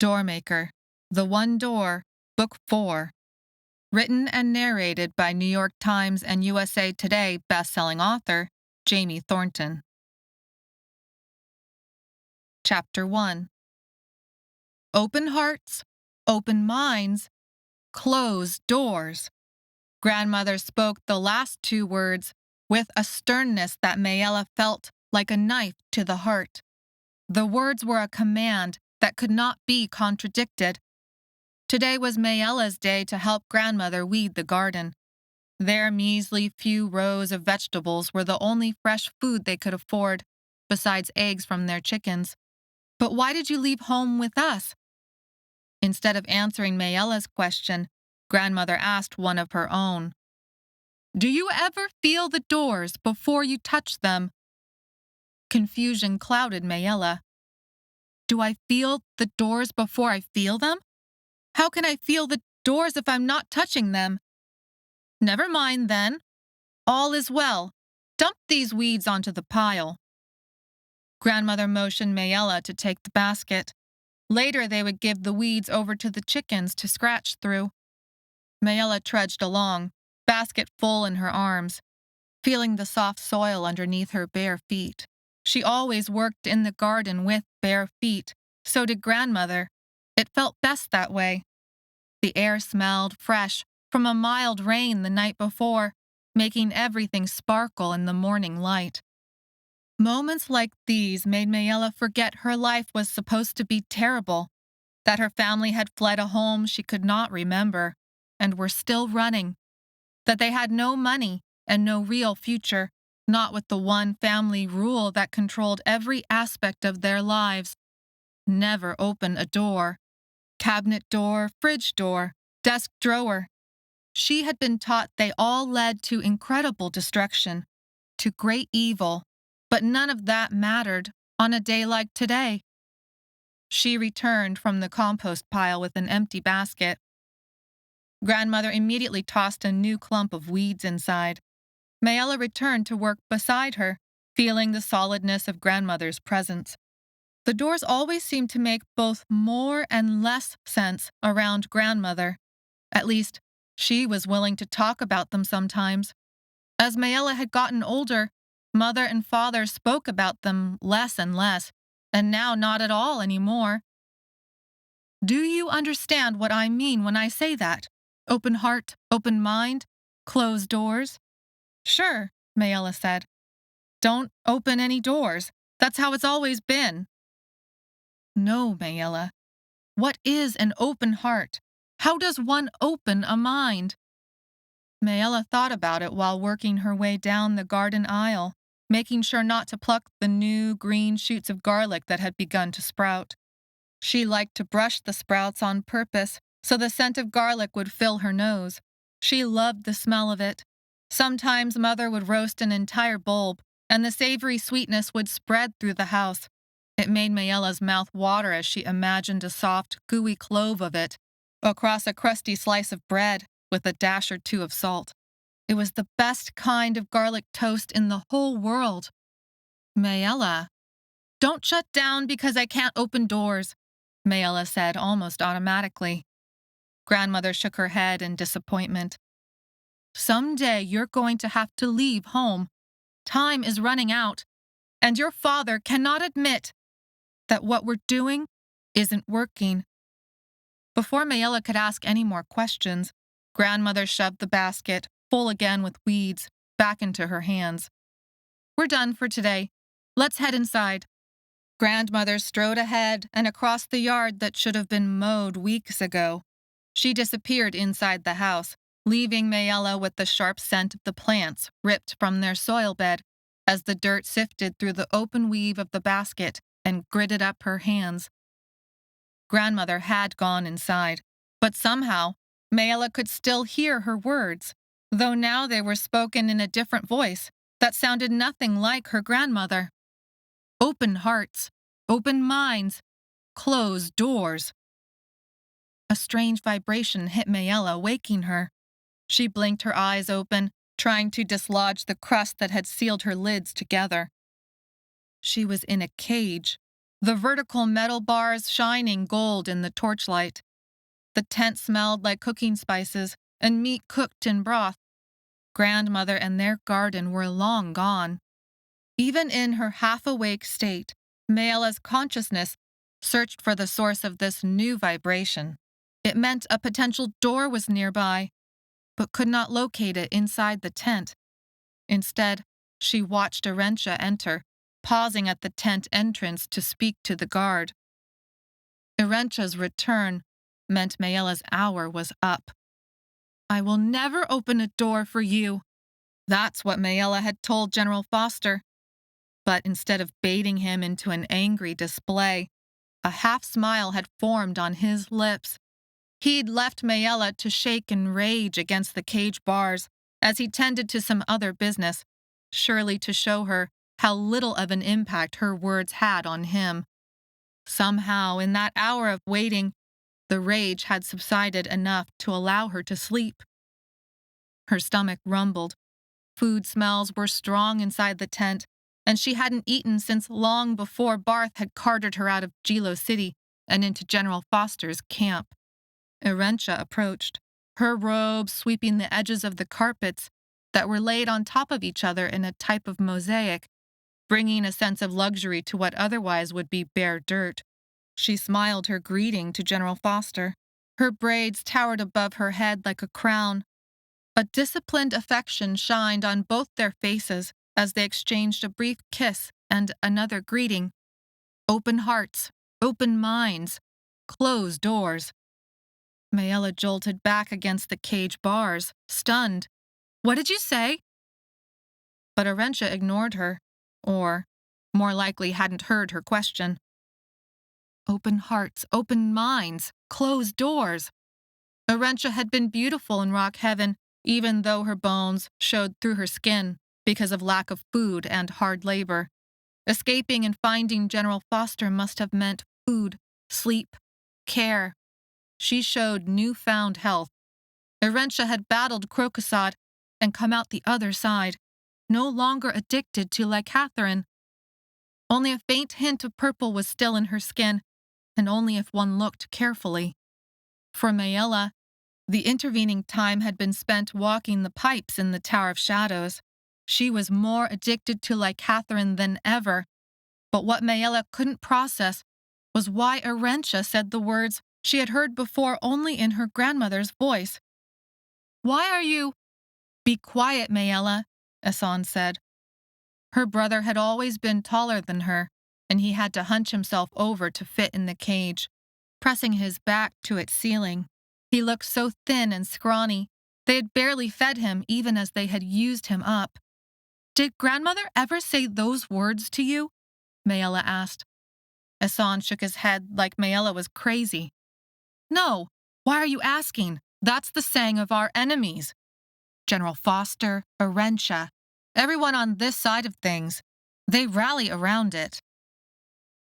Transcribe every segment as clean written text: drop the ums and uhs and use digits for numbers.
Doormaker, The One Door, Book 4. Written and narrated by New York Times and USA Today bestselling author Jamie Thornton. Chapter 1. Open hearts, open minds, closed doors. Grandmother spoke the last two words with a sternness that Maella felt like a knife to the heart. The words were a command that could not be contradicted. Today was Maella's day to help grandmother weed the garden. Their measly few rows of vegetables were the only fresh food they could afford, besides eggs from their chickens. "But why did you leave home with us?" Instead of answering Maella's question, grandmother asked one of her own. "Do you ever feel the doors before you touch them?" Confusion clouded Maella. "Do I feel the doors before I feel them? How can I feel the doors if I'm not touching them?" "Never mind, then. All is well. Dump these weeds onto the pile." Grandmother motioned Maella to take the basket. Later, they would give the weeds over to the chickens to scratch through. Maella trudged along, basket full in her arms, feeling the soft soil underneath her bare feet. She always worked in the garden with bare feet. So did grandmother. It felt best that way. The air smelled fresh from a mild rain the night before, making everything sparkle in the morning light. Moments like these made Maella forget her life was supposed to be terrible, that her family had fled a home she could not remember and were still running, that they had no money and no real future, not with the one family rule that controlled every aspect of their lives. Never open a door. Cabinet door, fridge door, desk drawer. She had been taught they all led to incredible destruction, to great evil, but none of that mattered on a day like today. She returned from the compost pile with an empty basket. Grandmother immediately tossed a new clump of weeds inside. Maella returned to work beside her, feeling the solidness of grandmother's presence. The doors always seemed to make both more and less sense around grandmother. At least, she was willing to talk about them sometimes. As Maella had gotten older, mother and father spoke about them less and less, and now not at all anymore. "Do you understand what I mean when I say that? Open heart, open mind, closed doors?" "Sure," Maella said. "Don't open any doors. That's how it's always been." "No, Maella. What is an open heart? How does one open a mind?" Maella thought about it while working her way down the garden aisle, making sure not to pluck the new green shoots of garlic that had begun to sprout. She liked to brush the sprouts on purpose so the scent of garlic would fill her nose. She loved the smell of it. Sometimes Mother would roast an entire bulb, and the savory sweetness would spread through the house. It made Maella's mouth water as she imagined a soft, gooey clove of it across a crusty slice of bread with a dash or two of salt. It was the best kind of garlic toast in the whole world. "Maella, don't shut down because I can't open doors," Maella said almost automatically. Grandmother shook her head in disappointment. "Someday you're going to have to leave home. Time is running out, and your father cannot admit that what we're doing isn't working." Before Maella could ask any more questions, grandmother shoved the basket, full again with weeds, back into her hands. "We're done for today. Let's head inside." Grandmother strode ahead and across the yard that should have been mowed weeks ago. She disappeared inside the house, leaving Maella with the sharp scent of the plants ripped from their soil bed as the dirt sifted through the open weave of the basket and gritted up her hands. Grandmother had gone inside, but somehow Maella could still hear her words, though now they were spoken in a different voice that sounded nothing like her grandmother. Open hearts, open minds, closed doors. A strange vibration hit Maella, waking her. She blinked her eyes open, trying to dislodge the crust that had sealed her lids together. She was in a cage, the vertical metal bars shining gold in the torchlight. The tent smelled like cooking spices and meat cooked in broth. Grandmother and their garden were long gone. Even in her half-awake state, Maella's consciousness searched for the source of this new vibration. It meant a potential door was nearby, but could not locate it inside the tent. Instead, she watched Arentia enter, pausing at the tent entrance to speak to the guard. Arentia's return meant Maella's hour was up. "I will never open a door for you." That's what Maella had told General Foster. But instead of baiting him into an angry display, a half-smile had formed on his lips. He'd left Maella to shake in rage against the cage bars as he tended to some other business, surely to show her how little of an impact her words had on him. Somehow, in that hour of waiting, the rage had subsided enough to allow her to sleep. Her stomach rumbled. Food smells were strong inside the tent, and she hadn't eaten since long before Barth had carted her out of Gilo City and into General Foster's camp. Arentia approached, her robe sweeping the edges of the carpets that were laid on top of each other in a type of mosaic, bringing a sense of luxury to what otherwise would be bare dirt. She smiled her greeting to General Foster. Her braids towered above her head like a crown. A disciplined affection shined on both their faces as they exchanged a brief kiss and another greeting. Open hearts, open minds, closed doors. Maella jolted back against the cage bars, stunned. "What did you say?" But Arentia ignored her, or, more likely, hadn't heard her question. Open hearts, open minds, closed doors. Arentia had been beautiful in Rock Heaven, even though her bones showed through her skin because of lack of food and hard labor. Escaping and finding General Foster must have meant food, sleep, care. She showed newfound health. Arentia had battled Crocosod and come out the other side, no longer addicted to Lycathrine. Only a faint hint of purple was still in her skin, and only if one looked carefully. For Maella, the intervening time had been spent walking the pipes in the Tower of Shadows. She was more addicted to Lycathrine than ever, but what Maella couldn't process was why Arentia said the words she had heard before only in her grandmother's voice. "Why are you—" "Be quiet, Maella," Asan said. Her brother had always been taller than her, and he had to hunch himself over to fit in the cage, pressing his back to its ceiling. He looked so thin and scrawny, they had barely fed him even as they had used him up. "Did grandmother ever say those words to you?" Maella asked. Asan shook his head like Maella was crazy. "No, why are you asking? That's the saying of our enemies. General Foster, Arentia, everyone on this side of things, they rally around it."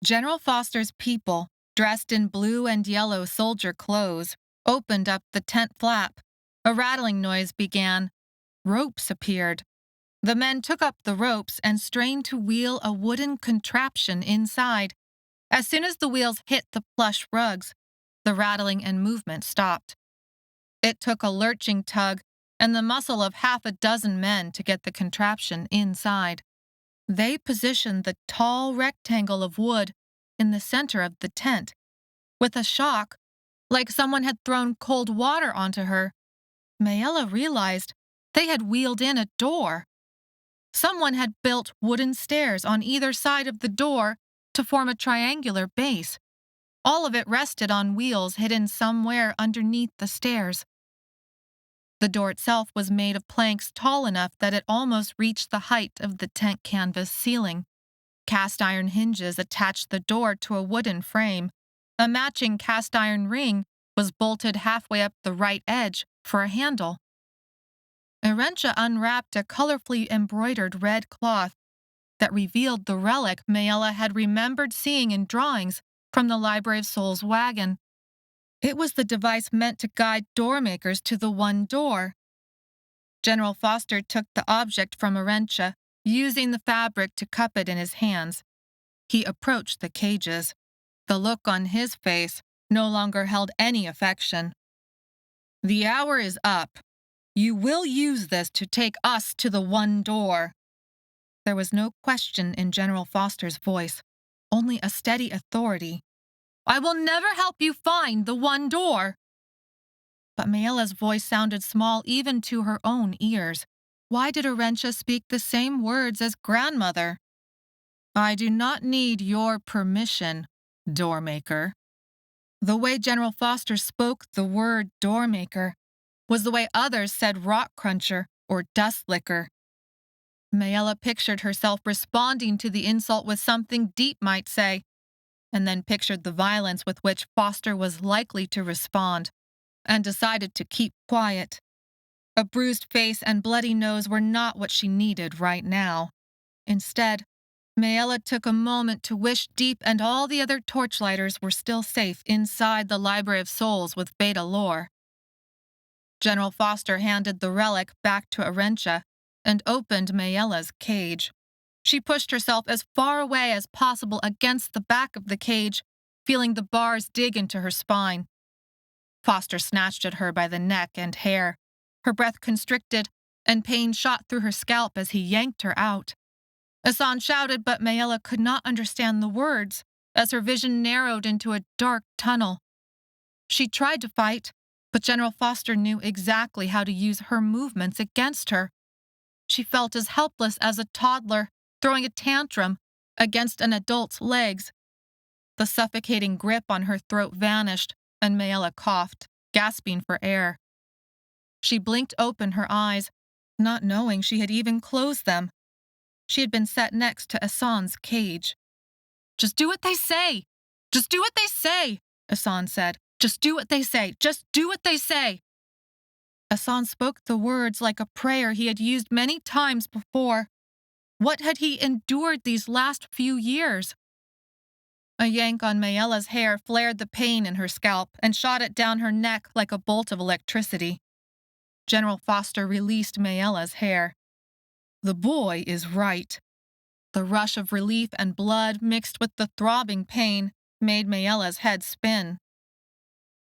General Foster's people, dressed in blue and yellow soldier clothes, opened up the tent flap. A rattling noise began. Ropes appeared. The men took up the ropes and strained to wheel a wooden contraption inside. As soon as the wheels hit the plush rugs, the rattling and movement stopped. It took a lurching tug and the muscle of half a dozen men to get the contraption inside. They positioned the tall rectangle of wood in the center of the tent. With a shock, like someone had thrown cold water onto her, Maella realized they had wheeled in a door. Someone had built wooden stairs on either side of the door to form a triangular base. All of it rested on wheels hidden somewhere underneath the stairs. The door itself was made of planks tall enough that it almost reached the height of the tent canvas ceiling. Cast iron hinges attached the door to a wooden frame. A matching cast iron ring was bolted halfway up the right edge for a handle. Arentia unwrapped a colorfully embroidered red cloth that revealed the relic Maella had remembered seeing in drawings from the Library of Souls wagon. It was the device meant to guide doormakers to the one door. General Foster took the object from Arentia, using the fabric to cup it in his hands. He approached the cages. The look on his face no longer held any affection. "The hour is up. You will use this to take us to the one door." There was no question in General Foster's voice, only a steady authority. "I will never help you find the one door." But Maella's voice sounded small even to her own ears. Why did Arentia speak the same words as grandmother? "I do not need your permission, Doormaker." The way General Foster spoke the word Doormaker was the way others said rock cruncher or dust licker. Maella pictured herself responding to the insult with something Deep might say, and then pictured the violence with which Foster was likely to respond, and decided to keep quiet. A bruised face and bloody nose were not what she needed right now. Instead, Maella took a moment to wish Deep and all the other torchlighters were still safe inside the Library of Souls with Beta Lore. General Foster handed the relic back to Arentia and opened Maella's cage. She pushed herself as far away as possible against the back of the cage, feeling the bars dig into her spine. Foster snatched at her by the neck and hair. Her breath constricted, and pain shot through her scalp as he yanked her out. Asan shouted, but Maella could not understand the words, as her vision narrowed into a dark tunnel. She tried to fight, but General Foster knew exactly how to use her movements against her. She felt as helpless as a toddler throwing a tantrum against an adult's legs. The suffocating grip on her throat vanished, and Maella coughed, gasping for air. She blinked open her eyes, not knowing she had even closed them. She had been set next to Asan's cage. "Just do what they say! Just do what they say!" Asan said. "Just do what they say! Just do what they say!" Asan spoke the words like a prayer he had used many times before. What had he endured these last few years? A yank on Maella's hair flared the pain in her scalp and shot it down her neck like a bolt of electricity. General Foster released Maella's hair. "The boy is right." The rush of relief and blood mixed with the throbbing pain made Maella's head spin.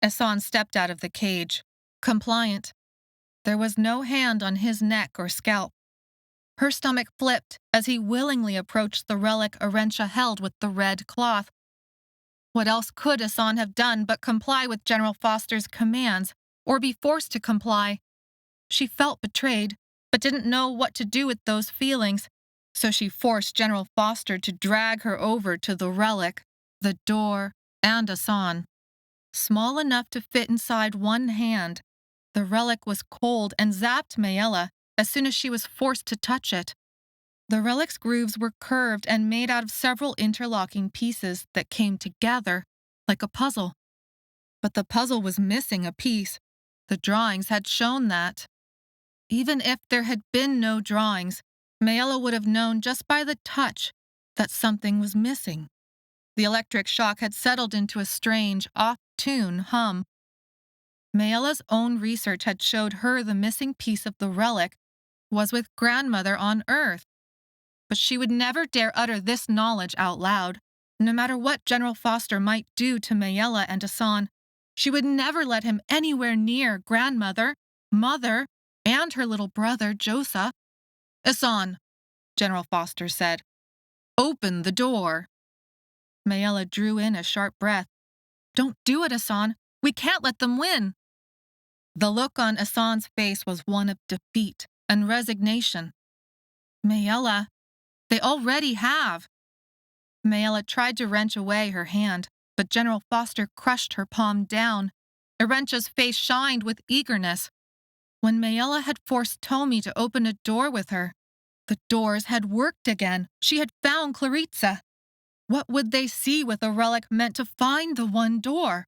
Asan stepped out of the cage, compliant. There was no hand on his neck or scalp. Her stomach flipped as he willingly approached the relic Arentia held with the red cloth. What else could Asan have done but comply with General Foster's commands, or be forced to comply? She felt betrayed, but didn't know what to do with those feelings, so she forced General Foster to drag her over to the relic, the door, and Asan. Small enough to fit inside one hand, the relic was cold and zapped Maella as soon as she was forced to touch it. The relic's grooves were curved and made out of several interlocking pieces that came together like a puzzle. But the puzzle was missing a piece. The drawings had shown that. Even if there had been no drawings, Maella would have known just by the touch that something was missing. The electric shock had settled into a strange, off-tune hum. Maella's own research had showed her the missing piece of the relic was with grandmother on Earth. But she would never dare utter this knowledge out loud. No matter what General Foster might do to Maella and Asan, she would never let him anywhere near grandmother, mother, and her little brother, Josa. "Asan," General Foster said, "open the door." Maella drew in a sharp breath. "Don't do it, Asan. We can't let them win." The look on Asan's face was one of defeat and resignation. "Maella, they already have." Maella tried to wrench away her hand, but General Foster crushed her palm down. Arentia's face shined with eagerness. When Maella had forced Tomi to open a door with her, the doors had worked again. She had found Claritza. What would they see with a relic meant to find the one door?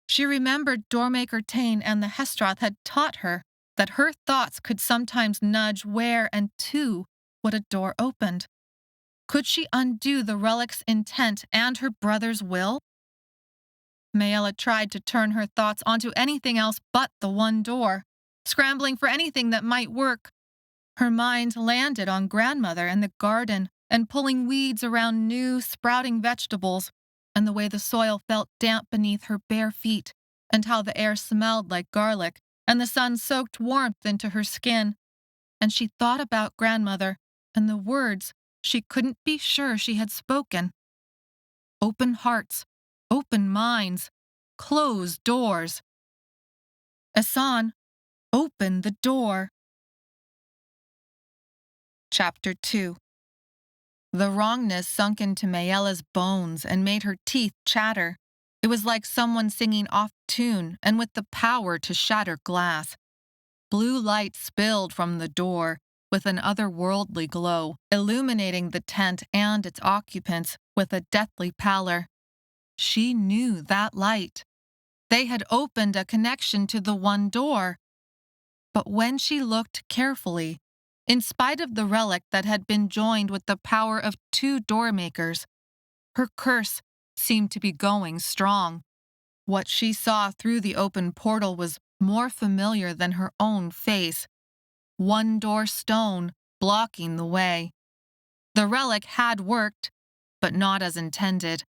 She remembered Doormaker Tain and the Hestroth had taught her that her thoughts could sometimes nudge where and to what a door opened. Could she undo the relic's intent and her brother's will? Maella tried to turn her thoughts onto anything else but the one door, scrambling for anything that might work. Her mind landed on grandmother and the garden, and pulling weeds around new, sprouting vegetables, and the way the soil felt damp beneath her bare feet, and how the air smelled like garlic, and the sun soaked warmth into her skin. And she thought about grandmother and the words she couldn't be sure she had spoken. Open hearts, open minds, closed doors. Asan, open the door. Chapter 2. The wrongness sunk into Maella's bones and made her teeth chatter. It was like someone singing off tune and with the power to shatter glass. Blue light spilled from the door with an otherworldly glow, illuminating the tent and its occupants with a deathly pallor. She knew that light. They had opened a connection to the one door. But when she looked carefully, in spite of the relic that had been joined with the power of 2 doormakers, her curse seemed to be going strong. What she saw through the open portal was more familiar than her own face. 1 door stone blocking the way. The relic had worked, but not as intended.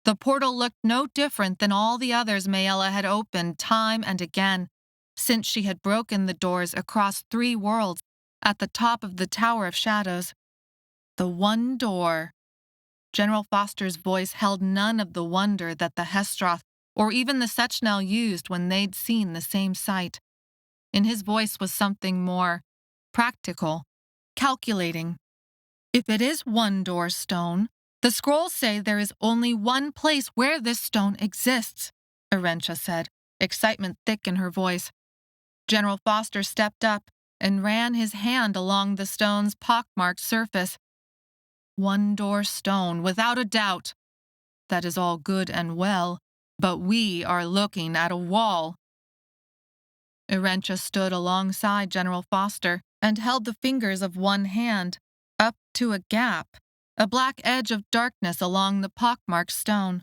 The portal looked no different than all the others Maella had opened time and again, since she had broken the doors across 3 worlds at the top of the Tower of Shadows. The one door. General Foster's voice held none of the wonder that the Hestroth or even the Sechnel used when they'd seen the same sight. In his voice was something more practical, calculating. If it is 1 door stone, the scrolls say there is only one place where this stone exists, Arentia said, excitement thick in her voice. General Foster stepped up and ran his hand along the stone's pockmarked surface. 1 door stone, without a doubt. That is all good and well, but we are looking at a wall. Arentia stood alongside General Foster and held the fingers of one hand up to a gap, a black edge of darkness along the pockmarked stone.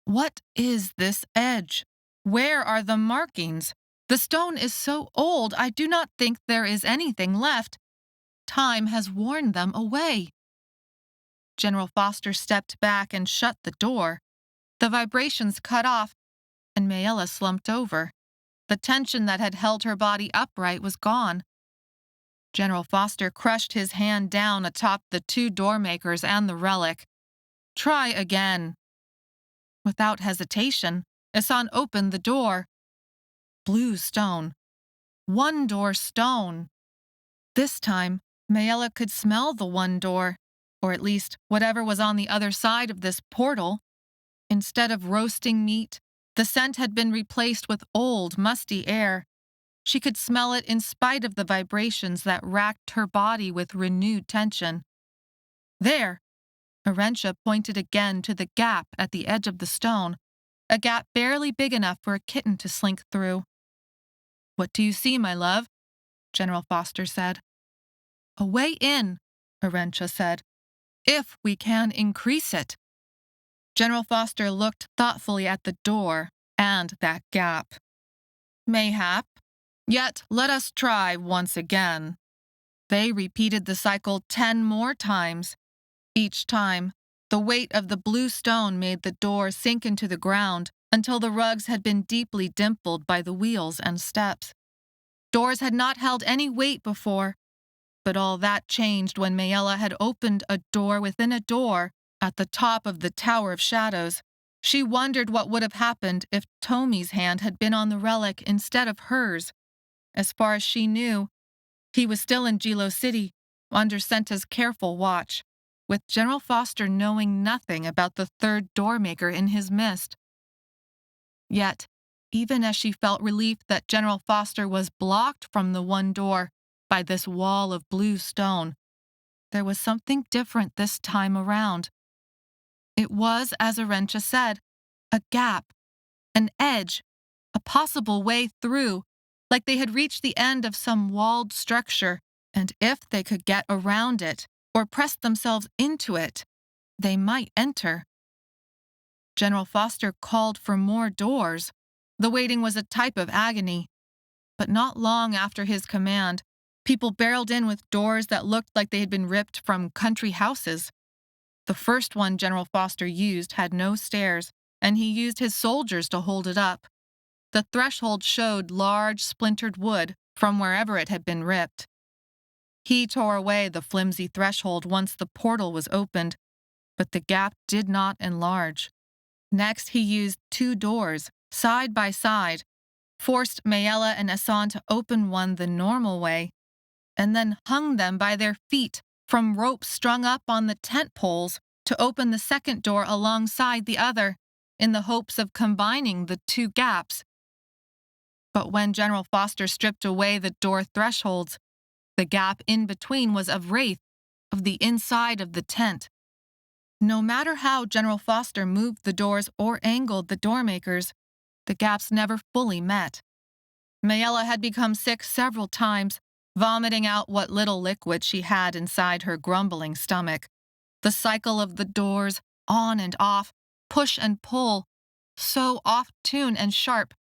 What is this edge? Where are the markings? The stone is so old, I do not think there is anything left. Time has worn them away. General Foster stepped back and shut the door. The vibrations cut off, and Maella slumped over. The tension that had held her body upright was gone. General Foster crushed his hand down atop the 2 doormakers and the relic. Try again. Without hesitation, Asan opened the door. Blue stone. 1 door stone. This time, Maella could smell the 1 door, or at least whatever was on the other side of this portal. Instead of roasting meat, the scent had been replaced with old, musty air. She could smell it in spite of the vibrations that racked her body with renewed tension. There! Arentia pointed again to the gap at the edge of the stone, a gap barely big enough for a kitten to slink through. What do you see, my love? General Foster said. A way in, Arentia said, if we can increase it. General Foster looked thoughtfully at the door and that gap. Mayhap. Yet let us try once again. They repeated the cycle 10 more times. Each time, the weight of the blue stone made the door sink into the ground until the rugs had been deeply dimpled by the wheels and steps. Doors had not held any weight before, but all that changed when Maella had opened a door within a door at the top of the Tower of Shadows. She wondered what would have happened if Tomi's hand had been on the relic instead of hers. As far as she knew, he was still in Jilo City, under Senta's careful watch, with General Foster knowing nothing about the 3rd doormaker in his midst. Yet, even as she felt relief that General Foster was blocked from the 1 door by this wall of blue stone, there was something different this time around. It was, as Arentia said, a gap, an edge, a possible way through, like they had reached the end of some walled structure, and if they could get around it or press themselves into it, they might enter. General Foster called for more doors. The waiting was a type of agony. But not long after his command, People barreled in with doors that looked like they had been ripped from country houses. The first one General Foster used had no stairs, and he used his soldiers to hold it up. The threshold showed large, splintered wood from wherever it had been ripped. He tore away the flimsy threshold once the portal was opened, but the gap did not enlarge. Next, he used 2 doors, side by side, forced Maella and Asan to open one the normal way, and then hung them by their feet from ropes strung up on the tent poles to open the second door alongside the other, in the hopes of combining the 2 gaps. But when General Foster stripped away the door thresholds, the gap in between was of wraith of the inside of the tent. No matter how General Foster moved the doors or angled the doormakers, the gaps never fully met. Maella had become sick several times, vomiting out what little liquid she had inside her grumbling stomach. The cycle of the doors, on and off, push and pull, so off-tune and sharp,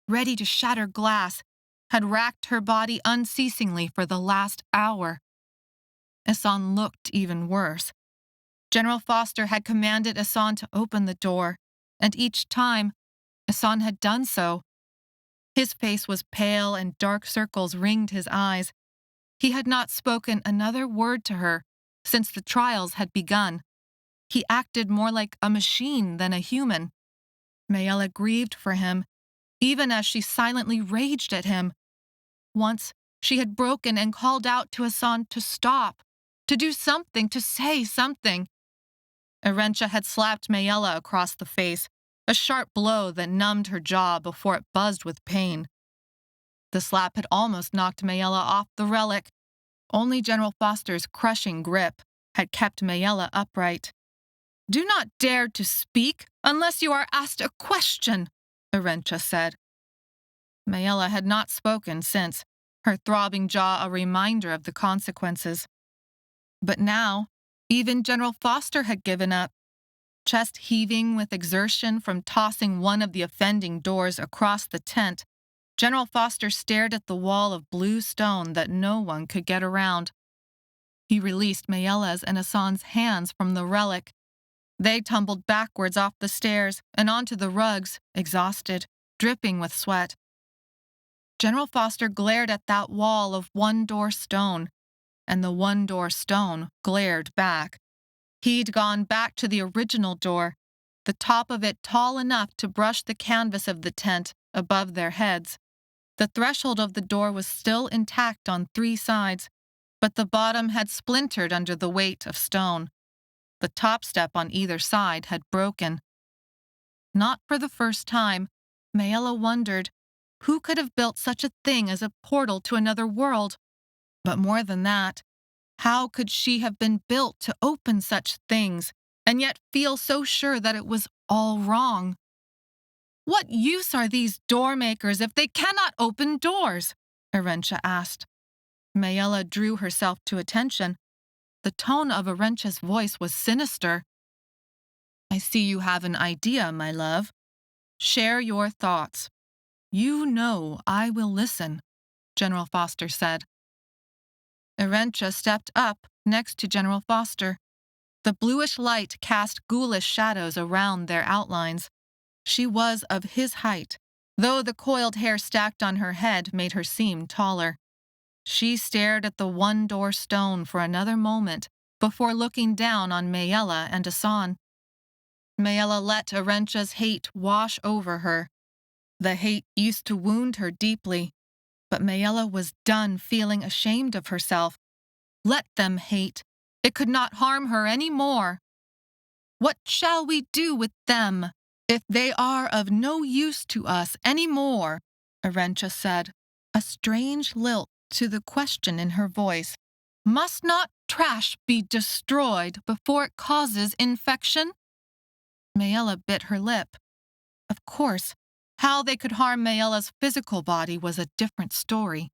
ready to shatter glass, had racked her body unceasingly for the last hour. Asan looked even worse. General Foster had commanded Asan to open the door, and each time, Asan had done so. His face was pale and dark circles ringed his eyes. He had not spoken another word to her since the trials had begun. He acted more like a machine than a human. Maella grieved for him, even as she silently raged at him. Once, she had broken and called out to Asan to stop, to do something, to say something. Arentia had slapped Maella across the face, a sharp blow that numbed her jaw before it buzzed with pain. The slap had almost knocked Maella off the relic. Only General Foster's crushing grip had kept Maella upright. "Do not dare to speak unless you are asked a question," Arentia said. Maella had not spoken since, her throbbing jaw a reminder of the consequences. But now, even General Foster had given up. Chest heaving with exertion from tossing one of the offending doors across the tent, General Foster stared at the wall of blue stone that no one could get around. He released Maella's and Asan's hands from the relic. They tumbled backwards off the stairs and onto the rugs, exhausted, dripping with sweat. General Foster glared at that wall of one-door stone, and the one-door stone glared back. He'd gone back to the original door, the top of it tall enough to brush the canvas of the tent above their heads. The threshold of the door was still intact on 3 sides, but the bottom had splintered under the weight of stone. The top step on either side had broken. Not for the first time, Maella wondered who could have built such a thing as a portal to another world. But more than that, how could she have been built to open such things and yet feel so sure that it was all wrong? "What use are these doormakers if they cannot open doors?" Arentia asked. Maella drew herself to attention. The tone of Arentia's voice was sinister. "I see you have an idea, my love. Share your thoughts. You know I will listen," General Foster said. Arentia stepped up next to General Foster. The bluish light cast ghoulish shadows around their outlines. She was of his height, though the coiled hair stacked on her head made her seem taller. She stared at the one-door stone for another moment before looking down on Maella and Asan. Maella let Arentia's hate wash over her. The hate used to wound her deeply, but Maella was done feeling ashamed of herself. Let them hate. It could not harm her any more. "What shall we do with them if they are of no use to us any more?" Arentia said, a strange lilt to the question in her voice. "Must not trash be destroyed before it causes infection?" Maella bit her lip. Of course, how they could harm Maella's physical body was a different story.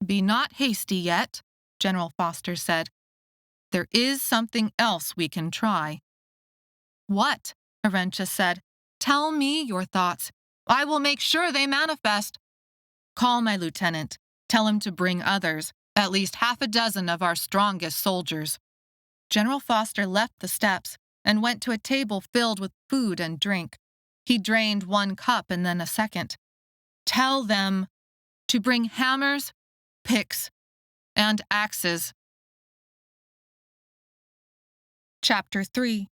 "Be not hasty yet," General Foster said. "There is something else we can try." "What?" Arentia said. "Tell me your thoughts. I will make sure they manifest." "Call my lieutenant. Tell him to bring others. At least half a dozen of our strongest soldiers. General Foster left the steps and went to a table filled with food and drink. He drained one cup and then a second. Tell them to bring hammers, picks, and axes. Chapter 3.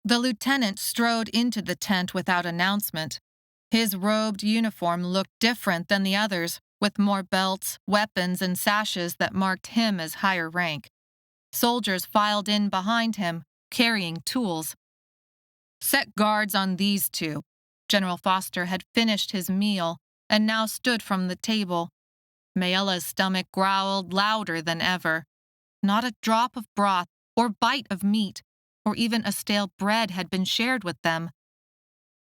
The lieutenant strode into the tent without announcement. His robed uniform looked different than the others, with more belts, weapons, and sashes that marked him as higher rank. Soldiers filed in behind him, carrying tools. Set guards on these two. General Foster had finished his meal and now stood from the table. Maella's stomach growled louder than ever. Not a drop of broth or bite of meat or even a stale bread had been shared with them.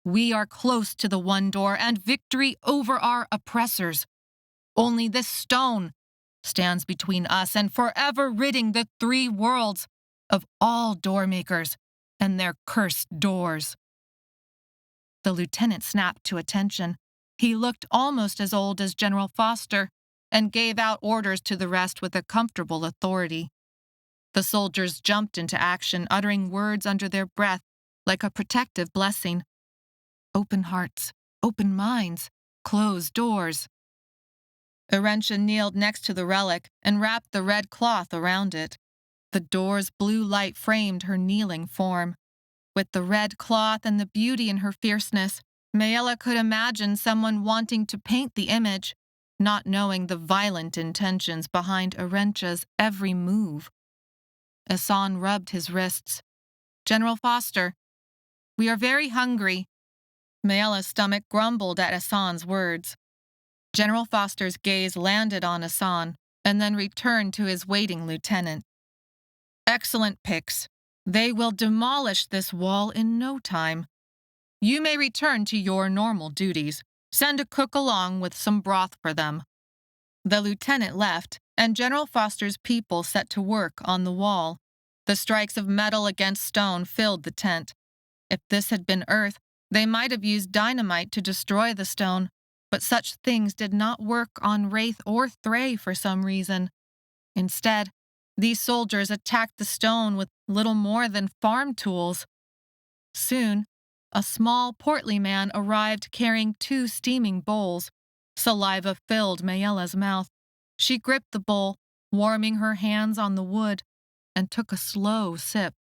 We are close to the one door and victory over our oppressors. Only this stone stands between us and forever ridding the three worlds of all doormakers and their cursed doors. The lieutenant snapped to attention. He looked almost as old as General Foster and gave out orders to the rest with a comfortable authority. The soldiers jumped into action, uttering words under their breath like a protective blessing. Open hearts, open minds, closed doors. Arentia kneeled next to the relic and wrapped the red cloth around it. The door's blue light framed her kneeling form. With the red cloth and the beauty in her fierceness, Maella could imagine someone wanting to paint the image, not knowing the violent intentions behind Arentia's every move. Asan rubbed his wrists. General Foster, we are very hungry. Maella's stomach grumbled at Asan's words. General Foster's gaze landed on Asan and then returned to his waiting lieutenant. Excellent picks. They will demolish this wall in no time. You may return to your normal duties. Send a cook along with some broth for them. The lieutenant left, and General Foster's people set to work on the wall. The strikes of metal against stone filled the tent. If this had been earth, they might have used dynamite to destroy the stone, but such things did not work on Wraith or Thray for some reason. Instead, these soldiers attacked the stone with little more than farm tools. Soon, a small, portly man arrived carrying 2 steaming bowls. Saliva filled Maella's mouth. She gripped the bowl, warming her hands on the wood, and took a slow sip.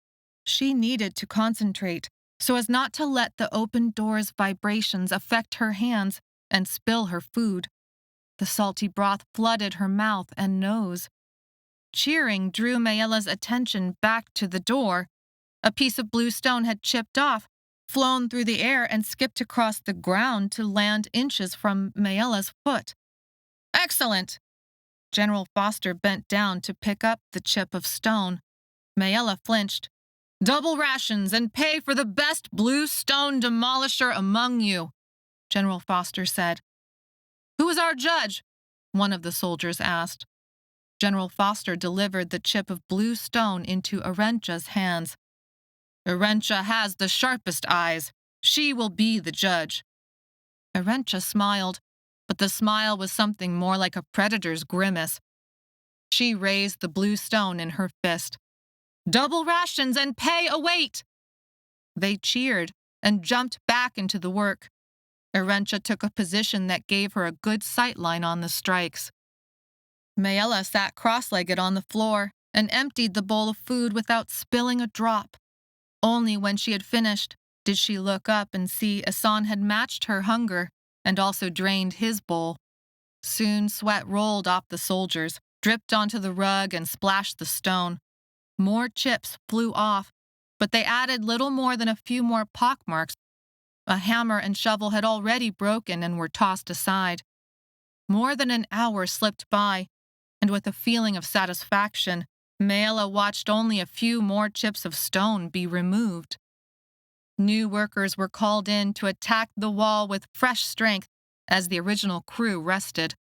She needed to concentrate so as not to let the open door's vibrations affect her hands and spill her food. The salty broth flooded her mouth and nose. Cheering drew Maella's attention back to the door. A piece of blue stone had chipped off, flown through the air, and skipped across the ground to land inches from Maella's foot. Excellent! General Foster bent down to pick up the chip of stone. Maella flinched. Double rations and pay for the best blue stone demolisher among you, General Foster said. Who is our judge? One of the soldiers asked. General Foster delivered the chip of blue stone into Arentia's hands. Arentia has the sharpest eyes. She will be the judge. Arentia smiled, but the smile was something more like a predator's grimace. She raised the blue stone in her fist. Double rations and pay await! They cheered and jumped back into the work. Arentia took a position that gave her a good sightline on the strikes. Maella sat cross-legged on the floor and emptied the bowl of food without spilling a drop. Only when she had finished did she look up and see Asan had matched her hunger and also drained his bowl. Soon sweat rolled off the soldiers, dripped onto the rug, and splashed the stone. More chips flew off, but they added little more than a few more pockmarks. A hammer and shovel had already broken and were tossed aside. More than an hour slipped by, and with a feeling of satisfaction, Maella watched only a few more chips of stone be removed. New workers were called in to attack the wall with fresh strength as the original crew rested.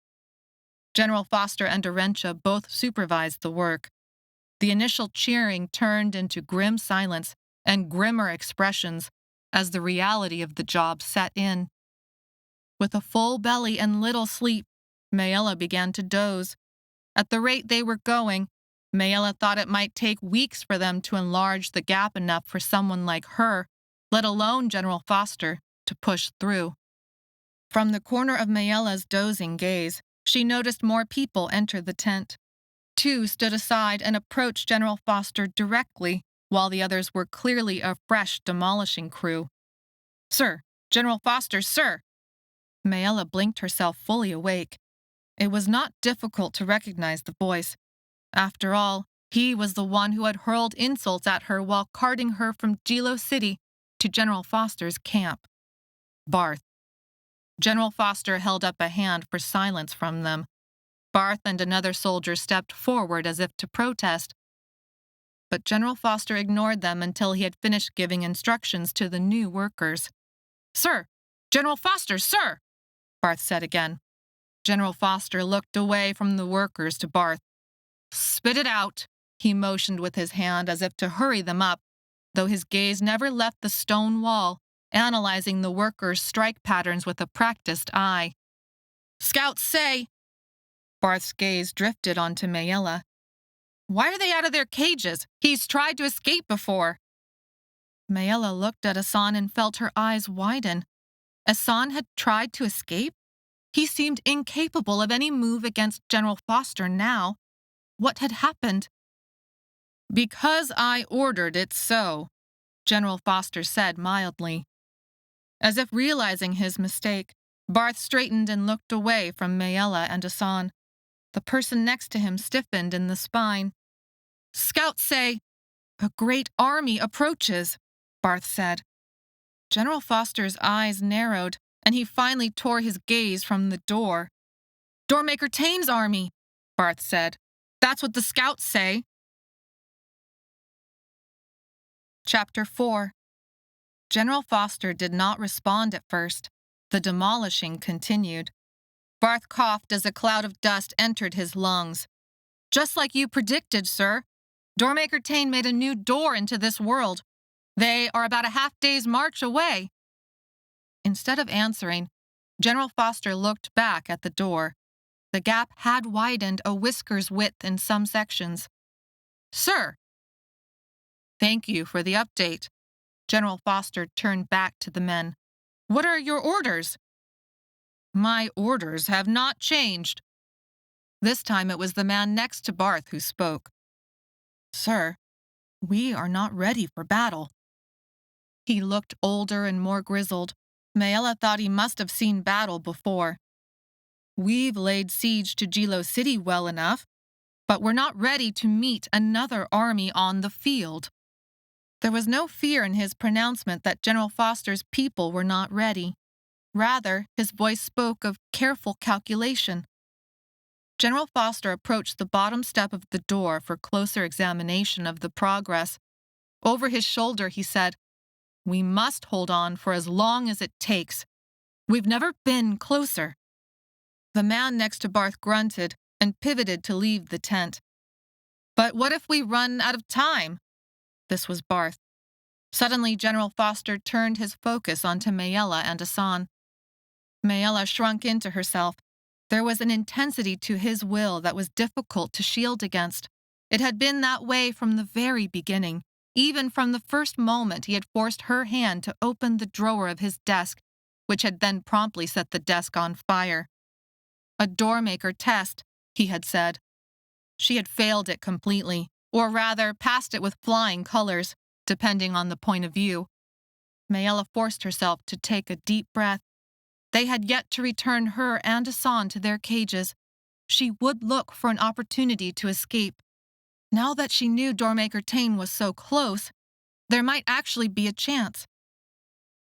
General Foster and Arentia both supervised the work. The initial cheering turned into grim silence and grimmer expressions as the reality of the job set in. With a full belly and little sleep, Maella began to doze. At the rate they were going, Maella thought it might take weeks for them to enlarge the gap enough for someone like her, let alone General Foster, to push through. From the corner of Maella's dozing gaze, she noticed more people enter the tent. 2 stood aside and approached General Foster directly, while the others were clearly a fresh demolishing crew. "Sir, General Foster, sir!" Maella blinked herself fully awake. It was not difficult to recognize the voice. After all, he was the one who had hurled insults at her while carting her from Jilo City to General Foster's camp. Barth. General Foster held up a hand for silence from them. Barth and another soldier stepped forward as if to protest. But General Foster ignored them until he had finished giving instructions to the new workers. "Sir! General Foster, sir!" Barth said again. General Foster looked away from the workers to Barth. "Spit it out," he motioned with his hand as if to hurry them up, though his gaze never left the stone wall, analyzing the workers' strike patterns with a practiced eye. "Scouts say—" Barth's gaze drifted onto Maella. "Why are they out of their cages? He's tried to escape before." Maella looked at Asan and felt her eyes widen. Asan had tried to escape? He seemed incapable of any move against General Foster now. What had happened? "Because I ordered it so," General Foster said mildly. As if realizing his mistake, Barth straightened and looked away from Maella and Asan. The person next to him stiffened in the spine. "Scouts say, 'A great army approaches,'" Barth said. General Foster's eyes narrowed, and he finally tore his gaze from the door. "Doormaker Tain's army," Barth said. "That's what the scouts say." Chapter 4. General Foster did not respond at first. The demolishing continued. Barth coughed as a cloud of dust entered his lungs. "Just like you predicted, sir. Doormaker Tain made a new door into this world. They are about a half-day's march away." Instead of answering, General Foster looked back at the door. The gap had widened a whisker's width in some sections. "Sir!" "Thank you for the update." General Foster turned back to the men. "What are your orders?" "My orders have not changed." This time it was the man next to Barth who spoke. "Sir, we are not ready for battle." He looked older and more grizzled. Maella thought he must have seen battle before. "We've laid siege to Jilo City well enough, but we're not ready to meet another army on the field." There was no fear in his pronouncement that General Foster's people were not ready. Rather, his voice spoke of careful calculation. General Foster approached the bottom step of the door for closer examination of the progress. Over his shoulder, he said, "We must hold on for as long as it takes. We've never been closer." The man next to Barth grunted and pivoted to leave the tent. "But what if we run out of time?" This was Barth. Suddenly, General Foster turned his focus onto Maella and Asan. Maella shrunk into herself. There was an intensity to his will that was difficult to shield against. It had been that way from the very beginning, even from the first moment he had forced her hand to open the drawer of his desk, which had then promptly set the desk on fire. "A doormaker test," he had said. She had failed it completely, or rather passed it with flying colors, depending on the point of view. Maella forced herself to take a deep breath. They had yet to return her and Asan to their cages. She would look for an opportunity to escape. Now that she knew Doormaker Tain was so close, there might actually be a chance.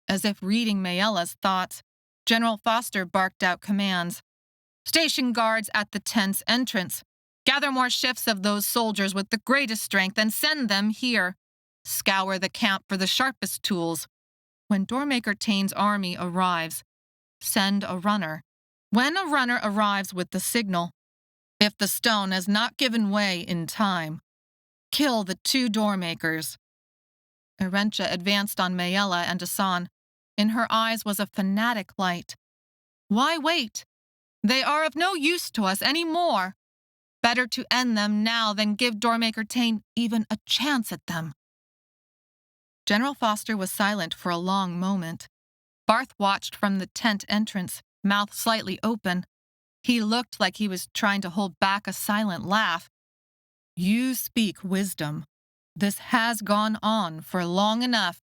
As if reading Maella's thoughts, General Foster barked out commands. "Station guards at the tent's entrance. Gather more shifts of those soldiers with the greatest strength and send them here. Scour the camp for the sharpest tools. When Doormaker Tain's army arrives, send a runner. When a runner arrives with the signal, if the stone has not given way in time, kill the 2 doormakers." Arentia advanced on Maella and Asan. In her eyes was a fanatic light. "Why wait? They are of no use to us any more." Better to end them now than give Doormaker Tain even a chance at them. General Foster was silent for a long moment. Barth watched from the tent entrance, mouth slightly open. He looked like he was trying to hold back a silent laugh. You speak wisdom. This has gone on for long enough.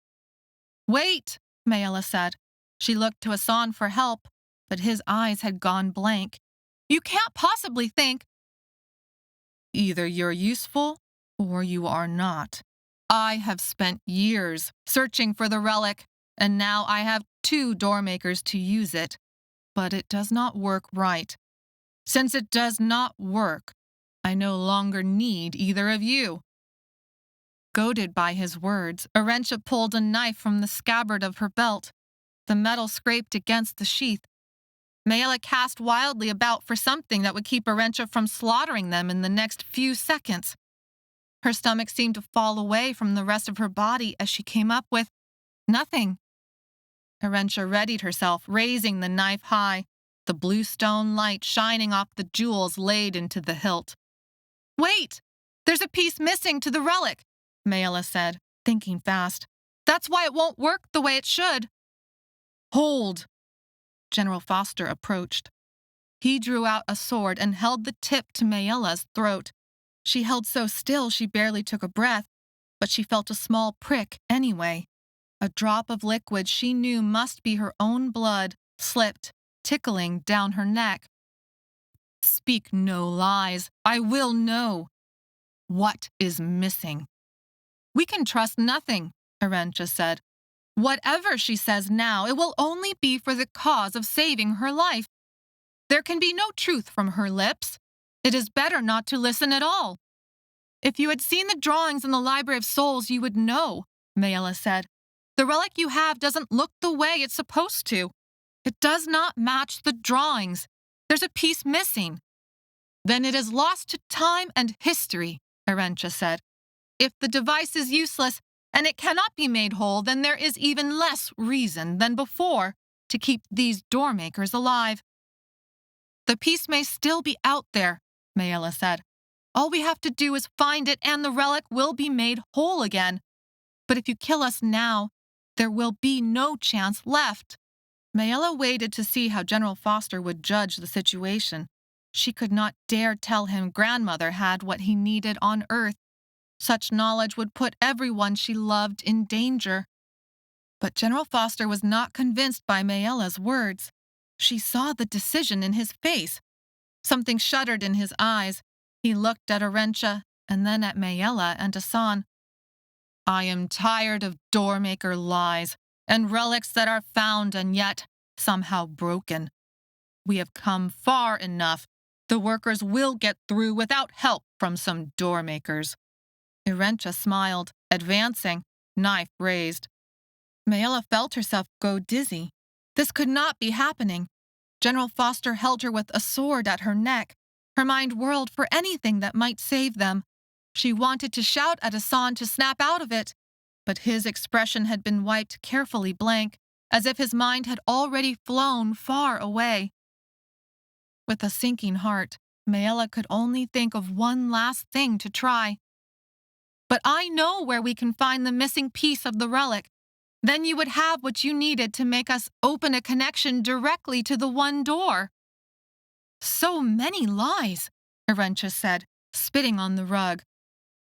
Wait, Maella said. She looked to Hassan for help, but his eyes had gone blank. You can't possibly think. Either you're useful or you are not. I have spent years searching for the relic, and now I have 2 doormakers to use it. But it does not work right. Since it does not work, I no longer need either of you. Goaded by his words, Arentia pulled a knife from the scabbard of her belt. The metal scraped against the sheath. Maella cast wildly about for something that would keep Arentia from slaughtering them in the next few seconds. Her stomach seemed to fall away from the rest of her body as she came up with nothing. Arentia readied herself, raising the knife high, the blue stone light shining off the jewels laid into the hilt. Wait! There's a piece missing to the relic, Maella said, thinking fast. That's why it won't work the way it should. Hold! General Foster approached. He drew out a sword and held the tip to Maella's throat. She held so still she barely took a breath, but she felt a small prick anyway. A drop of liquid she knew must be her own blood slipped, tickling down her neck. Speak no lies. I will know. What is missing? We can trust nothing, Arentia said. Whatever she says now, it will only be for the cause of saving her life. There can be no truth from her lips. It is better not to listen at all. If you had seen the drawings in the Library of Souls, you would know, Maella said. The relic you have doesn't look the way it's supposed to. It does not match the drawings. There's a piece missing. Then it is lost to time and history, Arentia said. If the device is useless and it cannot be made whole, then there is even less reason than before to keep these doormakers alive. The piece may still be out there, Maella said. All we have to do is find it and the relic will be made whole again. But if you kill us now, there will be no chance left. Maella waited to see how General Foster would judge the situation. She could not dare tell him grandmother had what he needed on Earth. Such knowledge would put everyone she loved in danger. But General Foster was not convinced by Maella's words. She saw the decision in his face. Something shuddered in his eyes. He looked at Arentia and then at Maella and Hassan. I am tired of doormaker lies and relics that are found and yet somehow broken. We have come far enough. The workers will get through without help from some doormakers. Arentia smiled, advancing, knife raised. Maella felt herself go dizzy. This could not be happening. General Foster held her with a sword at her neck. Her mind whirled for anything that might save them. She wanted to shout at Hassan to snap out of it, but his expression had been wiped carefully blank, as if his mind had already flown far away. With a sinking heart, Maella could only think of one last thing to try. But I know where we can find the missing piece of the relic. Then you would have what you needed to make us open a connection directly to the one door. So many lies, Arentia said, spitting on the rug.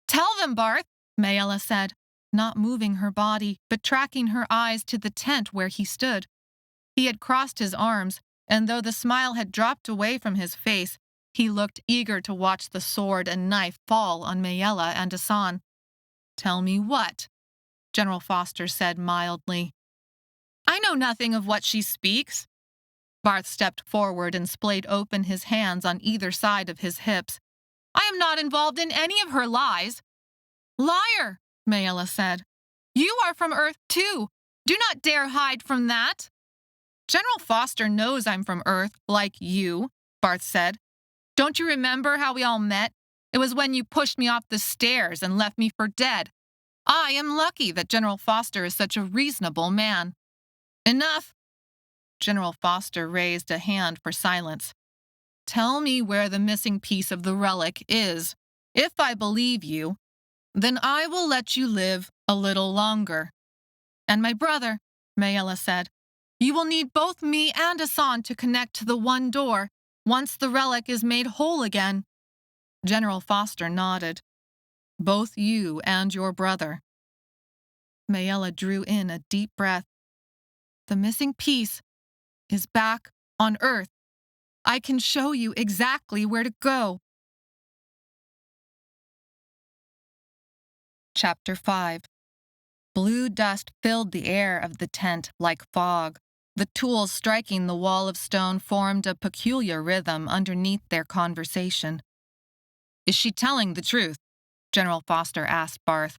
Tell them, Barth, Maella said, not moving her body, but tracking her eyes to the tent where he stood. He had crossed his arms, and though the smile had dropped away from his face, he looked eager to watch the sword and knife fall on Maella and Hassan. Tell me what? General Foster said mildly. I know nothing of what she speaks. Barth stepped forward and splayed open his hands on either side of his hips. I am not involved in any of her lies. Liar, Maella said. You are from Earth too. Do not dare hide from that. General Foster knows I'm from Earth, like you, Barth said. Don't you remember how we all met? It was when you pushed me off the stairs and left me for dead. I am lucky that General Foster is such a reasonable man. Enough. General Foster raised a hand for silence. Tell me where the missing piece of the relic is. If I believe you, then I will let you live a little longer." "And my brother," Maella said. "You will need both me and Asan to connect to the one door once the relic is made whole again." General Foster nodded. "Both you and your brother." Maella drew in a deep breath. "The missing piece is back on Earth. I can show you exactly where to go." Chapter 5. Blue dust filled the air of the tent like fog. The tools striking the wall of stone formed a peculiar rhythm underneath their conversation. "Is she telling the truth?" General Foster asked Barth.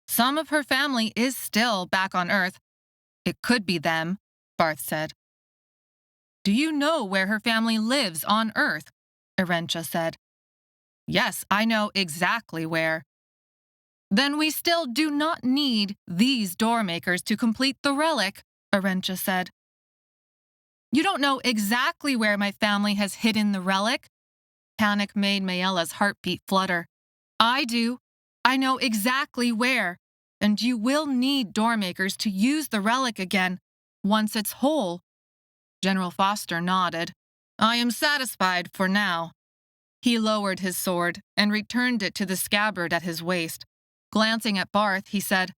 "Some of her family is still back on Earth." "It could be them," Barth said. "Do you know where her family lives on Earth?" Arentia said. "Yes, I know exactly where." "Then we still do not need these doormakers to complete the relic," Arentia said. "You don't know exactly where my family has hidden the relic?" Panic made Maella's heartbeat flutter. "I do. I know exactly where, and you will need doormakers to use the relic again once it's whole." General Foster nodded. "I am satisfied for now." He lowered his sword and returned it to the scabbard at his waist. Glancing at Barth, he said,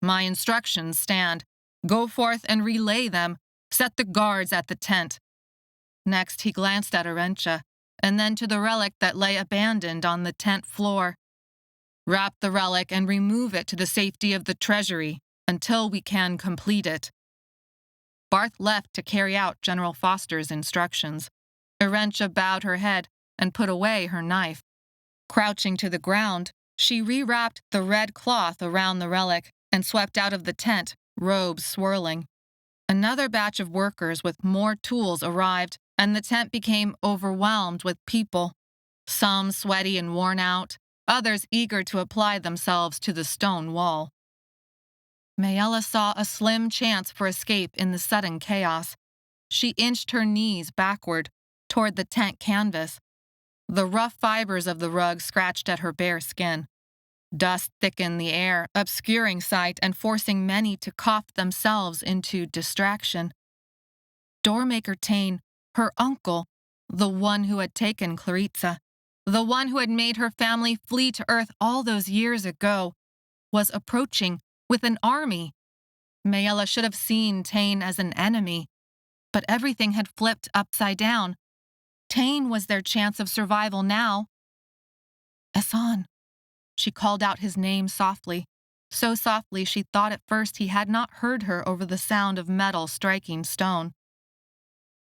"My instructions stand. Go forth and relay them. Set the guards at the tent." Next, he glanced at Arentia, and then to the relic that lay abandoned on the tent floor. "Wrap the relic and remove it to the safety of the treasury until we can complete it." Barth left to carry out General Foster's instructions. Arentia bowed her head and put away her knife. Crouching to the ground, she rewrapped the red cloth around the relic and swept out of the tent, robes swirling. Another batch of workers with more tools arrived, and the tent became overwhelmed with people. Some sweaty and worn out, others eager to apply themselves to the stone wall. Maella saw a slim chance for escape in the sudden chaos. She inched her knees backward, toward the tent canvas. The rough fibers of the rug scratched at her bare skin. Dust thickened the air, obscuring sight and forcing many to cough themselves into distraction. Doormaker Tain, her uncle, the one who had taken Claritza, the one who had made her family flee to Earth all those years ago, was approaching with an army. Maella should have seen Tain as an enemy, but everything had flipped upside down. Tain was their chance of survival now. "Asan." She called out his name softly, so softly she thought at first he had not heard her over the sound of metal striking stone.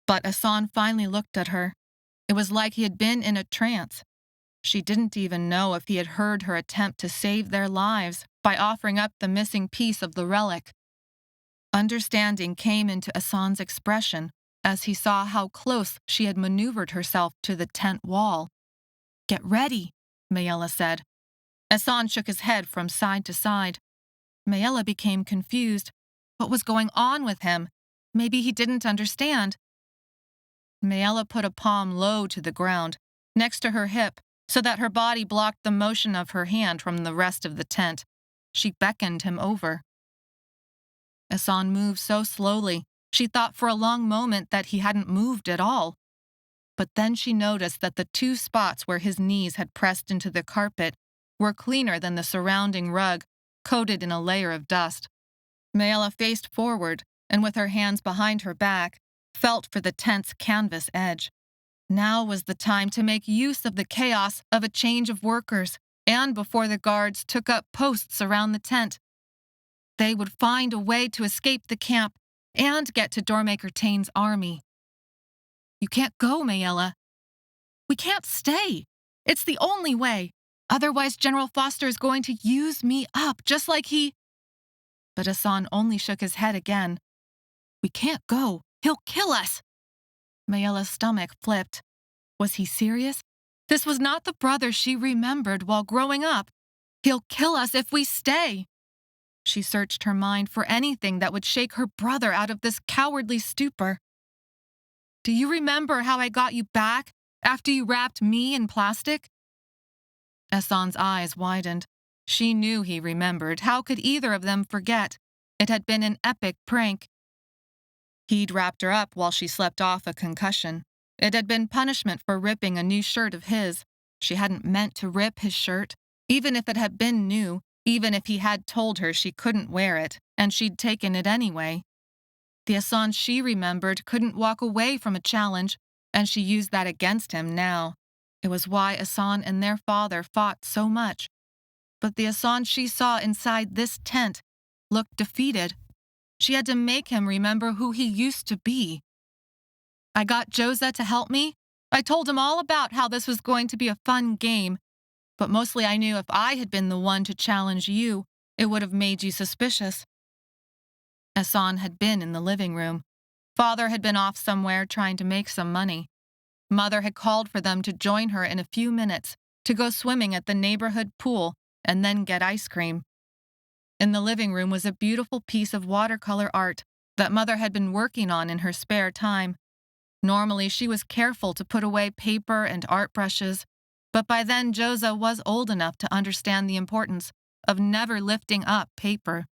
But Asan finally looked at her. It was like he had been in a trance. She didn't even know if he had heard her attempt to save their lives by offering up the missing piece of the relic. Understanding came into Asan's expression as he saw how close she had maneuvered herself to the tent wall. "Get ready," Maella said. Asan shook his head from side to side. Maella became confused. What was going on with him? Maybe he didn't understand. Maella put a palm low to the ground, next to her hip, so that her body blocked the motion of her hand from the rest of the tent. She beckoned him over. Asan moved so slowly, she thought for a long moment that he hadn't moved at all. But then she noticed that the two spots where his knees had pressed into the carpet were cleaner than the surrounding rug, coated in a layer of dust. Maella faced forward, and with her hands behind her back, felt for the tent's canvas edge. Now was the time to make use of the chaos of a change of workers, and before the guards took up posts around the tent. They would find a way to escape the camp and get to Doormaker Tain's army. "You can't go, Maella." "We can't stay. It's the only way. Otherwise, General Foster is going to use me up, just like he—" But Asan only shook his head again. "We can't go. He'll kill us." Maella's stomach flipped. Was he serious? This was not the brother she remembered while growing up. "He'll kill us if we stay." She searched her mind for anything that would shake her brother out of this cowardly stupor. "Do you remember how I got you back After you wrapped me in plastic?" Hassan's eyes widened. She knew he remembered. How could either of them forget? It had been an epic prank. He'd wrapped her up while she slept off a concussion. It had been punishment for ripping a new shirt of his. She hadn't meant to rip his shirt, even if it had been new, even if he had told her she couldn't wear it, and she'd taken it anyway. The Hassan she remembered couldn't walk away from a challenge, and she used that against him now. It was why Hassan and their father fought so much. But the Hassan she saw inside this tent looked defeated. She had to make him remember who he used to be. "I got Josa to help me. I told him all about how this was going to be a fun game, but mostly I knew if I had been the one to challenge you, it would have made you suspicious." Hassan had been in the living room. Father had been off somewhere trying to make some money. Mother had called for them to join her in a few minutes to go swimming at the neighborhood pool and then get ice cream. In the living room was a beautiful piece of watercolor art that Mother had been working on in her spare time. Normally, she was careful to put away paper and art brushes, but by then Josa was old enough to understand the importance of never lifting up paper.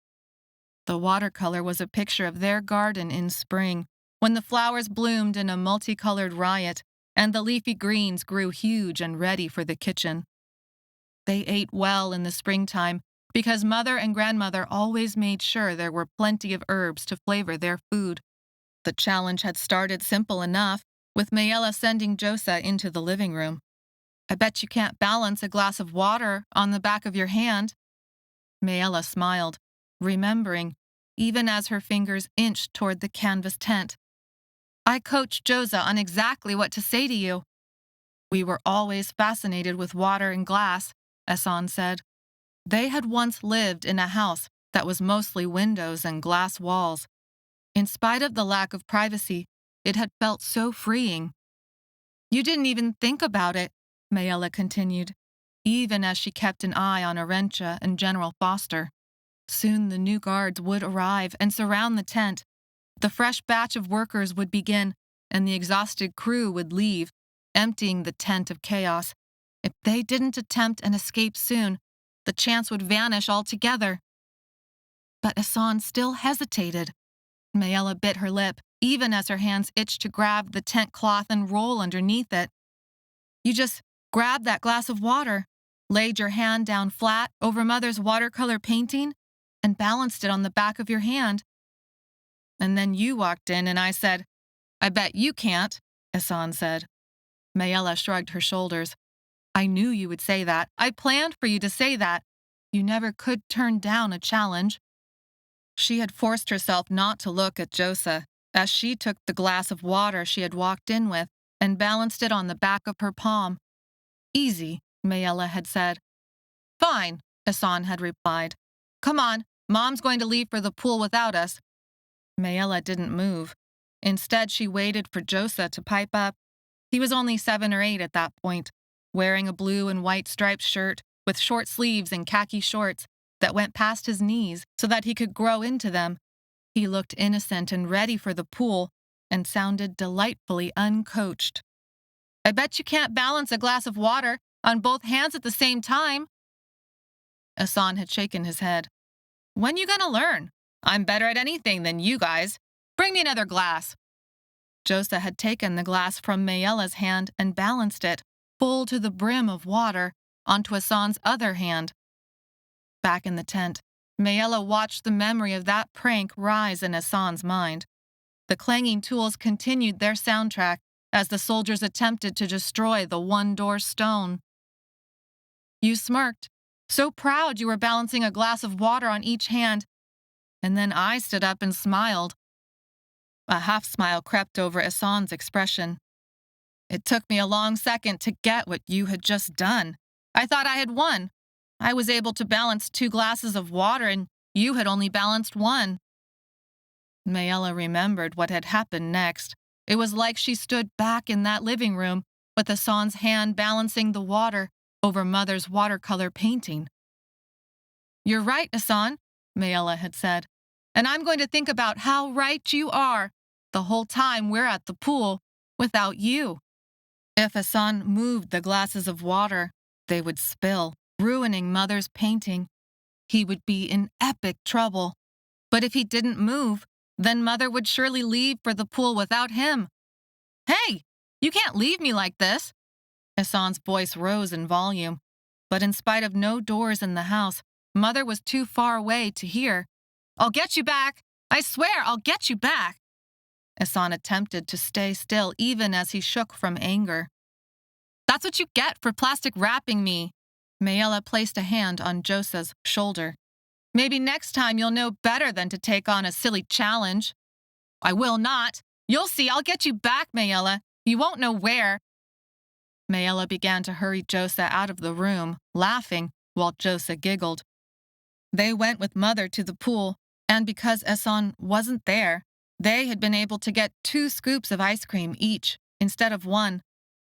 The watercolor was a picture of their garden in spring, when the flowers bloomed in a multicolored riot and the leafy greens grew huge and ready for the kitchen. They ate well in the springtime because Mother and Grandmother always made sure there were plenty of herbs to flavor their food. The challenge had started simple enough, with Maella sending Josa into the living room. "I bet you can't balance a glass of water on the back of your hand." Maella smiled, remembering, even as her fingers inched toward the canvas tent. "I coached Josa on exactly what to say to you." "We were always fascinated with water and glass," Hassan said. They had once lived in a house that was mostly windows and glass walls. In spite of the lack of privacy, it had felt so freeing. "You didn't even think about it," Maella continued, even as she kept an eye on Arentia and General Foster. Soon the new guards would arrive and surround the tent. The fresh batch of workers would begin, and the exhausted crew would leave, emptying the tent of chaos. If they didn't attempt an escape soon, the chance would vanish altogether. But Hassan still hesitated. Maella bit her lip, even as her hands itched to grab the tent cloth and roll underneath it. "You just grabbed that glass of water, laid your hand down flat over Mother's watercolor painting, and balanced it on the back of your hand. And then you walked in and I said, 'I bet you can't,'" Hassan said. Maella shrugged her shoulders. "I knew you would say that. I planned for you to say that. You never could turn down a challenge." She had forced herself not to look at Josa as she took the glass of water she had walked in with and balanced it on the back of her palm. "Easy," Maella had said. "Fine," Hassan had replied. "Come on, Mom's going to leave for the pool without us." Maella didn't move. Instead, she waited for Josa to pipe up. He was only 7 or 8 at that point, wearing a blue and white striped shirt with short sleeves and khaki shorts that went past his knees so that he could grow into them. He looked innocent and ready for the pool and sounded delightfully uncoached. "I bet you can't balance a glass of water on both hands at the same time." Hassan had shaken his head. "When you gonna learn? I'm better at anything than you guys. Bring me another glass." Josa had taken the glass from Maella's hand and balanced it, full to the brim of water, onto Hassan's other hand. Back in the tent, Maella watched the memory of that prank rise in Hassan's mind. The clanging tools continued their soundtrack as the soldiers attempted to destroy the one-door stone. "You smirked, so proud you were balancing a glass of water on each hand, and then I stood up and smiled." A half-smile crept over Hassan's expression. "It took me a long second to get what you had just done. I thought I had won. I was able to balance 2 glasses of water and you had only balanced 1. Maella remembered what had happened next. It was like she stood back in that living room with Hassan's hand balancing the water over Mother's watercolor painting. "You're right, Hassan," Maella had said, "and I'm going to think about how right you are the whole time we're at the pool without you." If Hassan moved the glasses of water, they would spill, ruining Mother's painting. He would be in epic trouble. But if he didn't move, then Mother would surely leave for the pool without him. "Hey, you can't leave me like this." Hassan's voice rose in volume. But in spite of no doors in the house, Mother was too far away to hear. "I'll get you back. I swear I'll get you back." Hassan attempted to stay still even as he shook from anger. "That's what you get for plastic wrapping me." Maella placed a hand on Josa's shoulder. "Maybe next time you'll know better than to take on a silly challenge." "I will not. You'll see, I'll get you back, Maella. You won't know where." Maella began to hurry Josa out of the room, laughing, while Josa giggled. They went with Mother to the pool, and because Hassan wasn't there, they had been able to get 2 scoops of ice cream each, instead of 1.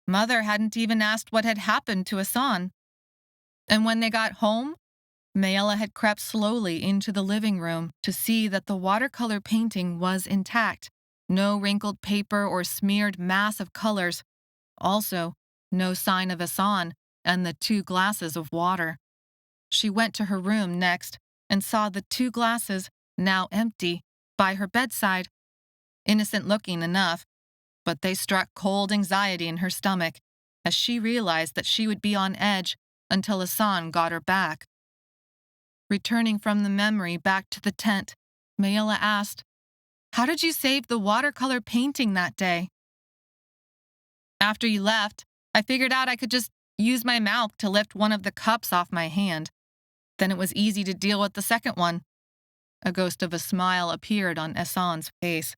Mother hadn't even asked what had happened to Hassan. And when they got home, Maella had crept slowly into the living room to see that the watercolor painting was intact. No wrinkled paper or smeared mass of colors. Also, no sign of Hassan and the 2 glasses of water. She went to her room next and saw the 2 glasses, now empty, by her bedside. Innocent looking enough, but they struck cold anxiety in her stomach as she realized that she would be on edge until Hassan got her back. Returning from the memory back to the tent, Maella asked, "How did you save the watercolor painting that day?" "After you left, I figured out I could just use my mouth to lift one of the cups off my hand. Then it was easy to deal with the second one." A ghost of a smile appeared on Hassan's face.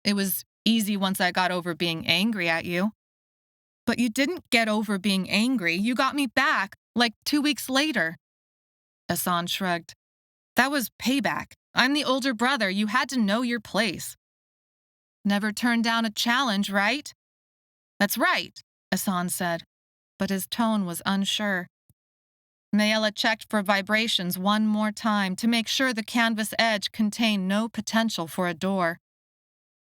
"It was easy once I got over being angry at you." "But you didn't get over being angry. You got me back, like 2 weeks later." Hassan shrugged. "That was payback. I'm the older brother. You had to know your place." "Never turned down a challenge, right?" "That's right," Hassan said, but his tone was unsure. Maella checked for vibrations one more time to make sure the canvas edge contained no potential for a door.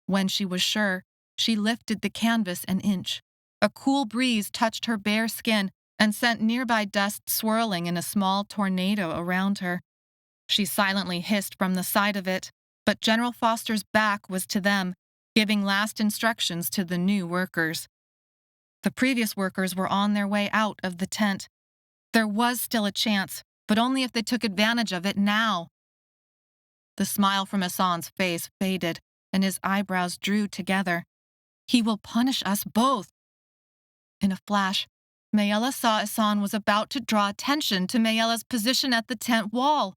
When she was sure, she lifted the canvas an inch. A cool breeze touched her bare skin and sent nearby dust swirling in a small tornado around her. She silently hissed from the side of it, but General Foster's back was to them, giving last instructions to the new workers. The previous workers were on their way out of the tent. There was still a chance, but only if they took advantage of it now. The smile from Hassan's face faded, and his eyebrows drew together. "He will punish us both." In a flash, Maella saw Hassan was about to draw attention to Maella's position at the tent wall.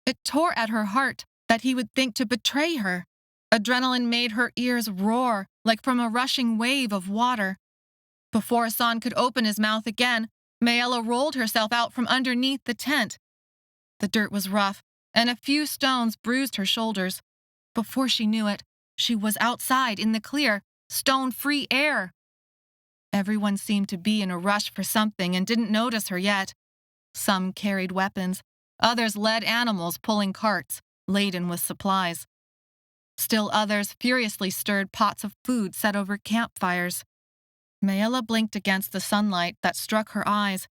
It tore at her heart that he would think to betray her. Adrenaline made her ears roar like from a rushing wave of water. Before Hassan could open his mouth again, Maella rolled herself out from underneath the tent. The dirt was rough, and a few stones bruised her shoulders. Before she knew it, she was outside in the clear, stone-free air. Everyone seemed to be in a rush for something and didn't notice her yet. Some carried weapons, others led animals pulling carts, laden with supplies. Still others furiously stirred pots of food set over campfires. Maella blinked against the sunlight that struck her eyes,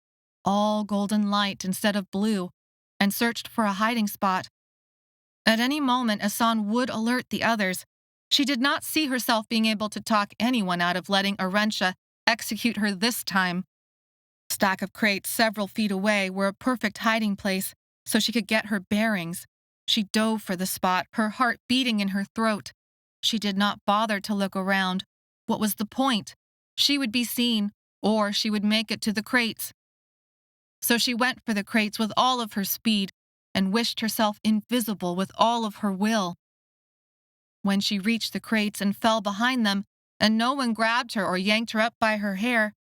all golden light instead of blue, and searched for a hiding spot. At any moment, Hassan would alert the others. She did not see herself being able to talk anyone out of letting Arensha execute her this time. A stack of crates several feet away were a perfect hiding place, so she could get her bearings. She dove for the spot, her heart beating in her throat. She did not bother to look around. What was the point? She would be seen, or she would make it to the crates. So she went for the crates with all of her speed and wished herself invisible with all of her will. When she reached the crates and fell behind them, and no one grabbed her or yanked her up by her hair,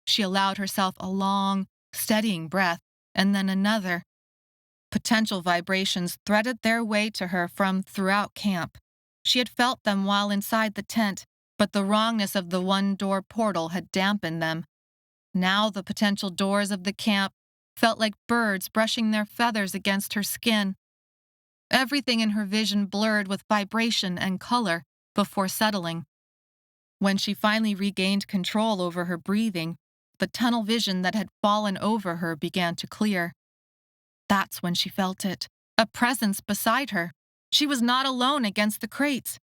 she allowed herself a long, steadying breath, and then another. Potential vibrations threaded their way to her from throughout camp. She had felt them while inside the tent, but the wrongness of the one-door portal had dampened them. Now the potential doors of the camp felt like birds brushing their feathers against her skin. Everything in her vision blurred with vibration and color before settling. When she finally regained control over her breathing, the tunnel vision that had fallen over her began to clear. That's when she felt it, a presence beside her. She was not alone against the crates.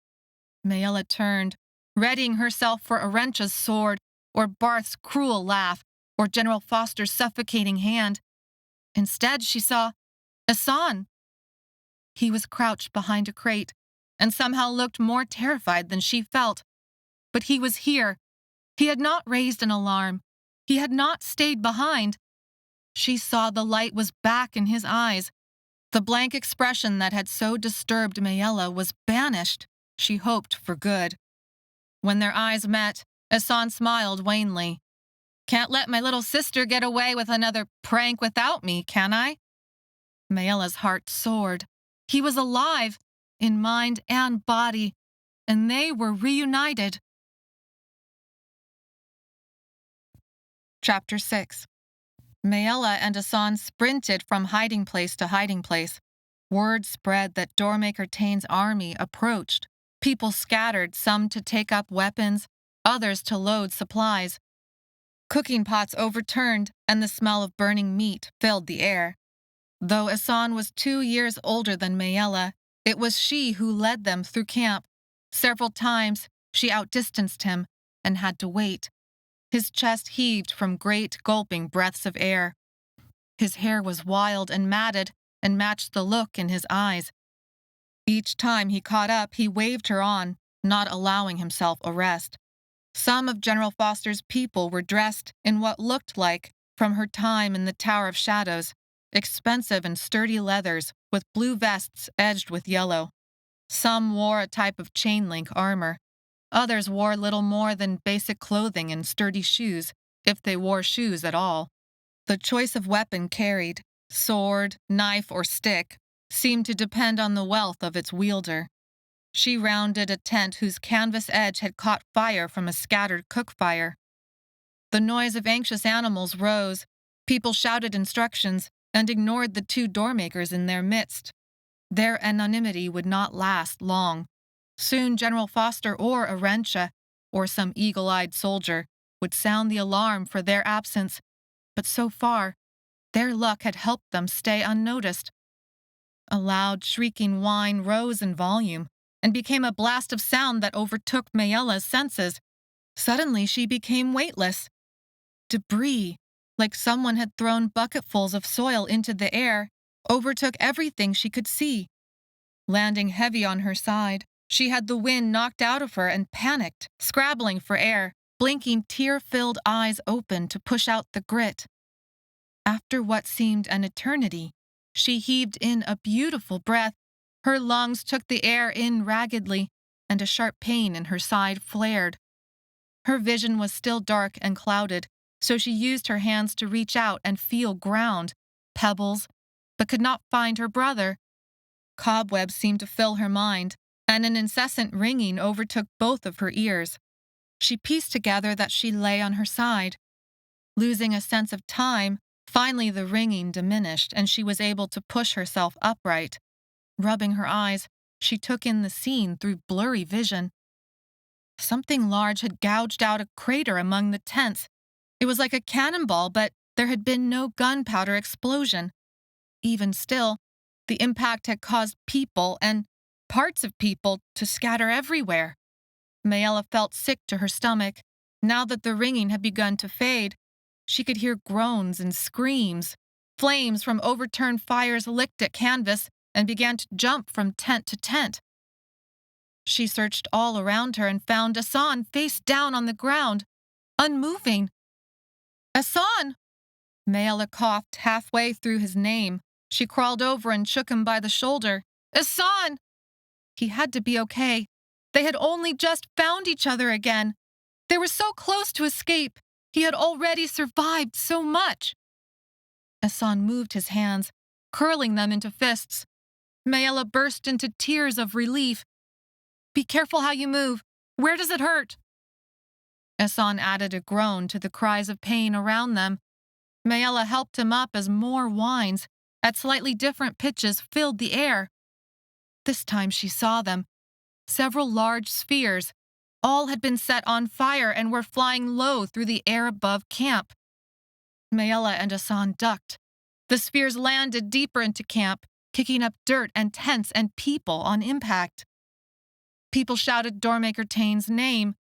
Maella turned, readying herself for Arencha's sword, or Barth's cruel laugh, or General Foster's suffocating hand. Instead, she saw Asan. He was crouched behind a crate, and somehow looked more terrified than she felt. But he was here. He had not raised an alarm. He had not stayed behind. She saw the light was back in his eyes. The blank expression that had so disturbed Maella was banished, she hoped for good. When their eyes met, Asan smiled wanly. "Can't let my little sister get away with another prank without me, can I?" Maella's heart soared. He was alive, in mind and body, and they were reunited. Chapter 6. Maella and Asan sprinted from hiding place to hiding place. Word spread that Doormaker Tain's army approached. People scattered, some to take up weapons, others to load supplies. Cooking pots overturned, and the smell of burning meat filled the air. Though Asan was 2 years older than Maella, it was she who led them through camp. Several times, she outdistanced him and had to wait. His chest heaved from great gulping breaths of air. His hair was wild and matted and matched the look in his eyes. Each time he caught up, he waved her on, not allowing himself a rest. Some of General Foster's people were dressed in what looked like, from her time in the Tower of Shadows, expensive and sturdy leathers with blue vests edged with yellow. Some wore a type of chain-link armor. Others wore little more than basic clothing and sturdy shoes, if they wore shoes at all. The choice of weapon carried, sword, knife, or stick, seemed to depend on the wealth of its wielder. She rounded a tent whose canvas edge had caught fire from a scattered cook fire. The noise of anxious animals rose. People shouted instructions and ignored the 2 doormakers in their midst. Their anonymity would not last long. Soon General Foster or Arencha, or some eagle-eyed soldier, would sound the alarm for their absence, but so far, their luck had helped them stay unnoticed. A loud, shrieking whine rose in volume and became a blast of sound that overtook Maella's senses. Suddenly, she became weightless. Debris, like someone had thrown bucketfuls of soil into the air, overtook everything she could see. Landing heavy on her side, she had the wind knocked out of her and panicked, scrabbling for air, blinking tear-filled eyes open to push out the grit. After what seemed an eternity, she heaved in a beautiful breath. Her lungs took the air in raggedly, and a sharp pain in her side flared. Her vision was still dark and clouded, so she used her hands to reach out and feel ground, pebbles, but could not find her brother. Cobwebs seemed to fill her mind, and an incessant ringing overtook both of her ears. She pieced together that she lay on her side. Losing a sense of time, finally the ringing diminished and she was able to push herself upright. Rubbing her eyes, she took in the scene through blurry vision. Something large had gouged out a crater among the tents. It was like a cannonball, but there had been no gunpowder explosion. Even still, the impact had caused people and parts of people to scatter everywhere. Maella felt sick to her stomach. Now that the ringing had begun to fade, she could hear groans and screams. Flames from overturned fires licked at canvas and began to jump from tent to tent. She searched all around her and found Asan face down on the ground, unmoving. "Asan!" Maella coughed halfway through his name. She crawled over and shook him by the shoulder. "Asan!" He had to be okay. They had only just found each other again. They were so close to escape. He had already survived so much. Asan moved his hands, curling them into fists. Maella burst into tears of relief. "Be careful how you move. Where does it hurt?" Asan added a groan to the cries of pain around them. Maella helped him up as more whines, at slightly different pitches, filled the air. This time she saw them. Several large spheres, All had been set on fire and were flying low through the air above camp. Maella and Asan ducked. The spheres landed deeper into camp, kicking up dirt and tents and people on impact. People shouted Doormaker Tain's name.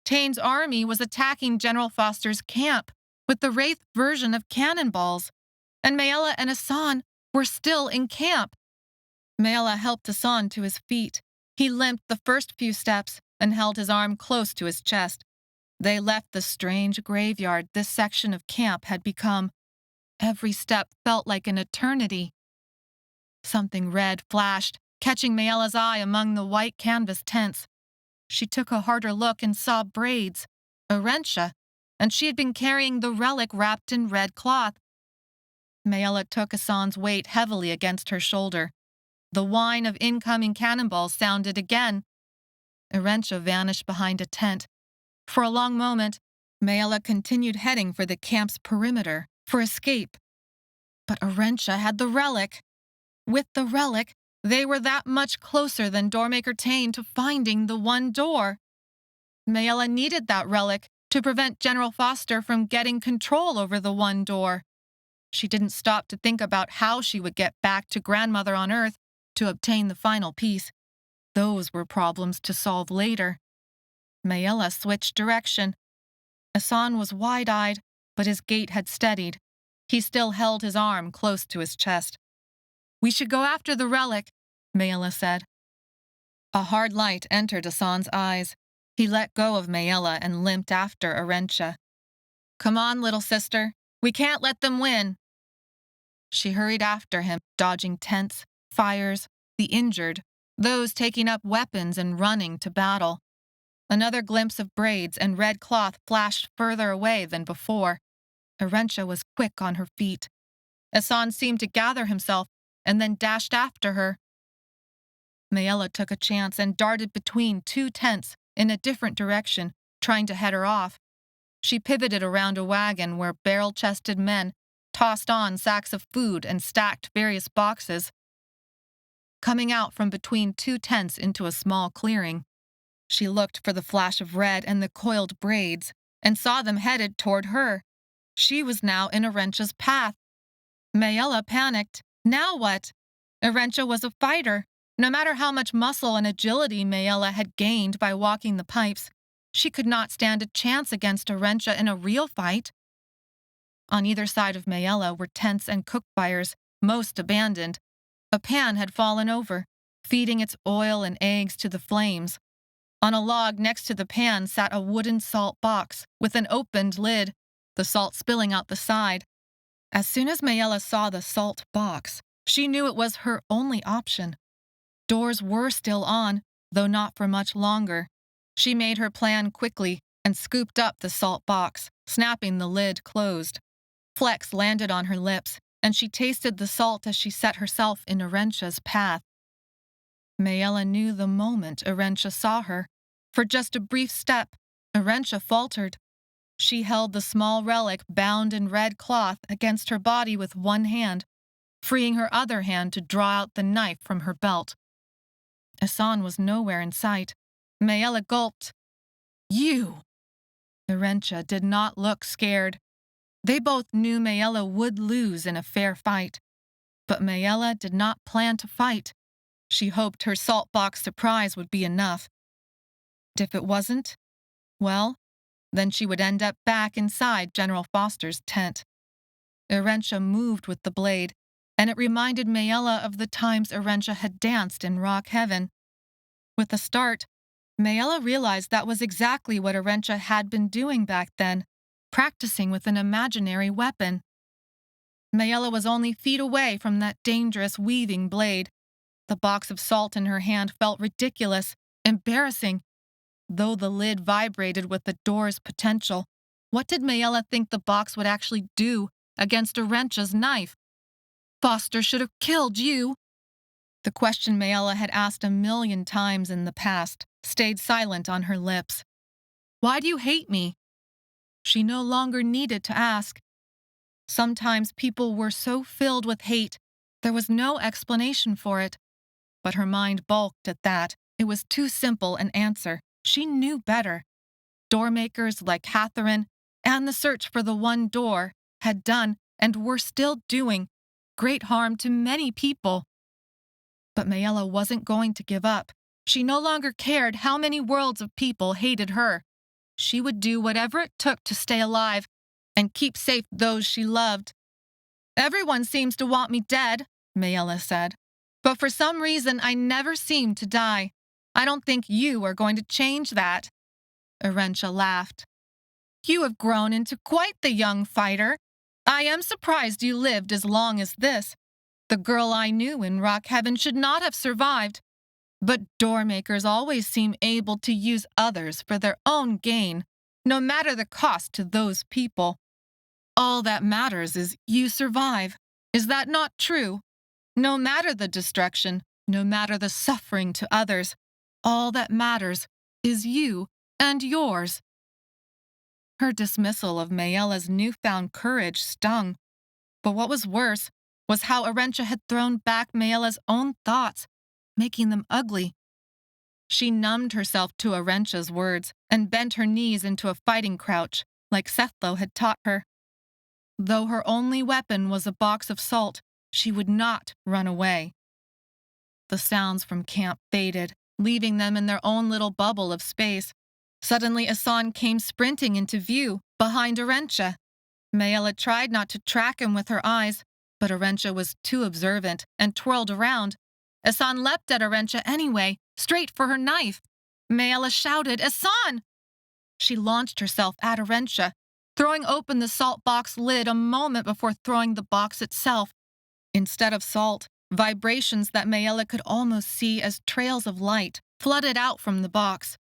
Tain's army was attacking General Foster's camp with the Wraith version of cannonballs, and Maella and Asan were still in camp. Maella helped Asan to his feet. He limped the first few steps and held his arm close to his chest. They left the strange graveyard this section of camp had become. Every step felt like an eternity. Something red flashed, catching Maella's eye among the white canvas tents. She took a harder look and saw braids, a wrencha, and she had been carrying the relic wrapped in red cloth. Maella took Asan's weight heavily against her shoulder. The whine of incoming cannonballs sounded again. Wrencha vanished behind a tent. For a long moment, Maella continued heading for the camp's perimeter, for escape. But Wrencha had the relic. With the relic, they were that much closer than Doormaker Tain to finding the one door. Maella needed that relic to prevent General Foster from getting control over the one door. She didn't stop to think about how she would get back to Grandmother on Earth to obtain the final piece. Those were problems to solve later. Maella switched direction. Asan was wide-eyed, but his gait had steadied. He still held his arm close to his chest. "We should go after the relic," Maella said. A hard light entered Asan's eyes. He let go of Maella and limped after Wrencha. "Come on, little sister. We can't let them win." She hurried after him, dodging tents, fires, the injured, those taking up weapons and running to battle. Another glimpse of braids and red cloth flashed further away than before. Wrencha was quick on her feet. Asan seemed to gather himself and then dashed after her. Maella took a chance and darted between two tents in a different direction, trying to head her off. She pivoted around a wagon where barrel-chested men tossed on sacks of food and stacked various boxes. Coming out from between two tents into a small clearing, she looked for the flash of red and the coiled braids and saw them headed toward her. She was now in Wrencha's path. Maella panicked. Now what? Wrencha was a fighter. No matter how much muscle and agility Maella had gained by walking the pipes, she could not stand a chance against Wrencha in a real fight. On either side of Maella were tents and cook fires, most abandoned. A pan had fallen over, feeding its oil and eggs to the flames. On a log next to the pan sat a wooden salt box with an opened lid, the salt spilling out the side. As soon as Maella saw the salt box, she knew it was her only option. Doors were still on, though not for much longer. She made her plan quickly and scooped up the salt box, snapping the lid closed. Flecks landed on her lips, and she tasted the salt as she set herself in Wrencha's path. Maella knew the moment Wrencha saw her. For just a brief step, Wrencha faltered. She held the small relic bound in red cloth against her body with one hand, freeing her other hand to draw out the knife from her belt. Asan was nowhere in sight. Maella gulped. "You!" Wrencha did not look scared. They both knew Maella would lose in a fair fight. But Maella did not plan to fight. She hoped her salt box surprise would be enough. If it wasn't, well, then she would end up back inside General Foster's tent. Wrencha moved with the blade, and it reminded Maella of the times Wrencha had danced in rock heaven. With a start, Maella realized that was exactly what Wrencha had been doing back then, practicing with an imaginary weapon. Maella was only feet away from that dangerous weaving blade. The box of salt in her hand felt ridiculous, embarrassing. Though the lid vibrated with the door's potential, what did Maella think the box would actually do against Wrencha's knife? "Foster should have killed you." The question Maella had asked 1,000,000 times in the past stayed silent on her lips. "Why do you hate me?" She no longer needed to ask. Sometimes people were so filled with hate, there was no explanation for it. But her mind balked at that. It was too simple an answer. she knew better. Doormakers like Catherine and the search for the one door had done and were still doing great harm to many people. But Maella wasn't going to give up. She no longer cared how many worlds of people hated her. She would do whatever it took to stay alive and keep safe those she loved. "Everyone seems to want me dead," Maella said. "But for some reason I never seem to die. I don't think you are going to change that." Arentia laughed. "You have grown into quite the young fighter. I am surprised you lived as long as this. The girl I knew in Rock Heaven should not have survived. But doormakers always seem able to use others for their own gain, no matter the cost to those people. All that matters is you survive. Is that not true? No matter the destruction, no matter the suffering to others, all that matters is you and yours." Her dismissal of Maella's newfound courage stung. But what was worse was how Arentia had thrown back Maella's own thoughts, making them ugly. She numbed herself to Arentia's words and bent her knees into a fighting crouch, like Sethlo had taught her. Though her only weapon was a box of salt, she would not run away. The sounds from camp faded, leaving them in their own little bubble of space. Suddenly, Asan came sprinting into view, behind Arentia. Maella tried not to track him with her eyes, but Arentia was too observant and twirled around. Asan leapt at Arentia anyway, straight for her knife. Maella shouted, "Asan!" She launched herself at Arentia, throwing open the salt box lid a moment before throwing the box itself. Instead of salt, vibrations that Maella could almost see as trails of light flooded out from the box.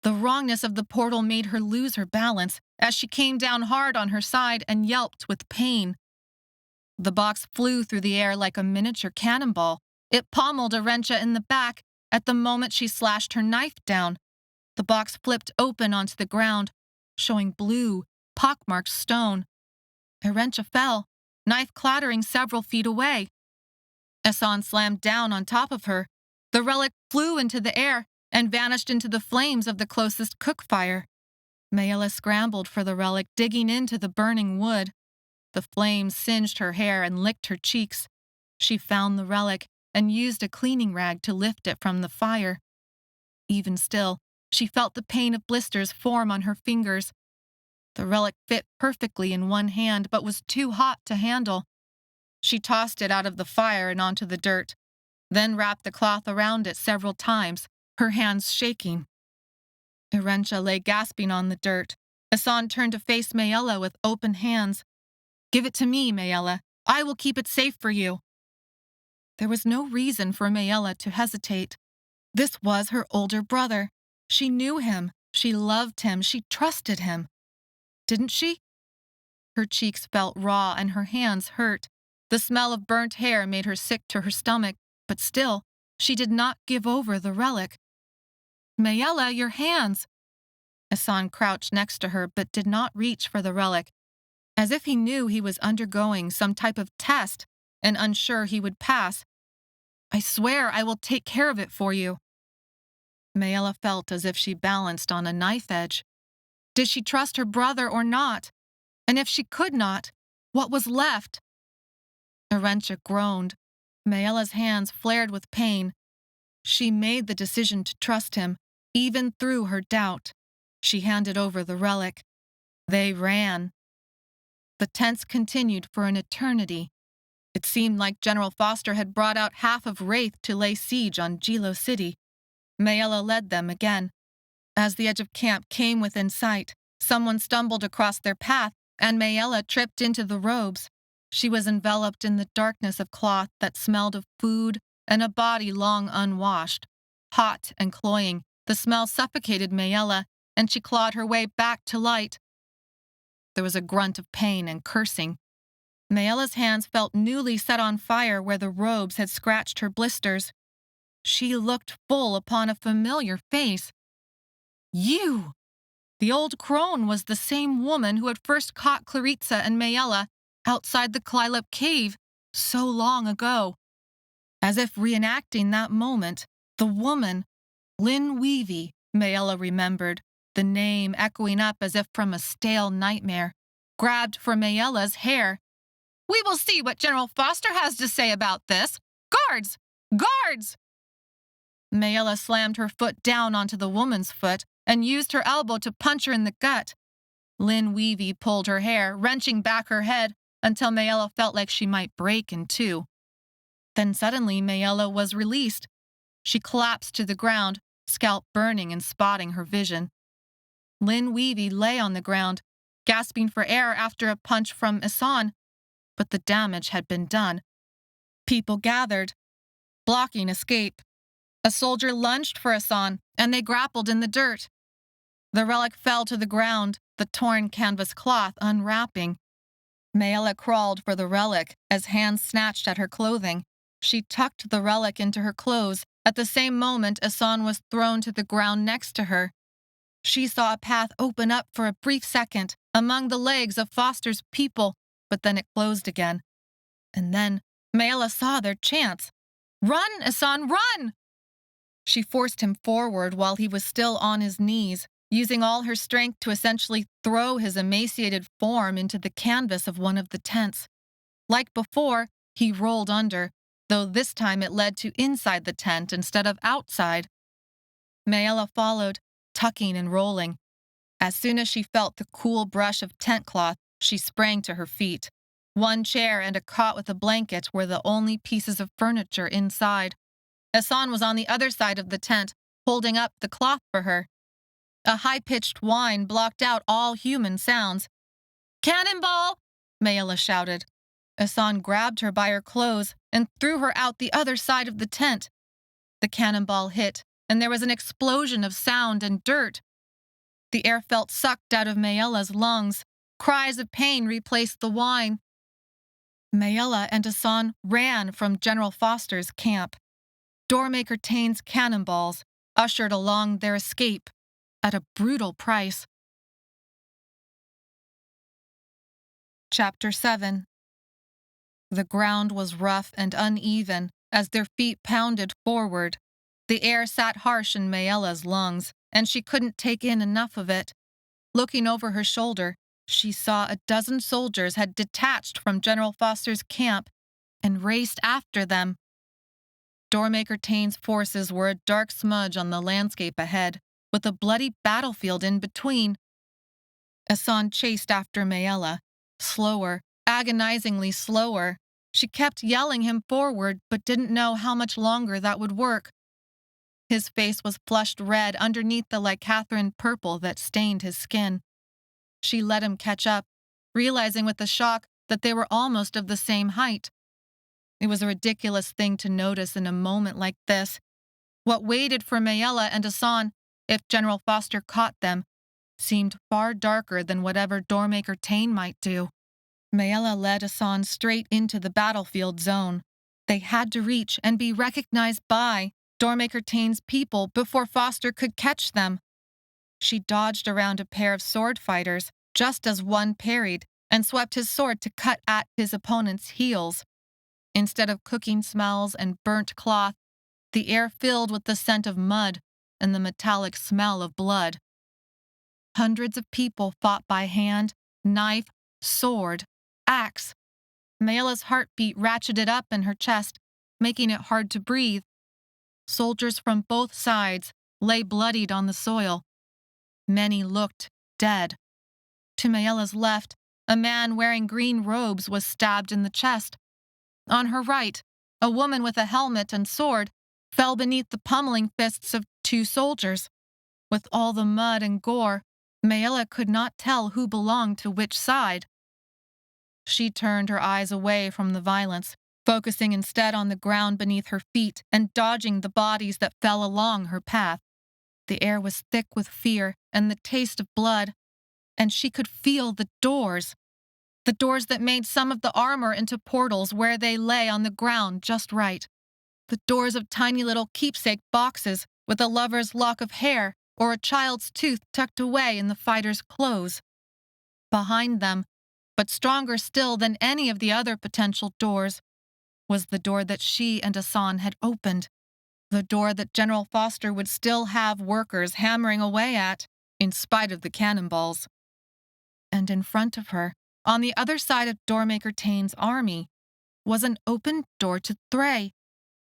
The wrongness of the portal made her lose her balance as she came down hard on her side and yelped with pain. The box flew through the air like a miniature cannonball. It pommeled Arentia in the back at the moment she slashed her knife down. The box flipped open onto the ground, showing blue, pockmarked stone. Arentia fell, knife clattering several feet away. Asan slammed down on top of her. The relic flew into the air and vanished into the flames of the closest cook fire. Maella scrambled for the relic, digging into the burning wood. The flames singed her hair and licked her cheeks. She found the relic and used a cleaning rag to lift it from the fire. Even still, she felt the pain of blisters form on her fingers. The relic fit perfectly in one hand, but was too hot to handle. She tossed it out of the fire and onto the dirt, then wrapped the cloth around it several times, her hands shaking. Arentia lay gasping on the dirt. Asan turned to face Maella with open hands. "Give it to me, Maella. I will keep it safe for you." There was no reason for Maella to hesitate. This was her older brother. She knew him. She loved him. She trusted him. Didn't she? Her cheeks felt raw and her hands hurt. The smell of burnt hair made her sick to her stomach, but still, she did not give over the relic. "Maella, your hands!" Asan crouched next to her but did not reach for the relic, as if he knew he was undergoing some type of test and unsure he would pass. "I swear I will take care of it for you." Maella felt as if she balanced on a knife edge. Did she trust her brother or not? And if she could not, what was left? Arentia groaned. Maella's hands flared with pain. She made the decision to trust him, even through her doubt. She handed over the relic. They ran. The tents continued for an eternity. It seemed like General Foster had brought out half of Wraith to lay siege on Jilo City. Maella led them again. As the edge of camp came within sight, someone stumbled across their path, and Maella tripped into the robes. She was enveloped in the darkness of cloth that smelled of food and a body long unwashed. Hot and cloying, the smell suffocated Maella, and she clawed her way back to light. There was a grunt of pain and cursing. Maella's hands felt newly set on fire where the robes had scratched her blisters. She looked full upon a familiar face. You! The old crone was the same woman who had first caught Claritza and Maella outside the Klylop cave so long ago. As if reenacting that moment, the woman, Lynn Weavy, Maella remembered, the name echoing up as if from a stale nightmare, grabbed for Maella's hair. "We will see what General Foster has to say about this. Guards! Guards!" Maella slammed her foot down onto the woman's foot and used her elbow to punch her in the gut. Lynn Weavy pulled her hair, wrenching back her head until Maella felt like she might break in two. Then suddenly Maella was released. She collapsed to the ground, scalp burning and spotting her vision. Lynn Weavy lay on the ground, gasping for air after a punch from Asan, but the damage had been done. People gathered, blocking escape. A soldier lunged for Asan, and they grappled in the dirt. The relic fell to the ground, the torn canvas cloth unwrapping. Maella crawled for the relic as hands snatched at her clothing. She tucked the relic into her clothes. At the same moment, Asan was thrown to the ground next to her. She saw a path open up for a brief second among the legs of Foster's people, but then it closed again. And then Maella saw their chance. "Run, Asan, run!" She forced him forward while he was still on his knees, using all her strength to essentially throw his emaciated form into the canvas of one of the tents. Like before, he rolled under, though this time it led to inside the tent instead of outside. Maella followed, tucking and rolling. As soon as she felt the cool brush of tent cloth, she sprang to her feet. One chair and a cot with a blanket were the only pieces of furniture inside. Asan was on the other side of the tent, holding up the cloth for her. A high-pitched whine blocked out all human sounds. "Cannonball!" Maella shouted. Asan grabbed her by her clothes and threw her out the other side of the tent. The cannonball hit, and there was an explosion of sound and dirt. The air felt sucked out of Maella's lungs. Cries of pain replaced the whine. Maella and Asan ran from General Foster's camp. Doormaker Tain's cannonballs ushered along their escape at a brutal price. Chapter 7. The ground was rough and uneven as their feet pounded forward. The air sat harsh in Maella's lungs, and she couldn't take in enough of it. Looking over her shoulder, she saw a dozen soldiers had detached from General Foster's camp and raced after them. Doormaker Tain's forces were a dark smudge on the landscape ahead, with a bloody battlefield in between. Asan chased after Maella, slower, agonizingly slower. She kept yelling him forward, but didn't know how much longer that would work. His face was flushed red underneath the lycathrine purple that stained his skin. She let him catch up, realizing with a shock that they were almost of the same height. It was a ridiculous thing to notice in a moment like this. What waited for Maella and Asan, if General Foster caught them, seemed far darker than whatever Doormaker Tain might do. Maella led Asan straight into the battlefield zone. They had to reach and be recognized by Doormaker Tain's people before Foster could catch them. She dodged around a pair of sword fighters just as one parried and swept his sword to cut at his opponent's heels. Instead of cooking smells and burnt cloth, the air filled with the scent of mud and the metallic smell of blood. Hundreds of people fought by hand, knife, sword, axe. Maella's heartbeat ratcheted up in her chest, making it hard to breathe. Soldiers from both sides lay bloodied on the soil. Many looked dead. To Maella's left, a man wearing green robes was stabbed in the chest. On her right, a woman with a helmet and sword fell beneath the pummeling fists of two soldiers. With all the mud and gore, Maella could not tell who belonged to which side. She turned her eyes away from the violence, focusing instead on the ground beneath her feet and dodging the bodies that fell along her path. The air was thick with fear and the taste of blood, and she could feel the doors that made some of the armor into portals where they lay on the ground just right. The doors of tiny little keepsake boxes with a lover's lock of hair or a child's tooth tucked away in the fighter's clothes. Behind them, but stronger still than any of the other potential doors, was the door that she and Asan had opened. The door that General Foster would still have workers hammering away at, in spite of the cannonballs. And in front of her, on the other side of Doormaker Tain's army, was an open door to Thray.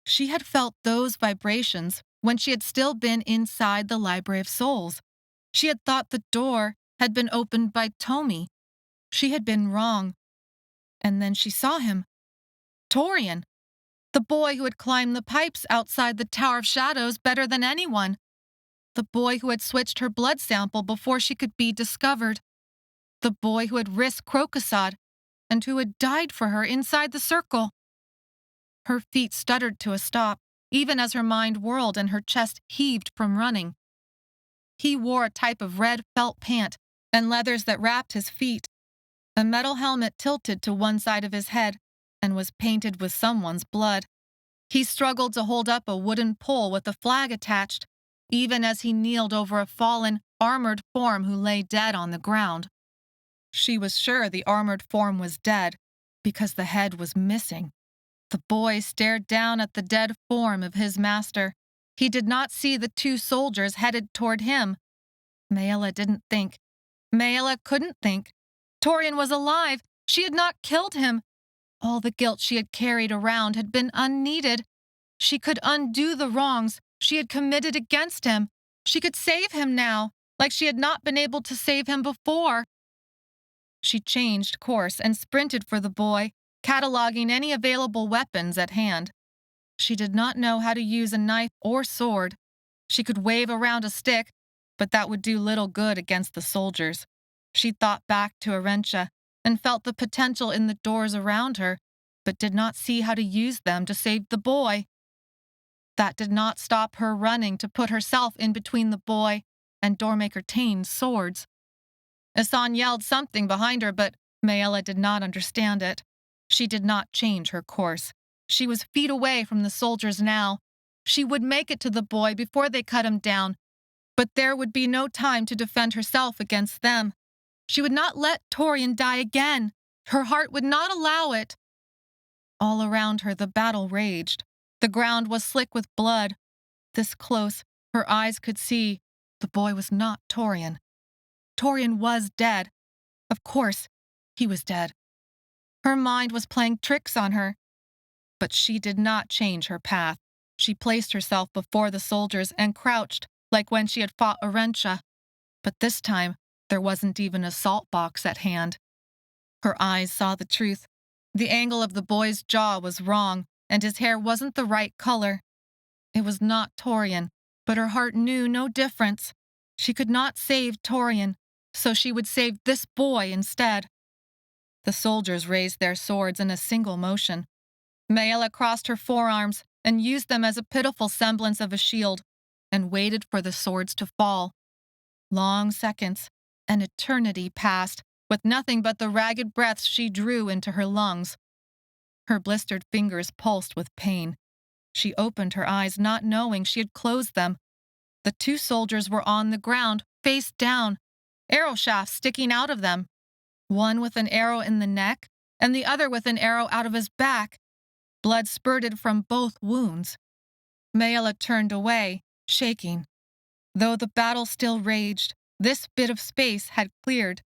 She had felt those vibrations when she had still been inside the Library of Souls. She had thought the door had been opened by Tomi. She had been wrong. And then she saw him. Torian, the boy who had climbed the pipes outside the Tower of Shadows better than anyone. The boy who had switched her blood sample before she could be discovered. The boy who had risked Crocosad and who had died for her inside the circle. Her feet stuttered to a stop, even as her mind whirled and her chest heaved from running. He wore a type of red felt pant and leathers that wrapped his feet. A metal helmet tilted to one side of his head and was painted with someone's blood. He struggled to hold up a wooden pole with a flag attached, even as he kneeled over a fallen, armored form who lay dead on the ground. She was sure the armored form was dead, because the head was missing. The boy stared down at the dead form of his master. He did not see the two soldiers headed toward him. Maella didn't think. Maella couldn't think. Torian was alive. She had not killed him. All the guilt she had carried around had been unneeded. She could undo the wrongs she had committed against him. She could save him now, like she had not been able to save him before. She changed course and sprinted for the boy, cataloging any available weapons at hand. She did not know how to use a knife or sword. She could wave around a stick, but that would do little good against the soldiers. She thought back to Arentia and felt the potential in the doors around her, but did not see how to use them to save the boy. That did not stop her running to put herself in between the boy and Doormaker Tain's swords. Asan yelled something behind her, but Maella did not understand it. She did not change her course. She was feet away from the soldiers now. She would make it to the boy before they cut him down, but there would be no time to defend herself against them. She would not let Torian die again. Her heart would not allow it. All around her, the battle raged. The ground was slick with blood. This close, her eyes could see the boy was not Torian. Torian was dead. Of course, he was dead. Her mind was playing tricks on her. But she did not change her path. She placed herself before the soldiers and crouched, like when she had fought Arentia. But this time, there wasn't even a salt box at hand. Her eyes saw the truth. The angle of the boy's jaw was wrong, and his hair wasn't the right color. It was not Torian, but her heart knew no difference. She could not save Torian, so she would save this boy instead. The soldiers raised their swords in a single motion. Maella crossed her forearms and used them as a pitiful semblance of a shield, and waited for the swords to fall. Long seconds, an eternity passed, with nothing but the ragged breaths she drew into her lungs. Her blistered fingers pulsed with pain. She opened her eyes, not knowing she had closed them. The two soldiers were on the ground, face down, arrow shafts sticking out of them. One with an arrow in the neck, and the other with an arrow out of his back. Blood spurted from both wounds. Maella turned away, shaking. Though the battle still raged, this bit of space had cleared.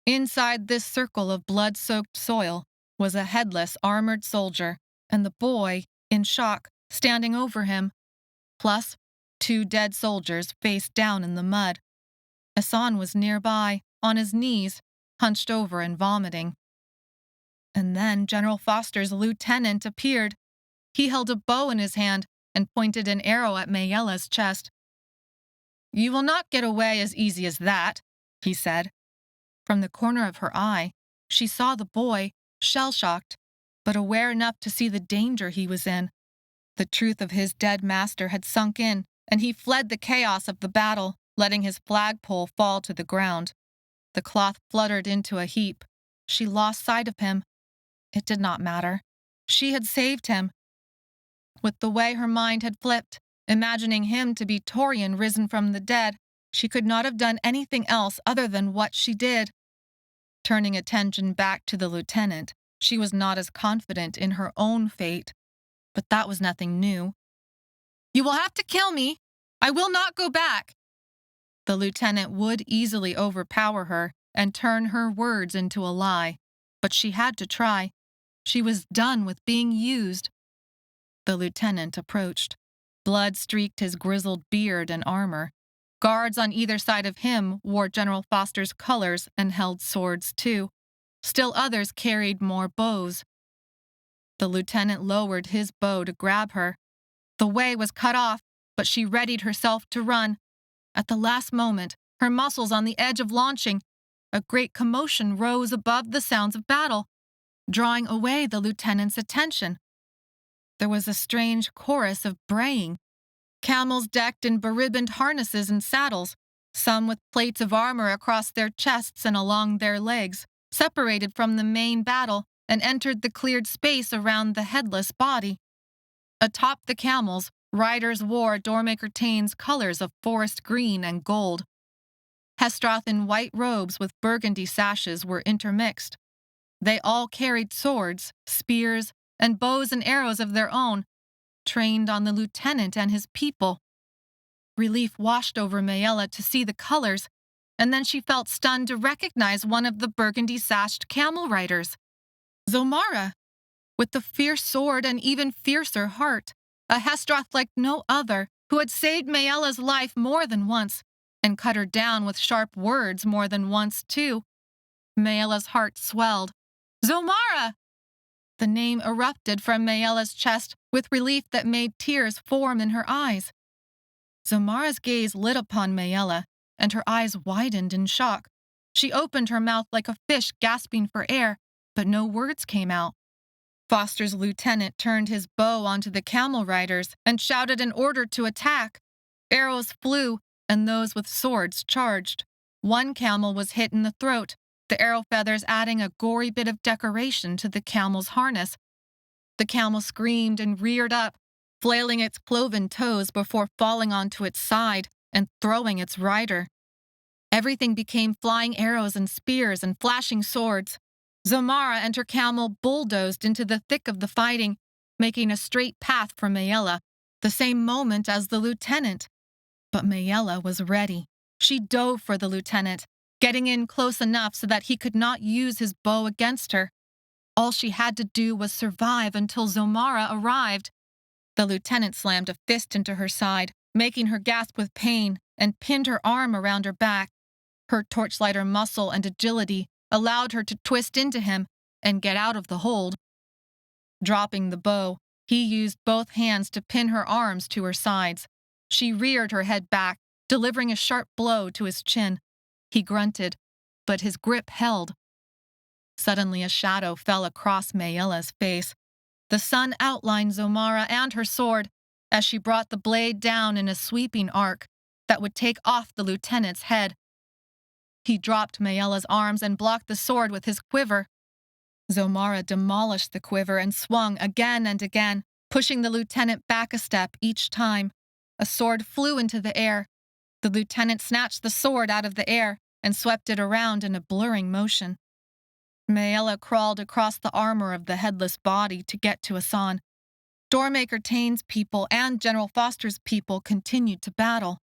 Inside this circle of blood-soaked soil was a headless, armored soldier, and the boy, in shock, standing over him. Plus, two dead soldiers face down in the mud. Asan was nearby, on his knees, hunched over and vomiting. And then General Foster's lieutenant appeared. He held a bow in his hand and pointed an arrow at Maella's chest. "You will not get away as easy as that," he said. From the corner of her eye, she saw the boy, shell-shocked, but aware enough to see the danger he was in. The truth of his dead master had sunk in, and he fled the chaos of the battle, letting his flagpole fall to the ground. The cloth fluttered into a heap. She lost sight of him. It did not matter. She had saved him. With the way her mind had flipped, imagining him to be Torian risen from the dead, she could not have done anything else other than what she did. Turning attention back to the lieutenant, she was not as confident in her own fate. But that was nothing new. You will have to kill me. I will not go back. The lieutenant would easily overpower her and turn her words into a lie, but she had to try. She was done with being used. The lieutenant approached. Blood streaked his grizzled beard and armor. Guards on either side of him wore General Foster's colors and held swords too. Still others carried more bows. The lieutenant lowered his bow to grab her. The way was cut off, but she readied herself to run. At the last moment, her muscles on the edge of launching, a great commotion rose above the sounds of battle, drawing away the lieutenant's attention. There was a strange chorus of braying. Camels decked in beribboned harnesses and saddles, some with plates of armor across their chests and along their legs, separated from the main battle and entered the cleared space around the headless body. Atop the camels, riders wore Doormaker Tain's colors of forest green and gold. Hestroth in white robes with burgundy sashes were intermixed. They all carried swords, spears, and bows and arrows of their own, trained on the lieutenant and his people. Relief washed over Maella to see the colors, and then she felt stunned to recognize one of the burgundy-sashed camel riders. Zomara, with the fierce sword and even fiercer heart, a Hestroth like no other, who had saved Maella's life more than once, and cut her down with sharp words more than once, too. Maella's heart swelled. Zomara! The name erupted from Maella's chest with relief that made tears form in her eyes. Zomara's gaze lit upon Maella, and her eyes widened in shock. She opened her mouth like a fish gasping for air, but no words came out. Foster's lieutenant turned his bow onto the camel riders and shouted an order to attack. Arrows flew, and those with swords charged. One camel was hit in the throat, the arrow feathers adding a gory bit of decoration to the camel's harness. The camel screamed and reared up, flailing its cloven toes before falling onto its side and throwing its rider. Everything became flying arrows and spears and flashing swords. Zomara and her camel bulldozed into the thick of the fighting, making a straight path for Maella, the same moment as the lieutenant. But Maella was ready. She dove for the lieutenant, getting in close enough so that he could not use his bow against her. All she had to do was survive until Zomara arrived. The lieutenant slammed a fist into her side, making her gasp with pain, and pinned her arm around her back. Her torchlighter muscle and agility allowed her to twist into him and get out of the hold. Dropping the bow, he used both hands to pin her arms to her sides. She reared her head back, delivering a sharp blow to his chin. He grunted, but his grip held. Suddenly a shadow fell across Maella's face. The sun outlined Zomara and her sword as she brought the blade down in a sweeping arc that would take off the lieutenant's head. He dropped Maella's arms and blocked the sword with his quiver. Zomara demolished the quiver and swung again and again, pushing the lieutenant back a step each time. A sword flew into the air. The lieutenant snatched the sword out of the air and swept it around in a blurring motion. Maella crawled across the armor of the headless body to get to Asan. Doormaker Tain's people and General Foster's people continued to battle.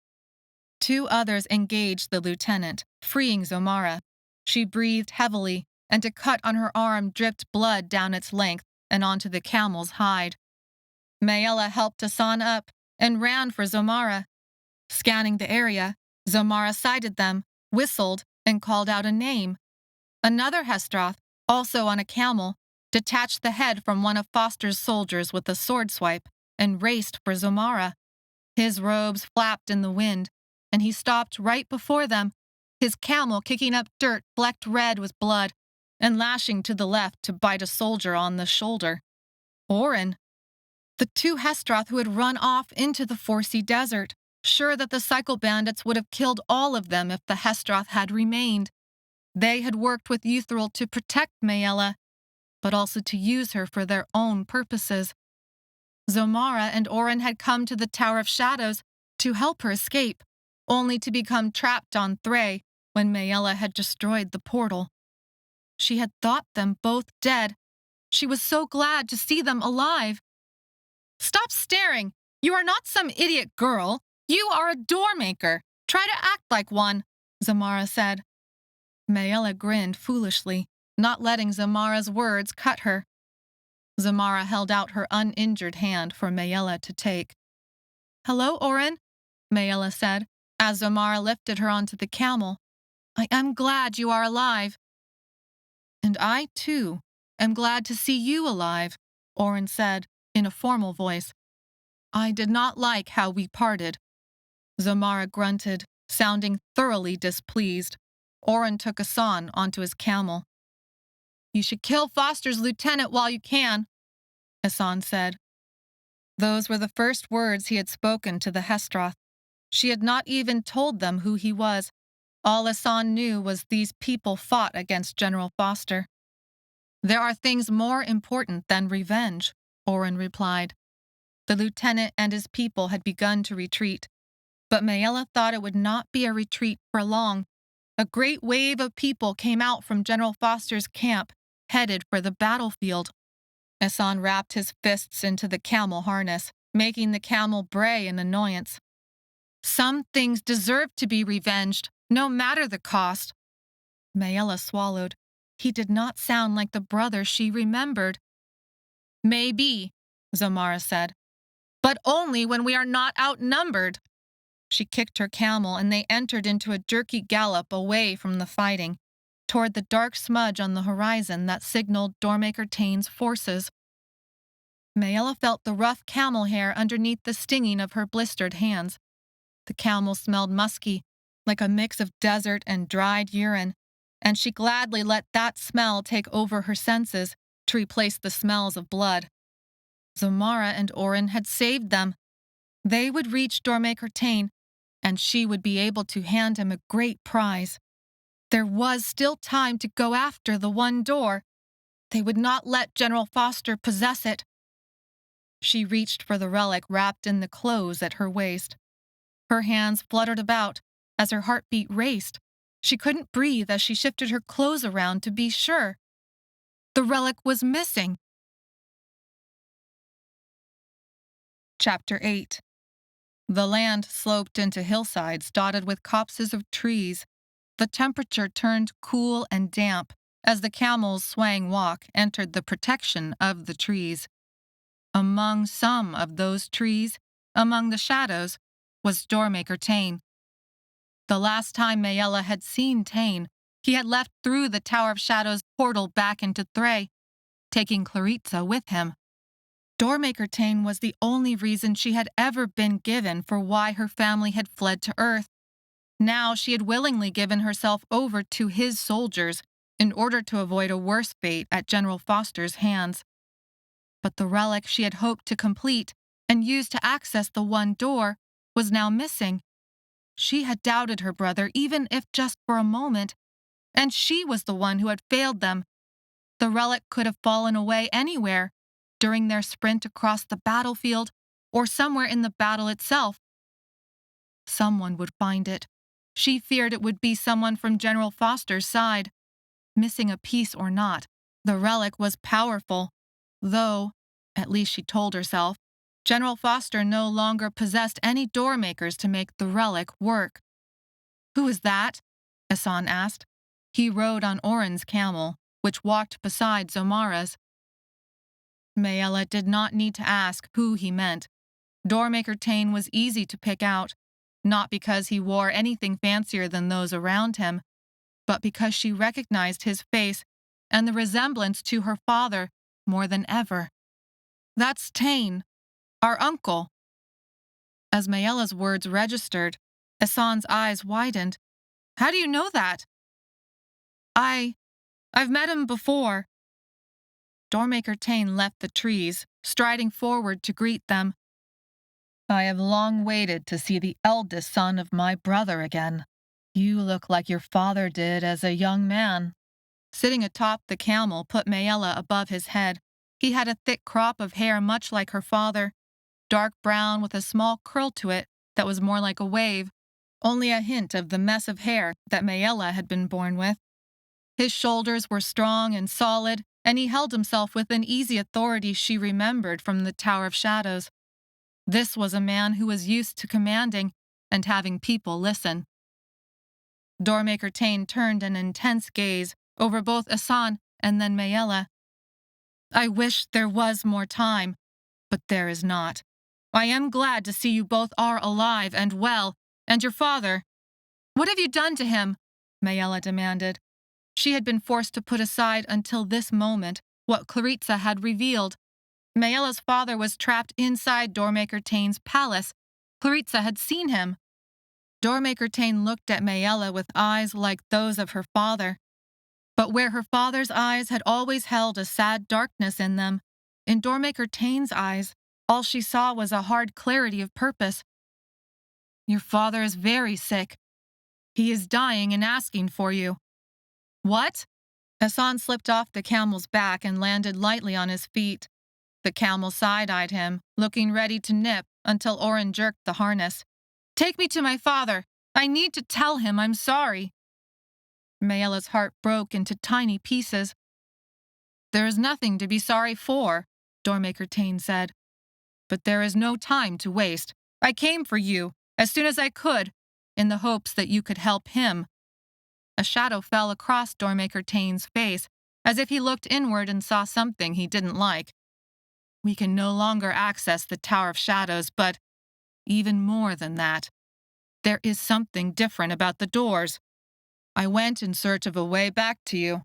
Two others engaged the lieutenant, freeing Zomara. She breathed heavily, and a cut on her arm dripped blood down its length and onto the camel's hide. Maella helped Asan up and ran for Zomara. Scanning the area, Zomara sighted them, whistled, and called out a name. Another Hestroth, also on a camel, detached the head from one of Foster's soldiers with a sword swipe and raced for Zomara. His robes flapped in the wind, and he stopped right before them, his camel kicking up dirt flecked red with blood and lashing to the left to bite a soldier on the shoulder. Oren, the two Hestroth who had run off into the Forsea desert, sure that the cycle bandits would have killed all of them if the Hestroth had remained. They had worked with Yuthril to protect Maella, but also to use her for their own purposes. Zomara and Oren had come to the Tower of Shadows to help her escape, only to become trapped on Thray when Maella had destroyed the portal. She had thought them both dead. She was so glad to see them alive. "Stop staring! You are not some idiot girl. You are a doormaker. Try to act like one, Zamara said. Maella grinned foolishly, not letting Zamara's words cut her. Zamara held out her uninjured hand for Maella to take. Hello, Oren, Maella said, as Zamara lifted her onto the camel. I am glad you are alive. And I, too, am glad to see you alive, Oren said, in a formal voice. I did not like how we parted. Zamara grunted, sounding thoroughly displeased. Oren took Hassan onto his camel. You should kill Foster's lieutenant while you can, Hassan said. Those were the first words he had spoken to the Hestroth. She had not even told them who he was. All Hassan knew was these people fought against General Foster. There are things more important than revenge, Oren replied. The lieutenant and his people had begun to retreat, but Maella thought it would not be a retreat for long. A great wave of people came out from General Foster's camp, headed for the battlefield. Hassan wrapped his fists into the camel harness, making the camel bray in annoyance. Some things deserve to be revenged, no matter the cost. Maella swallowed. He did not sound like the brother she remembered. Maybe, Zamara said, but only when we are not outnumbered. She kicked her camel and they entered into a jerky gallop away from the fighting, toward the dark smudge on the horizon that signaled Doormaker Tain's forces. Maella felt the rough camel hair underneath the stinging of her blistered hands. The camel smelled musky, like a mix of desert and dried urine, and she gladly let that smell take over her senses to replace the smells of blood. Zamara and Oren had saved them. They would reach Doormaker Tain, and she would be able to hand him a great prize. There was still time to go after the one door. They would not let General Foster possess it. She reached for the relic wrapped in the clothes at her waist. Her hands fluttered about as her heartbeat raced. She couldn't breathe as she shifted her clothes around to be sure. The relic was missing. Chapter 8. The land sloped into hillsides dotted with copses of trees. The temperature turned cool and damp as the camel's swaying walk entered the protection of the trees. Among some of those trees, among the shadows, was Doormaker Tain. The last time Maella had seen Tain, he had left through the Tower of Shadows portal back into Thray, taking Claritza with him. Doormaker Tain was the only reason she had ever been given for why her family had fled to Earth. Now she had willingly given herself over to his soldiers in order to avoid a worse fate at General Foster's hands. But the relic she had hoped to complete and use to access the one door was now missing. She had doubted her brother, even if just for a moment, and she was the one who had failed them. The relic could have fallen away anywhere, during their sprint across the battlefield, or somewhere in the battle itself. Someone would find it. She feared it would be someone from General Foster's side. Missing a piece or not, the relic was powerful, though, at least she told herself, General Foster no longer possessed any doormakers to make the relic work. Who is that? Hassan asked. He rode on Oren's camel, which walked beside Zomara's. Maella did not need to ask who he meant. Doormaker Tain was easy to pick out, not because he wore anything fancier than those around him, but because she recognized his face and the resemblance to her father more than ever. That's Tain, our uncle. As Maella's words registered, Hassan's eyes widened. How do you know that? I've met him before. Doormaker Tain left the trees, striding forward to greet them. I have long waited to see the eldest son of my brother again. You look like your father did as a young man. Sitting atop the camel put Maella above his head. He had a thick crop of hair much like her father, dark brown with a small curl to it that was more like a wave, only a hint of the mess of hair that Maella had been born with. His shoulders were strong and solid, and he held himself with an easy authority she remembered from the Tower of Shadows. This was a man who was used to commanding and having people listen. Doormaker Tain turned an intense gaze over both Asan and then Maella. I wish there was more time, but there is not. I am glad to see you both are alive and well, and your father. What have you done to him? Maella demanded. She had been forced to put aside until this moment what Clarissa had revealed. Maella's father was trapped inside Doormaker Tain's palace. Clarissa had seen him. Doormaker Tain looked at Maella with eyes like those of her father. But where her father's eyes had always held a sad darkness in them, in Doormaker Tain's eyes, all she saw was a hard clarity of purpose. Your father is very sick. He is dying and asking for you. What? Asan slipped off the camel's back and landed lightly on his feet. The camel side-eyed him, looking ready to nip until Oren jerked the harness. Take me to my father. I need to tell him I'm sorry. Maella's heart broke into tiny pieces. There is nothing to be sorry for, Doormaker Tain said. But there is no time to waste. I came for you, as soon as I could, in the hopes that you could help him. A shadow fell across Doormaker Tain's face, as if he looked inward and saw something he didn't like. We can no longer access the Tower of Shadows, but even more than that, there is something different about the doors. I went in search of a way back to you,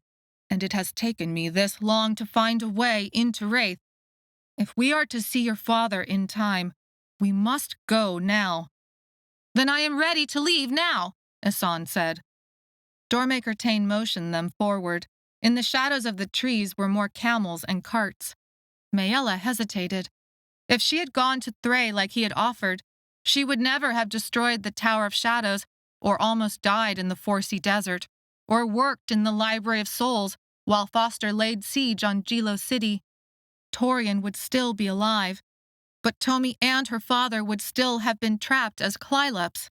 and it has taken me this long to find a way into Wraith. If we are to see your father in time, we must go now. Then I am ready to leave now, Asan said. Doormaker Tain motioned them forward. In the shadows of the trees were more camels and carts. Maella hesitated. If she had gone to Thray like he had offered, she would never have destroyed the Tower of Shadows, or almost died in the Forsea Desert, or worked in the Library of Souls while Foster laid siege on Jilo City. Torian would still be alive, but Tomi and her father would still have been trapped as Clylops.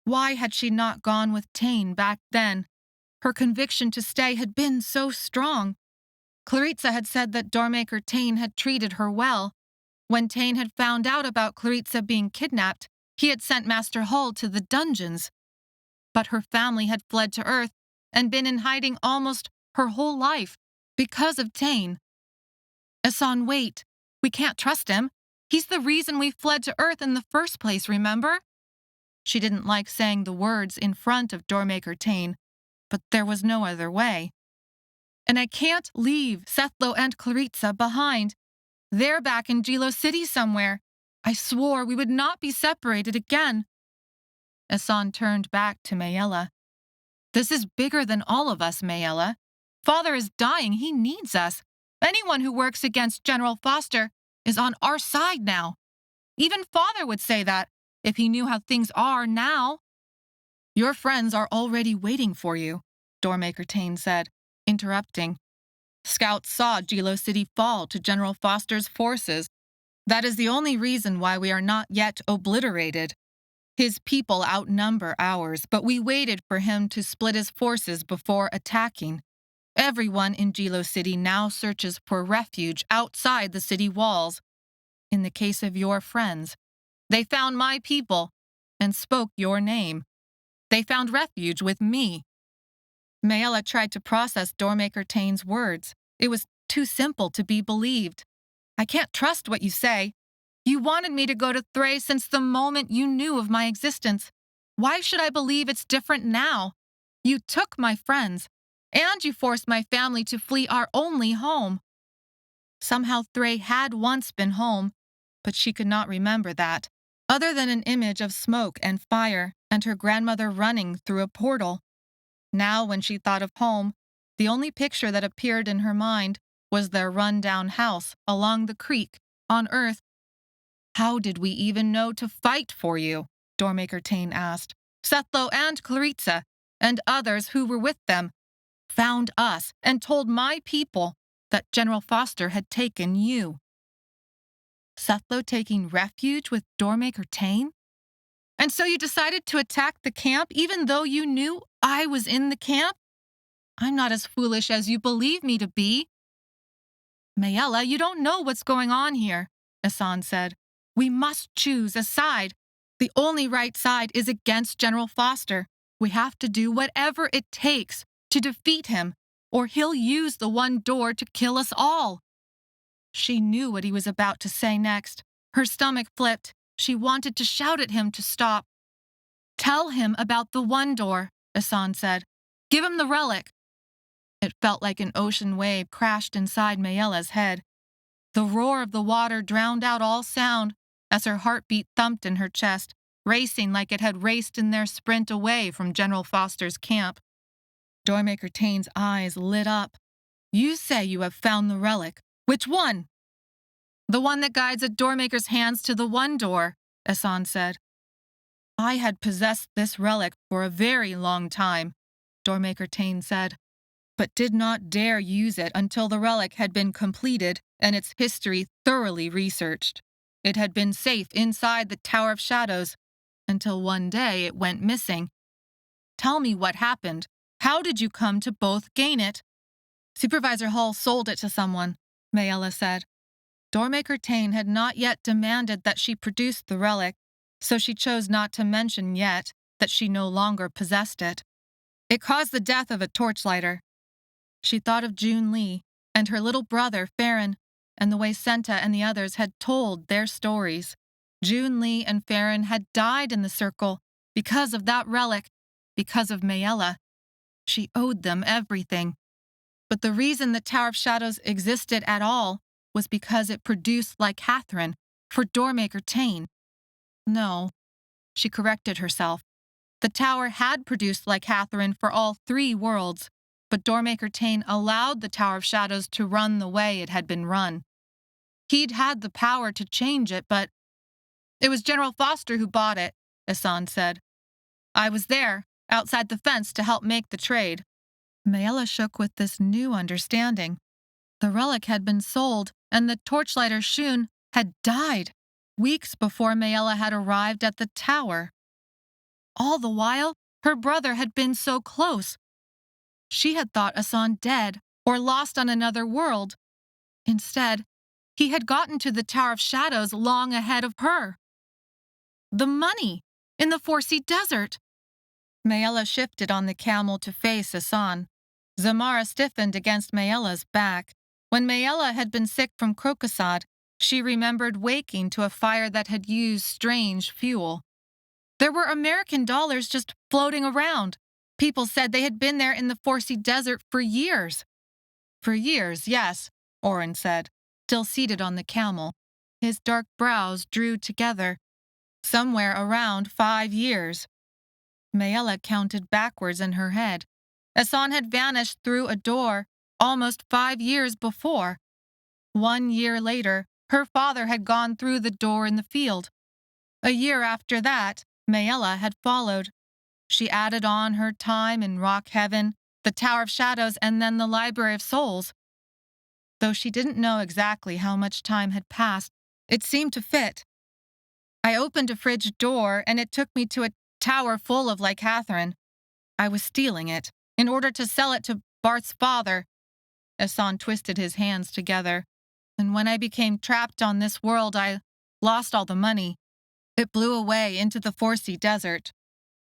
Why had she not gone with Tain back then? Her conviction to stay had been so strong. Clarissa had said that Doormaker Tain had treated her well. When Tain had found out about Clarissa being kidnapped, he had sent Master Hull to the dungeons. But her family had fled to Earth and been in hiding almost her whole life because of Tain. Asan, wait. We can't trust him. He's the reason we fled to Earth in the first place, remember? She didn't like saying the words in front of Doormaker Tain, but there was no other way. And I can't leave Sethlo and Clarissa behind. They're back in Jilo City somewhere. I swore we would not be separated again. Asan turned back to Maella. This is bigger than all of us, Maella. Father is dying. He needs us. Anyone who works against General Foster is on our side now. Even Father would say that if he knew how things are now. Your friends are already waiting for you, Doormaker Tain said, interrupting. Scouts saw Jilo City fall to General Foster's forces. That is the only reason why we are not yet obliterated. His people outnumber ours, but we waited for him to split his forces before attacking. Everyone in Jilo City now searches for refuge outside the city walls. In the case of your friends, they found my people and spoke your name. They found refuge with me. Maella tried to process Doormaker Tain's words. It was too simple to be believed. I can't trust what you say. You wanted me to go to Thray since the moment you knew of my existence. Why should I believe it's different now? You took my friends, and you forced my family to flee our only home. Somehow Thray had once been home, but she could not remember that, other than an image of smoke and fire and her grandmother running through a portal. Now, when she thought of home, the only picture that appeared in her mind was their run-down house along the creek on Earth. How did we even know to fight for you? Doormaker Tain asked. Sethlo and Clarissa, and others who were with them, found us and told my people that General Foster had taken you. Sethlo taking refuge with Doormaker Tain? And so you decided to attack the camp even though you knew I was in the camp? I'm not as foolish as you believe me to be. Maella, you don't know what's going on here, Asan said. We must choose a side. The only right side is against General Foster. We have to do whatever it takes to defeat him, or he'll use the one door to kill us all." She knew what he was about to say next. Her stomach flipped. She wanted to shout at him to stop. "Tell him about the one door," Asan said. "Give him the relic." It felt like an ocean wave crashed inside Maella's head. The roar of the water drowned out all sound as her heartbeat thumped in her chest, racing like it had raced in their sprint away from General Foster's camp. Doormaker Tain's eyes lit up. "You say you have found the relic. Which one?" "The one that guides a doormaker's hands to the one door," Asan said. "I had possessed this relic for a very long time," Doormaker Tain said, "but did not dare use it until the relic had been completed and its history thoroughly researched. It had been safe inside the Tower of Shadows until one day it went missing. Tell me what happened. How did you come to both gain it?" "Supervisor Hull sold it to someone," Maella said. Doormaker Tain had not yet demanded that she produce the relic, so she chose not to mention yet that she no longer possessed it. "It caused the death of a torchlighter." She thought of June Lee and her little brother, Farron, and the way Senta and the others had told their stories. June Lee and Farron had died in the circle because of that relic, because of Maella. She owed them everything. But the reason the Tower of Shadows existed at all was because it produced Lycathrine for Doormaker Tain. No, she corrected herself. The tower had produced Lycathrine for all 3 worlds, but Doormaker Tain allowed the Tower of Shadows to run the way it had been run. He'd had the power to change it, but "It was General Foster who bought it," Asan said. "I was there, outside the fence, to help make the trade." Maella shook with this new understanding. The relic had been sold, and the torchlighter Shun had died weeks before Maella had arrived at the tower. All the while, her brother had been so close. She had thought Asan dead or lost on another world. Instead, he had gotten to the Tower of Shadows long ahead of her. The money in the Foresea Desert. Maella shifted on the camel to face Asan. Zamara stiffened against Maella's back. When Maella had been sick from Crocosad, she remembered waking to a fire that had used strange fuel. There were American dollars just floating around. People said they had been there in the Foresea Desert for years. "For years, yes," Oren said, still seated on the camel. His dark brows drew together. "Somewhere around 5 years." Maella counted backwards in her head. Asan had vanished through a door almost 5 years before. 1 year later, her father had gone through the door in the field. A year after that, Maella had followed. She added on her time in Rock Heaven, the Tower of Shadows, and then the Library of Souls. Though she didn't know exactly how much time had passed, it seemed to fit. "I opened a fridge door, and it took me to a tower full of Lycathrine. I was stealing it in order to sell it to Barth's father." Asan twisted his hands together. "And when I became trapped on this world, I lost all the money. It blew away into the Foresea Desert.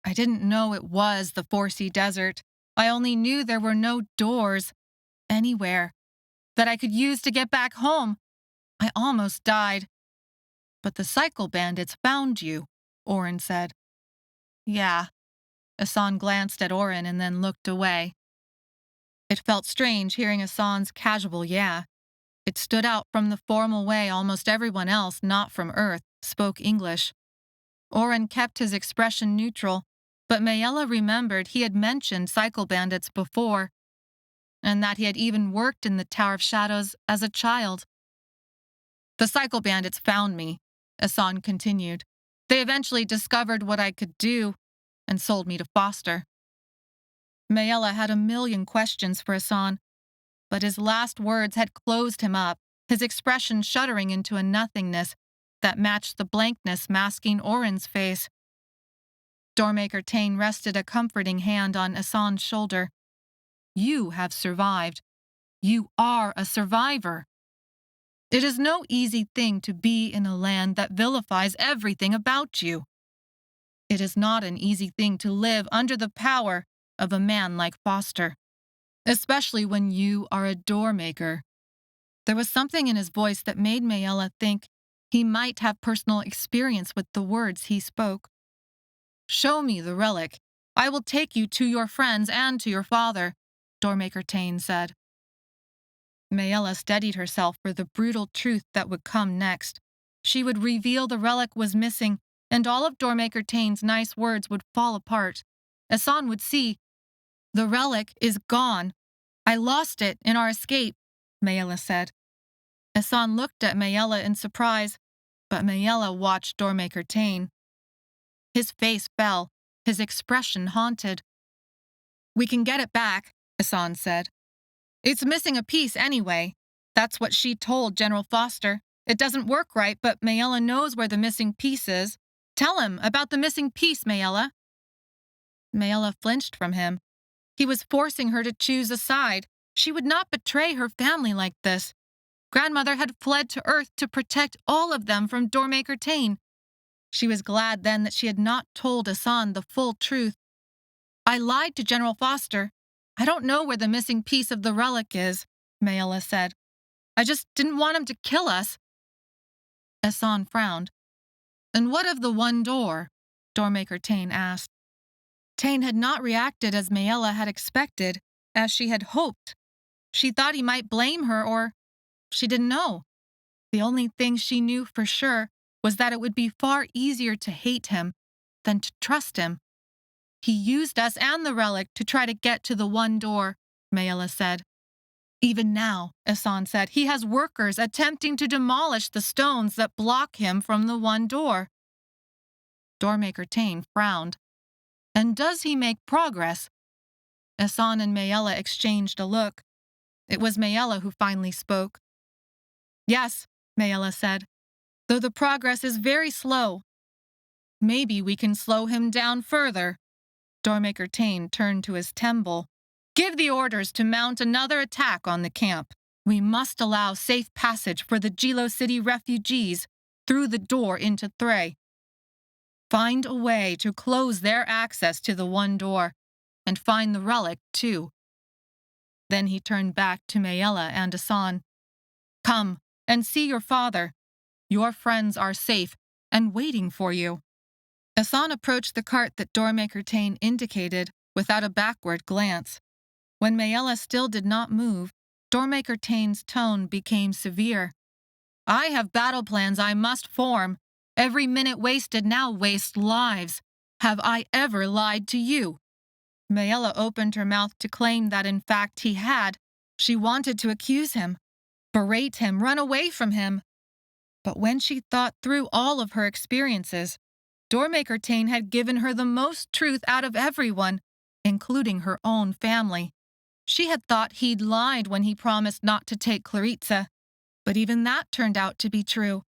I didn't know it was the Foresea Desert. I only knew there were no doors anywhere that I could use to get back home. I almost died." "But the cycle bandits found you," Oren said. "Yeah." Asan glanced at Oren and then looked away. It felt strange hearing Asan's casual "yeah." It stood out from the formal way almost everyone else not from Earth spoke English. Oren kept his expression neutral, but Maella remembered he had mentioned cycle bandits before, and that he had even worked in the Tower of Shadows as a child. "The cycle bandits found me," Asan continued. "They eventually discovered what I could do and sold me to Foster." Maella had a million questions for Asan, but his last words had closed him up, his expression shuddering into a nothingness that matched the blankness masking Oren's face. Doormaker Tain rested a comforting hand on Asan's shoulder. "You have survived. You are a survivor." It is no easy thing to be in a land that vilifies everything about you. It is not an easy thing to live under the power of a man like Foster, especially when you are a doormaker. There was something in his voice that made Maella think he might have personal experience with the words he spoke. "Show me the relic. I will take you to your friends and to your father," Doormaker Tain said. Maella steadied herself for the brutal truth that would come next. She would reveal the relic was missing, and all of Doormaker Tain's nice words would fall apart. Asan would see. "The relic is gone. I lost it in our escape," Maella said. Asan looked at Maella in surprise, but Maella watched Doormaker Tain. His face fell, his expression haunted. "We can get it back," Asan said. "It's missing a piece anyway. That's what she told General Foster. It doesn't work right, but Maella knows where the missing piece is. Tell him about the missing piece, Maella." Maella flinched from him. He was forcing her to choose a side. She would not betray her family like this. Grandmother had fled to Earth to protect all of them from Doormaker Tain. She was glad then that she had not told Asan the full truth. "I lied to General Foster. I don't know where the missing piece of the relic is," Maella said. "I just didn't want him to kill us." Asan frowned. "And what of the one door?" Doormaker Tain asked. Tain had not reacted as Maella had expected, as she had hoped. She thought he might blame her, or she didn't know. The only thing she knew for sure was that it would be far easier to hate him than to trust him. "He used us and the relic to try to get to the one door," Maella said. "Even now," Asan said, "he has workers attempting to demolish the stones that block him from the one door." Doormaker Tain frowned. "And does he make progress?" Asan and Maella exchanged a look. It was Maella who finally spoke. "Yes," Maella said, "though the progress is very slow. Maybe we can slow him down further." Doormaker Tain turned to his temple. "Give the orders to mount another attack on the camp. We must allow safe passage for the Jilo City refugees through the door into Thray. Find a way to close their access to the one door, and find the relic, too." Then he turned back to Maella and Asan. "Come and see your father. Your friends are safe and waiting for you." Asan approached the cart that Doormaker Tain indicated without a backward glance. When Maella still did not move, Doormaker Tain's tone became severe. "I have battle plans I must form. Every minute wasted now wastes lives. Have I ever lied to you?" Maella opened her mouth to claim that in fact he had. She wanted to accuse him, berate him, run away from him. But when she thought through all of her experiences, Doormaker Tain had given her the most truth out of everyone, including her own family. She had thought he'd lied when he promised not to take Claritza, but even that turned out to be true.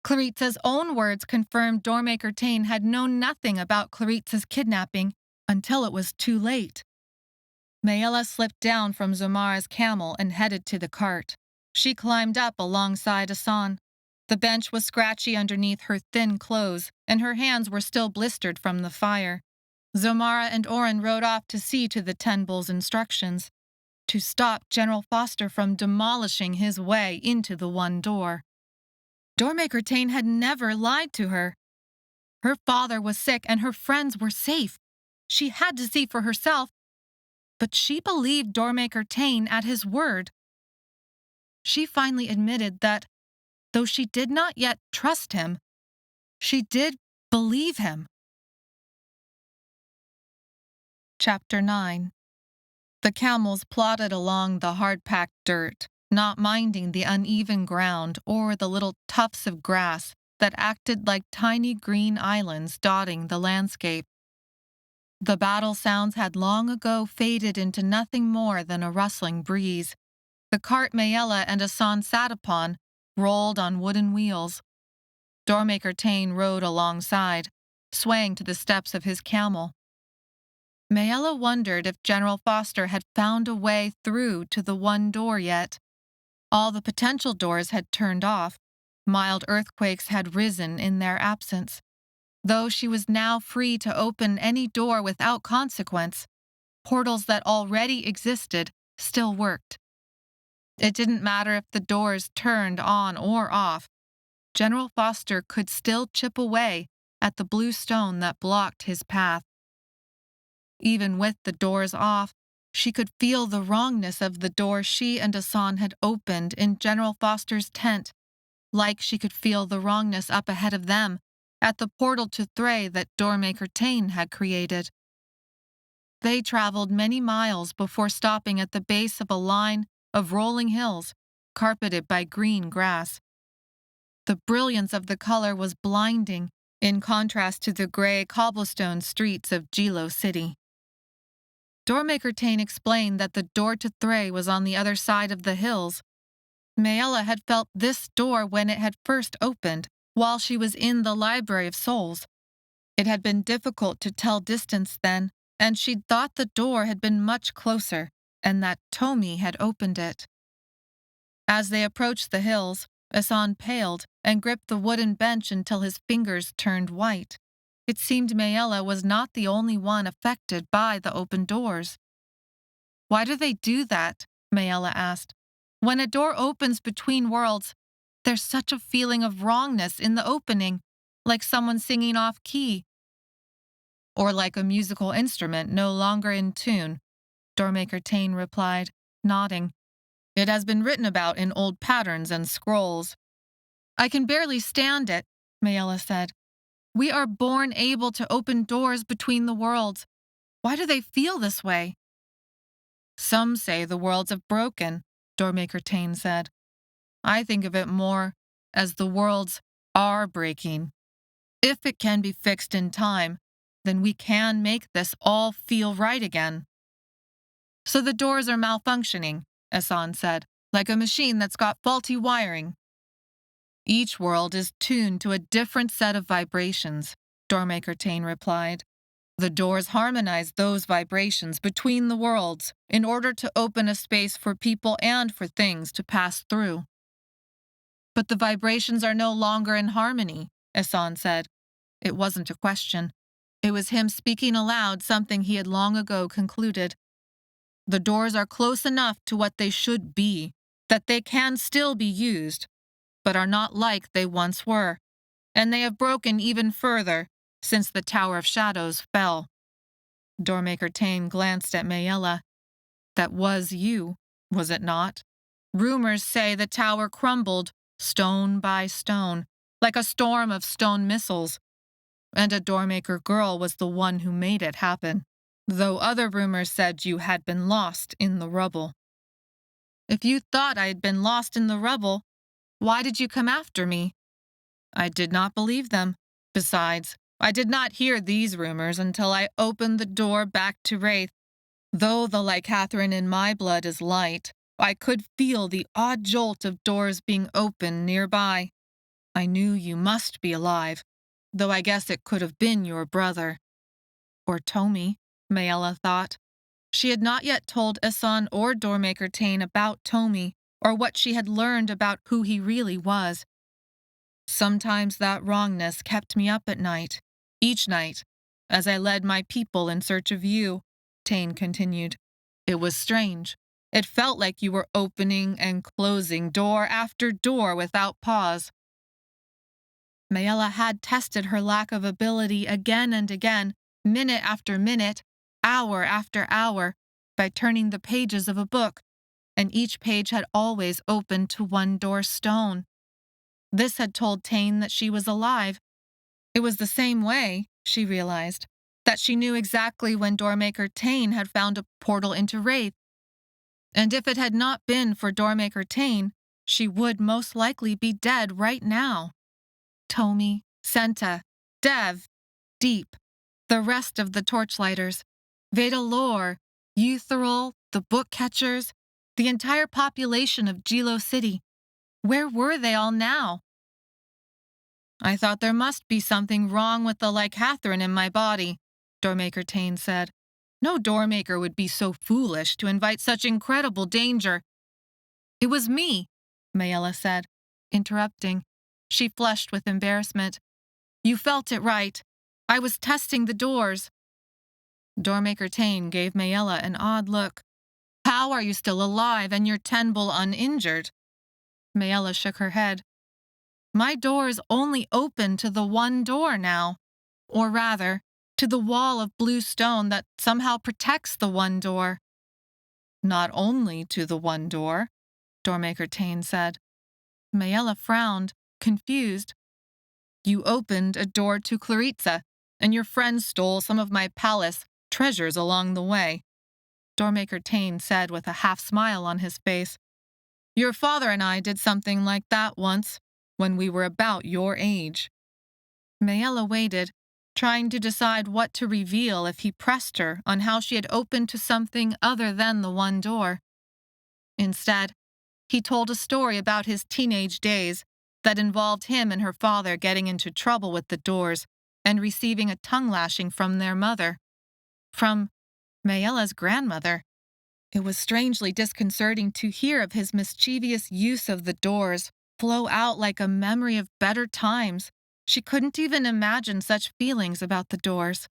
Claritza's own words confirmed Doormaker Tain had known nothing about Claritza's kidnapping until it was too late. Maella slipped down from Zomara's camel and headed to the cart. She climbed up alongside Asan. The bench was scratchy underneath her thin clothes, and her hands were still blistered from the fire. Zomara and Oren rode off to see to the Ten Bull's instructions, to stop General Foster from demolishing his way into the one door. Doormaker Tain had never lied to her. Her father was sick and her friends were safe. She had to see for herself, but she believed Doormaker Tain at his word. She finally admitted that, though she did not yet trust him, she did believe him. Chapter 9. The camels plodded along the hard-packed dirt, not minding the uneven ground or the little tufts of grass that acted like tiny green islands dotting the landscape. The battle sounds had long ago faded into nothing more than a rustling breeze. The cart Maella and Asan sat upon rolled on wooden wheels. Doormaker Tain rode alongside, swaying to the steps of his camel. Maella wondered if General Foster had found a way through to the one door yet. All the potential doors had turned off. Mild earthquakes had risen in their absence. Though she was now free to open any door without consequence, portals that already existed still worked. It didn't matter if the doors turned on or off. General Foster could still chip away at the blue stone that blocked his path. Even with the doors off, she could feel the wrongness of the door she and Asan had opened in General Foster's tent, like she could feel the wrongness up ahead of them at the portal to Thray that Doormaker Tain had created. They traveled many miles before stopping at the base of a line of rolling hills, carpeted by green grass. The brilliance of the color was blinding, in contrast to the gray cobblestone streets of Jilo City. Doormaker Tain explained that the door to Thray was on the other side of the hills. Maella had felt this door when it had first opened, while she was in the Library of Souls. It had been difficult to tell distance then, and she'd thought the door had been much closer, and that Tomi had opened it. As they approached the hills, Asan paled and gripped the wooden bench until his fingers turned white. It seemed Maella was not the only one affected by the open doors. "Why do they do that?" Maella asked. "When a door opens between worlds, there's such a feeling of wrongness in the opening, like someone singing off key. Or like a musical instrument no longer in tune," Doormaker Tain replied, nodding. "It has been written about in old patterns and scrolls." "I can barely stand it," Maella said. "We are born able to open doors between the worlds. Why do they feel this way?" "Some say the worlds have broken," Doormaker Tain said. "I think of it more as the worlds are breaking. If it can be fixed in time, then we can make this all feel right again." "So the doors are malfunctioning," Asan said, "like a machine that's got faulty wiring." "Each world is tuned to a different set of vibrations," Doormaker Tain replied. "The doors harmonize those vibrations between the worlds in order to open a space for people and for things to pass through." "But the vibrations are no longer in harmony," Asan said. It wasn't a question. It was him speaking aloud something he had long ago concluded. "The doors are close enough to what they should be, that they can still be used, but are not like they once were, and they have broken even further since the Tower of Shadows fell." Doormaker Tain glanced at Maella. "That was you, was it not? Rumors say the tower crumbled, stone by stone, like a storm of stone missiles, and a Doormaker girl was the one who made it happen, though other rumors said you had been lost in the rubble." "If you thought I had been lost in the rubble, why did you come after me?" "I did not believe them. Besides, I did not hear these rumors until I opened the door back to Wraith. Though the Lycathrin in my blood is light, I could feel the odd jolt of doors being opened nearby. I knew you must be alive, though I guess it could have been your brother." Or Tomi, Maella thought. She had not yet told Asan or Doormaker Tain about Tomi, or what she had learned about who he really was. "Sometimes that wrongness kept me up at night, each night, as I led my people in search of you," Tain continued. "It was strange. It felt like you were opening and closing door after door without pause." Maella had tested her lack of ability again and again, minute after minute, hour after hour, by turning the pages of a book, and each page had always opened to one door stone. This had told Tain that she was alive. It was the same way, she realized, that she knew exactly when Doormaker Tain had found a portal into Wraith. And if it had not been for Doormaker Tain, she would most likely be dead right now. Tomi, Senta, Dev, Deep, the rest of the Torchlighters, Veda Lore, Eutherol, the Book Catchers, the entire population of Jilo City. Where were they all now? "I thought there must be something wrong with the Lycathrin in my body," Doormaker Tain said. "No Doormaker would be so foolish to invite such incredible danger." "It was me," Maella said, interrupting. She flushed with embarrassment. You felt it right. I was testing the doors. Doormaker Tain gave Maella an odd look. How are you still alive and your tenbull uninjured? Maella shook her head. My doors only open to the one door now. Or rather, to the wall of blue stone that somehow protects the one door. Not only to the one door, Doormaker Tain said. Maella frowned, confused. You opened a door to Claritza, and your friend stole some of my palace treasures along the way, Doormaker Tain said with a half-smile on his face. Your father and I did something like that once, when we were about your age. Maella waited, trying to decide what to reveal if he pressed her on how she had opened to something other than the one door. Instead, he told a story about his teenage days that involved him and her father getting into trouble with the doors and receiving a tongue-lashing from their mother. From Maella's grandmother. It was strangely disconcerting to hear of his mischievous use of the doors flow out like a memory of better times. She couldn't even imagine such feelings about the doors.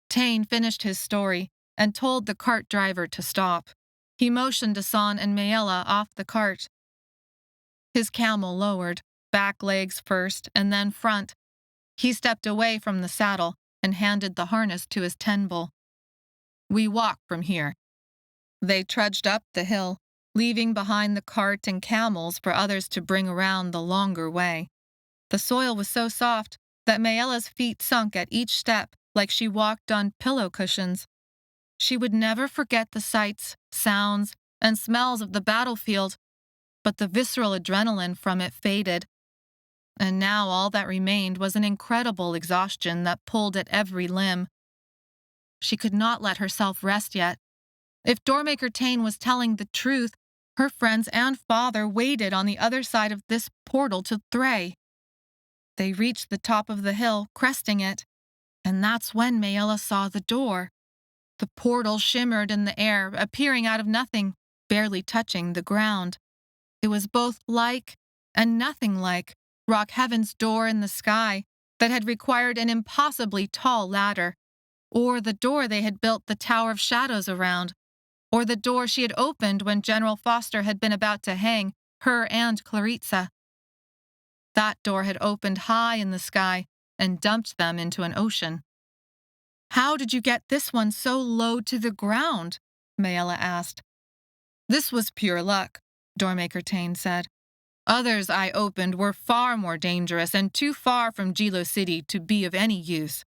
Tain finished his story and told the cart driver to stop. He motioned Asan and Maella off the cart. His camel lowered, back legs first and then front. He stepped away from the saddle and handed the harness to his tenbull. We walk from here. They trudged up the hill, leaving behind the cart and camels for others to bring around the longer way. The soil was so soft that Maella's feet sunk at each step like she walked on pillow cushions. She would never forget the sights, sounds, and smells of the battlefield, but the visceral adrenaline from it faded. And now all that remained was an incredible exhaustion that pulled at every limb. She could not let herself rest yet. If Doormaker Tain was telling the truth, her friends and father waited on the other side of this portal to Thray. They reached the top of the hill, cresting it, and that's when Maella saw the door. The portal shimmered in the air, appearing out of nothing, barely touching the ground. It was both like and nothing like Rock Heaven's door in the sky that had required an impossibly tall ladder, or the door they had built the Tower of Shadows around, or the door she had opened when General Foster had been about to hang her and Claritza. That door had opened high in the sky and dumped them into an ocean. How did you get this one so low to the ground? Maella asked. This was pure luck, Doormaker Tain said. Others I opened were far more dangerous and too far from Jilo City to be of any use.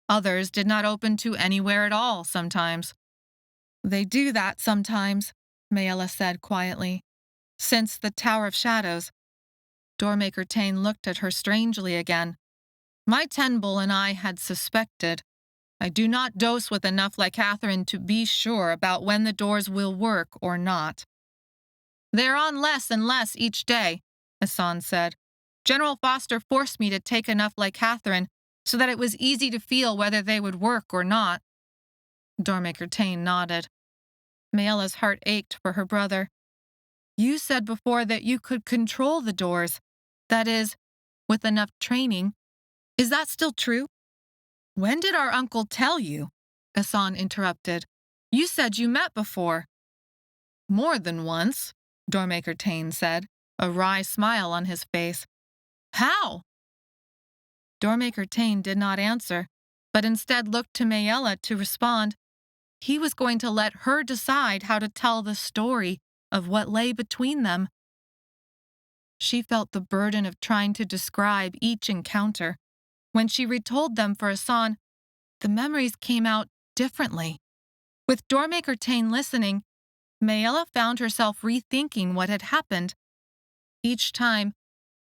Others did not open to anywhere at all sometimes. They do that sometimes, Maella said quietly. Since the Tower of Shadows. Doormaker Tain looked at her strangely again. My tenbull and I had suspected. I do not dose with enough like Catherine to be sure about when the doors will work or not. They're on less and less each day, Asan said. General Foster forced me to take enough like Catherine so that it was easy to feel whether they would work or not. Doormaker Tain nodded. Maella's heart ached for her brother. You said before that you could control the doors. That is, with enough training. Is that still true? When did our uncle tell you? Asan interrupted. You said you met before. More than once, Doormaker Tain said, a wry smile on his face. How? Doormaker Tain did not answer, but instead looked to Maella to respond. He was going to let her decide how to tell the story of what lay between them. She felt the burden of trying to describe each encounter. When she retold them for Asan, the memories came out differently. With Doormaker Tain listening, Maella found herself rethinking what had happened. Each time,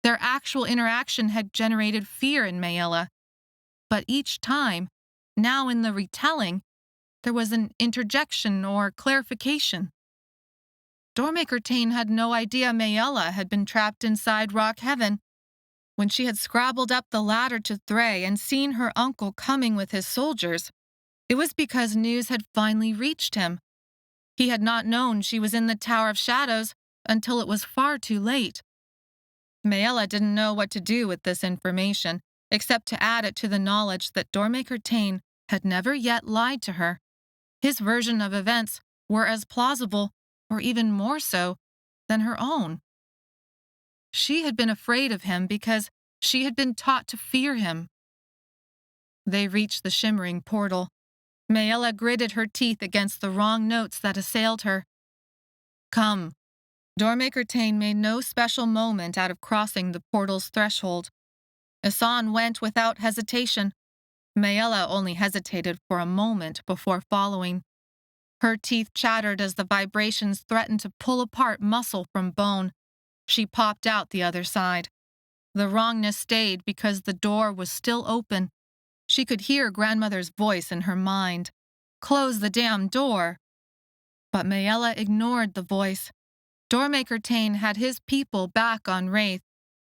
their actual interaction had generated fear in Maella. But each time, now in the retelling, there was an interjection or clarification. Doormaker Tain had no idea Maella had been trapped inside Rock Heaven. When she had scrabbled up the ladder to Thray and seen her uncle coming with his soldiers, it was because news had finally reached him. He had not known she was in the Tower of Shadows until it was far too late. Maella didn't know what to do with this information, except to add it to the knowledge that Doormaker Tain had never yet lied to her. His version of events were as plausible, or even more so, than her own. She had been afraid of him because she had been taught to fear him. They reached the shimmering portal. Maella gritted her teeth against the wrong notes that assailed her. Come. Doormaker Tain made no special moment out of crossing the portal's threshold. Asan went without hesitation. Maella only hesitated for a moment before following. Her teeth chattered as the vibrations threatened to pull apart muscle from bone. She popped out the other side. The wrongness stayed because the door was still open. She could hear grandmother's voice in her mind. Close the damn door. But Maella ignored the voice. Doormaker Tain had his people back on Wraith.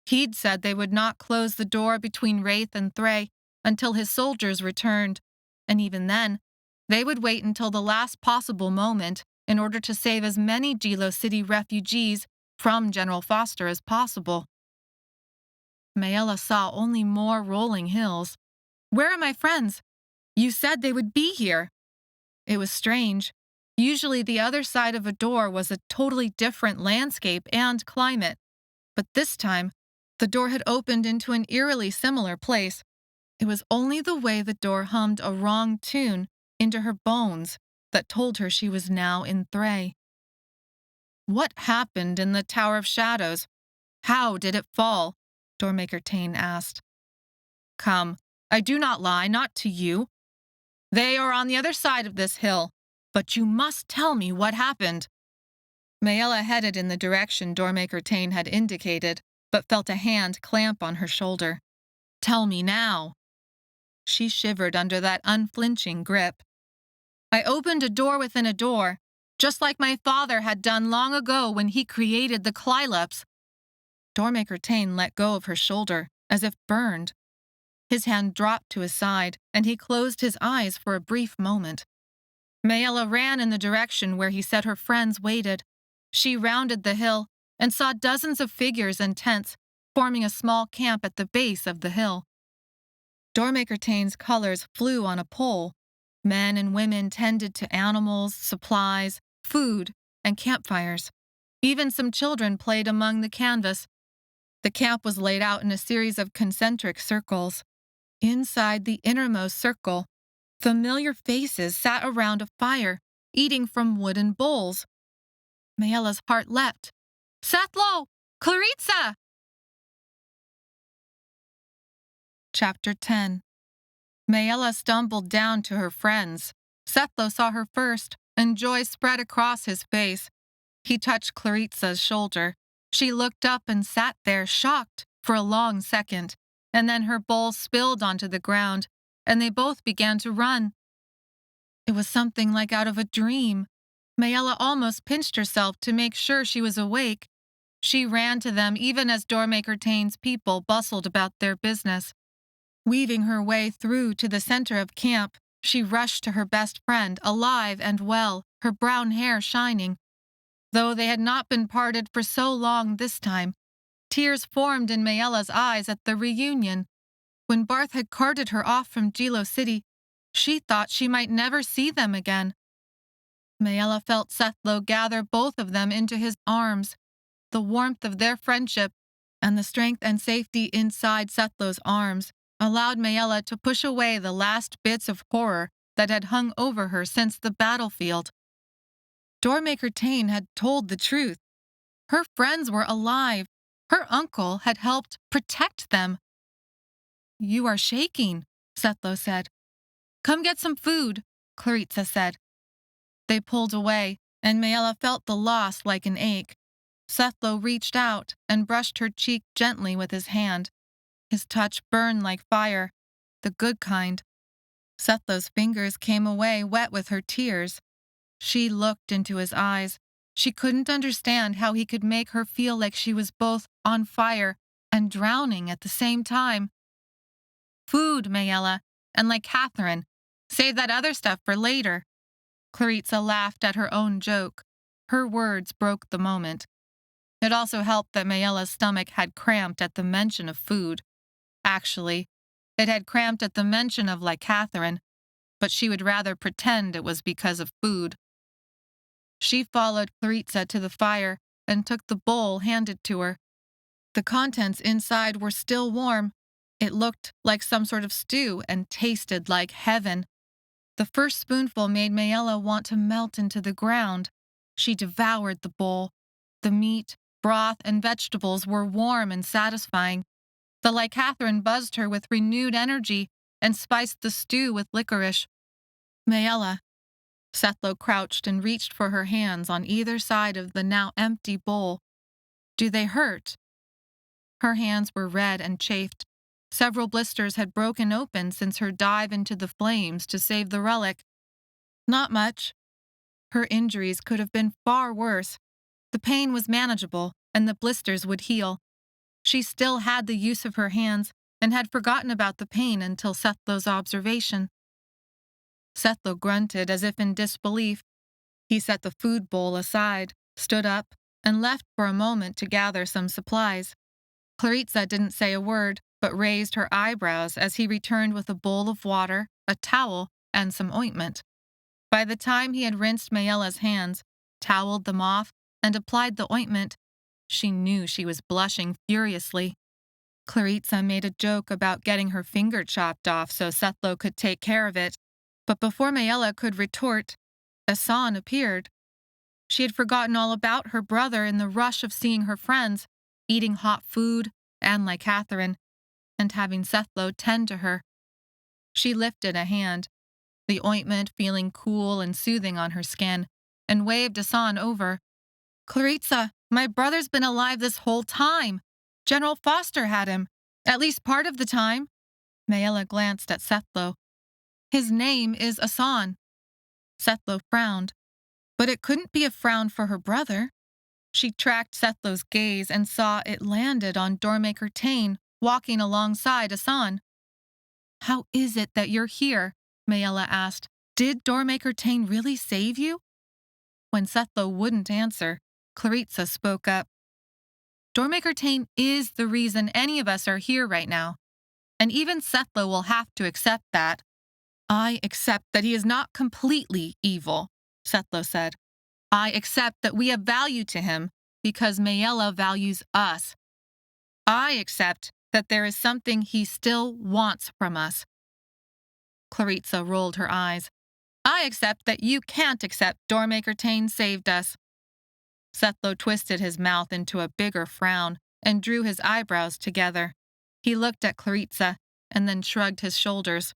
He'd said they would not close the door between Wraith and Thray until his soldiers returned, and even then, they would wait until the last possible moment in order to save as many Jilo City refugees from General Foster as possible. Maella saw only more rolling hills. Where are my friends? You said they would be here. It was strange. Usually the other side of a door was a totally different landscape and climate. But this time, the door had opened into an eerily similar place. It was only the way the door hummed a wrong tune into her bones that told her she was now in Thray. What happened in the Tower of Shadows? How did it fall? Doormaker Tain asked. Come, I do not lie, not to you. They are on the other side of this hill, but you must tell me what happened. Maella headed in the direction Doormaker Tain had indicated, but felt a hand clamp on her shoulder. Tell me now. She shivered under that unflinching grip. I opened a door within a door, just like my father had done long ago when he created the Clylops. Doormaker Tain let go of her shoulder, as if burned. His hand dropped to his side, and he closed his eyes for a brief moment. Maella ran in the direction where he said her friends waited. She rounded the hill and saw dozens of figures and tents forming a small camp at the base of the hill. Doormaker Tain's colors flew on a pole. Men and women tended to animals, supplies, food, and campfires. Even some children played among the canvas. The camp was laid out in a series of concentric circles. Inside the innermost circle, familiar faces sat around a fire, eating from wooden bowls. Maella's heart leapt. Sethlo! Claritza! Chapter 10. Maella stumbled down to her friends. Sethlo saw her first, and joy spread across his face. He touched Claritza's shoulder. She looked up and sat there, shocked, for a long second, and then her bowl spilled onto the ground, and they both began to run. It was something like out of a dream. Maella almost pinched herself to make sure she was awake. She ran to them even as Doormaker Tain's people bustled about their business. Weaving her way through to the center of camp, she rushed to her best friend, alive and well, her brown hair shining. Though they had not been parted for so long this time, tears formed in Maella's eyes at the reunion. When Barth had carted her off from Jilo City, she thought she might never see them again. Maella felt Sethlo gather both of them into his arms. The warmth of their friendship and the strength and safety inside Sethlo's arms allowed Maella to push away the last bits of horror that had hung over her since the battlefield. Doormaker Tain had told the truth. Her friends were alive. Her uncle had helped protect them. You are shaking, Sethlo said. Come get some food, Claritza said. They pulled away, and Maella felt the loss like an ache. Sethlo reached out and brushed her cheek gently with his hand. His touch burned like fire, the good kind. Sethlo's fingers came away wet with her tears. She looked into his eyes. She couldn't understand how he could make her feel like she was both on fire and drowning at the same time. Food, Maella, and like Catherine, save that other stuff for later. Claritza laughed at her own joke. Her words broke the moment. It also helped that Maella's stomach had cramped at the mention of food. Actually, it had cramped at the mention of Catherine, but she would rather pretend it was because of food. She followed Claritza to the fire and took the bowl handed to her. The contents inside were still warm. It looked like some sort of stew and tasted like heaven. The first spoonful made Maella want to melt into the ground. She devoured the bowl. The meat, broth, and vegetables were warm and satisfying. The Lycathrin buzzed her with renewed energy and spiced the stew with licorice. Maella. Sethlo crouched and reached for her hands on either side of the now empty bowl. Do they hurt? Her hands were red and chafed. Several blisters had broken open since her dive into the flames to save the relic. Not much. Her injuries could have been far worse. The pain was manageable, and the blisters would heal. She still had the use of her hands and had forgotten about the pain until Sethlo's observation. Sethlo grunted as if in disbelief. He set the food bowl aside, stood up, and left for a moment to gather some supplies. Claritza didn't say a word, but raised her eyebrows as he returned with a bowl of water, a towel, and some ointment. By the time he had rinsed Maella's hands, toweled them off, and applied the ointment, she knew she was blushing furiously. Claritza made a joke about getting her finger chopped off so Sethlo could take care of it, but before Maella could retort, Asan appeared. She had forgotten all about her brother in the rush of seeing her friends, eating hot food, and like Catherine, and having Sethlo tend to her. She lifted a hand, the ointment feeling cool and soothing on her skin, and waved Asan over. Claritza, my brother's been alive this whole time. General Foster had him, at least part of the time. Maella glanced at Sethlo. His name is Asan. Sethlo frowned, but it couldn't be a frown for her brother. She tracked Sethlo's gaze and saw it landed on Doormaker Tain, walking alongside Asan. How is it that you're here? Maella asked. Did Doormaker Tain really save you? When Sethlo wouldn't answer, Claritza spoke up. Doormaker Tain is the reason any of us are here right now, and even Sethlo will have to accept that. I accept that he is not completely evil, Sethlo said. I accept that we have value to him because Maella values us. I accept that there is something he still wants from us. Claritza rolled her eyes. I accept that you can't accept Doormaker Tain saved us. Sethlo twisted his mouth into a bigger frown and drew his eyebrows together. He looked at Claritza and then shrugged his shoulders.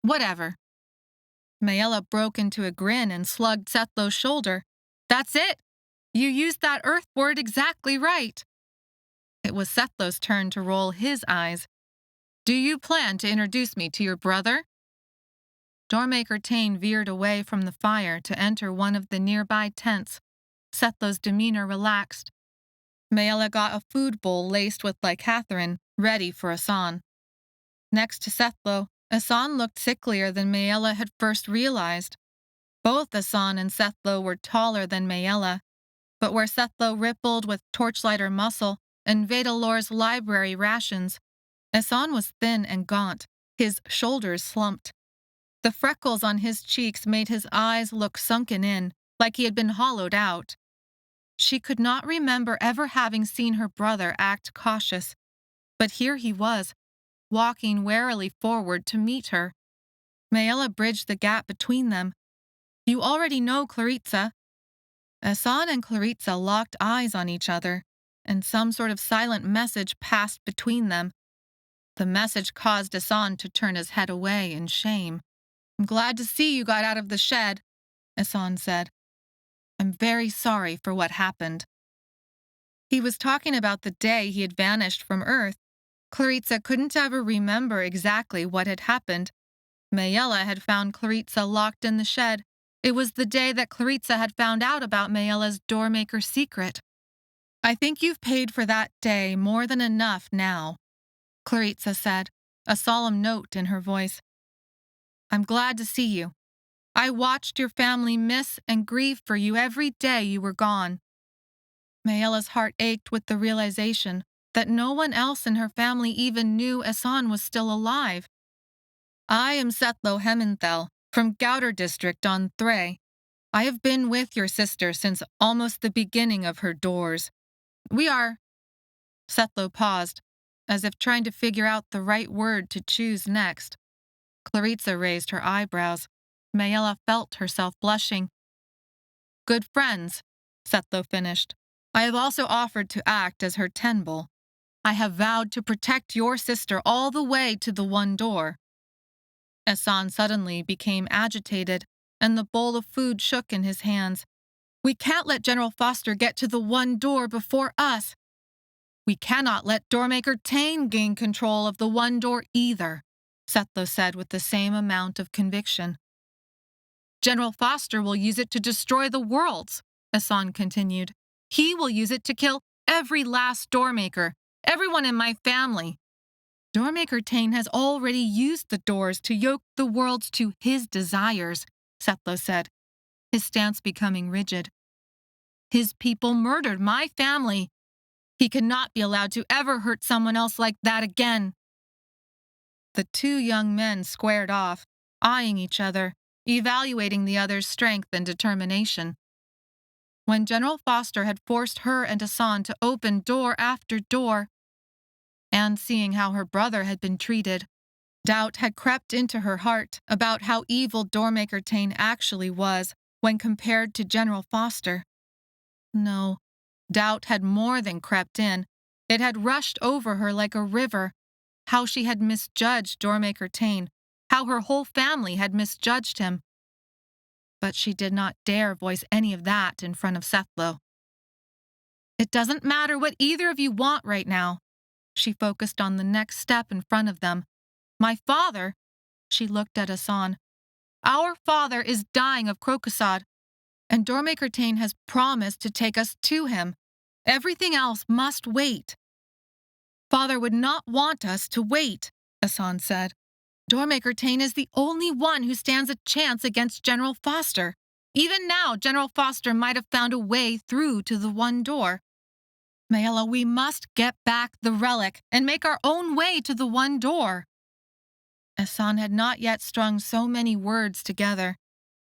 Whatever. Maella broke into a grin and slugged Sethlo's shoulder. That's it. You used that earth word exactly right. It was Sethlo's turn to roll his eyes. Do you plan to introduce me to your brother? Doormaker Tain veered away from the fire to enter one of the nearby tents. Sethlo's demeanor relaxed. Maella got a food bowl laced with Lycathrin, ready for Asan. Next to Sethlo, Asan looked sicklier than Maella had first realized. Both Asan and Sethlo were taller than Maella, but where Sethlo rippled with torchlighter muscle and Vedalor's library rations, Asan was thin and gaunt, his shoulders slumped. The freckles on his cheeks made his eyes look sunken in, like he had been hollowed out. She could not remember ever having seen her brother act cautious, but here he was, walking warily forward to meet her. Maella bridged the gap between them. You already know Claritza. Asan and Claritza locked eyes on each other, and some sort of silent message passed between them. The message caused Asan to turn his head away in shame. I'm glad to see you got out of the shed, Asan said. I'm very sorry for what happened. He was talking about the day he had vanished from Earth. Claritza couldn't ever remember exactly what had happened. Maella had found Claritza locked in the shed. It was the day that Claritza had found out about Maella's Doormaker secret. I think you've paid for that day more than enough now, Claritza said, a solemn note in her voice. I'm glad to see you. I watched your family miss and grieve for you every day you were gone. Maella's heart ached with the realization that no one else in her family even knew Asan was still alive. I am Setlo Hementhel from Gouter district on Thray. I have been with your sister since almost the beginning of her doors. We are... Setlo paused, as if trying to figure out the right word to choose next. Claritza raised her eyebrows. Maella felt herself blushing. Good friends, Setlo finished. I have also offered to act as her tenbul. I have vowed to protect your sister all the way to the one door. Asan suddenly became agitated, and the bowl of food shook in his hands. We can't let General Foster get to the one door before us. We cannot let Doormaker Tain gain control of the one door either, Setlo said with the same amount of conviction. General Foster will use it to destroy the worlds, Asan continued. He will use it to kill every last Doormaker, everyone in my family. Doormaker Tain has already used the doors to yoke the worlds to his desires, Setlo said, his stance becoming rigid. His people murdered my family. He cannot be allowed to ever hurt someone else like that again. The two young men squared off, eyeing each other, evaluating the other's strength and determination. When General Foster had forced her and Asan to open door after door, and seeing how her brother had been treated, doubt had crept into her heart about how evil Doormaker Tain actually was when compared to General Foster. No, doubt had more than crept in. It had rushed over her like a river, how she had misjudged Doormaker Tain, how her whole family had misjudged him. But she did not dare voice any of that in front of Setlo. It doesn't matter what either of you want right now. She focused on the next step in front of them. My father, she looked at Asan. Our father is dying of Crocosad, and Doormaker Tain has promised to take us to him. Everything else must wait. Father would not want us to wait, Asan said. Doormaker Tain is the only one who stands a chance against General Foster. Even now, General Foster might have found a way through to the one door. Maella, we must get back the relic and make our own way to the one door. Asan had not yet strung so many words together,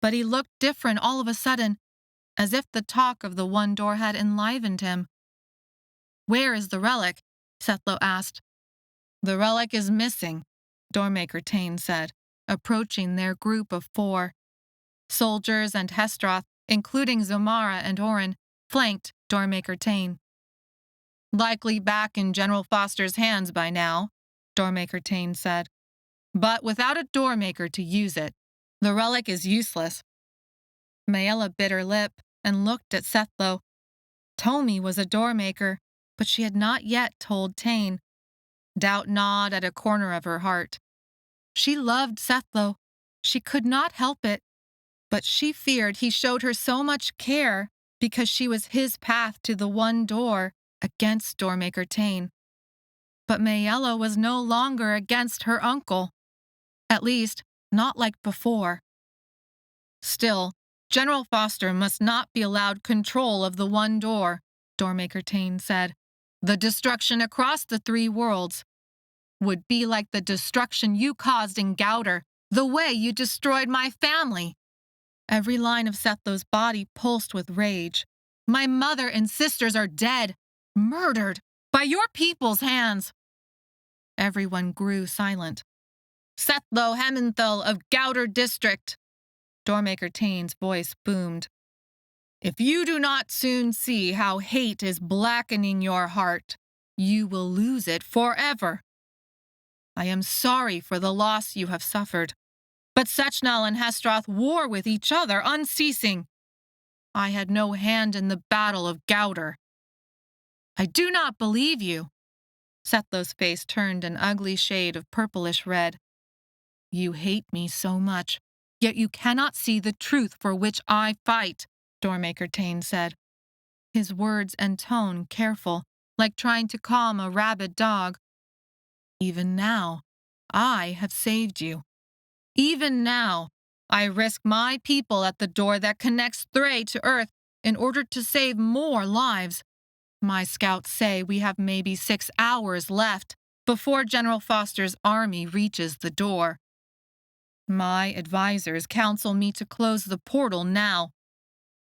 but he looked different all of a sudden, as if the talk of the one door had enlivened him. Where is the relic? Setlo asked. The relic is missing, Doormaker Tain said, approaching their group of 4. Soldiers and Hestroth, including Zomara and Orin, flanked Doormaker Tain. Likely back in General Foster's hands by now, Doormaker Tain said. But without a Doormaker to use it, the relic is useless. Maella bit her lip and looked at Setlo. Tomi was a Doormaker, but she had not yet told Tain. Doubt gnawed at a corner of her heart. She loved Setlo. She could not help it, but she feared he showed her so much care because she was his path to the one door against Doormaker Tain. But Maella was no longer against her uncle. At least, not like before. Still, General Foster must not be allowed control of the one door, Doormaker Tain said. The destruction across the 3 worlds would be like the destruction you caused in Gouter, the way you destroyed my family. Every line of Setlo's body pulsed with rage. My mother and sisters are dead, murdered, by your people's hands. Everyone grew silent. Setlo Hementhel of Gouter district, Doormaker Tain's voice boomed. If you do not soon see how hate is blackening your heart, you will lose it forever. I am sorry for the loss you have suffered, but Sechnal and Hestroth war with each other unceasing. I had no hand in the battle of Gouter. I do not believe you. Setlo's face turned an ugly shade of purplish red. You hate me so much, yet you cannot see the truth for which I fight, Doormaker Tain said, his words and tone careful, like trying to calm a rabid dog. Even now, I have saved you. Even now, I risk my people at the door that connects Thray to Earth in order to save more lives. My scouts say we have maybe 6 hours left before General Foster's army reaches the door. My advisors counsel me to close the portal now,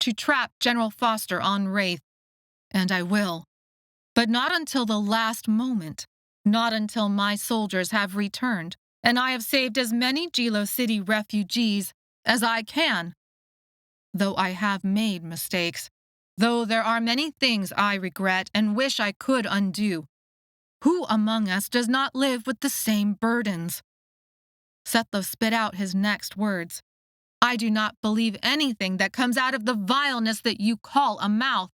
to trap General Foster on Wraith, and I will. But not until the last moment, not until my soldiers have returned, and I have saved as many Jilo City refugees as I can. Though I have made mistakes, though there are many things I regret and wish I could undo, who among us does not live with the same burdens? Sethlo spit out his next words. I do not believe anything that comes out of the vileness that you call a mouth.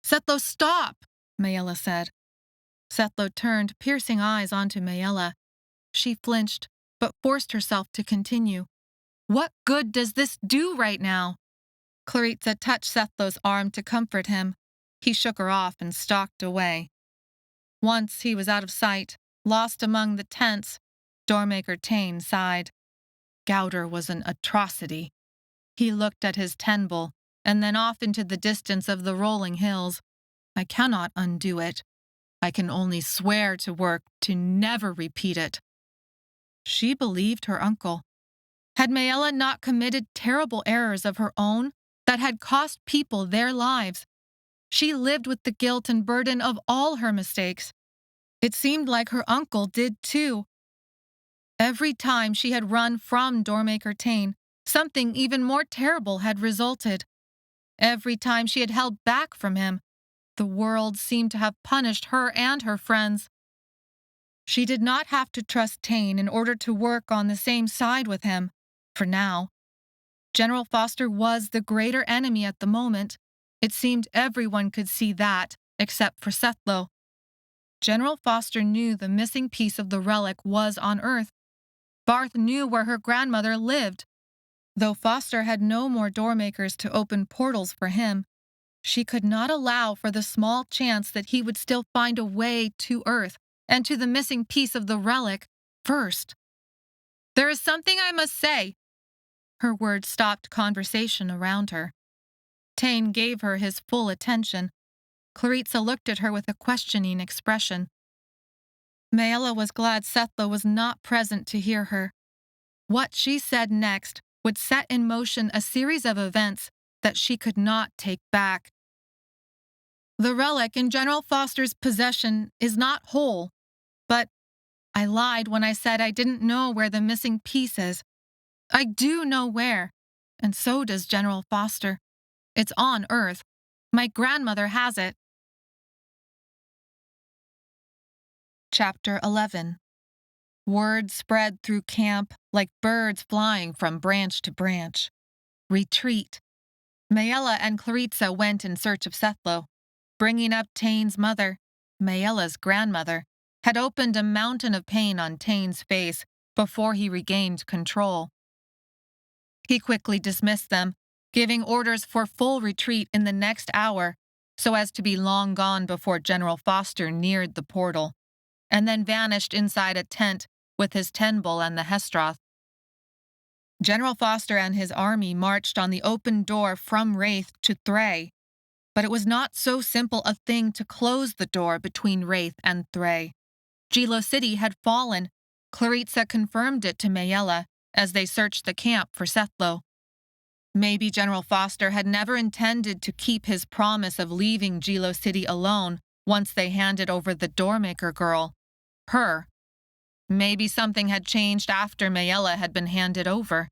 Sethlo, stop, Maella said. Sethlo turned piercing eyes onto Maella. She flinched, but forced herself to continue. What good does this do right now? Claritza touched Sethlo's arm to comfort him. He shook her off and stalked away. Once he was out of sight, lost among the tents, Doormaker Tain sighed. Gowder was an atrocity. He looked at his tenbull and then off into the distance of the rolling hills. I cannot undo it. I can only swear to work to never repeat it. She believed her uncle. Had Maella not committed terrible errors of her own that had cost people their lives? She lived with the guilt and burden of all her mistakes. It seemed like her uncle did too. Every time she had run from Doormaker Tain, something even more terrible had resulted. Every time she had held back from him, the world seemed to have punished her and her friends. She did not have to trust Tain in order to work on the same side with him, for now. General Foster was the greater enemy at the moment. It seemed everyone could see that, except for Sethlo. General Foster knew the missing piece of the relic was on Earth. Barth knew where her grandmother lived. Though Foster had no more doormakers to open portals for him, she could not allow for the small chance that he would still find a way to Earth and to the missing piece of the relic first. There is something I must say. Her words stopped conversation around her. Tain gave her his full attention. Claritza looked at her with a questioning expression. Maella was glad Sethlo was not present to hear her. What she said next would set in motion a series of events that she could not take back. The relic in General Foster's possession is not whole, but I lied when I said I didn't know where the missing piece is. I do know where, and so does General Foster. It's on Earth. My grandmother has it. Chapter 11. Word spread through camp like birds flying from branch to branch. Retreat. Maella and Claritza went in search of Sethlo. Bringing up Tain's mother, Maella's grandmother, had opened a mountain of pain on Tain's face before he regained control. He quickly dismissed them, giving orders for full retreat in the next hour so as to be long gone before General Foster neared the portal, and then vanished inside a tent with his tenbull and the Hestroth. General Foster and his army marched on the open door from Wraith to Thray, but it was not so simple a thing to close the door between Wraith and Thray. Jilo City had fallen. Claritza confirmed it to Maella as they searched the camp for Sethlo. Maybe General Foster had never intended to keep his promise of leaving Jilo City alone once they handed over the Doormaker girl, her. Maybe something had changed after Maella had been handed over.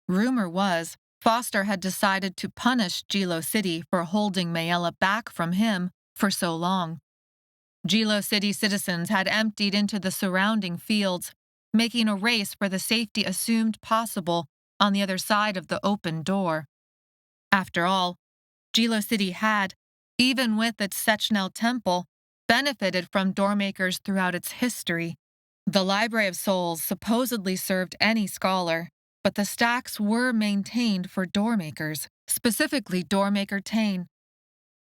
Rumor was Foster had decided to punish Jilo City for holding Maella back from him for so long. Jilo City citizens had emptied into the surrounding fields, making a race for the safety assumed possible on the other side of the open door. After all, Jilo City had, even with its Sechnel temple, benefited from doormakers throughout its history. The Library of Souls supposedly served any scholar, but the stacks were maintained for doormakers, specifically Doormaker Tain.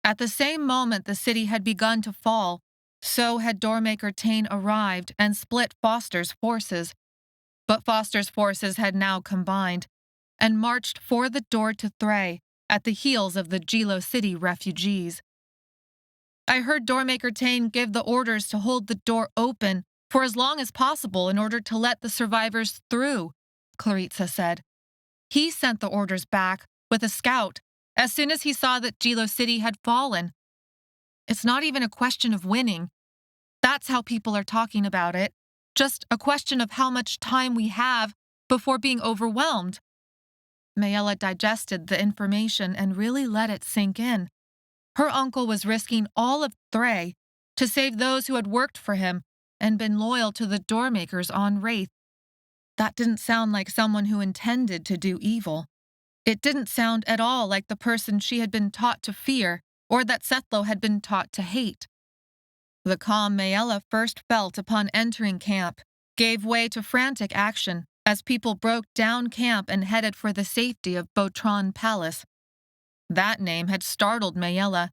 At the same moment the city had begun to fall, so had Doormaker Tain arrived and split Foster's forces. But Foster's forces had now combined and marched for the door to Thray at the heels of the Jilo City refugees. I heard Doormaker Tain give the orders to hold the door open for as long as possible in order to let the survivors through, Clarissa said. He sent the orders back with a scout as soon as he saw that Jilo City had fallen. It's not even a question of winning. That's how people are talking about it. Just a question of how much time we have before being overwhelmed. Maella digested the information and really let it sink in. Her uncle was risking all of Thray to save those who had worked for him and been loyal to the doormakers on Wraith. That didn't sound like someone who intended to do evil. It didn't sound at all like the person she had been taught to fear or that Sethlo had been taught to hate. The calm Maella first felt upon entering camp gave way to frantic action as people broke down camp and headed for the safety of Botron Palace. That name had startled Maella.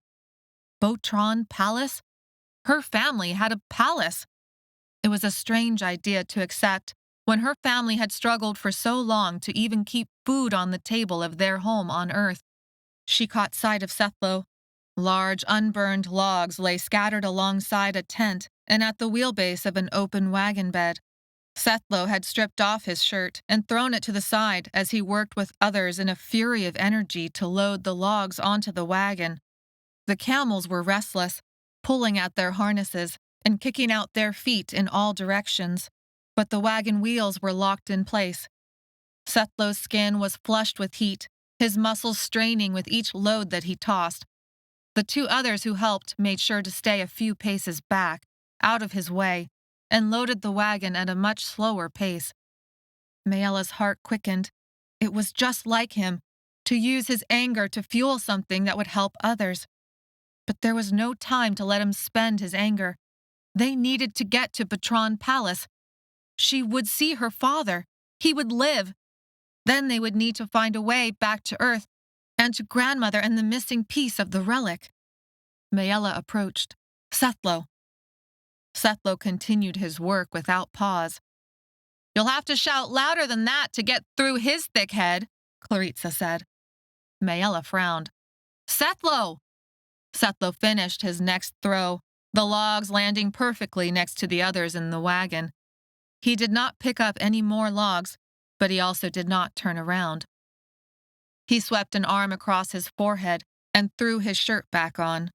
Botron Palace? Her family had a palace. It was a strange idea to accept when her family had struggled for so long to even keep food on the table of their home on Earth. She caught sight of Sethlo. Large, unburned logs lay scattered alongside a tent and at the wheelbase of an open wagon bed. Sethlo had stripped off his shirt and thrown it to the side as he worked with others in a fury of energy to load the logs onto the wagon. The camels were restless, pulling at their harnesses and kicking out their feet in all directions, but the wagon wheels were locked in place. Sethlo's skin was flushed with heat, his muscles straining with each load that he tossed. The two others who helped made sure to stay a few paces back, out of his way, and loaded the wagon at a much slower pace. Maella's heart quickened. It was just like him, to use his anger to fuel something that would help others. But there was no time to let him spend his anger. They needed to get to Botron Palace. She would see her father. He would live. Then they would need to find a way back to Earth and to grandmother and the missing piece of the relic. Maella approached. Sethlo. Sethlo continued his work without pause. You'll have to shout louder than that to get through his thick head, Clarissa said. Maella frowned. Sethlo! Sethlo finished his next throw, the logs landing perfectly next to the others in the wagon. He did not pick up any more logs, but he also did not turn around. He swept an arm across his forehead and threw his shirt back on.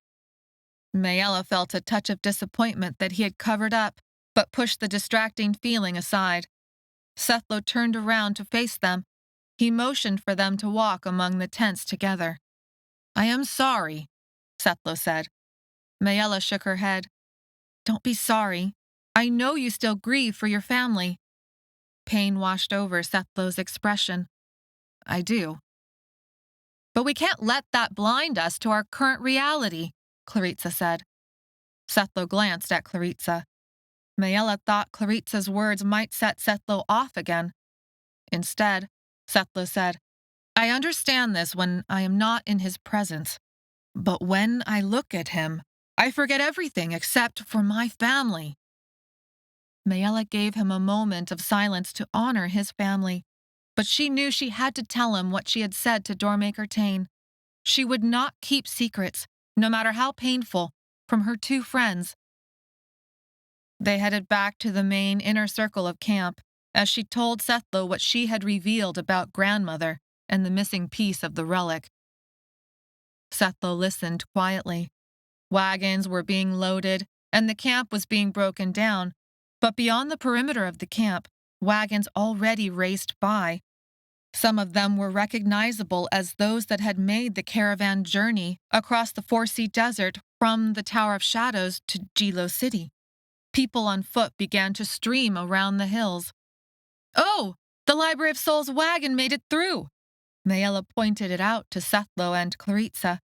Maella felt a touch of disappointment that he had covered up, but pushed the distracting feeling aside. Sethlo turned around to face them. He motioned for them to walk among the tents together. I am sorry, Sethlo said. Maella shook her head. Don't be sorry. I know you still grieve for your family. Pain washed over Sethlo's expression. I do. But we can't let that blind us to our current reality, Clarissa said. Sethlo glanced at Clarissa. Maella thought Clarissa's words might set Sethlo off again. Instead, Sethlo said, I understand this when I am not in his presence. But when I look at him, I forget everything except for my family. Maella gave him a moment of silence to honor his family, but she knew she had to tell him what she had said to Doormaker Tain. She would not keep secrets, no matter how painful, from her two friends. They headed back to the main inner circle of camp as she told Sethlo what she had revealed about grandmother and the missing piece of the relic. Sethlo listened quietly. Wagons were being loaded and the camp was being broken down, but beyond the perimeter of the camp, wagons already raced by. Some of them were recognizable as those that had made the caravan journey across the Foresea Desert from the Tower of Shadows to Jilo City. People on foot began to stream around the hills. Oh, the Library of Souls wagon made it through! Maella pointed it out to Sethlo and Clarissa.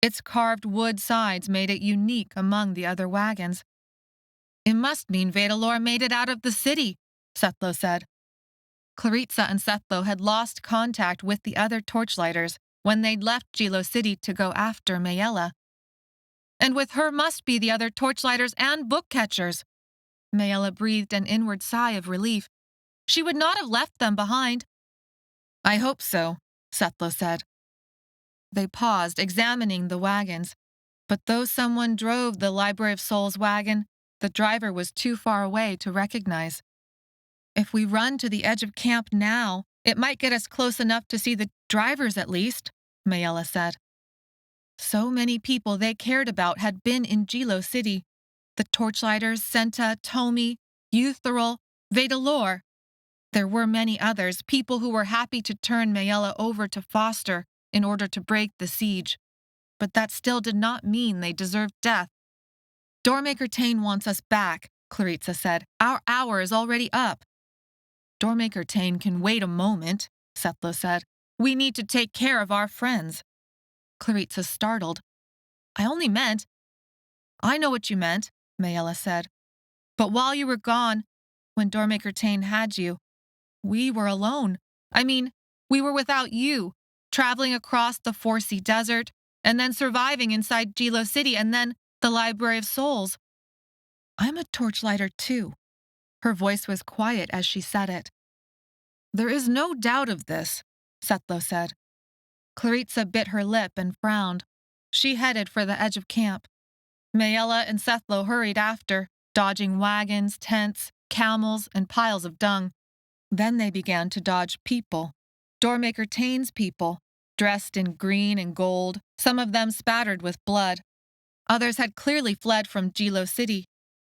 Its carved wood sides made it unique among the other wagons. It must mean Vedalor made it out of the city, Sethlo said. Clarissa and Sethlo had lost contact with the other torchlighters when they'd left Jilo City to go after Maella. And with her must be the other torchlighters and book catchers. Maella breathed an inward sigh of relief. She would not have left them behind. I hope so, Sethlo said. They paused, examining the wagons, But though someone drove the Library of Souls wagon, the driver was too far away to recognize. If we run to the edge of camp now, it might get us close enough to see the drivers at least, Maella said. So many people they cared about had been in Gilo City. The Torchlighters, Senta, Tomi, Eutheril, Vedalor. There were many others, people who were happy to turn Maella over to Foster in order to break the siege. But that still did not mean they deserved death. Doormaker Tain wants us back, Claritza said. Our hour is already up. Doormaker Tain can wait a moment, Setlo said. We need to take care of our friends. Claritza startled. I only meant... I know what you meant, Maella said. But while you were gone, when Doormaker Tain had you, we were alone. I mean, we were without you, traveling across the Four-Sea Desert, and then surviving inside Gilo City, and then the Library of Souls. I'm a torchlighter too. Her voice was quiet as she said it. There is no doubt of this, Setlo said. Claritza bit her lip and frowned. She headed for the edge of camp. Maella and Setlo hurried after, dodging wagons, tents, camels, and piles of dung. Then they began to dodge people. Doormaker Tain's people, dressed in green and gold, some of them spattered with blood. Others had clearly fled from Gilo City.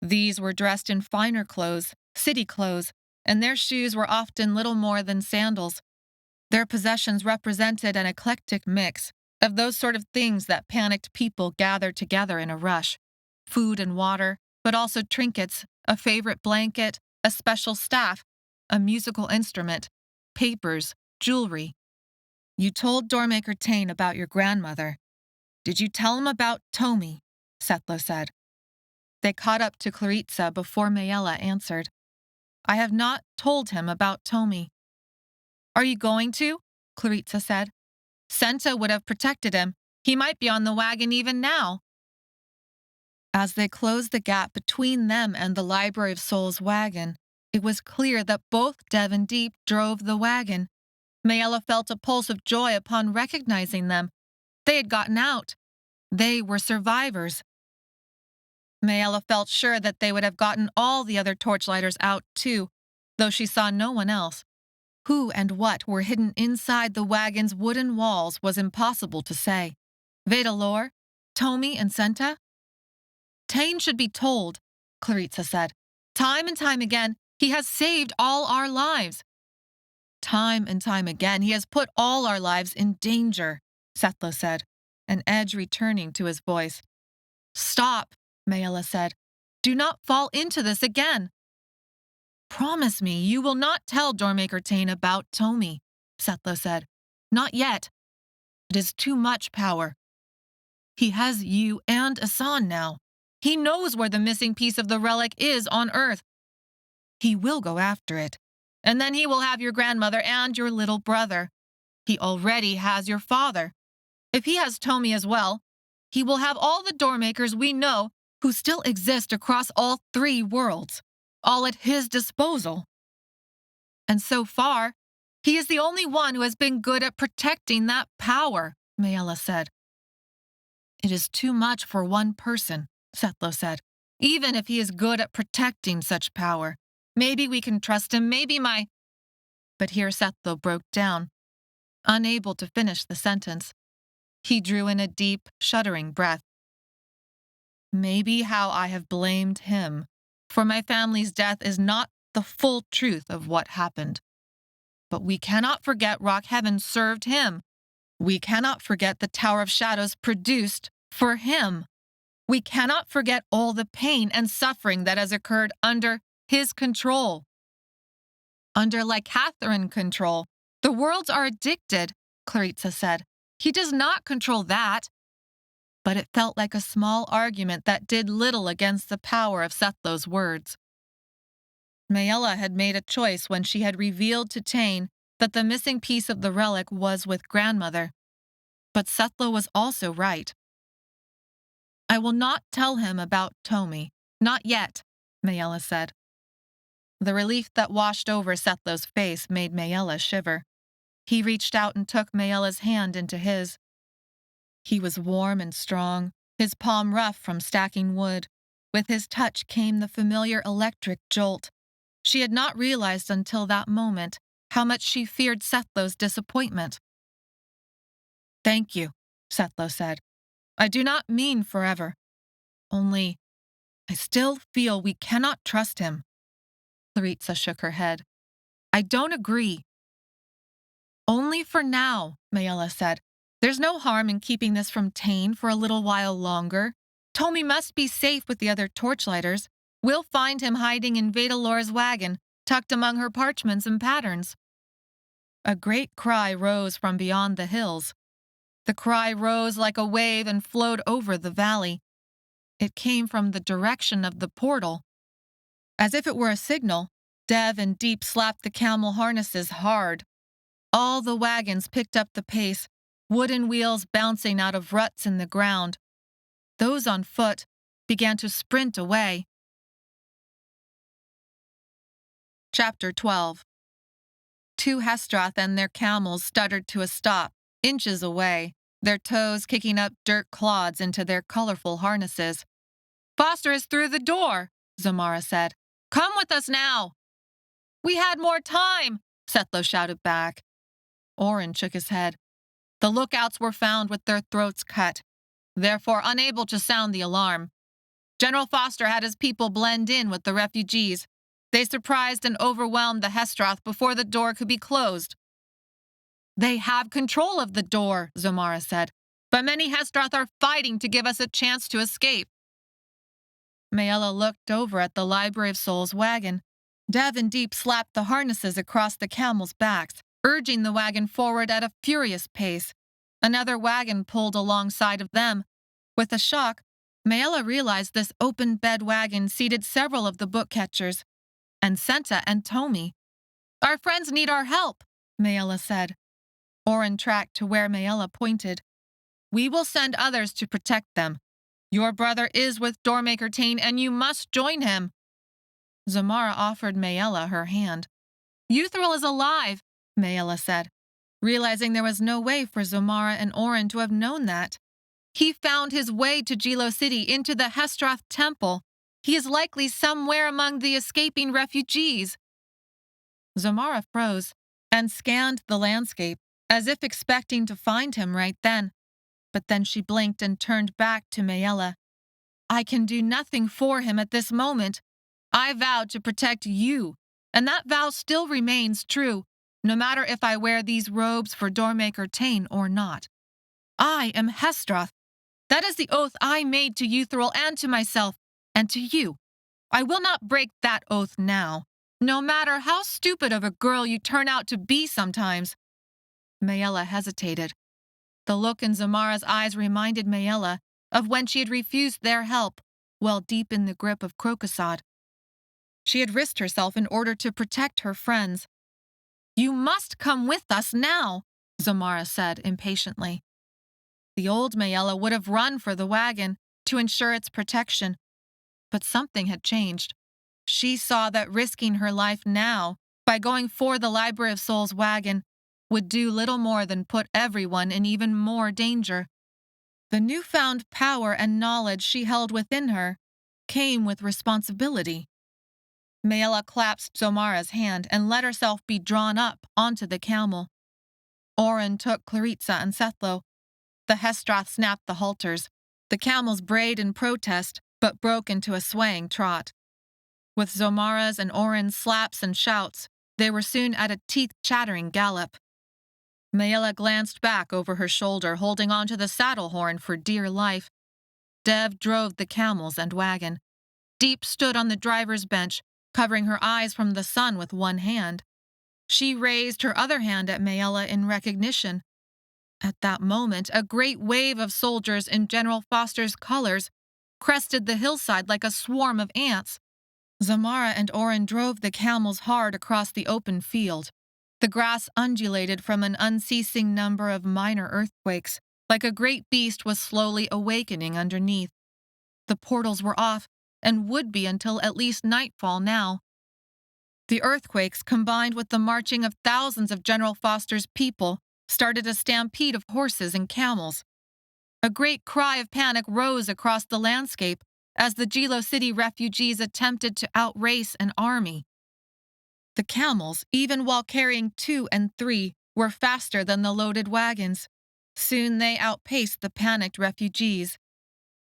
These were dressed in finer clothes, city clothes, and their shoes were often little more than sandals. Their possessions represented an eclectic mix of those sort of things that panicked people gathered together in a rush. Food and water, but also trinkets, a favorite blanket, a special staff, a musical instrument, papers, jewelry. You told Doormaker Tain about your grandmother. Did you tell him about Tomi? Setlo said. They caught up to Claritza before Maella answered. I have not told him about Tomi. Are you going to? Claritza said. Senta would have protected him. He might be on the wagon even now. As they closed the gap between them and the Library of Souls wagon, it was clear that both Dev and Deep drove the wagon. Maella felt a pulse of joy upon recognizing them. They had gotten out. They were survivors. Maella felt sure that they would have gotten all the other torchlighters out too, though she saw no one else. Who and what were hidden inside the wagon's wooden walls was impossible to say. Vedalor? Tomi and Senta? Tain should be told, Claritza said. Time and time again, he has saved all our lives. Time and time again, he has put all our lives in danger, Setlo said, an edge returning to his voice. Stop, Maella said. Do not fall into this again. Promise me you will not tell Doormaker Tain about Tomi, Setlo said. Not yet. It is too much power. He has you and Asan now. He knows where the missing piece of the relic is on Earth. He will go after it. And then he will have your grandmother and your little brother. He already has your father. If he has Tomi as well, he will have all the Doormakers we know who still exist across all 3 worlds, all at his disposal. And so far, he is the only one who has been good at protecting that power, Maella said. It is too much for one person, Setlo said. Even if he is good at protecting such power. Maybe we can trust him, maybe my... But here Setlo broke down, unable to finish the sentence. He drew in a deep, shuddering breath. Maybe how I have blamed him for my family's death is not the full truth of what happened. But we cannot forget Rock Heaven served him. We cannot forget the Tower of Shadows produced for him. We cannot forget all the pain and suffering that has occurred under his control. Under Lycathrin control. The worlds are addicted, Claritza said. He does not control that. But it felt like a small argument that did little against the power of Setlo's words. Maella had made a choice when she had revealed to Tain that the missing piece of the relic was with grandmother. But Setlo was also right. I will not tell him about Tomi. Not yet, Maella said. The relief that washed over Setlo's face made Maella shiver. He reached out and took Maella's hand into his. He was warm and strong, his palm rough from stacking wood. With his touch came the familiar electric jolt. She had not realized until that moment how much she feared Sethlow's disappointment. "Thank you," Sethlow said. "I do not mean forever. Only, I still feel we cannot trust him." Tharitsa shook her head. "I don't agree." "Only for now," Maella said. "There's no harm in keeping this from Tain for a little while longer. Tommy must be safe with the other torchlighters. We'll find him hiding in Vedalore's wagon, tucked among her parchments and patterns." A great cry rose from beyond the hills. The cry rose like a wave and flowed over the valley. It came from the direction of the portal. As if it were a signal, Dev and Deep slapped the camel harnesses hard. All the wagons picked up the pace, wooden wheels bouncing out of ruts in the ground. Those on foot began to sprint away. Chapter 12. Two Hestroth and their camels stuttered to a stop, inches away, their toes kicking up dirt clods into their colorful harnesses. "Foster is through the door," Zamara said. "Come with us now." "We had more time," Sethlow shouted back. Oren shook his head. The lookouts were found with their throats cut, therefore unable to sound the alarm. General Foster had his people blend in with the refugees. They surprised and overwhelmed the Hestroth before the door could be closed. "They have control of the door," Zamara said, "but many Hestroth are fighting to give us a chance to escape." Maella looked over at the Library of Souls wagon. Dev and Deep slapped the harnesses across the camels' backs, urging the wagon forward at a furious pace. Another wagon pulled alongside of them. With a shock, Maella realized this open-bed wagon seated several of the book catchers, and Senta and Tomi. "Our friends need our help," Maella said. Oren tracked to where Maella pointed. "We will send others to protect them. Your brother is with Doormaker Tain, and you must join him." Zamara offered Maella her hand. "Yuthril is alive," Maella said, realizing there was no way for Zamara and Oren to have known that. "He found his way to Jilo City into the Hestroth Temple. He is likely somewhere among the escaping refugees." Zamara froze and scanned the landscape, as if expecting to find him right then. But then she blinked and turned back to Maella. "I can do nothing for him at this moment. I vowed to protect you, and that vow still remains true, no matter if I wear these robes for Doormaker Tain or not. I am Hestroth. That is the oath I made to Yuthril and to myself, and to you. I will not break that oath now, no matter how stupid of a girl you turn out to be sometimes." Maella hesitated. The look in Zamara's eyes reminded Maella of when she had refused their help, while deep in the grip of Crocosod. She had risked herself in order to protect her friends. "You must come with us now," Zamara said impatiently. The old Maella would have run for the wagon to ensure its protection, but something had changed. She saw that risking her life now, by going for the Library of Souls wagon, would do little more than put everyone in even more danger. The newfound power and knowledge she held within her came with responsibility. Maella clasped Zomara's hand and let herself be drawn up onto the camel. Oren took Claritza and Sethlow. The Hestroth snapped the halters. The camels brayed in protest, but broke into a swaying trot. With Zomara's and Oren's slaps and shouts, they were soon at a teeth-chattering gallop. Maella glanced back over her shoulder, holding onto the saddle horn for dear life. Dev drove the camels and wagon. Deep stood on the driver's bench, covering her eyes from the sun with one hand. She raised her other hand at Maella in recognition. At that moment, a great wave of soldiers in General Foster's colors crested the hillside like a swarm of ants. Zamara and Oren drove the camels hard across the open field. The grass undulated from an unceasing number of minor earthquakes, like a great beast was slowly awakening underneath. The portals were off, and would be until at least nightfall now. The earthquakes, combined with the marching of thousands of General Foster's people, started a stampede of horses and camels. A great cry of panic rose across the landscape as the Jilo City refugees attempted to outrace an army. The camels, even while carrying 2 and 3, were faster than the loaded wagons. Soon they outpaced the panicked refugees.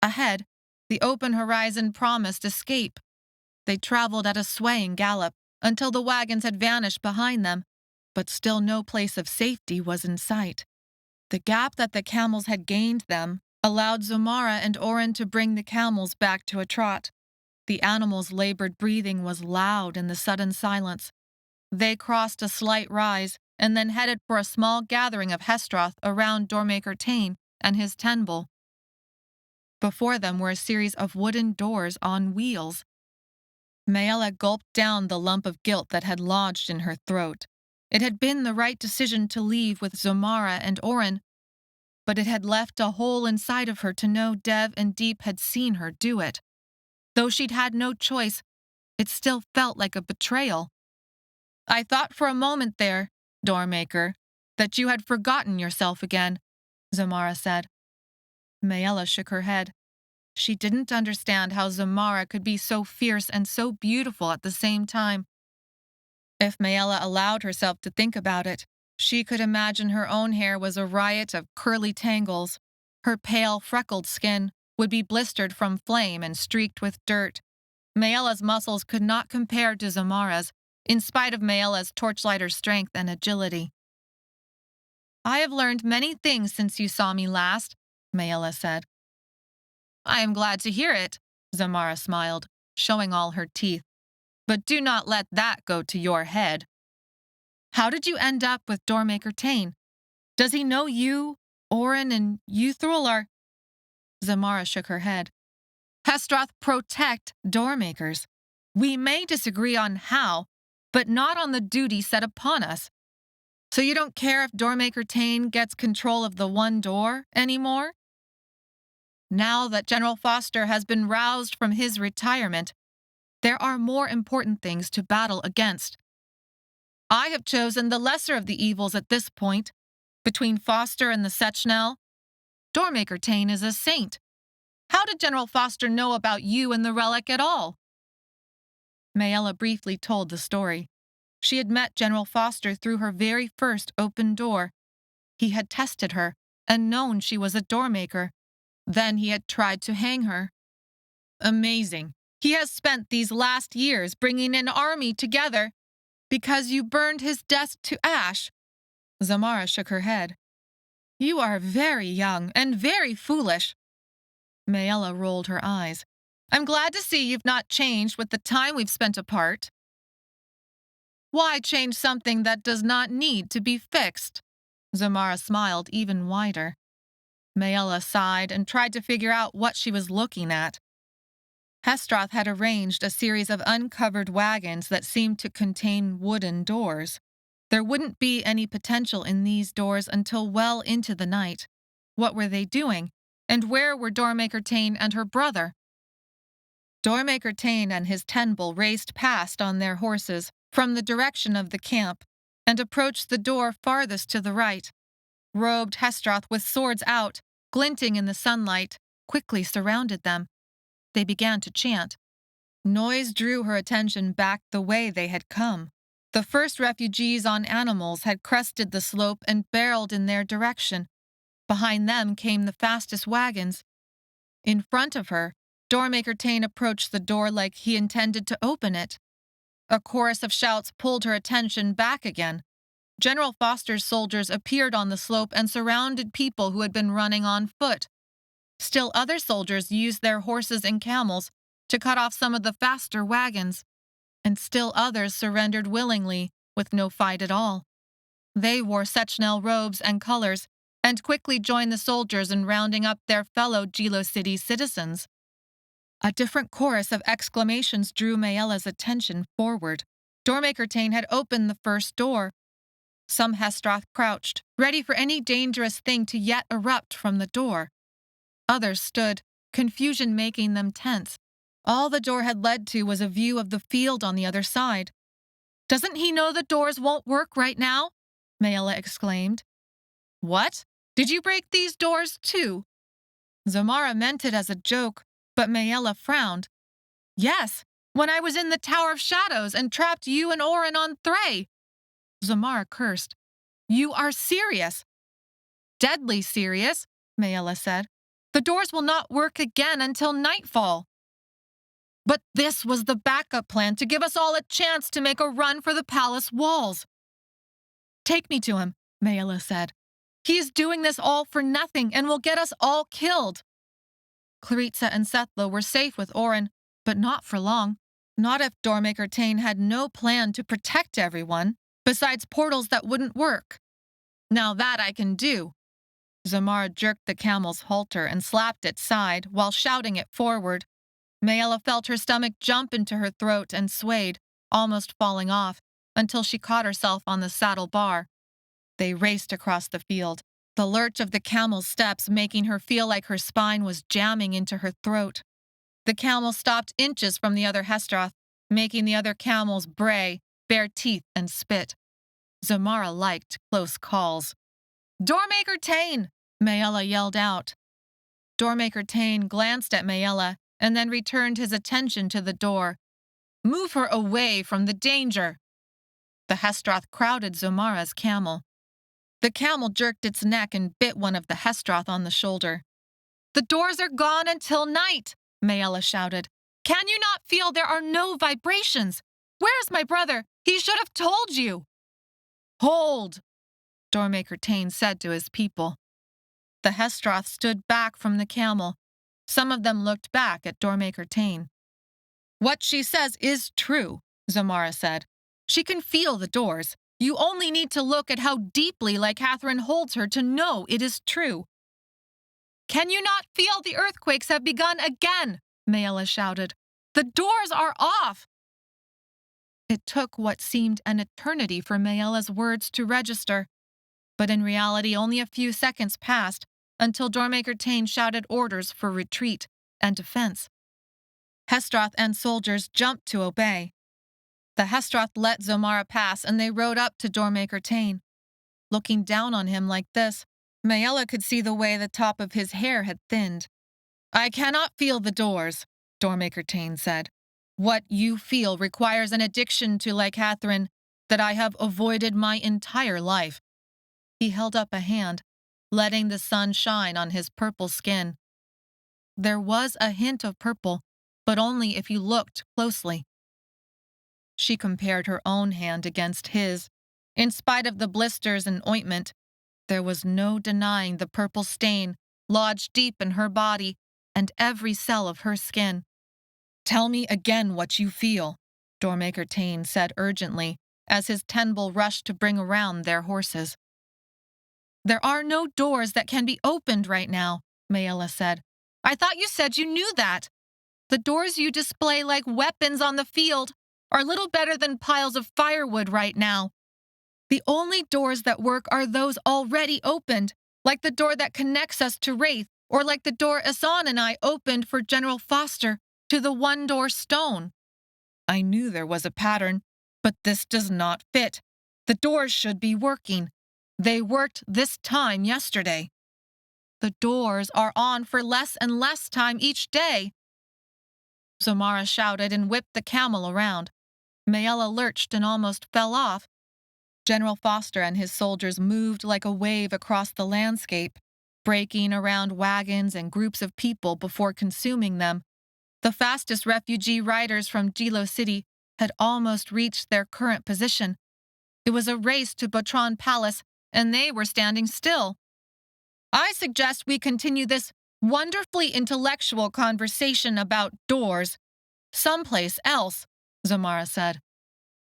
Ahead, the open horizon promised escape. They traveled at a swaying gallop until the wagons had vanished behind them, but still no place of safety was in sight. The gap that the camels had gained them allowed Zomara and Oren to bring the camels back to a trot. The animals' labored breathing was loud in the sudden silence. They crossed a slight rise and then headed for a small gathering of Hestroth around Doormaker Tain and his tenbull. Before them were a series of wooden doors on wheels. Maella gulped down the lump of guilt that had lodged in her throat. It had been the right decision to leave with Zomara and Oren, but it had left a hole inside of her to know Dev and Deep had seen her do it. Though she'd had no choice, it still felt like a betrayal. I thought for a moment there, Doormaker, that you had forgotten yourself again, Zomara said. Maella shook her head. She didn't understand how Zomara could be so fierce and so beautiful at the same time. If Maella allowed herself to think about it, she could imagine her own hair was a riot of curly tangles. Her pale, freckled skin would be blistered from flame and streaked with dirt. Maella's muscles could not compare to Zomara's, in spite of Maella's torchlighter's strength and agility. I have learned many things since you saw me last, Maella said. I am glad to hear it, Zomara smiled, showing all her teeth. But do not let that go to your head. How did you end up with Doormaker Tain? Does he know you, Oren, and Yuthrul are... Zomara shook her head. Hestroth protect Doormakers. We may disagree on how, but not on the duty set upon us. So you don't care if Doormaker Tain gets control of the one door anymore? Now that General Foster has been roused from his retirement, there are more important things to battle against. I have chosen the lesser of the evils at this point. Between Foster and the Sechnel, Doormaker Tain is a saint. How did General Foster know about you and the relic at all? Maella briefly told the story. She had met General Foster through her very first open door. He had tested her and known she was a doormaker. Then he had tried to hang her. Amazing. He has spent these last years bringing an army together because you burned his desk to ash. Zomara shook her head. You are very young and very foolish. Maella rolled her eyes. I'm glad to see you've not changed with the time we've spent apart. Why change something that does not need to be fixed? Zomara smiled even wider. Maella sighed and tried to figure out what she was looking at. Hestroth had arranged a series of uncovered wagons that seemed to contain wooden doors. There wouldn't be any potential in these doors until well into the night. What were they doing? And where were Doormaker Tain and her brother? Doormaker Tain and his tenbull raced past on their horses from the direction of the camp and approached the door farthest to the right. Robed Hestroth with swords out, glinting in the sunlight, quickly surrounded them. They began to chant. Noise drew her attention back the way they had come. The first refugees on animals had crested the slope and barreled in their direction. Behind them came the fastest wagons. In front of her, Doormaker Tain approached the door like he intended to open it. A chorus of shouts pulled her attention back again. General Foster's soldiers appeared on the slope and surrounded people who had been running on foot. Still other soldiers used their horses and camels to cut off some of the faster wagons, and still others surrendered willingly, with no fight at all. They wore Sechnel robes and colors, and quickly joined the soldiers in rounding up their fellow Jilo City citizens. A different chorus of exclamations drew Maella's attention forward. Doormaker Tain had opened the first door. Some Hestroth crouched, ready for any dangerous thing to yet erupt from the door. Others stood, confusion making them tense. All the door had led to was a view of the field on the other side. Doesn't he know the doors won't work right now? Maella exclaimed. What? Did you break these doors too? Zamara meant it as a joke, but Maella frowned. Yes, when I was in the Tower of Shadows and trapped you and Orin on Thray. Zamara cursed. You are serious. Deadly serious, Maella said. The doors will not work again until nightfall. But this was the backup plan to give us all a chance to make a run for the palace walls. Take me to him, Maella said. He is doing this all for nothing and will get us all killed. Claritza and Sethlo were safe with Orin, but not for long. Not if Doormaker Tain had no plan to protect everyone, besides portals that wouldn't work. Now that I can do. Zamara jerked the camel's halter and slapped its side while shouting it forward. Maella felt her stomach jump into her throat and swayed, almost falling off, until she caught herself on the saddle bar. They raced across the field, the lurch of the camel's steps making her feel like her spine was jamming into her throat. The camel stopped inches from the other Hestroth, making the other camels bray, bare teeth, and spit. Zamara liked close calls. Doormaker Tain! Maella yelled out. Doormaker Tain glanced at Maella and then returned his attention to the door. Move her away from the danger. The Hestroth crowded Zamara's camel. The camel jerked its neck and bit one of the Hestroth on the shoulder. The doors are gone until night, Maella shouted. Can you not feel there are no vibrations? Where's my brother? He should have told you. Hold, Doormaker Tain said to his people. The Hestroth stood back from the camel. Some of them looked back at Doormaker Tain. What she says is true, Zamara said. She can feel the doors. You only need to look at how deeply Lycathrin holds her to know it is true. Can you not feel the earthquakes have begun again? Maella shouted. The doors are off. It took what seemed an eternity for Maella's words to register, but in reality only a few seconds passed until Doormaker Tain shouted orders for retreat and defense. Hestroth and soldiers jumped to obey. The Hestroth let Zamara pass and they rode up to Doormaker Tain. Looking down on him like this, Maella could see the way the top of his hair had thinned. I cannot feel the doors, Doormaker Tain said. What you feel requires an addiction to Lycathrin that I have avoided my entire life. He held up a hand, letting the sun shine on his purple skin. There was a hint of purple, but only if you looked closely. She compared her own hand against his. In spite of the blisters and ointment, there was no denying the purple stain lodged deep in her body and every cell of her skin. Tell me again what you feel, Doormaker Tain said urgently, as his tenbull rushed to bring around their horses. There are no doors that can be opened right now, Maella said. I thought you said you knew that. The doors you display like weapons on the field are little better than piles of firewood right now. The only doors that work are those already opened, like the door that connects us to Wraith, or like the door Asan and I opened for General Foster to the one-door stone. I knew there was a pattern, but this does not fit. The doors should be working. They worked this time yesterday. The doors are on for less and less time each day. Zamara shouted and whipped the camel around. Maella lurched and almost fell off. General Foster and his soldiers moved like a wave across the landscape, breaking around wagons and groups of people before consuming them. The fastest refugee riders from Gilo City had almost reached their current position. It was a race to Botron Palace, and they were standing still. I suggest we continue this wonderfully intellectual conversation about doors someplace else, Zamara said.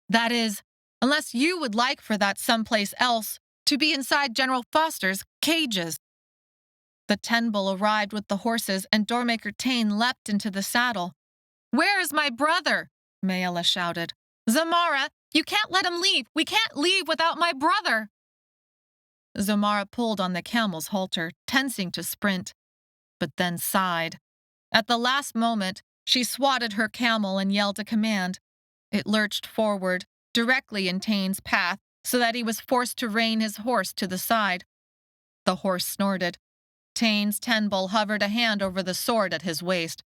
That is, unless you would like for that someplace else to be inside General Foster's cages. The tenbull arrived with the horses and Doormaker Tain leapt into the saddle. Where is my brother? Maella shouted. Zamara, you can't let him leave. We can't leave without my brother. Zamara pulled on the camel's halter, tensing to sprint, but then sighed. At the last moment, she swatted her camel and yelled a command. It lurched forward, directly in Tain's path, so that he was forced to rein his horse to the side. The horse snorted. Tain's tenbull hovered a hand over the sword at his waist,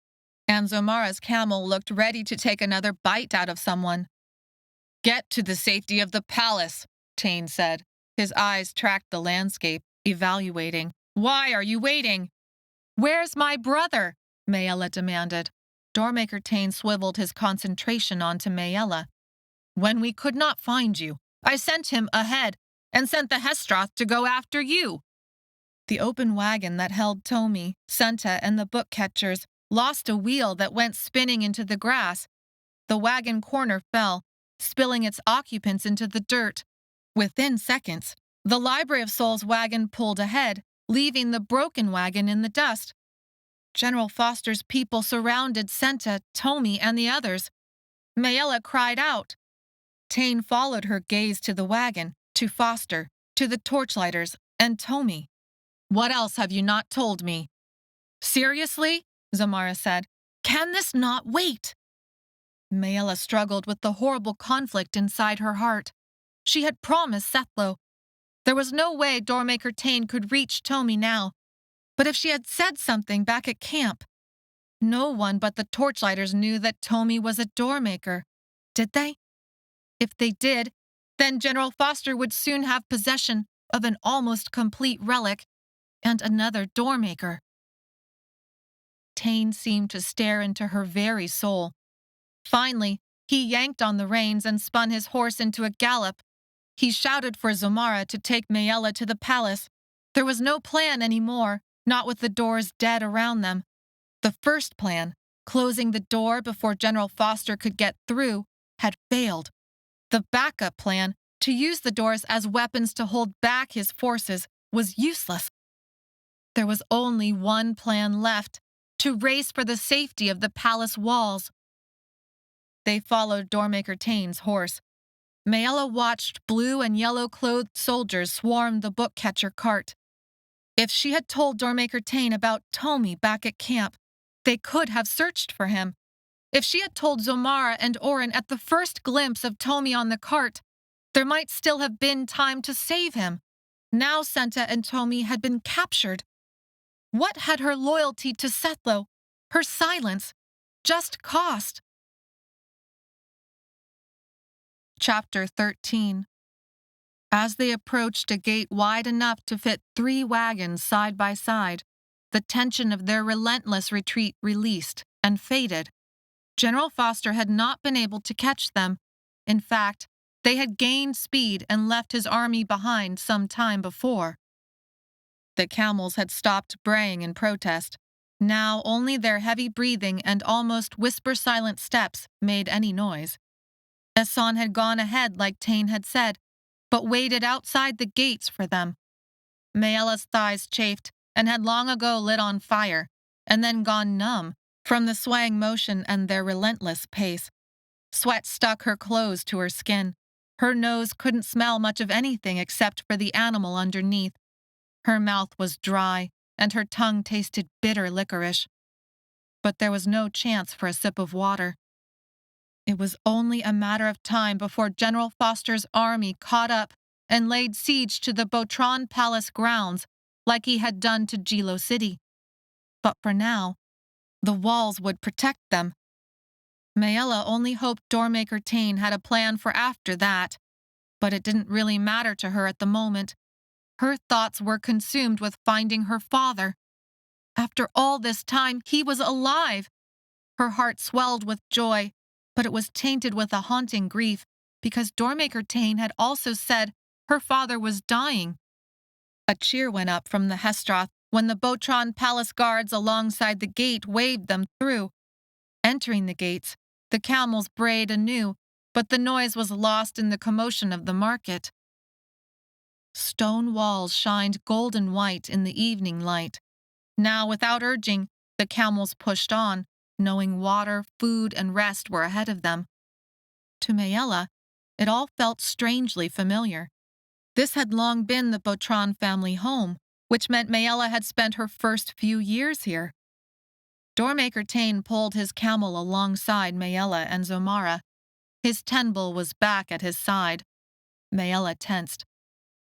and Zomara's camel looked ready to take another bite out of someone. "Get to the safety of the palace," Tain said. His eyes tracked the landscape, evaluating. "Why are you waiting?" "Where's my brother?" Maella demanded. Doormaker Tain swiveled his concentration onto Maella. "When we could not find you, I sent him ahead and sent the Hestroth to go after you." The open wagon that held Tomi, Senta, and the book catchers lost a wheel that went spinning into the grass. The wagon corner fell, spilling its occupants into the dirt. Within seconds, the Library of Souls wagon pulled ahead, leaving the broken wagon in the dust. General Foster's people surrounded Senta, Tomi, and the others. Maella cried out. Tain followed her gaze to the wagon, to Foster, to the torchlighters, and Tomi. "What else have you not told me?" "Seriously?" Zomara said. "Can this not wait?" Maella struggled with the horrible conflict inside her heart. She had promised Sethlo. There was no way Doormaker Tain could reach Tomi now. But if she had said something back at camp, no one but the torchlighters knew that Tomi was a doormaker. Did they? If they did, then General Foster would soon have possession of an almost complete relic and another doormaker. Tain seemed to stare into her very soul. Finally, he yanked on the reins and spun his horse into a gallop. He shouted for Zomara to take Maella to the palace. There was no plan anymore, not with the doors dead around them. The first plan, closing the door before General Foster could get through, had failed. The backup plan, to use the doors as weapons to hold back his forces, was useless. There was only one plan left, to race for the safety of the palace walls. They followed Doormaker Tain's horse. Maella watched blue and yellow-clothed soldiers swarm the book-catcher cart. If she had told Doormaker Tain about Tomi back at camp, they could have searched for him. If she had told Zomara and Orin at the first glimpse of Tomi on the cart, there might still have been time to save him. Now Senta and Tomi had been captured. What had her loyalty to Sethlo, her silence, just cost? Chapter 13. As they approached a gate wide enough to fit 3 wagons side by side, the tension of their relentless retreat released and faded. General Foster had not been able to catch them. In fact, they had gained speed and left his army behind some time before. The camels had stopped braying in protest. Now only their heavy breathing and almost whisper-silent steps made any noise. Esson had gone ahead like Tain had said, but waited outside the gates for them. Maella's thighs chafed and had long ago lit on fire, and then gone numb from the swaying motion and their relentless pace. Sweat stuck her clothes to her skin. Her nose couldn't smell much of anything except for the animal underneath. Her mouth was dry, and her tongue tasted bitter licorice. But there was no chance for a sip of water. It was only a matter of time before General Foster's army caught up and laid siege to the Botron Palace grounds like he had done to Jilo City. But for now, the walls would protect them. Maella only hoped Doormaker Tain had a plan for after that, but it didn't really matter to her at the moment. Her thoughts were consumed with finding her father. After all this time, he was alive. Her heart swelled with joy, but it was tainted with a haunting grief because Doormaker Tain had also said her father was dying. A cheer went up from the Hestroth when the Botron Palace guards alongside the gate waved them through. Entering the gates, the camels brayed anew, but the noise was lost in the commotion of the market. Stone walls shined golden white in the evening light. Now, without urging, the camels pushed on, knowing water, food, and rest were ahead of them. To Maella, it all felt strangely familiar. This had long been the Botron family home, which meant Maella had spent her first few years here. Doormaker Tain pulled his camel alongside Maella and Zomara. His tenbull was back at his side. Maella tensed.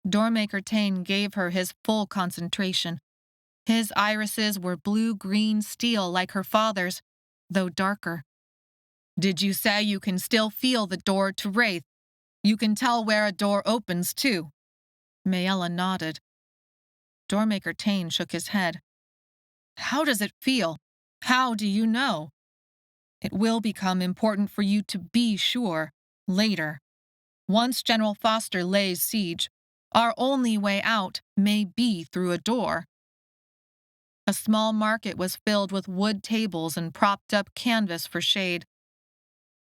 Doormaker Tain gave her his full concentration. His irises were blue-green steel like her father's, though darker. Did you say you can still feel the door to Wraith? You can tell where a door opens, too. Maella nodded. Doormaker Tain shook his head. How does it feel? How do you know? It will become important for you to be sure later. Once General Foster lays siege, our only way out may be through a door. A small market was filled with wood tables and propped-up canvas for shade.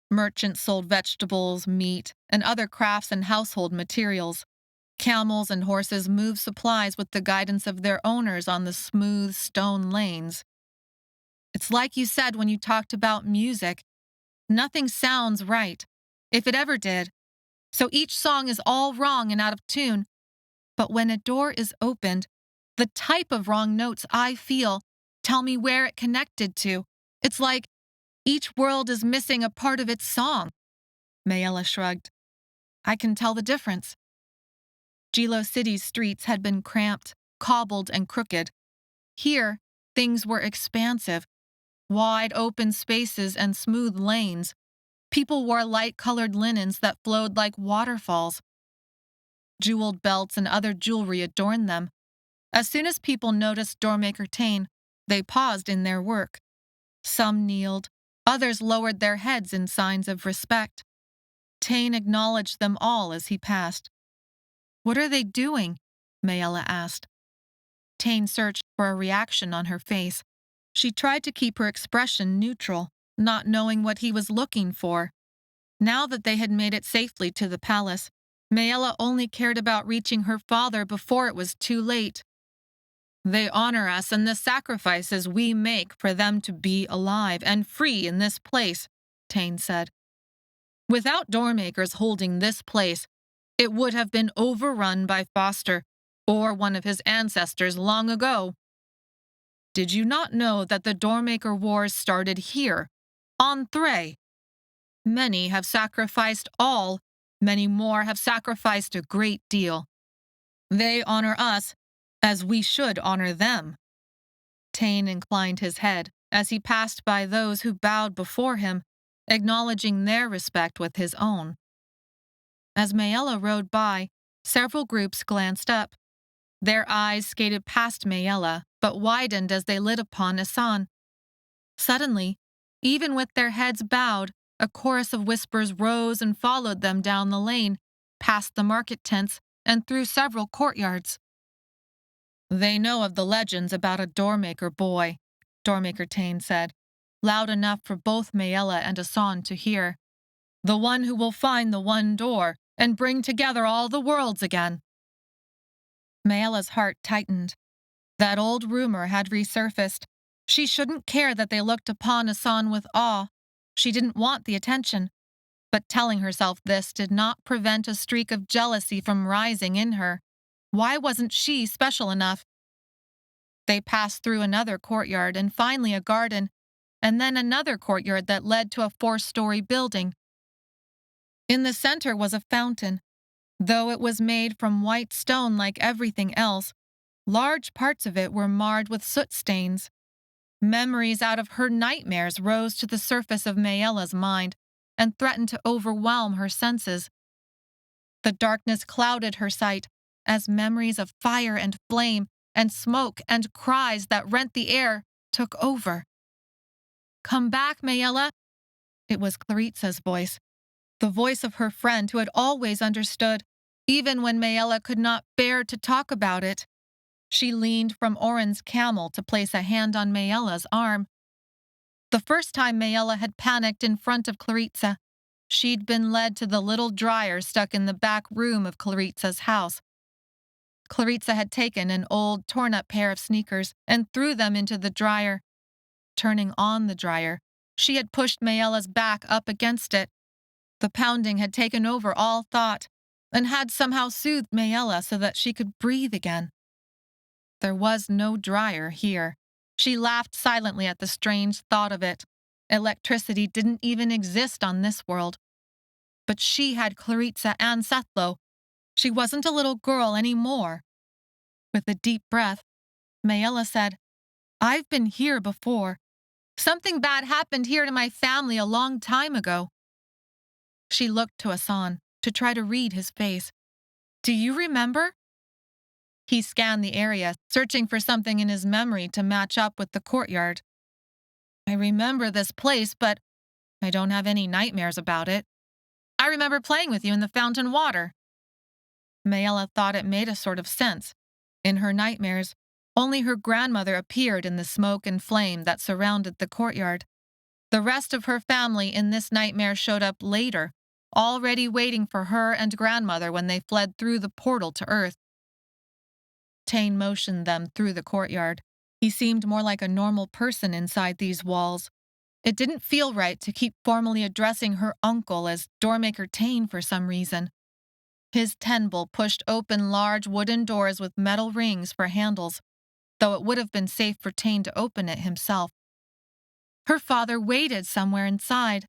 Merchants sold vegetables, meat, and other crafts and household materials. Camels and horses moved supplies with the guidance of their owners on the smooth stone lanes. It's like you said when you talked about music. Nothing sounds right, if it ever did. So each song is all wrong and out of tune. But when a door is opened, the type of wrong notes I feel tell me where it connected to. It's like each world is missing a part of its song. Maella shrugged. I can tell the difference. Gilo City's streets had been cramped, cobbled, and crooked. Here, things were expansive. Wide open spaces and smooth lanes. People wore light-colored linens that flowed like waterfalls. Jeweled belts and other jewelry adorned them. As soon as people noticed Doormaker Tain, they paused in their work. Some kneeled, others lowered their heads in signs of respect. Tain acknowledged them all as he passed. What are they doing? Maella asked. Tain searched for a reaction on her face. She tried to keep her expression neutral, not knowing what he was looking for. Now that they had made it safely to the palace, Maella only cared about reaching her father before it was too late. They honor us and the sacrifices we make for them to be alive and free in this place, Tain said. Without Doormakers holding this place, it would have been overrun by Foster or one of his ancestors long ago. Did you not know that the Doormaker Wars started here, on Thray? Many have sacrificed all, many more have sacrificed a great deal. They honor us as we should honor them. Tain inclined his head as he passed by those who bowed before him, acknowledging their respect with his own. As Maella rode by, several groups glanced up. Their eyes skated past Maella, but widened as they lit upon Asan. Suddenly, even with their heads bowed, a chorus of whispers rose and followed them down the lane, past the market tents, and through several courtyards. They know of the legends about a Doormaker boy, Doormaker Tain said, loud enough for both Maella and Asan to hear. The one who will find the one door and bring together all the worlds again. Maella's heart tightened. That old rumor had resurfaced. She shouldn't care that they looked upon Asan with awe. She didn't want the attention. But telling herself this did not prevent a streak of jealousy from rising in her. Why wasn't she special enough? They passed through another courtyard and finally a garden, and then another courtyard that led to a 4-story building. In the center was a fountain. Though it was made from white stone like everything else, large parts of it were marred with soot stains. Memories out of her nightmares rose to the surface of Maella's mind and threatened to overwhelm her senses. The darkness clouded her sight as memories of fire and flame and smoke and cries that rent the air took over. Come back, Maella. It was Claritza's voice, the voice of her friend who had always understood, even when Maella could not bear to talk about it. She leaned from Oren's camel to place a hand on Maella's arm. The first time Maella had panicked in front of Claritza, she'd been led to the little dryer stuck in the back room of Claritza's house. Claritza had taken an old, torn-up pair of sneakers and threw them into the dryer. Turning on the dryer, she had pushed Maella's back up against it. The pounding had taken over all thought and had somehow soothed Maella so that she could breathe again. There was no dryer here. She laughed silently at the strange thought of it. Electricity didn't even exist on this world. But she had Claritza and Sethlo. She wasn't a little girl anymore. With a deep breath, Maella said, "I've been here before. Something bad happened here to my family a long time ago." She looked to Asan to try to read his face. "Do you remember?" He scanned the area, searching for something in his memory to match up with the courtyard. "I remember this place, but I don't have any nightmares about it. I remember playing with you in the fountain water." Maella thought it made a sort of sense. In her nightmares, only her grandmother appeared in the smoke and flame that surrounded the courtyard. The rest of her family in this nightmare showed up later, already waiting for her and grandmother when they fled through the portal to Earth. Tain motioned them through the courtyard. He seemed more like a normal person inside these walls. It didn't feel right to keep formally addressing her uncle as Doormaker Tain for some reason. His tenbull pushed open large wooden doors with metal rings for handles, though it would have been safe for Tain to open it himself. Her father waited somewhere inside.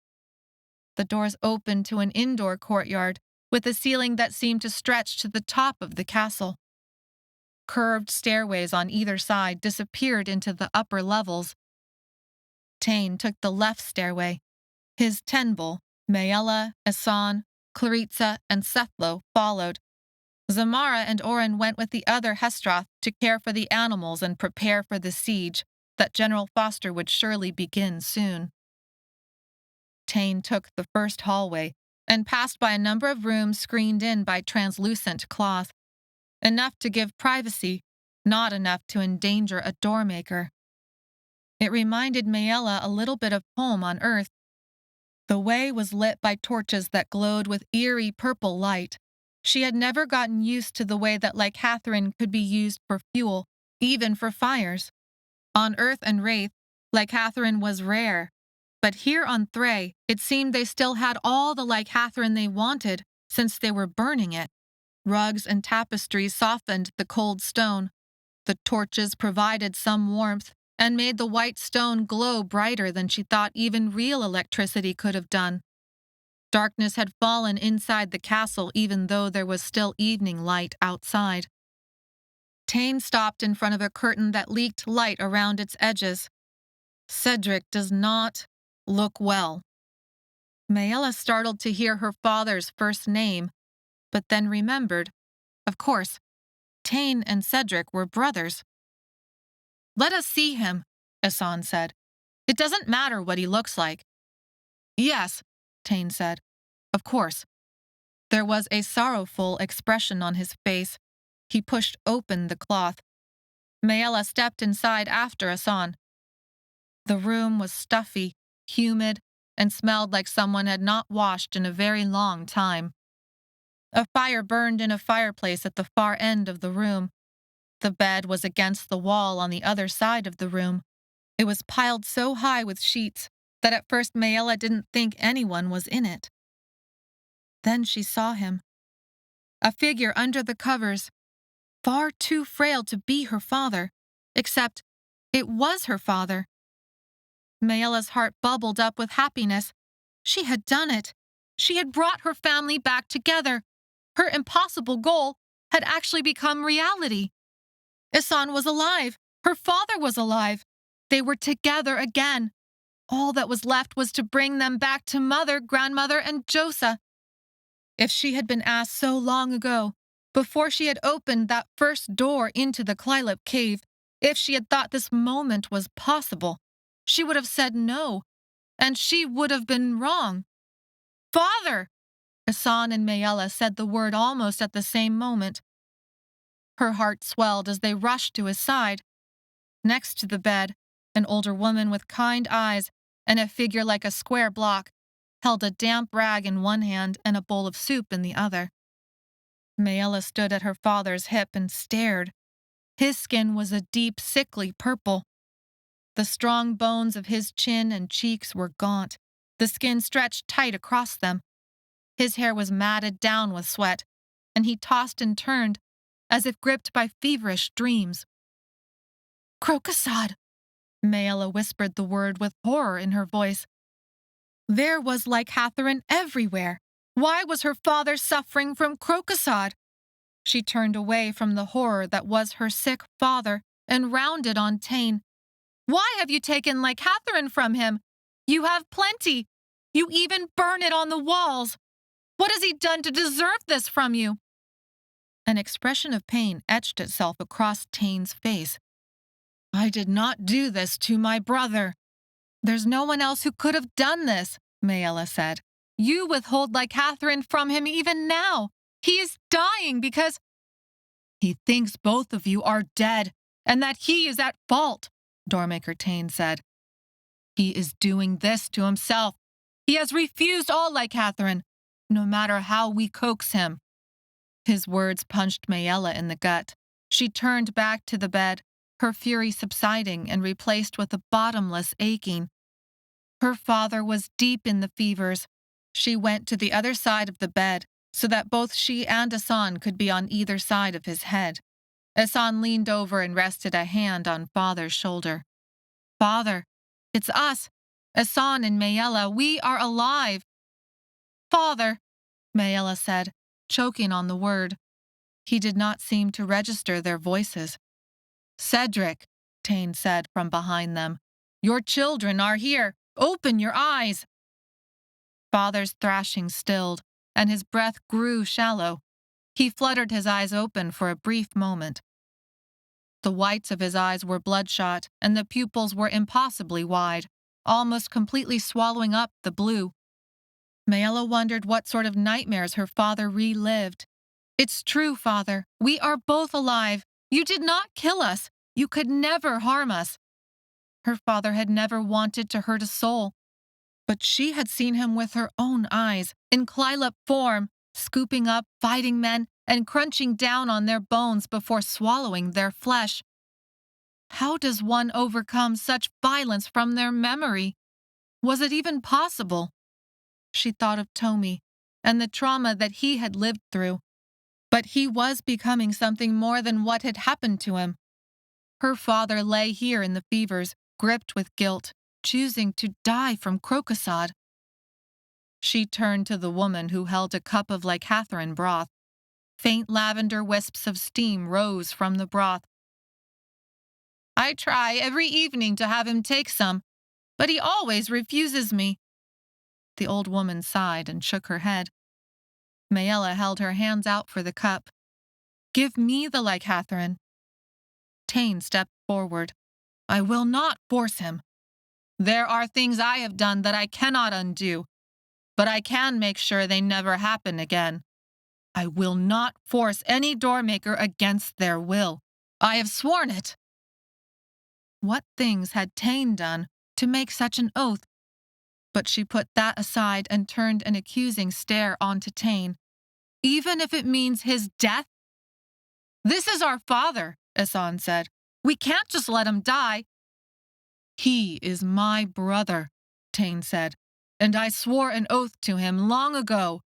The doors opened to an indoor courtyard with a ceiling that seemed to stretch to the top of the castle. Curved stairways on either side disappeared into the upper levels. Tain took the left stairway. His tenbull, Maella, Asan, Claritza, and Sethlo followed. Zamara and Oren went with the other Hestroth to care for the animals and prepare for the siege that General Foster would surely begin soon. Tain took the first hallway and passed by a number of rooms screened in by translucent cloth. Enough to give privacy, not enough to endanger a doormaker. It reminded Maella a little bit of home on Earth. The way was lit by torches that glowed with eerie purple light. She had never gotten used to the way that Lycathrin could be used for fuel, even for fires. On Earth and Wraith, Lycathrin was rare. But here on Thray, it seemed they still had all the Lycathrin they wanted, since they were burning it. Rugs and tapestries softened the cold stone. The torches provided some warmth and made the white stone glow brighter than she thought even real electricity could have done. Darkness had fallen inside the castle even though there was still evening light outside. Tain stopped in front of a curtain that leaked light around its edges. Cedric does not look well. Maella startled to hear her father's first name, but then remembered, of course, Tain and Cedric were brothers. "Let us see him," Asan said. "It doesn't matter what he looks like." "Yes," Tain said. "Of course." There was a sorrowful expression on his face. He pushed open the cloth. Maella stepped inside after Asan. The room was stuffy, humid, and smelled like someone had not washed in a very long time. A fire burned in a fireplace at the far end of the room. The bed was against the wall on the other side of the room. It was piled so high with sheets that at first Maella didn't think anyone was in it. Then she saw him. A figure under the covers, far too frail to be her father, except it was her father. Maella's heart bubbled up with happiness. She had done it. She had brought her family back together. Her impossible goal had actually become reality. Asan was alive. Her father was alive. They were together again. All that was left was to bring them back to Mother, Grandmother, and Josa. If she had been asked so long ago, before she had opened that first door into the Klylip cave, if she had thought this moment was possible, she would have said no, and she would have been wrong. "Father!" Asan and Maella said the word almost at the same moment. Her heart swelled as they rushed to his side. Next to the bed, an older woman with kind eyes and a figure like a square block held a damp rag in one hand and a bowl of soup in the other. Maella stood at her father's hip and stared. His skin was a deep, sickly purple. The strong bones of his chin and cheeks were gaunt. The skin stretched tight across them. His hair was matted down with sweat, and he tossed and turned, as if gripped by feverish dreams. "Crocosod!" Maella whispered the word with horror in her voice. There was Lycathrin everywhere. Why was her father suffering from Crocosod? She turned away from the horror that was her sick father and rounded on Tain. "Why have you taken Lycatherin from him? You have plenty. You even burn it on the walls. What has he done to deserve this from you?" An expression of pain etched itself across Tain's face. "I did not do this to my brother." "There's no one else who could have done this," Maella said. "You withhold Lycatherin from him even now. He is dying because he thinks both of you are dead and that he is at fault," Doormaker Tain said. "He is doing this to himself. He has refused all Lycatherin, no matter how we coax him." His words punched Maella in the gut. She turned back to the bed, her fury subsiding and replaced with a bottomless aching. Her father was deep in the fevers. She went to the other side of the bed so that both she and Asan could be on either side of his head. Asan leaned over and rested a hand on Father's shoulder. "Father, it's us, Asan and Maella. We are alive." "Father," Maella said, choking on the word. He did not seem to register their voices. "Cedric," Tain said from behind them, "your children are here. Open your eyes." Father's thrashing stilled, and his breath grew shallow. He fluttered his eyes open for a brief moment. The whites of his eyes were bloodshot, and the pupils were impossibly wide, almost completely swallowing up the blue. Maella wondered what sort of nightmares her father relived. "It's true, Father. We are both alive. You did not kill us. You could never harm us." Her father had never wanted to hurt a soul, but she had seen him with her own eyes, in Clylop form, scooping up fighting men and crunching down on their bones before swallowing their flesh. How does one overcome such violence from their memory? Was it even possible? She thought of Tomi and the trauma that he had lived through. But he was becoming something more than what had happened to him. Her father lay here in the fevers, gripped with guilt, choosing to die from crocosod. She turned to the woman who held a cup of Lycatherin broth. Faint lavender wisps of steam rose from the broth. "I try every evening to have him take some, but he always refuses me." The old woman sighed and shook her head. Maella held her hands out for the cup. "Give me the Lycatherin." Tain stepped forward. "I will not force him. There are things I have done that I cannot undo, but I can make sure they never happen again. I will not force any doormaker against their will. I have sworn it." What things had Tain done to make such an oath? But she put that aside and turned an accusing stare onto Tain. "Even if it means his death?" "This is our father," Asan said. "We can't just let him die." "He is my brother," Tain said, "and I swore an oath to him long ago.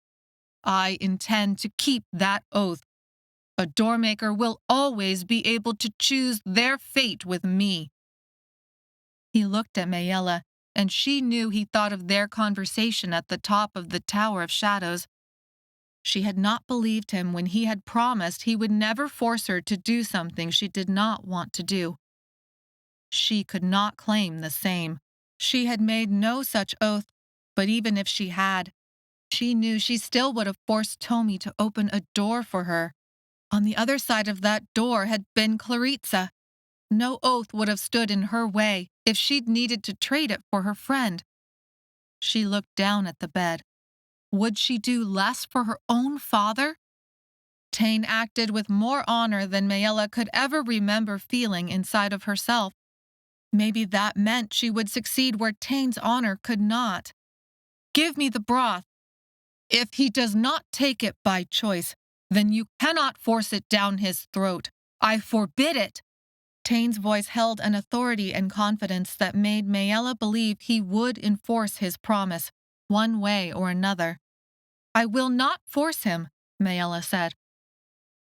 I intend to keep that oath. A doormaker will always be able to choose their fate with me." He looked at Maella, and she knew he thought of their conversation at the top of the Tower of Shadows. She had not believed him when he had promised he would never force her to do something she did not want to do. She could not claim the same. She had made no such oath, but even if she had, she knew she still would have forced Tomi to open a door for her. On the other side of that door had been Claritza. No oath would have stood in her way if she'd needed to trade it for her friend. She looked down at the bed. Would she do less for her own father? Tain acted with more honor than Maella could ever remember feeling inside of herself. Maybe that meant she would succeed where Tain's honor could not. "Give me the broth." "If he does not take it by choice, then you cannot force it down his throat. I forbid it." Tain's voice held an authority and confidence that made Maella believe he would enforce his promise, one way or another. "I will not force him," Maella said.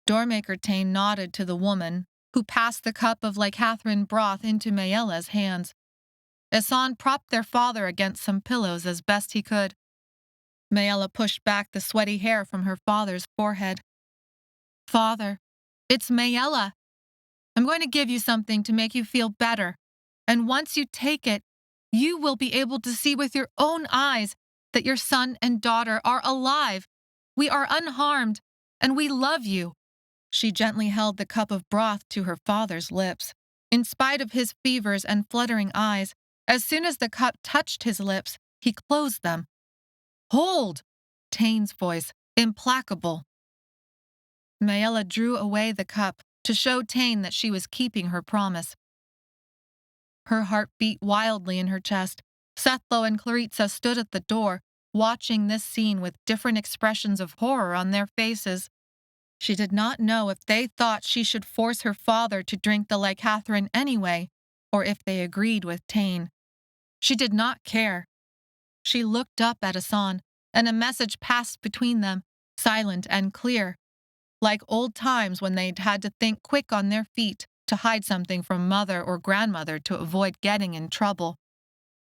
Doormaker Tain nodded to the woman, who passed the cup of Lycatherin broth into Maella's hands. Asan propped their father against some pillows as best he could. Maella pushed back the sweaty hair from her father's forehead. "Father, it's Maella." I'm going to give you something to make you feel better. And once you take it, you will be able to see with your own eyes that your son and daughter are alive. We are unharmed, and we love you." She gently held the cup of broth to her father's lips. In spite of his fevers and fluttering eyes, as soon as the cup touched his lips, he closed them. "Hold!" Tain's voice, implacable. Maella drew away the cup to show Tain that she was keeping her promise. Her heart beat wildly in her chest. Sethlo and Claritza stood at the door, watching this scene with different expressions of horror on their faces. She did not know if they thought she should force her father to drink the Lycathrin anyway, or if they agreed with Tain. She did not care. She looked up at Asan, and a message passed between them, silent and clear, like old times when they'd had to think quick on their feet to hide something from mother or grandmother to avoid getting in trouble.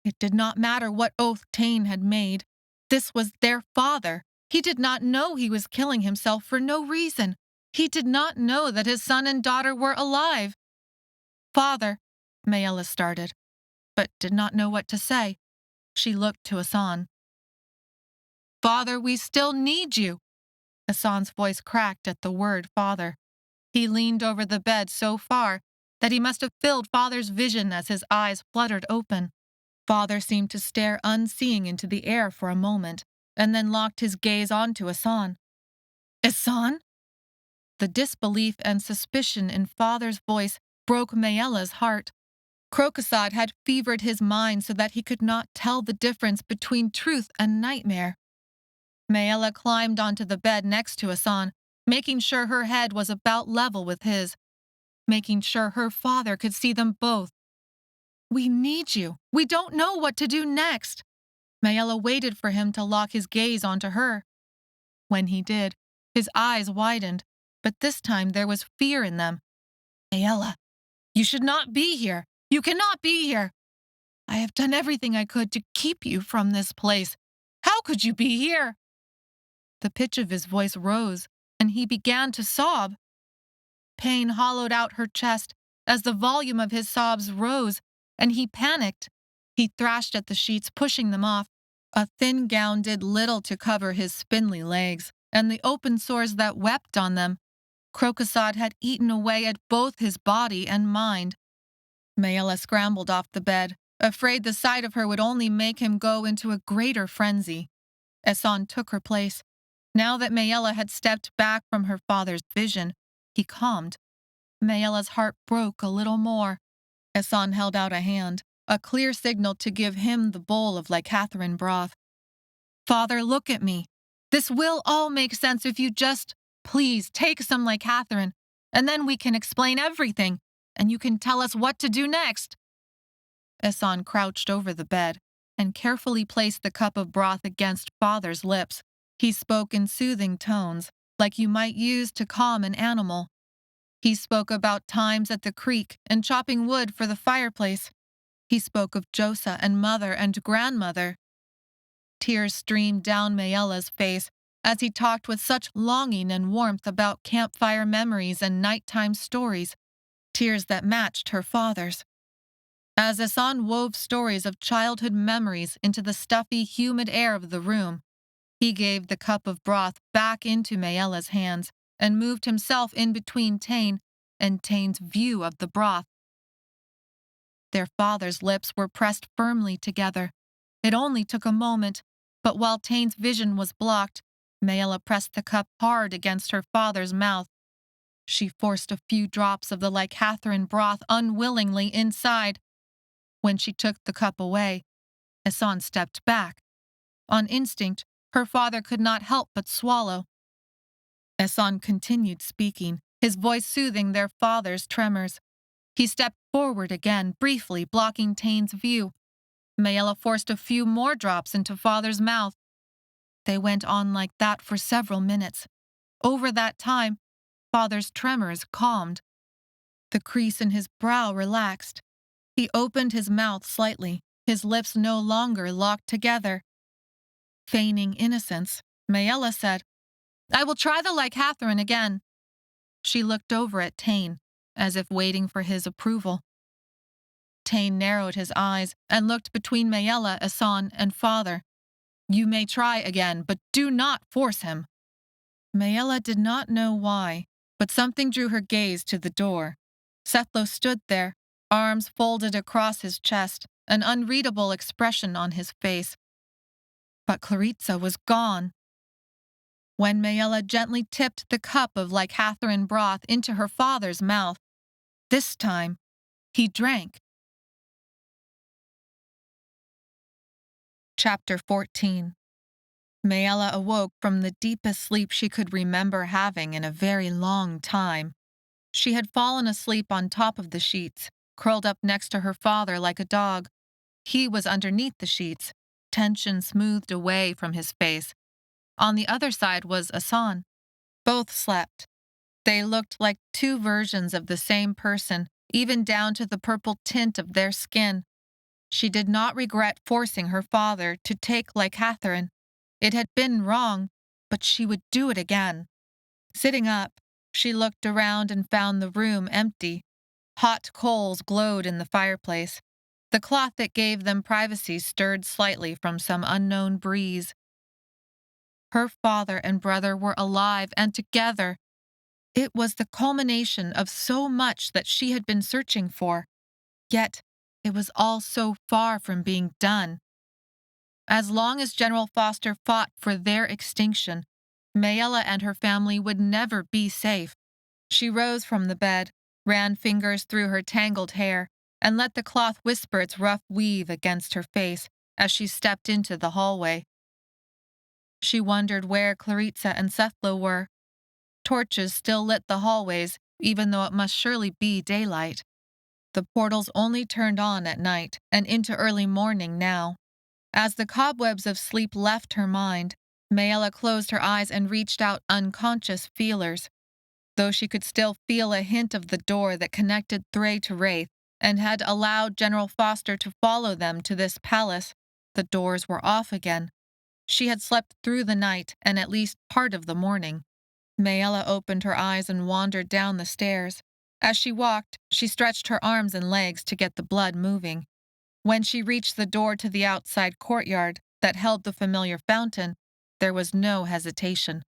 It did not matter what oath Tain had made. This was their father. He did not know he was killing himself for no reason. He did not know that his son and daughter were alive. "Father," Maella started, but did not know what to say. She looked to Asan. "Father, we still need you." Asan's voice cracked at the word father. He leaned over the bed so far that he must have filled Father's vision as his eyes fluttered open. Father seemed to stare unseeing into the air for a moment, and then locked his gaze onto Asan. "Asan?" The disbelief and suspicion in Father's voice broke Maella's heart. Crocosod had fevered his mind so that he could not tell the difference between truth and nightmare. Maella climbed onto the bed next to Asan, making sure her head was about level with his, making sure her father could see them both. "We need you. We don't know what to do next." Maella waited for him to lock his gaze onto her. When he did, his eyes widened, but this time there was fear in them. "Maella, you should not be here. You cannot be here. I have done everything I could to keep you from this place. How could you be here?" The pitch of his voice rose, and he began to sob. Pain hollowed out her chest as the volume of his sobs rose, and he panicked. He thrashed at the sheets, pushing them off. A thin gown did little to cover his spindly legs, and the open sores that wept on them. Crocosod had eaten away at both his body and mind. Maella scrambled off the bed, afraid the sight of her would only make him go into a greater frenzy. Asan took her place. Now that Maella had stepped back from her father's vision, he calmed. Maella's heart broke a little more. Asan held out a hand, a clear signal to give him the bowl of Lycathrin broth. "Father, look at me. This will all make sense if you just, please, take some Lycathrin, and then we can explain everything, and you can tell us what to do next." Asan crouched over the bed and carefully placed the cup of broth against Father's lips. He spoke in soothing tones, like you might use to calm an animal. He spoke about times at the creek and chopping wood for the fireplace. He spoke of Josa and mother and grandmother. Tears streamed down Maella's face as he talked with such longing and warmth about campfire memories and nighttime stories, tears that matched her father's. As Asan wove stories of childhood memories into the stuffy, humid air of the room, he gave the cup of broth back into Maella's hands and moved himself in between Tain and Tain's view of the broth. Their father's lips were pressed firmly together. It only took a moment, but while Tain's vision was blocked, Maella pressed the cup hard against her father's mouth. She forced a few drops of the Lycathrin broth unwillingly inside. When she took the cup away, Asan stepped back. On instinct, her father could not help but swallow. Asan continued speaking, his voice soothing their father's tremors. He stepped forward again, briefly blocking Tain's view. Maella forced a few more drops into Father's mouth. They went on like that for several minutes. Over that time, Father's tremors calmed. The crease in his brow relaxed. He opened his mouth slightly, his lips no longer locked together. Feigning innocence, Maella said, "I will try the Lycathrin again." She looked over at Tain. as if waiting for his approval. Tain narrowed his eyes and looked between Maella, Asan, and father. "You may try again, but do not force him." Maella did not know why, but something drew her gaze to the door. Sethlo stood there, arms folded across his chest, an unreadable expression on his face. But Claritza was gone. When Maella gently tipped the cup of lycathrine broth into her father's mouth, this time, he drank. Chapter 14. Maella awoke from the deepest sleep she could remember having in a very long time. She had fallen asleep on top of the sheets, curled up next to her father like a dog. He was underneath the sheets, tension smoothed away from his face. On the other side was Asan. Both slept. They looked like two versions of the same person, even down to the purple tint of their skin. She did not regret forcing her father to take lycathrine. It had been wrong, but she would do it again. Sitting up, she looked around and found the room empty. Hot coals glowed in the fireplace. The cloth that gave them privacy stirred slightly from some unknown breeze. Her father and brother were alive and together. It was the culmination of so much that she had been searching for. Yet, it was all so far from being done. As long as General Foster fought for their extinction, Maella and her family would never be safe. She rose from the bed, ran fingers through her tangled hair, and let the cloth whisper its rough weave against her face as she stepped into the hallway. She wondered where Claritza and Sethlo were. Torches still lit the hallways, even though it must surely be daylight. The portals only turned on at night and into early morning now. As the cobwebs of sleep left her mind, Maella closed her eyes and reached out unconscious feelers. Though she could still feel a hint of the door that connected Thray to Wraith and had allowed General Foster to follow them to this palace, the doors were off again. She had slept through the night and at least part of the morning. Maella opened her eyes and wandered down the stairs. As she walked, she stretched her arms and legs to get the blood moving. When she reached the door to the outside courtyard that held the familiar fountain, there was no hesitation.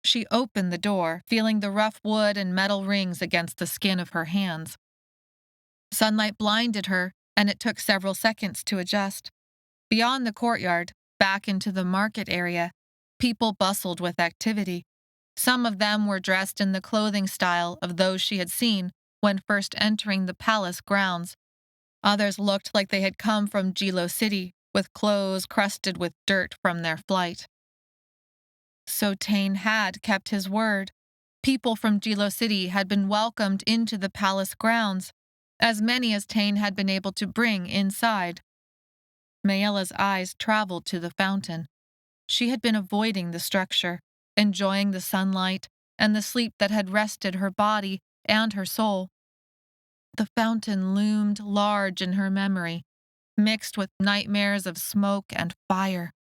She opened the door, feeling the rough wood and metal rings against the skin of her hands. Sunlight blinded her, and it took several seconds to adjust. Beyond the courtyard, back into the market area, people bustled with activity. Some of them were dressed in the clothing style of those she had seen when first entering the palace grounds. Others looked like they had come from Jilo City, with clothes crusted with dirt from their flight. So Tain had kept his word. People from Jilo City had been welcomed into the palace grounds, as many as Tain had been able to bring inside. Maella's eyes traveled to the fountain. She had been avoiding the structure, enjoying the sunlight and the sleep that had rested her body and her soul. The fountain loomed large in her memory, mixed with nightmares of smoke and fire.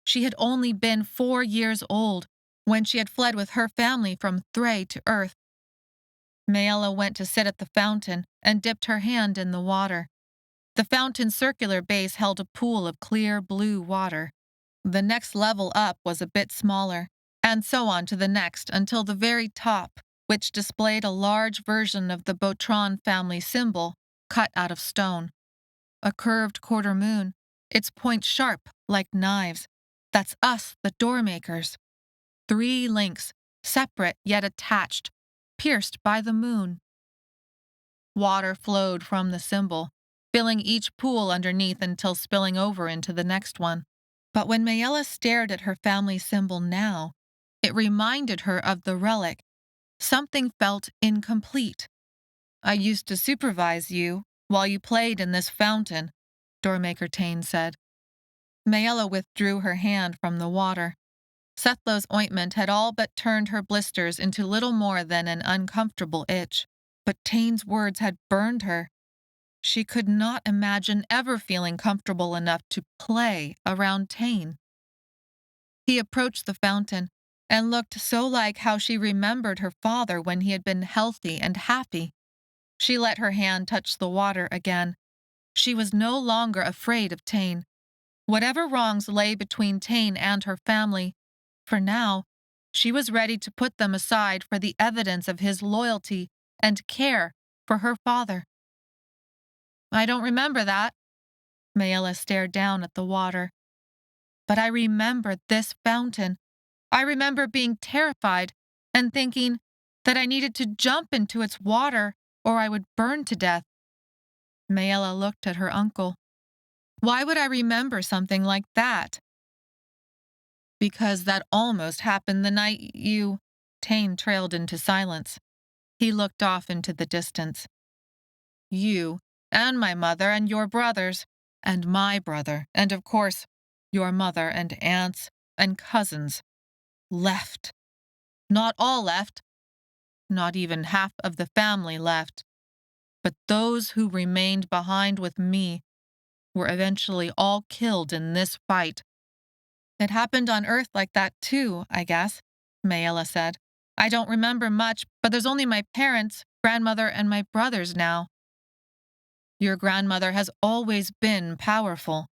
She had only been 4 years old when she had fled with her family from Thray to Earth. Maella went to sit at the fountain and dipped her hand in the water. The fountain's circular base held a pool of clear blue water. The next level up was a bit smaller, and so on to the next until the very top, which displayed a large version of the Botron family symbol cut out of stone. A curved quarter moon, its point sharp like knives. That's us, the Doormakers. 3 links, separate yet attached, pierced by the moon. Water flowed from the symbol, filling each pool underneath until spilling over into the next one. But when Maella stared at her family symbol now, it reminded her of the relic. Something felt incomplete. "I used to supervise you while you played in this fountain," Doormaker Tain said. Maella withdrew her hand from the water. Sethlo's ointment had all but turned her blisters into little more than an uncomfortable itch, but Tain's words had burned her. She could not imagine ever feeling comfortable enough to play around Tain. He approached the fountain and looked so like how she remembered her father when he had been healthy and happy. She let her hand touch the water again. She was no longer afraid of Tain. Whatever wrongs lay between Tain and her family, for now, she was ready to put them aside for the evidence of his loyalty and care for her father. I don't remember that. Maella stared down at the water. But I remember this fountain. I remember being terrified and thinking that I needed to jump into its water or I would burn to death. Maella looked at her uncle. Why would I remember something like that? Because that almost happened the night you... Tain trailed into silence. He looked off into the distance. You, and my mother, and your brothers, and my brother, and of course, your mother and aunts and cousins, left. Not all left. Not even half of the family left. But those who remained behind with me were eventually all killed in this fight. It happened on Earth like that too, I guess, Maella said. I don't remember much, but there's only my parents, grandmother, and my brothers now. Your grandmother has always been powerful.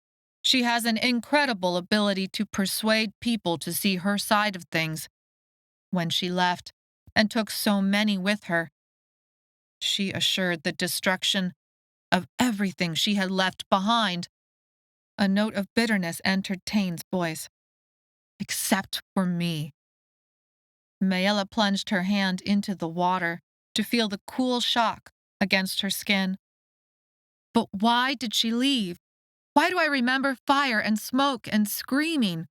She has an incredible ability to persuade people to see her side of things. When she left, and took so many with her, she assured the destruction of everything she had left behind. A note of bitterness entered Tain's voice. Except for me. Maella plunged her hand into the water to feel the cool shock against her skin. But why did she leave? Why do I remember fire and smoke and screaming?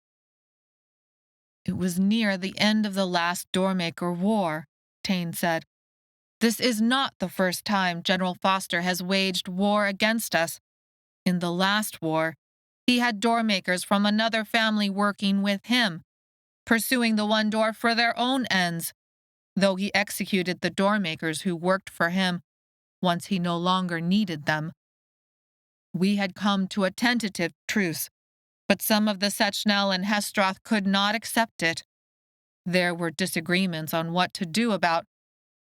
It was near the end of the last Doormaker War, Tain said. This is not the first time General Foster has waged war against us. In the last war, he had doormakers from another family working with him, pursuing the one door for their own ends, though he executed the doormakers who worked for him once he no longer needed them. We had come to a tentative truce, but some of the Sechnel and Hestroth could not accept it. There were disagreements on what to do about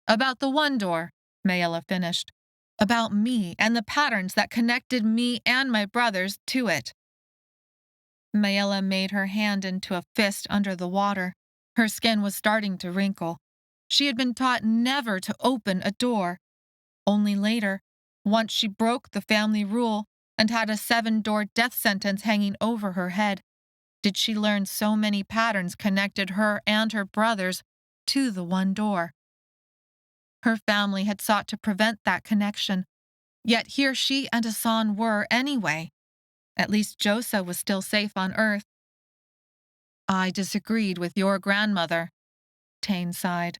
the one door, Maella finished. About me and the patterns that connected me and my brothers to it. Maella made her hand into a fist under the water. Her skin was starting to wrinkle. She had been taught never to open a door. Only later, once she broke the family rule and had a 7-door death sentence hanging over her head, did she learn so many patterns connected her and her brothers to the one door. Her family had sought to prevent that connection, yet here she and Hassan were anyway. At least Josa was still safe on Earth. I disagreed with your grandmother, Tain sighed.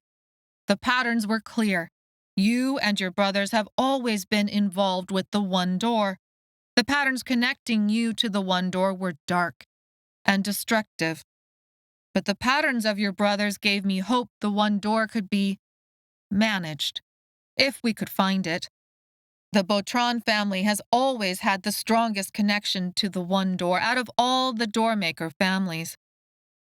The patterns were clear. You and your brothers have always been involved with the one door. The patterns connecting you to the one door were dark and destructive. But the patterns of your brothers gave me hope the one door could be managed, if we could find it. The Botron family has always had the strongest connection to the one door out of all the Doormaker families.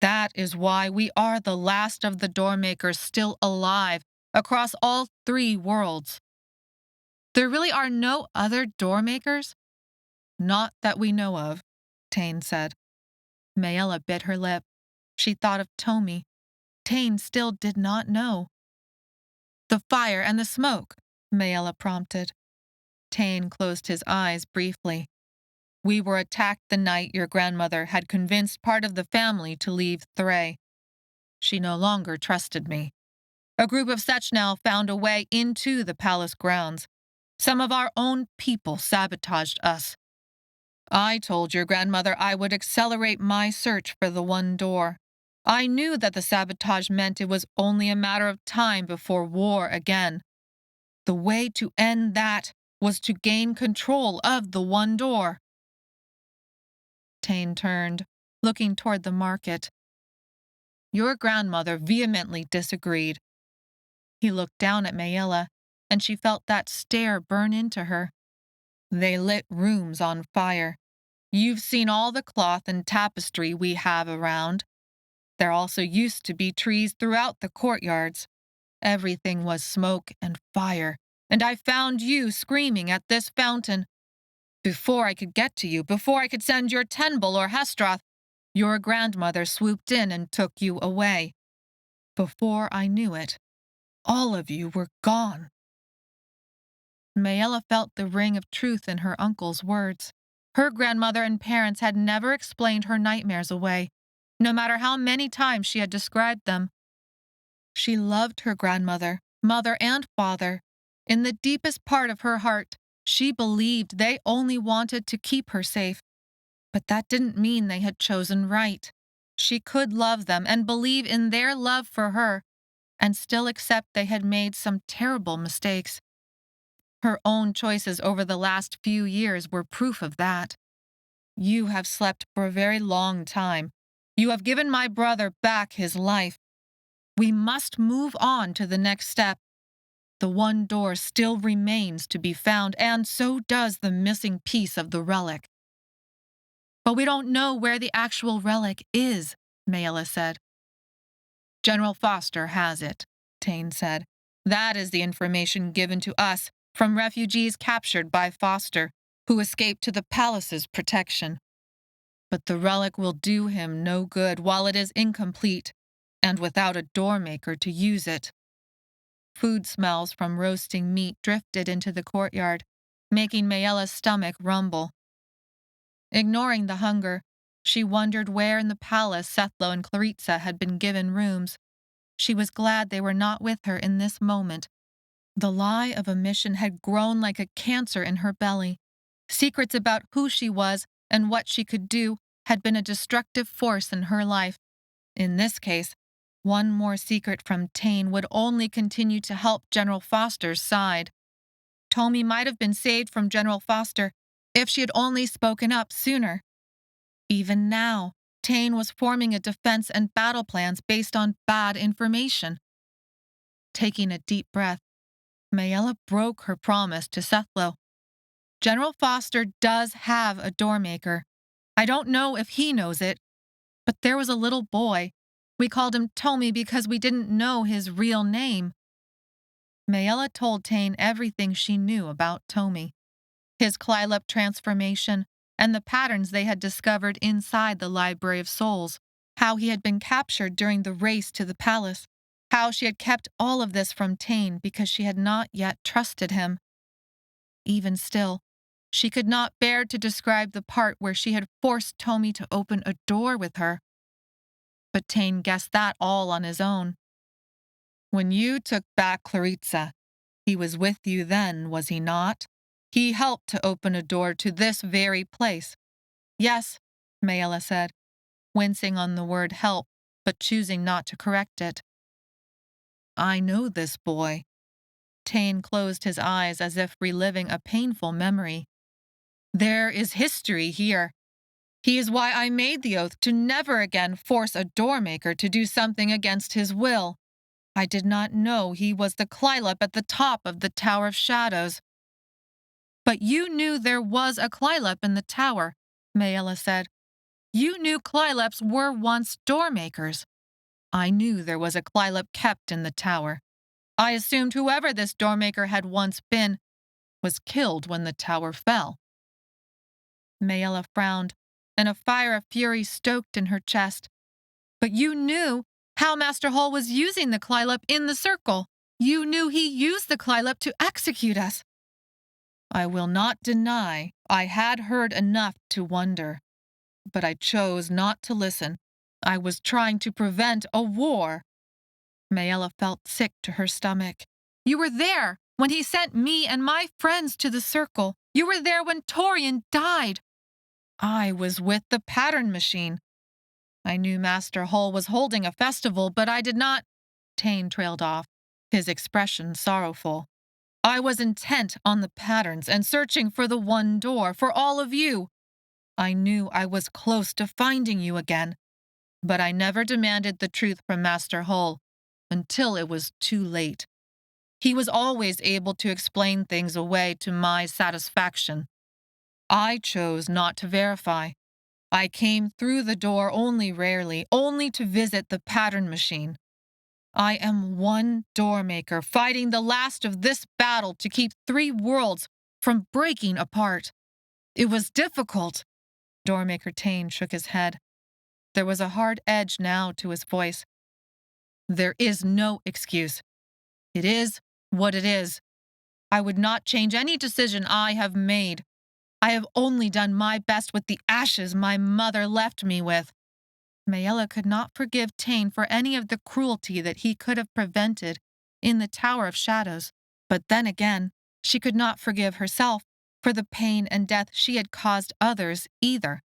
That is why we are the last of the Doormakers still alive across all 3 worlds. There really are no other Doormakers? Not that we know of, Tain said. Maella bit her lip. She thought of Tomi. Tain still did not know. The fire and the smoke, Maella prompted. Tain closed his eyes briefly. We were attacked the night your grandmother had convinced part of the family to leave Thray. She no longer trusted me. A group of Sechnel found a way into the palace grounds. Some of our own people sabotaged us. I told your grandmother I would accelerate my search for the one door. I knew that the sabotage meant it was only a matter of time before war again. The way to end that was to gain control of the one door. Tain turned, looking toward the market. Your grandmother vehemently disagreed. He looked down at Maella, and she felt that stare burn into her. They lit rooms on fire. You've seen all the cloth and tapestry we have around. There also used to be trees throughout the courtyards. Everything was smoke and fire, and I found you screaming at this fountain. Before I could get to you, before I could send your Tenbul or Hestroth, your grandmother swooped in and took you away. Before I knew it, all of you were gone." Maella felt the ring of truth in her uncle's words. Her grandmother and parents had never explained her nightmares away, no matter how many times she had described them. She loved her grandmother, mother, and father. In the deepest part of her heart, she believed they only wanted to keep her safe. But that didn't mean they had chosen right. She could love them and believe in their love for her, and still accept they had made some terrible mistakes. Her own choices over the last few years were proof of that. "You have slept for a very long time. You have given my brother back his life. We must move on to the next step. The one door still remains to be found, and so does the missing piece of the relic." "But we don't know where the actual relic is," Maella said. "General Foster has it," Tain said. "That is the information given to us from refugees captured by Foster, who escaped to the palace's protection. But the relic will do him no good while it is incomplete, and without a doormaker to use it." Food smells from roasting meat drifted into the courtyard, making Maella's stomach rumble. Ignoring the hunger, she wondered where in the palace Sethlo and Claritza had been given rooms. She was glad they were not with her in this moment. The lie of omission had grown like a cancer in her belly. Secrets about who she was and what she could do had been a destructive force in her life. In this case, one more secret from Tain would only continue to help General Foster's side. Tomi might have been saved from General Foster if she had only spoken up sooner. Even now, Tain was forming a defense and battle plans based on bad information. Taking a deep breath, Maella broke her promise to Sethlo. "General Foster does have a doormaker. I don't know if he knows it, but there was a little boy. We called him Tomi because we didn't know his real name." Maella told Tain everything she knew about Tomi, his Klylop transformation, and the patterns they had discovered inside the Library of Souls, how he had been captured during the race to the palace, how she had kept all of this from Tain because she had not yet trusted him. Even still, she could not bear to describe the part where she had forced Tomi to open a door with her. But Tain guessed that all on his own. "When you took back Claritza, he was with you then, was he not? He helped to open a door to this very place." "Yes," Maella said, wincing on the word help, but choosing not to correct it. "I know this boy." Tain closed his eyes as if reliving a painful memory. "There is history here. He is why I made the oath to never again force a doormaker to do something against his will. I did not know he was the Klylop at the top of the Tower of Shadows." "But you knew there was a Klylop in the tower," Maella said. "You knew Klylops were once doormakers." "I knew there was a Klylop kept in the tower. I assumed whoever this doormaker had once been was killed when the tower fell." Maella frowned, and a fire of fury stoked in her chest. "But you knew how Master Hall was using the Klylop in the circle. You knew he used the Klylop to execute us." "I will not deny I had heard enough to wonder, but I chose not to listen. I was trying to prevent a war." Maella felt sick to her stomach. "You were there when he sent me and my friends to the circle. You were there when Torian died." "I was with the pattern machine. I knew Master Hull was holding a festival, but I did not—" Tain trailed off, his expression sorrowful. "I was intent on the patterns and searching for the one door for all of you. I knew I was close to finding you again, but I never demanded the truth from Master Hull until it was too late. He was always able to explain things away to my satisfaction. I chose not to verify. I came through the door only rarely, only to visit the pattern machine. I am one Doormaker fighting the last of this battle to keep 3 worlds from breaking apart. It was difficult. Doormaker Tain shook his head. There was a hard edge now to his voice. There is no excuse. It is what it is. I would not change any decision I have made. I have only done my best with the ashes my mother left me with. Maella could not forgive Tain for any of the cruelty that he could have prevented in the Tower of Shadows. But then again, she could not forgive herself for the pain and death she had caused others either.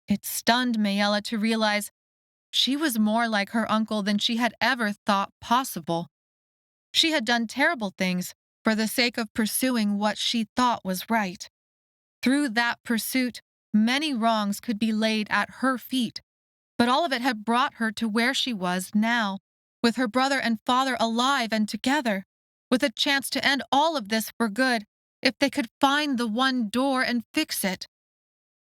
It stunned Maella to realize she was more like her uncle than she had ever thought possible. She had done terrible things for the sake of pursuing what she thought was right. Through that pursuit, many wrongs could be laid at her feet, but all of it had brought her to where she was now, with her brother and father alive and together, with a chance to end all of this for good if they could find the one door and fix it.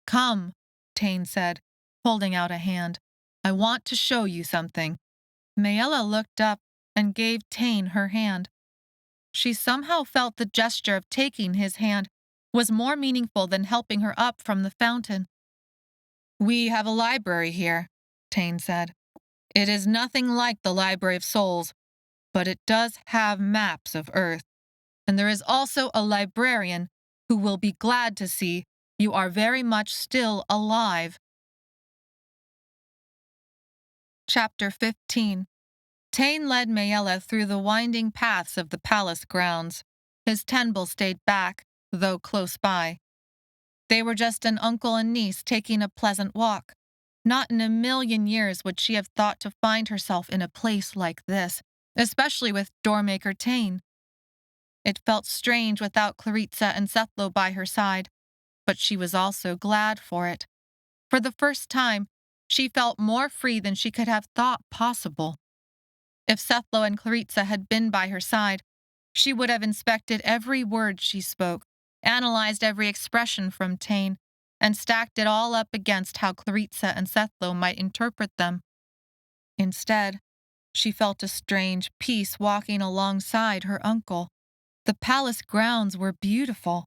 Come, Tain said, holding out a hand. I want to show you something. Maella looked up and gave Tain her hand. She somehow felt the gesture of taking his hand was more meaningful than helping her up from the fountain. We have a library here, Tain said. It is nothing like the Library of Souls, but it does have maps of Earth. And there is also a librarian who will be glad to see you are very much still alive. Chapter 15. Tain led Maella through the winding paths of the palace grounds. His tenbel stayed back, though close by. They were just an uncle and niece taking a pleasant walk. Not in a million years would she have thought to find herself in a place like this, especially with Doormaker Tain. It felt strange without Clarissa and Sethlo by her side, but she was also glad for it. For the first time, she felt more free than she could have thought possible. If Sethlo and Clarissa had been by her side, she would have inspected every word she spoke, analyzed every expression from Tain, and stacked it all up against how Clarissa and Sethlo might interpret them. Instead, she felt a strange peace walking alongside her uncle. The palace grounds were beautiful.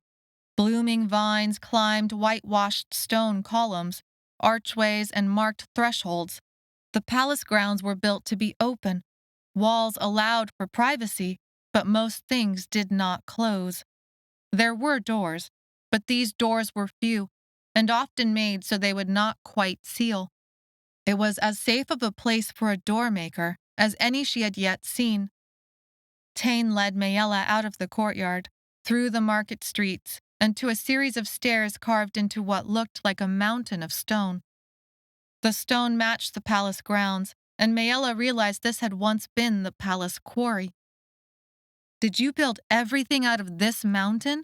Blooming vines climbed whitewashed stone columns, archways, and marked thresholds. The palace grounds were built to be open. Walls allowed for privacy, but most things did not close. There were doors, but these doors were few, and often made so they would not quite seal. It was as safe of a place for a doormaker as any she had yet seen. Tain led Maella out of the courtyard, through the market streets, and to a series of stairs carved into what looked like a mountain of stone. The stone matched the palace grounds, and Maella realized this had once been the palace quarry. Did you build everything out of this mountain?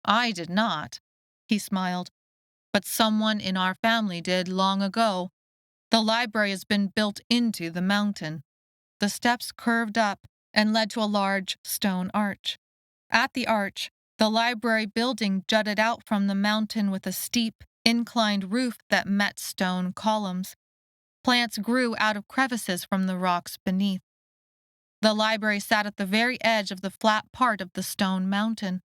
I did not, he smiled, but someone in our family did long ago. The library has been built into the mountain. The steps curved up and led to a large stone arch. At the arch, the library building jutted out from the mountain with a steep, inclined roof that met stone columns. Plants grew out of crevices from the rocks beneath. The library sat at the very edge of the flat part of the stone mountain.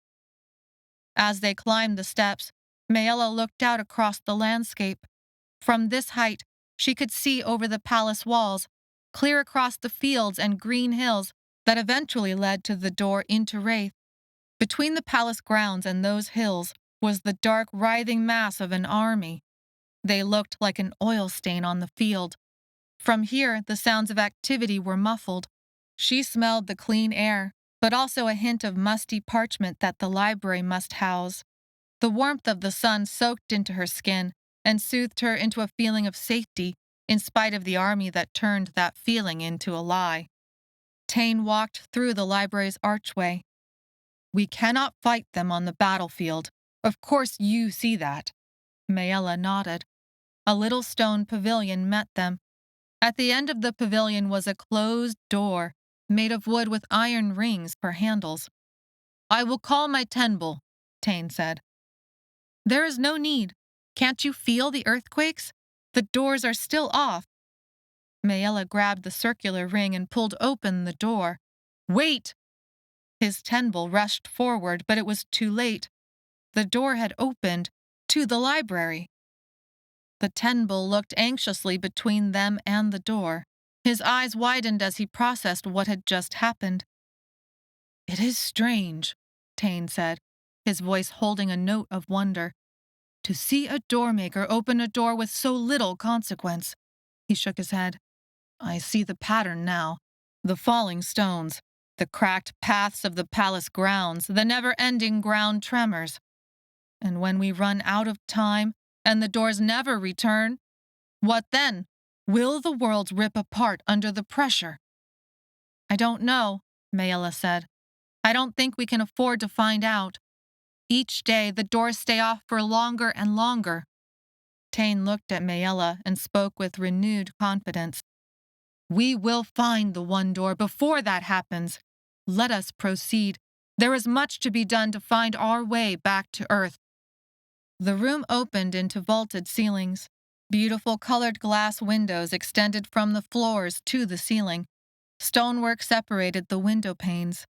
As they climbed the steps, Maella looked out across the landscape. From this height, she could see over the palace walls, clear across the fields and green hills that eventually led to the door into Wraith. Between the palace grounds and those hills was the dark, writhing mass of an army. They looked like an oil stain on the field. From here, the sounds of activity were muffled. She smelled the clean air, but also a hint of musty parchment that the library must house. The warmth of the sun soaked into her skin and soothed her into a feeling of safety, in spite of the army that turned that feeling into a lie. Tain walked through the library's archway. We cannot fight them on the battlefield. Of course you see that. Maella nodded. A little stone pavilion met them. At the end of the pavilion was a closed door, made of wood with iron rings for handles. I will call my tenbel, Tain said. There is no need. Can't you feel the earthquakes? The doors are still off. Maella grabbed the circular ring and pulled open the door. "Wait!" His tenbull rushed forward, but it was too late. The door had opened to the library. The tenbull looked anxiously between them and the door. His eyes widened as he processed what had just happened. "It is strange," Tain said, his voice holding a note of wonder, "to see a doormaker open a door with so little consequence." He shook his head. "I see the pattern now. The falling stones, the cracked paths of the palace grounds, the never-ending ground tremors. And when we run out of time and the doors never return, what then? Will the world rip apart under the pressure?" "I don't know," Maella said. "I don't think we can afford to find out. Each day the doors stay off for longer and longer." Tain looked at Maella and spoke with renewed confidence. "We will find the one door before that happens. Let us proceed. There is much to be done to find our way back to Earth." The room opened into vaulted ceilings. Beautiful colored glass windows extended from the floors to the ceiling. Stonework separated the window panes.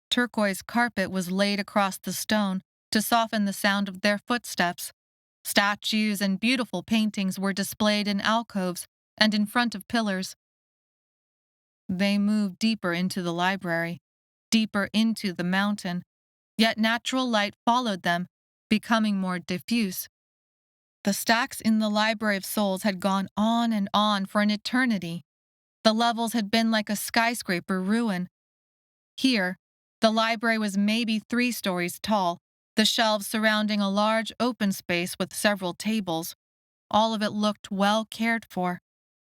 Turquoise carpet was laid across the stone to soften the sound of their footsteps. Statues and beautiful paintings were displayed in alcoves and in front of pillars. They moved deeper into the library, deeper into the mountain, yet natural light followed them, becoming more diffuse. The stacks in the Library of Souls had gone on and on for an eternity. The levels had been like a skyscraper ruin. Here, the library was maybe 3 stories tall, the shelves surrounding a large open space with several tables. All of it looked well cared for.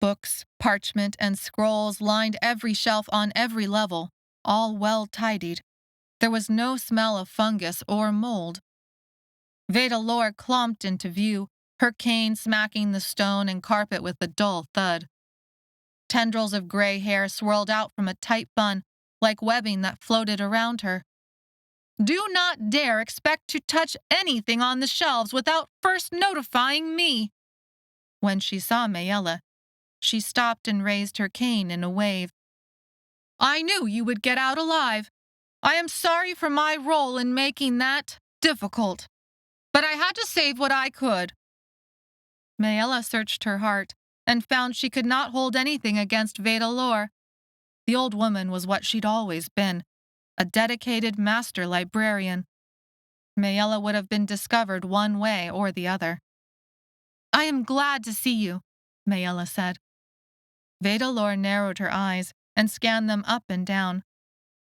Books, parchment, and scrolls lined every shelf on every level, all well tidied. There was no smell of fungus or mold. Veda Lore clomped into view, her cane smacking the stone and carpet with a dull thud. Tendrils of gray hair swirled out from a tight bun, like webbing that floated around her. "Do not dare expect to touch anything on the shelves without first notifying me." When she saw Maella, she stopped and raised her cane in a wave. "I knew you would get out alive. I am sorry for my role in making that difficult, but I had to save what I could." Maella searched her heart and found she could not hold anything against Veda Lore. The old woman was what she'd always been, a dedicated master librarian. Maella would have been discovered one way or the other. "I am glad to see you," Maella said. Veda Lore narrowed her eyes and scanned them up and down.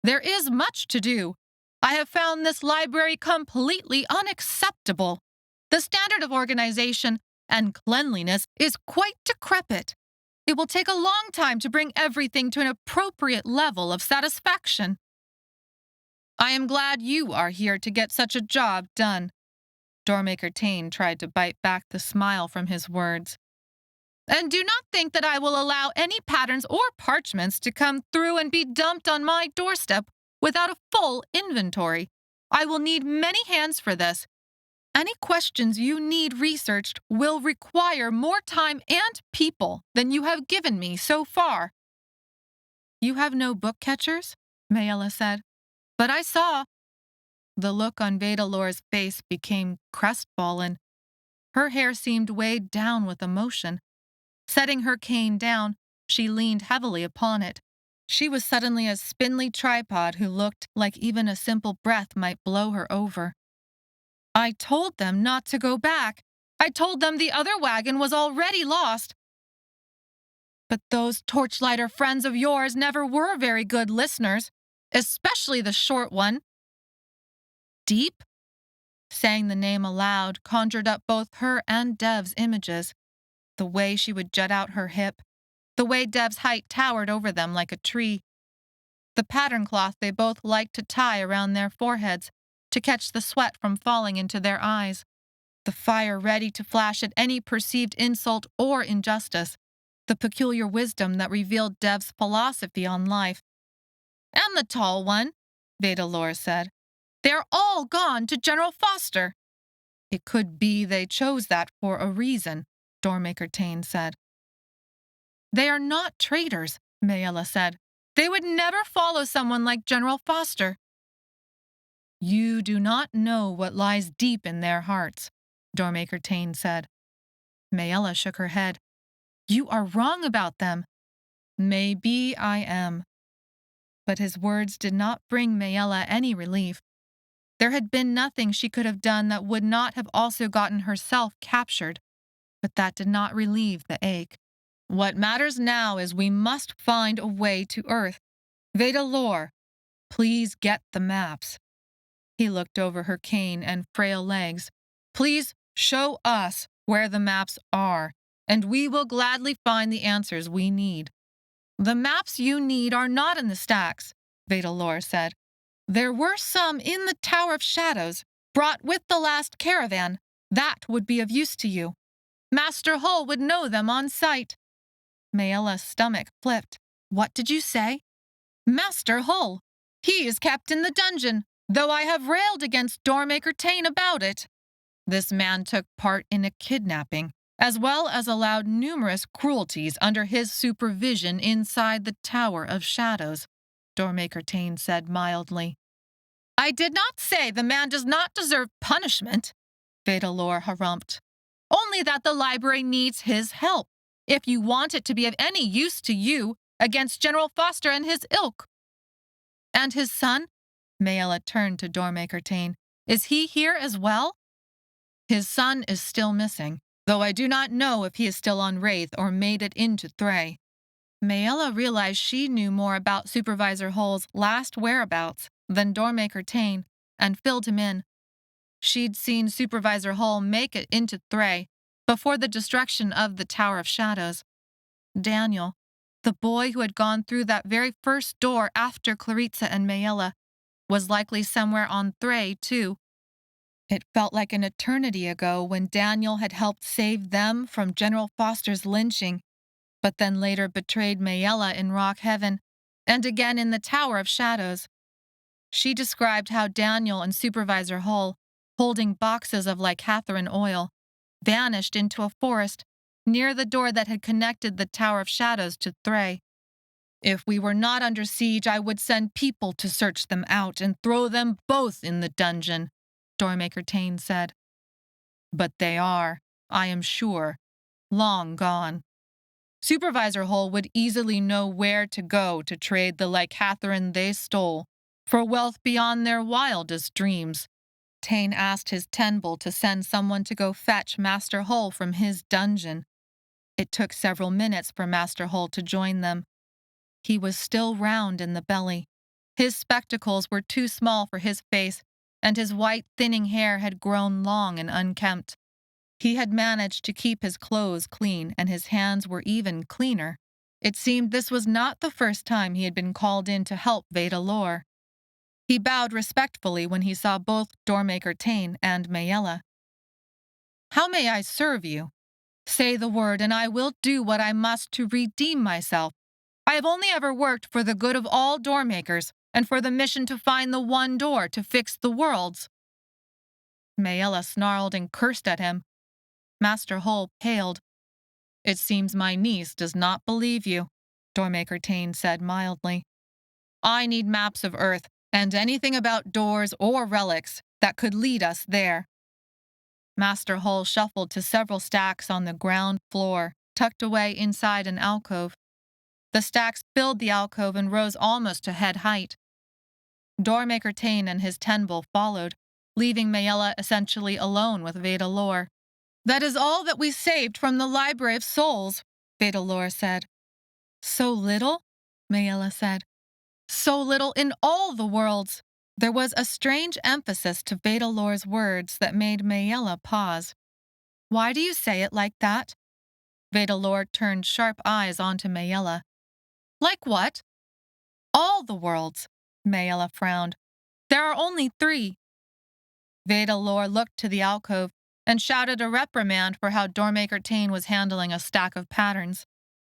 "There is much to do. I have found this library completely unacceptable. The standard of organization and cleanliness is quite decrepit. It will take a long time to bring everything to an appropriate level of satisfaction." "I am glad you are here to get such a job done." Doormaker Tain tried to bite back the smile from his words. "And do not think that I will allow any patterns or parchments to come through and be dumped on my doorstep without a full inventory. I will need many hands for this. Any questions you need researched will require more time and people than you have given me so far." "You have no book catchers?" Maella said. "But I saw—" The look on Veda Lore's face became crestfallen. Her hair seemed weighed down with emotion. Setting her cane down, she leaned heavily upon it. She was suddenly a spindly tripod who looked like even a simple breath might blow her over. "I told them not to go back. I told them the other wagon was already lost. But those torchlighter friends of yours never were very good listeners, especially the short one." "Deep?" Saying the name aloud conjured up both her and Dev's images. The way she would jut out her hip, the way Dev's height towered over them like a tree. The pattern cloth they both liked to tie around their foreheads to catch the sweat from falling into their eyes. The fire ready to flash at any perceived insult or injustice. The peculiar wisdom that revealed Dev's philosophy on life. "And the tall one," Veda Lore said. "They're all gone to General Foster." "It could be they chose that for a reason," Doormaker Tain said. They are not traitors, Maella said. They would never follow someone like General Foster. You do not know what lies deep in their hearts, Doormaker Tain said. Maella shook her head. You are wrong about them. Maybe I am. But his words did not bring Maella any relief. There had been nothing she could have done that would not have also gotten herself captured, but that did not relieve the ache. What matters now is we must find a way to Earth. Veda Lore, please get the maps. He looked over her cane and frail legs. Please show us where the maps are, and we will gladly find the answers we need. The maps you need are not in the stacks, Veda Lore said. There were some in the Tower of Shadows, brought with the last caravan. That would be of use to you. Master Hull would know them on sight. Maella's stomach flipped. What did you say? Master Hull. He is kept in the dungeon, though I have railed against Doormaker Tain about it. This man took part in a kidnapping, as well as allowed numerous cruelties under his supervision inside the Tower of Shadows, Doormaker Tain said mildly. I did not say the man does not deserve punishment, Veda Lore harumphed. Only that the library needs his help, if you want it to be of any use to you against General Foster and his ilk. And his son? Maella turned to Doormaker Tain. Is he here as well? His son is still missing, though I do not know if he is still on Wraith or made it into Thray. Maella realized she knew more about Supervisor Hull's last whereabouts than Doormaker Tain, and filled him in. She'd seen Supervisor Hull make it into Thray before the destruction of the Tower of Shadows. Daniel, the boy who had gone through that very first door after Claritza and Maella, was likely somewhere on Thray, too. It felt like an eternity ago when Daniel had helped save them from General Foster's lynching, but then later betrayed Maella in Rock Heaven, and again in the Tower of Shadows. She described how Daniel and Supervisor Hull, holding boxes of lycathrine oil, vanished into a forest near the door that had connected the Tower of Shadows to Thray. If we were not under siege, I would send people to search them out and throw them both in the dungeon, Doormaker Tain said. But they are, I am sure, long gone. Supervisor Hull would easily know where to go to trade the lycathrine they stole for wealth beyond their wildest dreams. Tain asked his Tenbull to send someone to go fetch Master Hull from his dungeon. It took several minutes for Master Hull to join them. He was still round in the belly. His spectacles were too small for his face, and his white, thinning hair had grown long and unkempt. He had managed to keep his clothes clean, and his hands were even cleaner. It seemed this was not the first time he had been called in to help Veda Lore. He bowed respectfully when he saw both Doormaker Tain and Maella. How may I serve you? Say the word, and I will do what I must to redeem myself. I have only ever worked for the good of all doormakers, and for the mission to find the one door to fix the worlds. Maella snarled and cursed at him. Master Hull paled. It seems my niece does not believe you, Doormaker Tain said mildly. I need maps of Earth, and anything about doors or relics that could lead us there. Master Hull shuffled to several stacks on the ground floor, tucked away inside an alcove. The stacks filled the alcove and rose almost to head height. Doormaker Tain and his Tenbull followed, leaving Maella essentially alone with Veda Lore. That is all that we saved from the Library of Souls, Veda Lore said. So little? Maella said. So little in all the worlds. There was a strange emphasis to Veda Lore's words that made Maella pause. Why do you say it like that? Veda Lore turned sharp eyes onto Maella. Like what? All the worlds, Maella frowned. There are only 3. Veda Lore looked to the alcove and shouted a reprimand for how Doormaker Tain was handling a stack of patterns.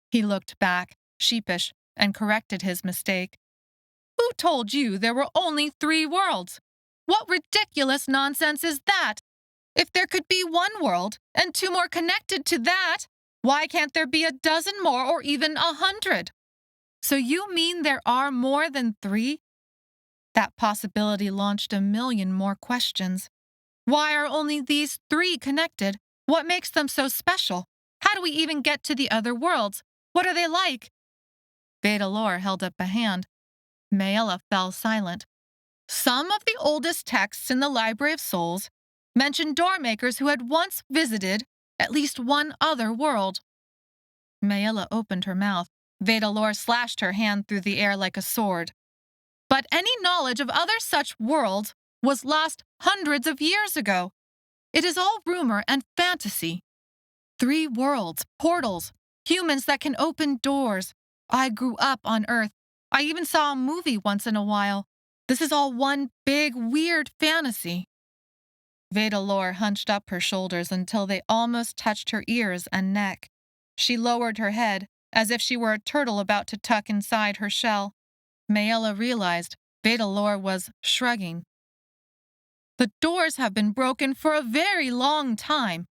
He looked back, sheepish, and corrected his mistake. Who told you there were only 3 worlds? What ridiculous nonsense is that? If there could be one world, and 2 more connected to that, Why can't there be a dozen more or even 100? So you mean there are more than 3? That possibility launched a million more questions. Why are only these 3 connected? What makes them so special? How do we even get to the other worlds? What are they like? Vedalor held up a hand. Maella fell silent. Some of the oldest texts in the Library of Souls mention doormakers who had once visited at least one other world. Maella opened her mouth. Vedalor slashed her hand through the air like a sword. But any knowledge of other such worlds was lost hundreds of years ago. It is all rumor and fantasy. 3 worlds, portals, humans that can open doors. I grew up on Earth. I even saw a movie once in a while. This is all one big, weird fantasy. Vedalor hunched up her shoulders until they almost touched her ears and neck. She lowered her head, as if she were a turtle about to tuck inside her shell. Maella realized Vedalor was shrugging. The doors have been broken for a very long time.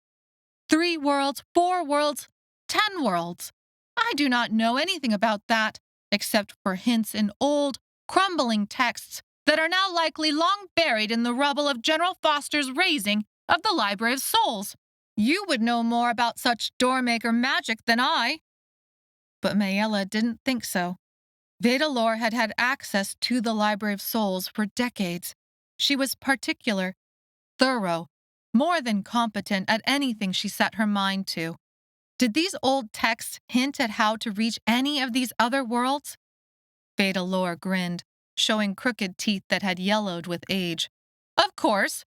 3 worlds, 4 worlds, 10 worlds. I do not know anything about that, except for hints in old, crumbling texts that are now likely long buried in the rubble of General Foster's raising of the Library of Souls. You would know more about such doormaker magic than I. But Maella didn't think so. Vedalor had had access to the Library of Souls for decades. She was particular, thorough, more than competent at anything she set her mind to. Did these old texts hint at how to reach any of these other worlds? Vedalor grinned, showing crooked teeth that had yellowed with age. Of course.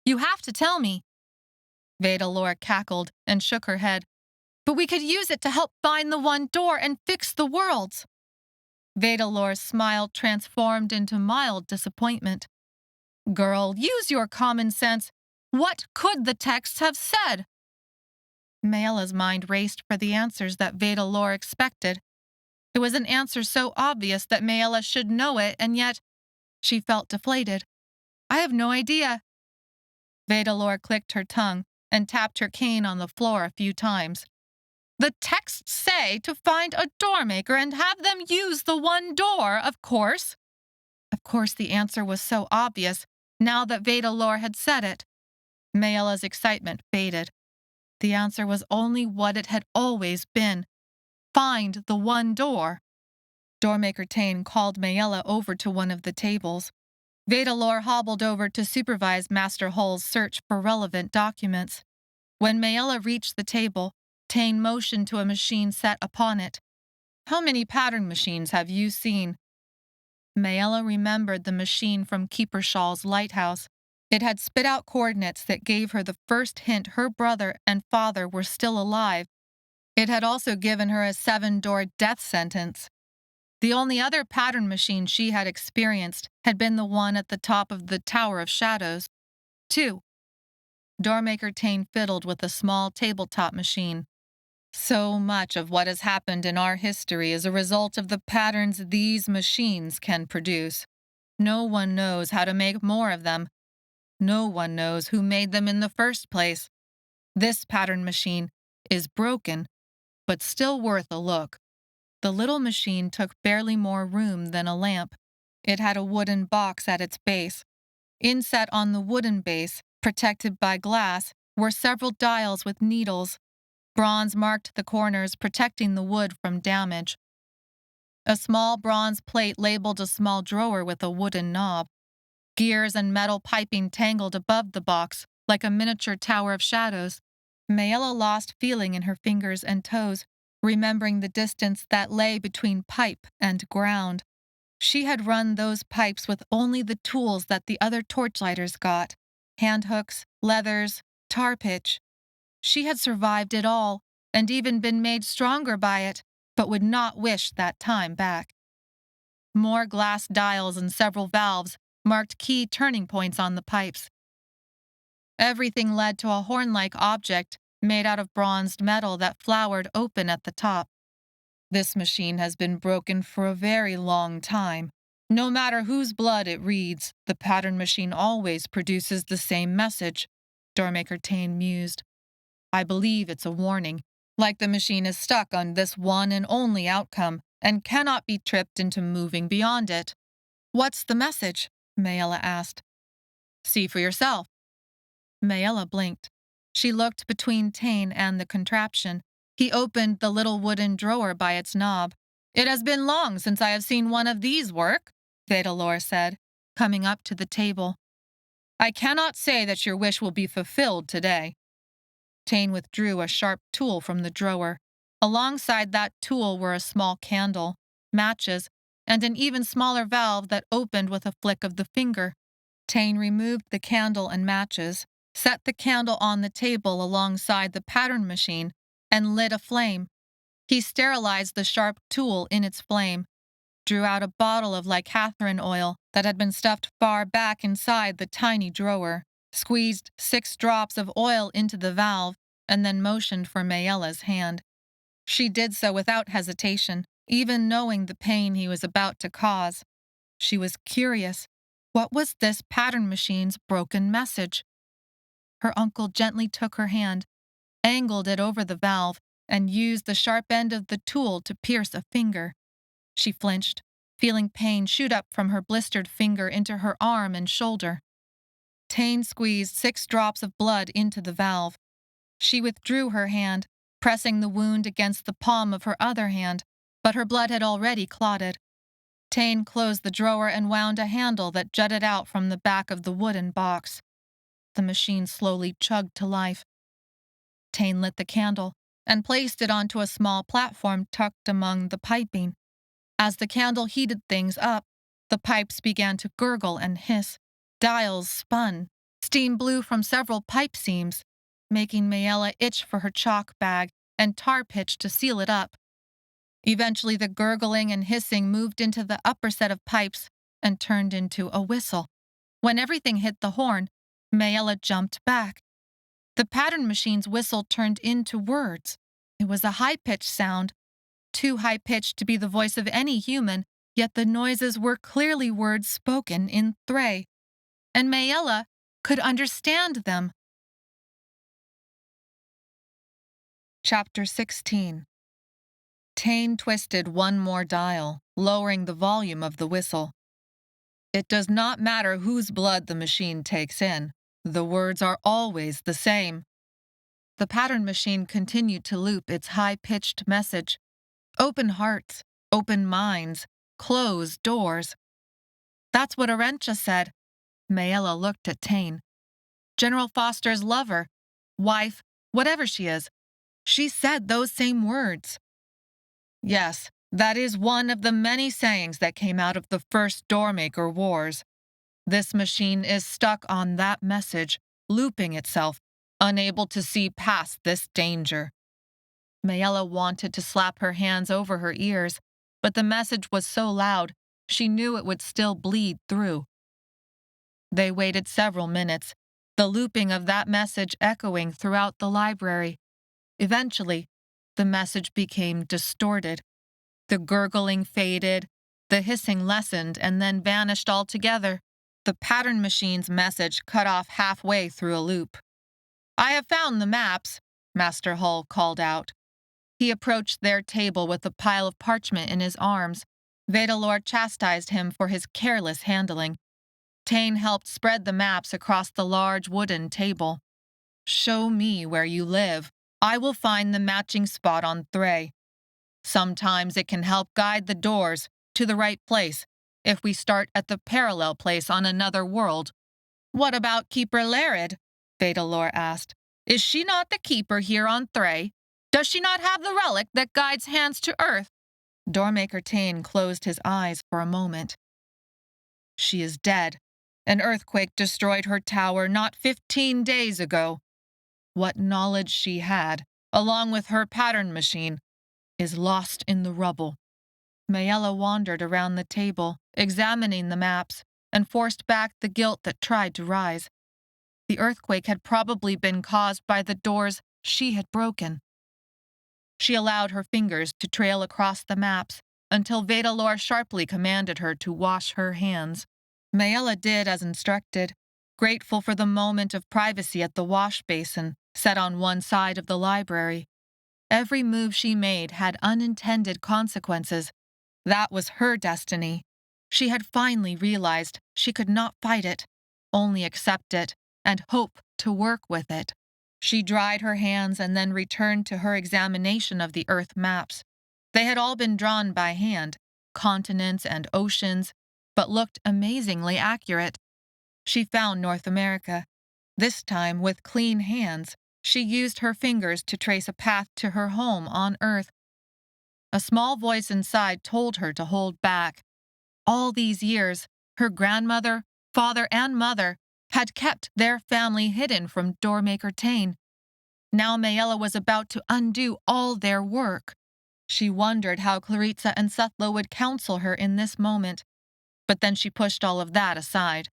You have to tell me. Vedalor cackled and shook her head. But we could use it to help find the one door and fix the worlds. Vedalor's smile transformed into mild disappointment. Girl, use your common sense. What could the texts have said? Maella's mind raced for the answers that Vedalor expected. It was an answer so obvious that Maella should know it, and yet she felt deflated. I have no idea. Vedalor clicked her tongue and tapped her cane on the floor a few times. The texts say to find a doormaker and have them use the one door, of course. Of course, the answer was so obvious, now that Vedalor had said it. Maella's excitement faded. The answer was only what it had always been. Find the one door. Doormaker Tain called Maella over to one of the tables. Vedalor hobbled over to supervise Master Hull's search for relevant documents. When Maella reached the table, Tain motioned to a machine set upon it. How many pattern machines have you seen? Maella remembered the machine from Keepershaw's lighthouse. It had spit out coordinates that gave her the first hint her brother and father were still alive. It had also given her a 7-door death sentence. The only other pattern machine she had experienced had been the one at the top of the Tower of Shadows. 2. Doormaker Tain fiddled with a small tabletop machine. So much of what has happened in our history is a result of the patterns these machines can produce. No one knows how to make more of them. No one knows who made them in the first place. This pattern machine is broken, but still worth a look. The little machine took barely more room than a lamp. It had a wooden box at its base. Inset on the wooden base, protected by glass, were several dials with needles. Bronze marked the corners, protecting the wood from damage. A small bronze plate labeled a small drawer with a wooden knob. Gears and metal piping tangled above the box, like a miniature tower of shadows. Maella lost feeling in her fingers and toes, remembering the distance that lay between pipe and ground. She had run those pipes with only the tools that the other torchlighters got: handhooks, leathers, tar pitch. She had survived it all, and even been made stronger by it, but would not wish that time back. More glass dials and several valves marked key turning points on the pipes. Everything led to a horn-like object made out of bronzed metal that flowered open at the top. This machine has been broken for a very long time. No matter whose blood it reads, the pattern machine always produces the same message, Doormaker Tain mused. I believe it's a warning. like the machine is stuck on this one and only outcome and cannot be tripped into moving beyond it. What's the message? Maella asked. See for yourself. Maella blinked. She looked between Tain and the contraption. He opened the little wooden drawer by its knob. It has been long since I have seen one of these work, Vedalor said, coming up to the table. I cannot say that your wish will be fulfilled today. Tain withdrew a sharp tool from the drawer. Alongside that tool were a small candle, matches, and an even smaller valve that opened with a flick of the finger. Tain removed the candle and matches, set the candle on the table alongside the pattern machine, and lit a flame. He sterilized the sharp tool in its flame, drew out a bottle of lycathrine oil that had been stuffed far back inside the tiny drawer, squeezed 6 drops of oil into the valve, and then motioned for Maella's hand. She did so without hesitation, even knowing the pain he was about to cause. She was curious. What was this pattern machine's broken message? Her uncle gently took her hand, angled it over the valve, and used the sharp end of the tool to pierce a finger. She flinched, feeling pain shoot up from her blistered finger into her arm and shoulder. Tain squeezed 6 drops of blood into the valve. She withdrew her hand, pressing the wound against the palm of her other hand, but her blood had already clotted. Tain closed the drawer and wound a handle that jutted out from the back of the wooden box. The machine slowly chugged to life. Tain lit the candle and placed it onto a small platform tucked among the piping. As the candle heated things up, the pipes began to gurgle and hiss. Dials spun. Steam blew from several pipe seams, making Maella itch for her chalk bag and tar pitch to seal it up. Eventually, the gurgling and hissing moved into the upper set of pipes and turned into a whistle. When everything hit the horn, Maella jumped back. The pattern machine's whistle turned into words. It was a high-pitched sound, too high-pitched to be the voice of any human, yet the noises were clearly words spoken in Thray, and Maella could understand them. Chapter 16. Tain twisted one more dial, lowering the volume of the whistle. It does not matter whose blood the machine takes in. The words are always the same. The pattern machine continued to loop its high-pitched message. Open hearts, open minds, closed doors. That's what Arentia said. Maella looked at Tain. General Foster's lover, wife, whatever she is. She said those same words. Yes, that is one of the many sayings that came out of the first Doormaker Wars. This machine is stuck on that message, looping itself, unable to see past this danger. Maella wanted to slap her hands over her ears, but the message was so loud, she knew it would still bleed through. They waited several minutes, the looping of that message echoing throughout the library. Eventually, the message became distorted. The gurgling faded, the hissing lessened, and then vanished altogether. The pattern machine's message cut off halfway through a loop. I have found the maps, Master Hull called out. He approached their table with a pile of parchment in his arms. Vedalor chastised him for his careless handling. Tain helped spread the maps across the large wooden table. Show me where you live. I will find the matching spot on Thray. Sometimes it can help guide the doors to the right place if we start at the parallel place on another world. What about Keeper Larid? Vedalor asked. Is she not the keeper here on Thray? Does she not have the relic that guides hands to earth? Doormaker Tain closed his eyes for a moment. She is dead. An earthquake destroyed her tower not 15 days ago. What knowledge she had, along with her pattern machine, is lost in the rubble. Maella wandered around the table, examining the maps, and forced back the guilt that tried to rise. The earthquake had probably been caused by the doors she had broken. She allowed her fingers to trail across the maps until Vedalor sharply commanded her to wash her hands. Maella did as instructed, grateful for the moment of privacy at the wash basin set on one side of the library. Every move she made had unintended consequences. That was her destiny. She had finally realized she could not fight it, only accept it and hope to work with it. She dried her hands and then returned to her examination of the Earth maps. They had all been drawn by hand, continents and oceans, but looked amazingly accurate. She found North America. This time, with clean hands, she used her fingers to trace a path to her home on Earth. A small voice inside told her to hold back. All these years, her grandmother, father, and mother had kept their family hidden from Doormaker Tain. Now Maella was about to undo all their work. She wondered how Claritza and Sethlo would counsel her in this moment, but then she pushed all of that aside.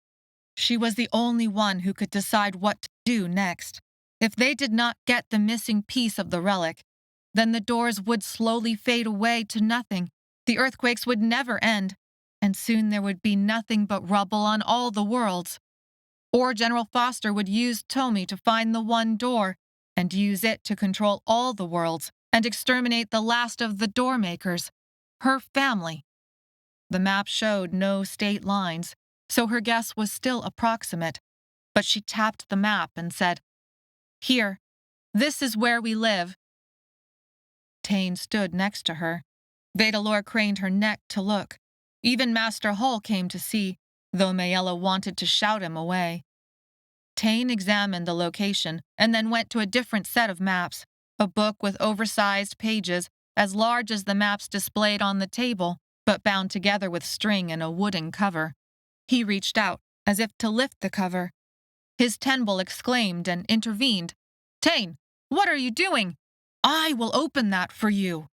She was the only one who could decide what to do next. If they did not get the missing piece of the relic, then the doors would slowly fade away to nothing. The earthquakes would never end, and soon there would be nothing but rubble on all the worlds. Or General Foster would use Tomi to find the one door and use it to control all the worlds and exterminate the last of the Doormakers, her family. The map showed no state lines, so her guess was still approximate, but she tapped the map and said, "Here, this is where we live." Tain stood next to her. Vedalor craned her neck to look. Even Master Hull came to see, though Maella wanted to shout him away. Tain examined the location and then went to a different set of maps, a book with oversized pages as large as the maps displayed on the table, but bound together with string in a wooden cover. He reached out, as if to lift the cover. His Tenbull exclaimed and intervened. "Tain, what are you doing? I will open that for you."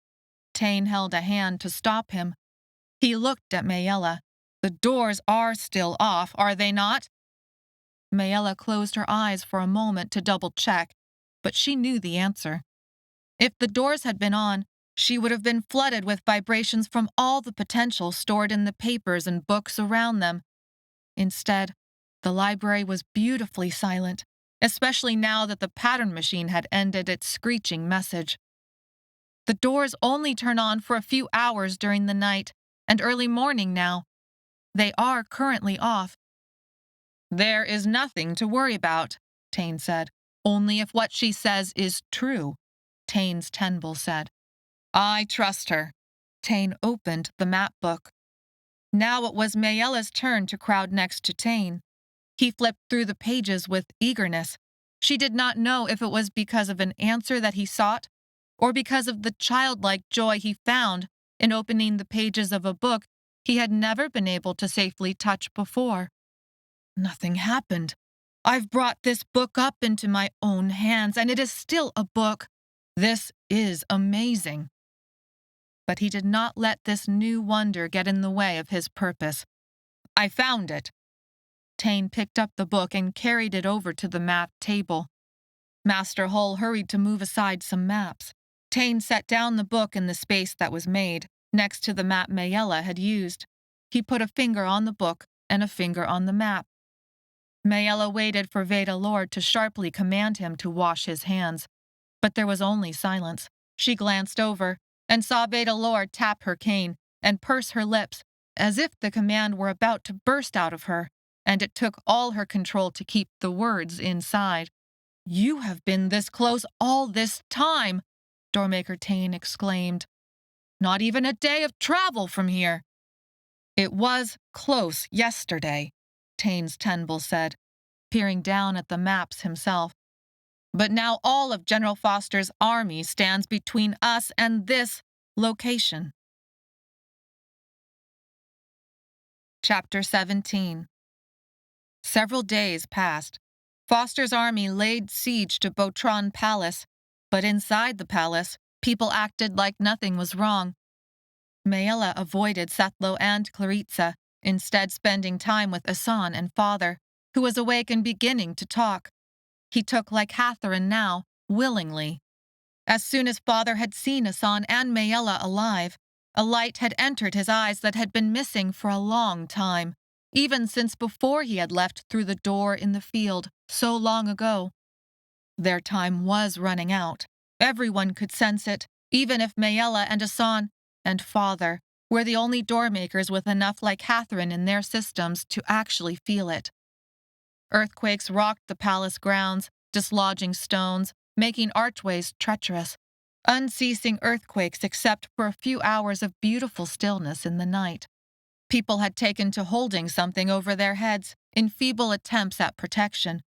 Tain held a hand to stop him. He looked at Maella. "The doors are still off, are they not?" Maella closed her eyes for a moment to double-check, but she knew the answer. If the doors had been on, she would have been flooded with vibrations from all the potential stored in the papers and books around them. Instead, the library was beautifully silent, especially now that the pattern machine had ended its screeching message. The doors only turn on for a few hours during the night and early morning now. They are currently off. "There is nothing to worry about," Tain said. "Only if what she says is true," Tain's Tenbull said. "I trust her." Tain opened the map book. Now it was Maella's turn to crowd next to Tain. He flipped through the pages with eagerness. She did not know if it was because of an answer that he sought, or because of the childlike joy he found in opening the pages of a book he had never been able to safely touch before. "Nothing happened. I've brought this book up into my own hands, and it is still a book. This is amazing." But he did not let this new wonder get in the way of his purpose. "I found it." Tain picked up the book and carried it over to the map table. Master Hull hurried to move aside some maps. Tain set down the book in the space that was made, next to the map Maella had used. He put a finger on the book and a finger on the map. Maella waited for Vedalor to sharply command him to wash his hands, but there was only silence. She glanced over and saw Vedalor tap her cane and purse her lips as if the command were about to burst out of her, and it took all her control to keep the words inside. "You have been this close all this time," Doormaker Tain exclaimed. "Not even a day of travel from here." "It was close yesterday," Tain's Tenbull said, peering down at the maps himself. "But now all of General Foster's army stands between us and this location." Chapter 17. Several days passed. Foster's army laid siege to Botron Palace, but inside the palace, people acted like nothing was wrong. Maella avoided Sethlo and Claritza, instead spending time with Asan and father, who was awake and beginning to talk. He took like Hatharin now, willingly. As soon as father had seen Asan and Maella alive, a light had entered his eyes that had been missing for a long time, even since before he had left through the door in the field so long ago. Their time was running out. Everyone could sense it, even if Maella and Asan and Father were the only doormakers with enough like Catherine in their systems to actually feel it. Earthquakes rocked the palace grounds, dislodging stones, making archways treacherous. Unceasing earthquakes except for a few hours of beautiful stillness in the night. People had taken to holding something over their heads in feeble attempts at protection.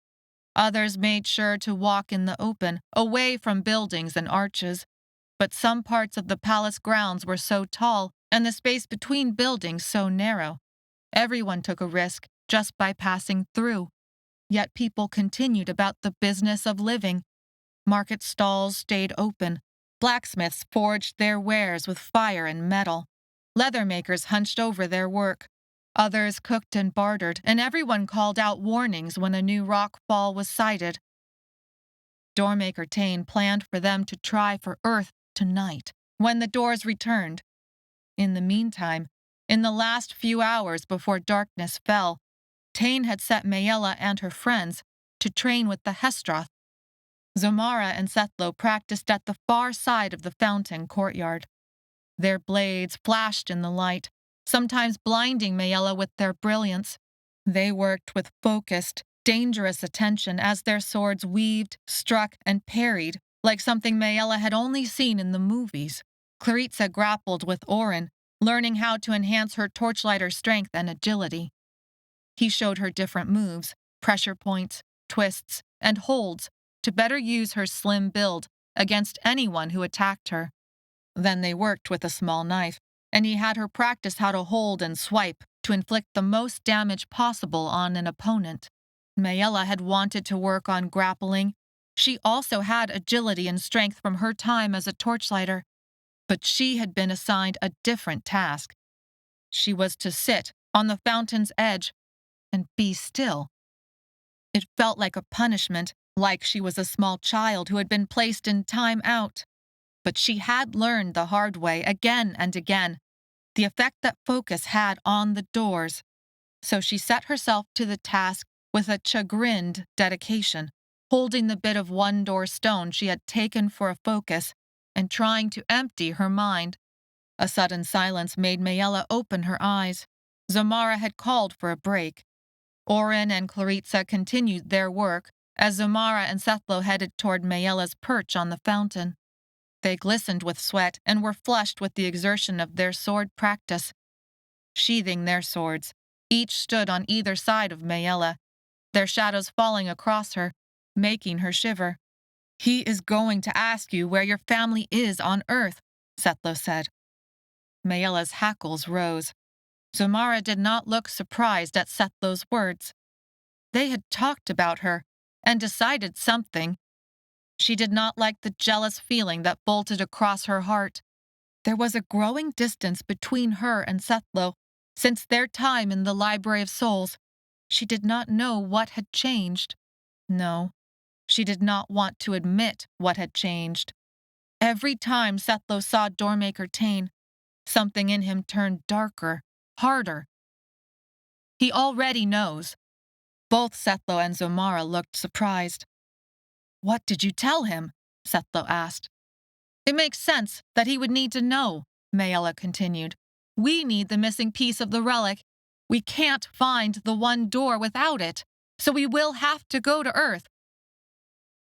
Others made sure to walk in the open, away from buildings and arches. But some parts of the palace grounds were so tall and the space between buildings so narrow. Everyone took a risk just by passing through. Yet people continued about the business of living. Market stalls stayed open. Blacksmiths forged their wares with fire and metal. Leather makers hunched over their work. Others cooked and bartered, and everyone called out warnings when a new rock fall was sighted. Doormaker Tain planned for them to try for Earth tonight, when the doors returned. In the meantime, in the last few hours before darkness fell, Tain had set Maella and her friends to train with the Hestroth. Zomara and Sethlo practiced at the far side of the fountain courtyard. Their blades flashed in the light, sometimes blinding Maella with their brilliance. They worked with focused, dangerous attention as their swords weaved, struck, and parried like something Maella had only seen in the movies. Claritza grappled with Oren, learning how to enhance her torchlighter's strength and agility. He showed her different moves, pressure points, twists, and holds to better use her slim build against anyone who attacked her. Then they worked with a small knife, and he had her practice how to hold and swipe to inflict the most damage possible on an opponent. Maella had wanted to work on grappling. She also had agility and strength from her time as a torchlighter, but she had been assigned a different task. She was to sit on the fountain's edge and be still. It felt like a punishment, like she was a small child who had been placed in time out. But she had learned the hard way again and again, the effect that focus had on the doors. So she set herself to the task with a chagrined dedication, holding the bit of one-door stone she had taken for a focus and trying to empty her mind. A sudden silence made Maella open her eyes. Zomara had called for a break. Oren and Claritza continued their work as Zomara and Sethlo headed toward Maella's perch on the fountain. They glistened with sweat and were flushed with the exertion of their sword practice. Sheathing their swords, each stood on either side of Maella, their shadows falling across her, making her shiver. "He is going to ask you where your family is on Earth," Sethlo said. Maella's hackles rose. Zomara did not look surprised at Sethlo's words. They had talked about her and decided something. She did not like the jealous feeling that bolted across her heart. There was a growing distance between her and Sethlo since their time in the Library of Souls. She did not know what had changed. No, she did not want to admit what had changed. Every time Sethlo saw Doormaker Tain, something in him turned darker, harder. He already knows. Both Sethlo and Zomara looked surprised. "What did you tell him?" Sethlo asked. "It makes sense that he would need to know," Maella continued. "We need the missing piece of the relic. We can't find the one door without it, so we will have to go to Earth."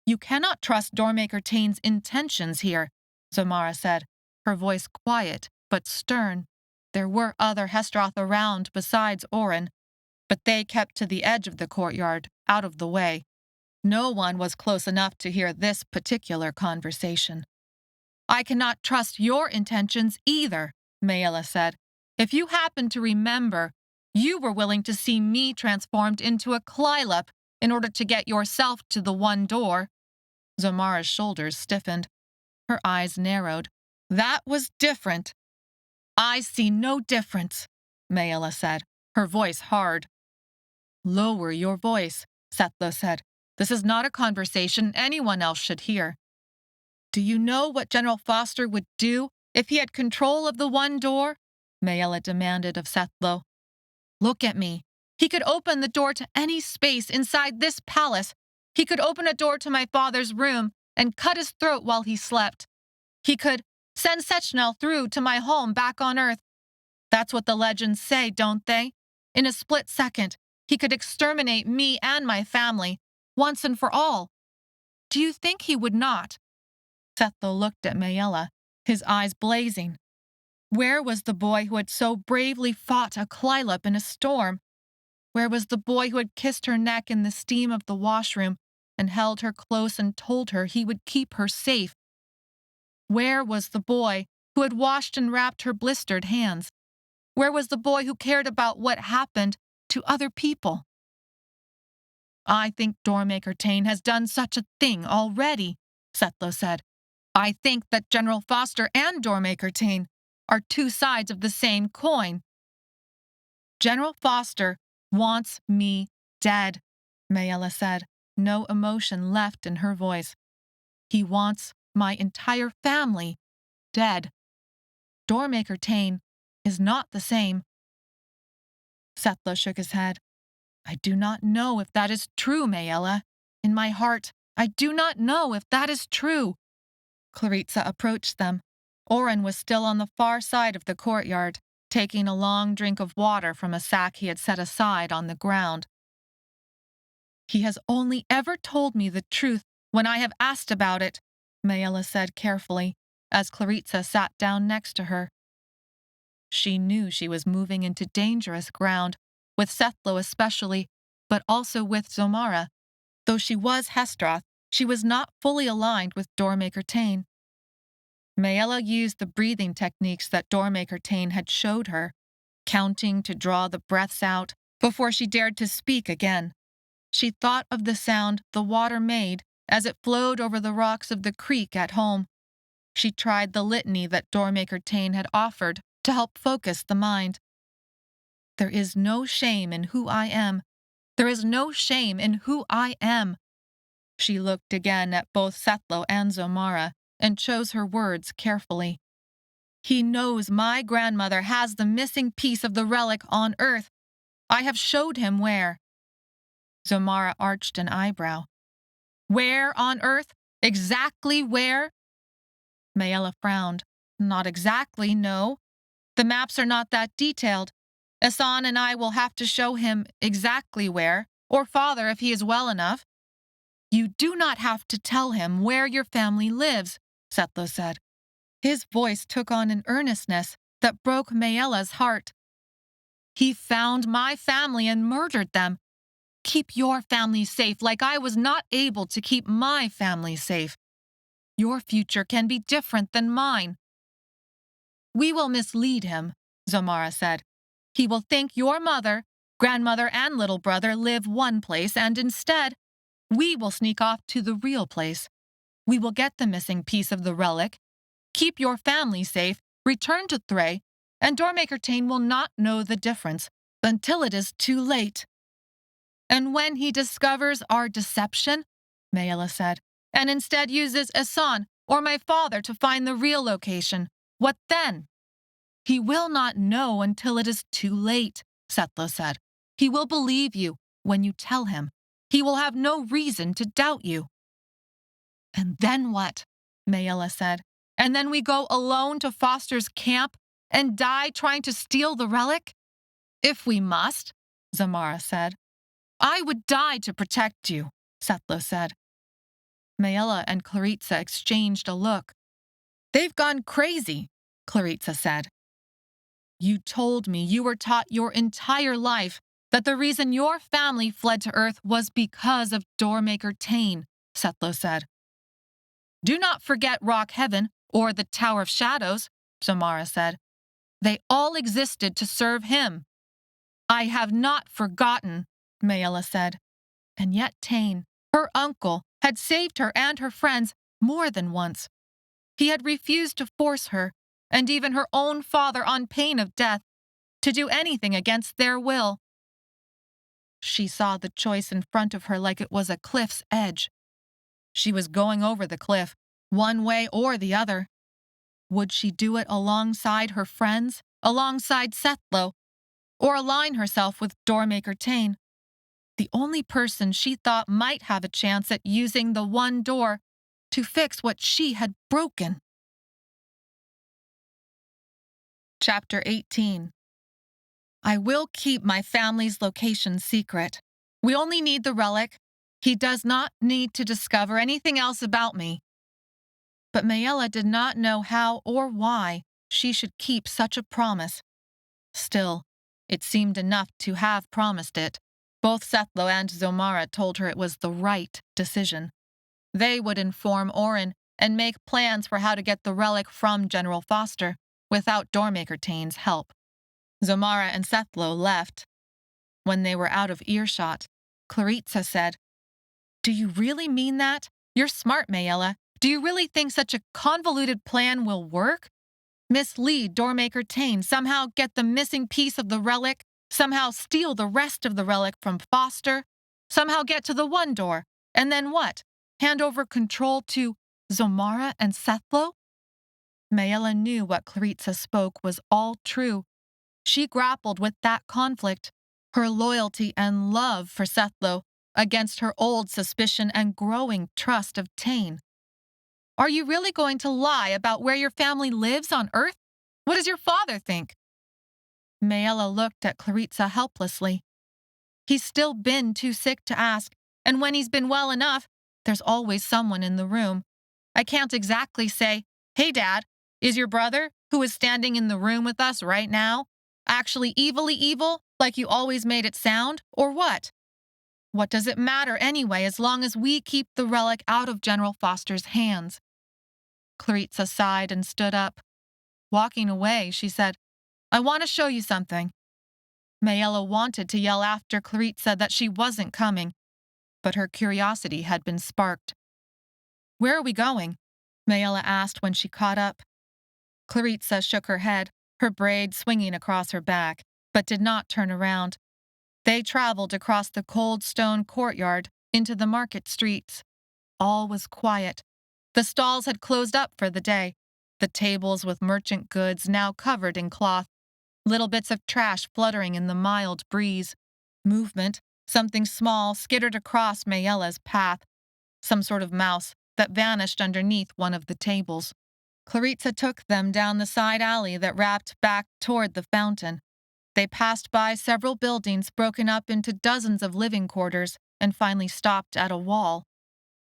"You cannot trust Doormaker Tain's intentions here," Zomara said, her voice quiet but stern. There were other Hestroth around besides Oren, but they kept to the edge of the courtyard, out of the way. No one was close enough to hear this particular conversation. "I cannot trust your intentions either," Maella said. "If you happen to remember, you were willing to see me transformed into a Clylop in order to get yourself to the one door." Zomara's shoulders stiffened. Her eyes narrowed. "That was different." "I see no difference," Maella said, her voice hard. "Lower your voice," Sethlo said. "This is not a conversation anyone else should hear." "Do you know what General Foster would do if he had control of the one door?" Maella demanded of Sethlo. "Look at me. He could open the door to any space inside this palace. He could open a door to my father's room, and cut his throat while he slept. He could send Sechnel through to my home back on Earth. That's what the legends say, don't they? In a split second, he could exterminate me and my family, once and for all. Do you think he would not? Sethlo looked at Maella, his eyes blazing. Where was the boy who had so bravely fought a Clylop in a storm? Where was the boy who had kissed her neck in the steam of the washroom and held her close and told her he would keep her safe? Where was the boy who had washed and wrapped her blistered hands? Where was the boy who cared about what happened to other people? I think Doormaker Tain has done such a thing already, Sethlo said. I think that General Foster and Doormaker Tain are two sides of the same coin. General Foster wants me dead, Maella said, no emotion left in her voice. He wants my entire family dead. Doormaker Tain is not the same. Sethlo shook his head. I do not know if that is true, Maella. In my heart, I do not know if that is true. Clarissa approached them. Oren was still on the far side of the courtyard, taking a long drink of water from a sack he had set aside on the ground. He has only ever told me the truth when I have asked about it, Maella said carefully, as Clarissa sat down next to her. She knew she was moving into dangerous ground, with Sethlo especially, but also with Zomara. Though she was Hestroth, she was not fully aligned with Doormaker Tain. Maella used the breathing techniques that Doormaker Tain had showed her, counting to draw the breaths out before she dared to speak again. She thought of the sound the water made as it flowed over the rocks of the creek at home. She tried the litany that Doormaker Tain had offered to help focus the mind. There is no shame in who I am. There is no shame in who I am. She looked again at both Sethlo and Zomara and chose her words carefully. He knows my grandmother has the missing piece of the relic on Earth. I have showed him where. Zomara arched an eyebrow. Where on Earth? Exactly where? Maella frowned. Not exactly, no. The maps are not that detailed. Asan and I will have to show him exactly where, or father if he is well enough. You do not have to tell him where your family lives, Sethlo said. His voice took on an earnestness that broke Maella's heart. He found my family and murdered them. Keep your family safe like I was not able to keep my family safe. Your future can be different than mine. We will mislead him, Zomara said. He will think your mother, grandmother, and little brother live one place, and instead, we will sneak off to the real place. We will get the missing piece of the relic, keep your family safe, return to Thray, and Doormaker Tain will not know the difference until it is too late. And when he discovers our deception, Maella said, and instead uses Asan or my father to find the real location, what then? He will not know until it is too late, Sethlo said. He will believe you when you tell him. He will have no reason to doubt you. And then what? Maella said. And then we go alone to Foster's camp and die trying to steal the relic? If we must, Zomara said. I would die to protect you, Sethlo said. Maella and Clarissa exchanged a look. They've gone crazy, Clarissa said. You told me you were taught your entire life that the reason your family fled to Earth was because of Doormaker Tain, Sethlo said. Do not forget Rock Heaven or the Tower of Shadows, Zomara said. They all existed to serve him. I have not forgotten, Maella said. And yet Tain, her uncle, had saved her and her friends more than once. He had refused to force her, and even her own father on pain of death, to do anything against their will. She saw the choice in front of her like it was a cliff's edge. She was going over the cliff, one way or the other. Would she do it alongside her friends, alongside Sethlo, or align herself with Doormaker Tain, the only person she thought might have a chance at using the one door to fix what she had broken. Chapter 18. I will keep my family's location secret. We only need the relic. He does not need to discover anything else about me. But Maella did not know how or why she should keep such a promise. Still, it seemed enough to have promised it. Both Sethlo and Zomara told her it was the right decision. They would inform Orin and make plans for how to get the relic from General Foster without Doormaker Tain's help. Zomara and Sethlo left. When they were out of earshot, Claritza said, "Do you really mean that? You're smart, Maella. Do you really think such a convoluted plan will work? Mislead Doormaker Tain, somehow get the missing piece of the relic, somehow steal the rest of the relic from Foster, somehow get to the one door, and then what? Hand over control to Zomara and Sethlo?" Maella knew what Claritza spoke was all true. She grappled with that conflict, her loyalty and love for Sethlo against her old suspicion and growing trust of Tain. "Are you really going to lie about where your family lives on Earth? What does your father think?" Maella looked at Claritza helplessly. "He's still been too sick to ask, and when he's been well enough, there's always someone in the room. I can't exactly say, 'Hey, Dad, is your brother, who is standing in the room with us right now, actually evilly evil, like you always made it sound, or what?' What does it matter anyway, as long as we keep the relic out of General Foster's hands?" Claritza sighed and stood up. Walking away, she said, "I want to show you something." Maella wanted to yell after Claritza that she wasn't coming, but her curiosity had been sparked. "Where are we going?" Maella asked when she caught up. Claritza shook her head, her braid swinging across her back, but did not turn around. They traveled across the cold stone courtyard into the market streets. All was quiet. The stalls had closed up for the day, the tables with merchant goods now covered in cloth, little bits of trash fluttering in the mild breeze. Movement, something small skittered across Maella's path, some sort of mouse that vanished underneath one of the tables. Claritza took them down the side alley that wrapped back toward the fountain. They passed by several buildings broken up into dozens of living quarters and finally stopped at a wall.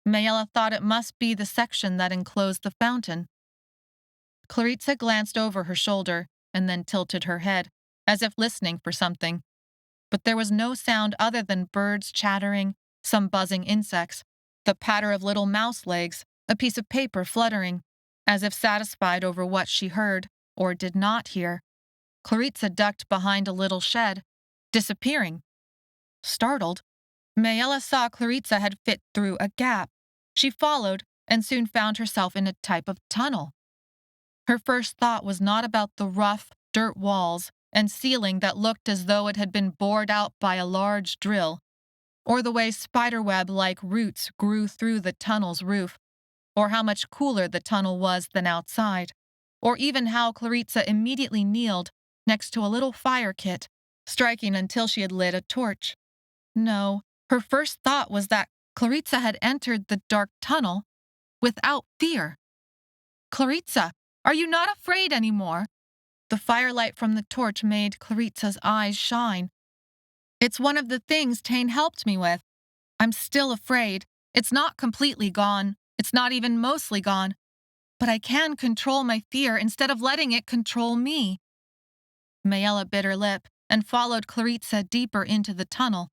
Maella thought it must be the section that enclosed the fountain. Claritza glanced over her shoulder and then tilted her head, as if listening for something. But there was no sound other than birds chattering, some buzzing insects, the patter of little mouse legs, a piece of paper fluttering, as if satisfied over what she heard, or did not hear. Claritza ducked behind a little shed, disappearing. Startled, Maella saw Claritza had fit through a gap. She followed and soon found herself in a type of tunnel. Her first thought was not about the rough, dirt walls and ceiling that looked as though it had been bored out by a large drill, or the way spiderweb-like roots grew through the tunnel's roof, or how much cooler the tunnel was than outside, or even how Claritza immediately kneeled next to a little fire kit, striking until she had lit a torch. No, her first thought was that Claritza had entered the dark tunnel without fear. "Claritza, are you not afraid anymore?" The firelight from the torch made Claritza's eyes shine. "It's one of the things Tain helped me with. I'm still afraid. It's not completely gone. It's not even mostly gone. But I can control my fear instead of letting it control me." Maella bit her lip and followed Claritza deeper into the tunnel.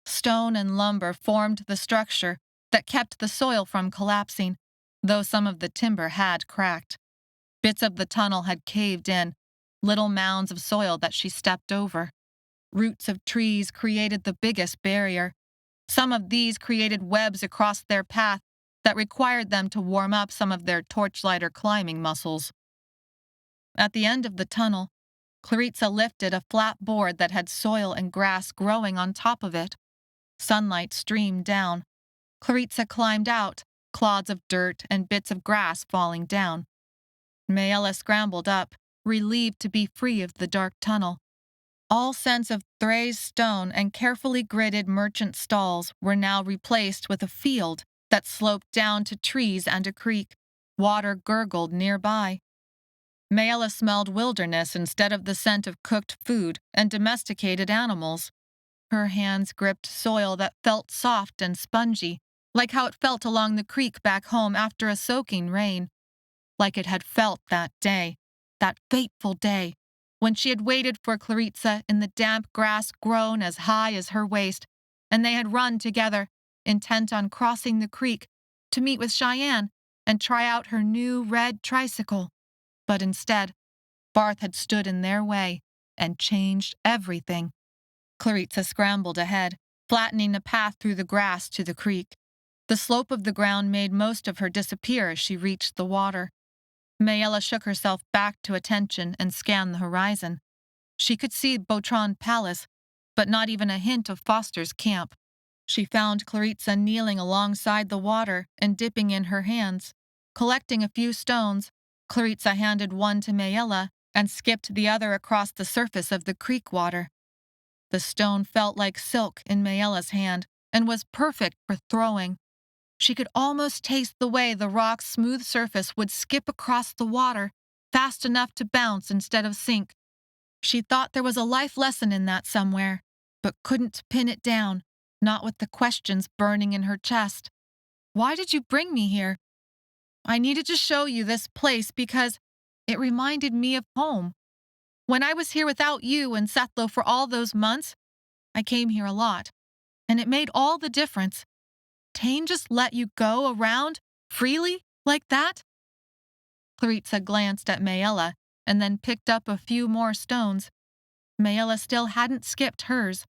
Stone and lumber formed the structure that kept the soil from collapsing, though some of the timber had cracked. Bits of the tunnel had caved in, little mounds of soil that she stepped over. Roots of trees created the biggest barrier. Some of these created webs across their path that required them to warm up some of their torchlighter climbing muscles. At the end of the tunnel, Claritza lifted a flat board that had soil and grass growing on top of it. Sunlight streamed down. Claritza climbed out, clods of dirt and bits of grass falling down. Maella scrambled up, relieved to be free of the dark tunnel. All sense of Thray's stone and carefully gridded merchant stalls were now replaced with a field that sloped down to trees and a creek. Water gurgled nearby. Maella smelled wilderness instead of the scent of cooked food and domesticated animals. Her hands gripped soil that felt soft and spongy, like how it felt along the creek back home after a soaking rain. Like it had felt that day, that fateful day, when she had waited for Claritza in the damp grass grown as high as her waist, and they had run together, intent on crossing the creek to meet with Cheyenne and try out her new red tricycle. But instead, Barth had stood in their way and changed everything. Claritza scrambled ahead, flattening a path through the grass to the creek. The slope of the ground made most of her disappear as she reached the water. Maella shook herself back to attention and scanned the horizon. She could see Botron Palace, but not even a hint of Foster's camp. She found Claritza kneeling alongside the water and dipping in her hands. Collecting a few stones, Claritza handed one to Maella and skipped the other across the surface of the creek water. The stone felt like silk in Maella's hand and was perfect for throwing. She could almost taste the way the rock's smooth surface would skip across the water, fast enough to bounce instead of sink. She thought there was a life lesson in that somewhere, but couldn't pin it down, not with the questions burning in her chest. Why did you bring me here? I needed to show you this place because it reminded me of home. When I was here without you and Sethlo for all those months, I came here a lot, and it made all the difference. Tain just let you go around freely like that? Claritza glanced at Maella and then picked up a few more stones. Maella still hadn't skipped hers.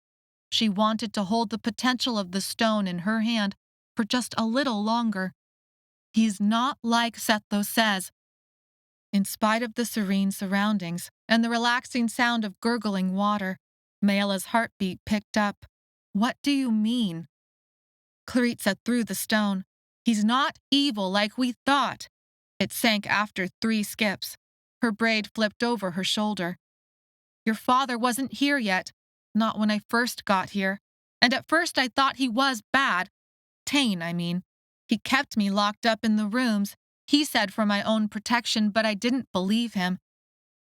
She wanted to hold the potential of the stone in her hand for just a little longer. He's not like Sethlo says. In spite of the serene surroundings and the relaxing sound of gurgling water, Maella's heartbeat picked up. What do you mean? Claritza threw the stone. He's not evil like we thought. It sank after 3 skips. Her braid flipped over her shoulder. Your father wasn't here yet, not when I first got here. And at first I thought he was bad. Tain, I mean. He kept me locked up in the rooms. He said for my own protection, but I didn't believe him.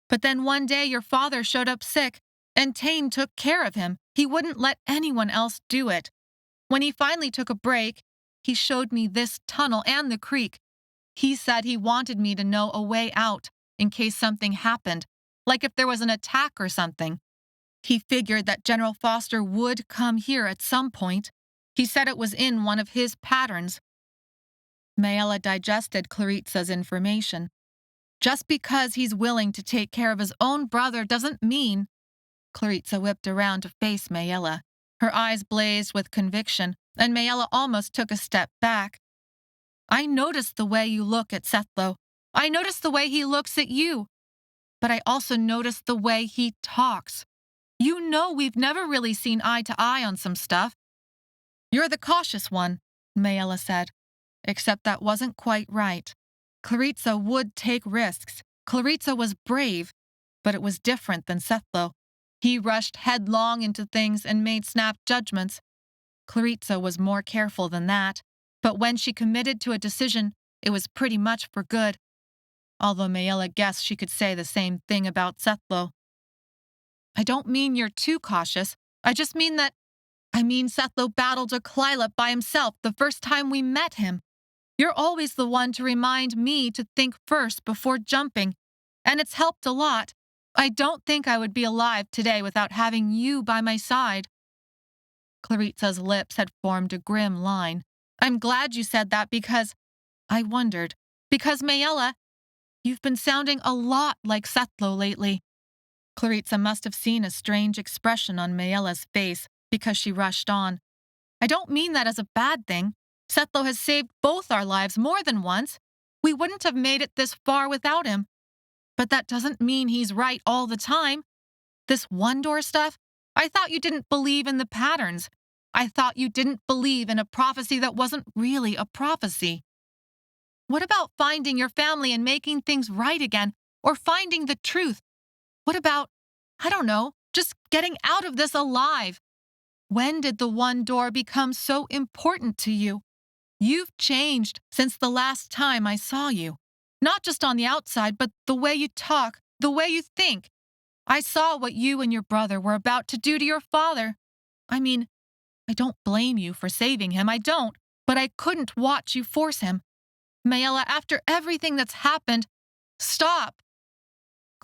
But then one day your father showed up sick, and Tain took care of him. He wouldn't let anyone else do it. When he finally took a break, he showed me this tunnel and the creek. He said he wanted me to know a way out in case something happened, like if there was an attack or something. He figured that General Foster would come here at some point. He said it was in one of his patterns. Maella digested Claritza's information. Just because he's willing to take care of his own brother doesn't mean... Claritza whipped around to face Maella. Her eyes blazed with conviction, and Maella almost took a step back. I noticed the way you look at Sethlo. I noticed the way he looks at you. But I also noticed the way he talks. You know we've never really seen eye to eye on some stuff. You're the cautious one, Maella said. Except that wasn't quite right. Claritza would take risks. Claritza was brave, but it was different than Sethlo. He rushed headlong into things and made snap judgments. Claritza was more careful than that, but when she committed to a decision, it was pretty much for good. Although Maella guessed she could say the same thing about Sethlo. I don't mean you're too cautious. I just mean Sethlo battled a Clylop by himself the first time we met him. You're always the one to remind me to think first before jumping, and it's helped a lot. I don't think I would be alive today without having you by my side. Claritza's lips had formed a grim line. I'm glad you said that because... I wondered. Because, Maella, you've been sounding a lot like Sethlo lately. Claritza must have seen a strange expression on Maella's face because she rushed on. I don't mean that as a bad thing. Sethlo has saved both our lives more than once. We wouldn't have made it this far without him. But that doesn't mean he's right all the time. This one-door stuff, I thought you didn't believe in the patterns. I thought you didn't believe in a prophecy that wasn't really a prophecy. What about finding your family and making things right again, or finding the truth? What about, I don't know, just getting out of this alive? When did the one door become so important to you? You've changed since the last time I saw you. Not just on the outside, but the way you talk, the way you think. I saw what you and your brother were about to do to your father. I mean, I don't blame you for saving him, I don't, but I couldn't watch you force him. Maella, after everything that's happened, stop.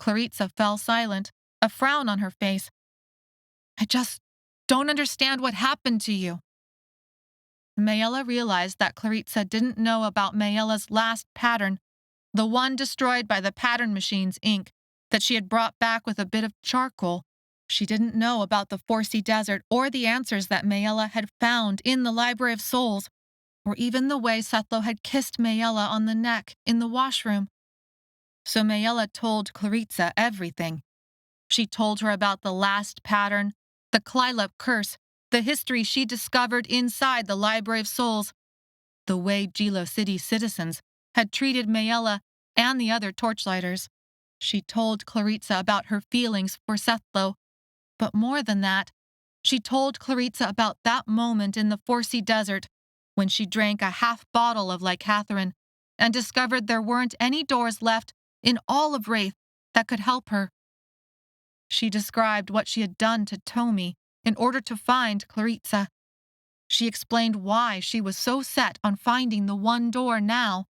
Claritza fell silent, a frown on her face. I just don't understand what happened to you. Maella realized that Claritza didn't know about Maella's last pattern, the one destroyed by the pattern machine's ink that she had brought back with a bit of charcoal. She didn't know about the Forsea Desert or the answers that Maella had found in the Library of Souls, or even the way Sethlo had kissed Maella on the neck in the washroom. So Maella told Claritza everything. She told her about the last pattern, the Klylop curse, the history she discovered inside the Library of Souls, the way Gilo City citizens had treated Maella and the other torchlighters. She told Claritza about her feelings for Sethlo, but more than that, she told Claritza about that moment in the Forsea Desert when she drank a half bottle of Lycathrine and discovered there weren't any doors left in all of Wraith that could help her. She described what she had done to Tomi in order to find Claritza. She explained why she was so set on finding the one door now.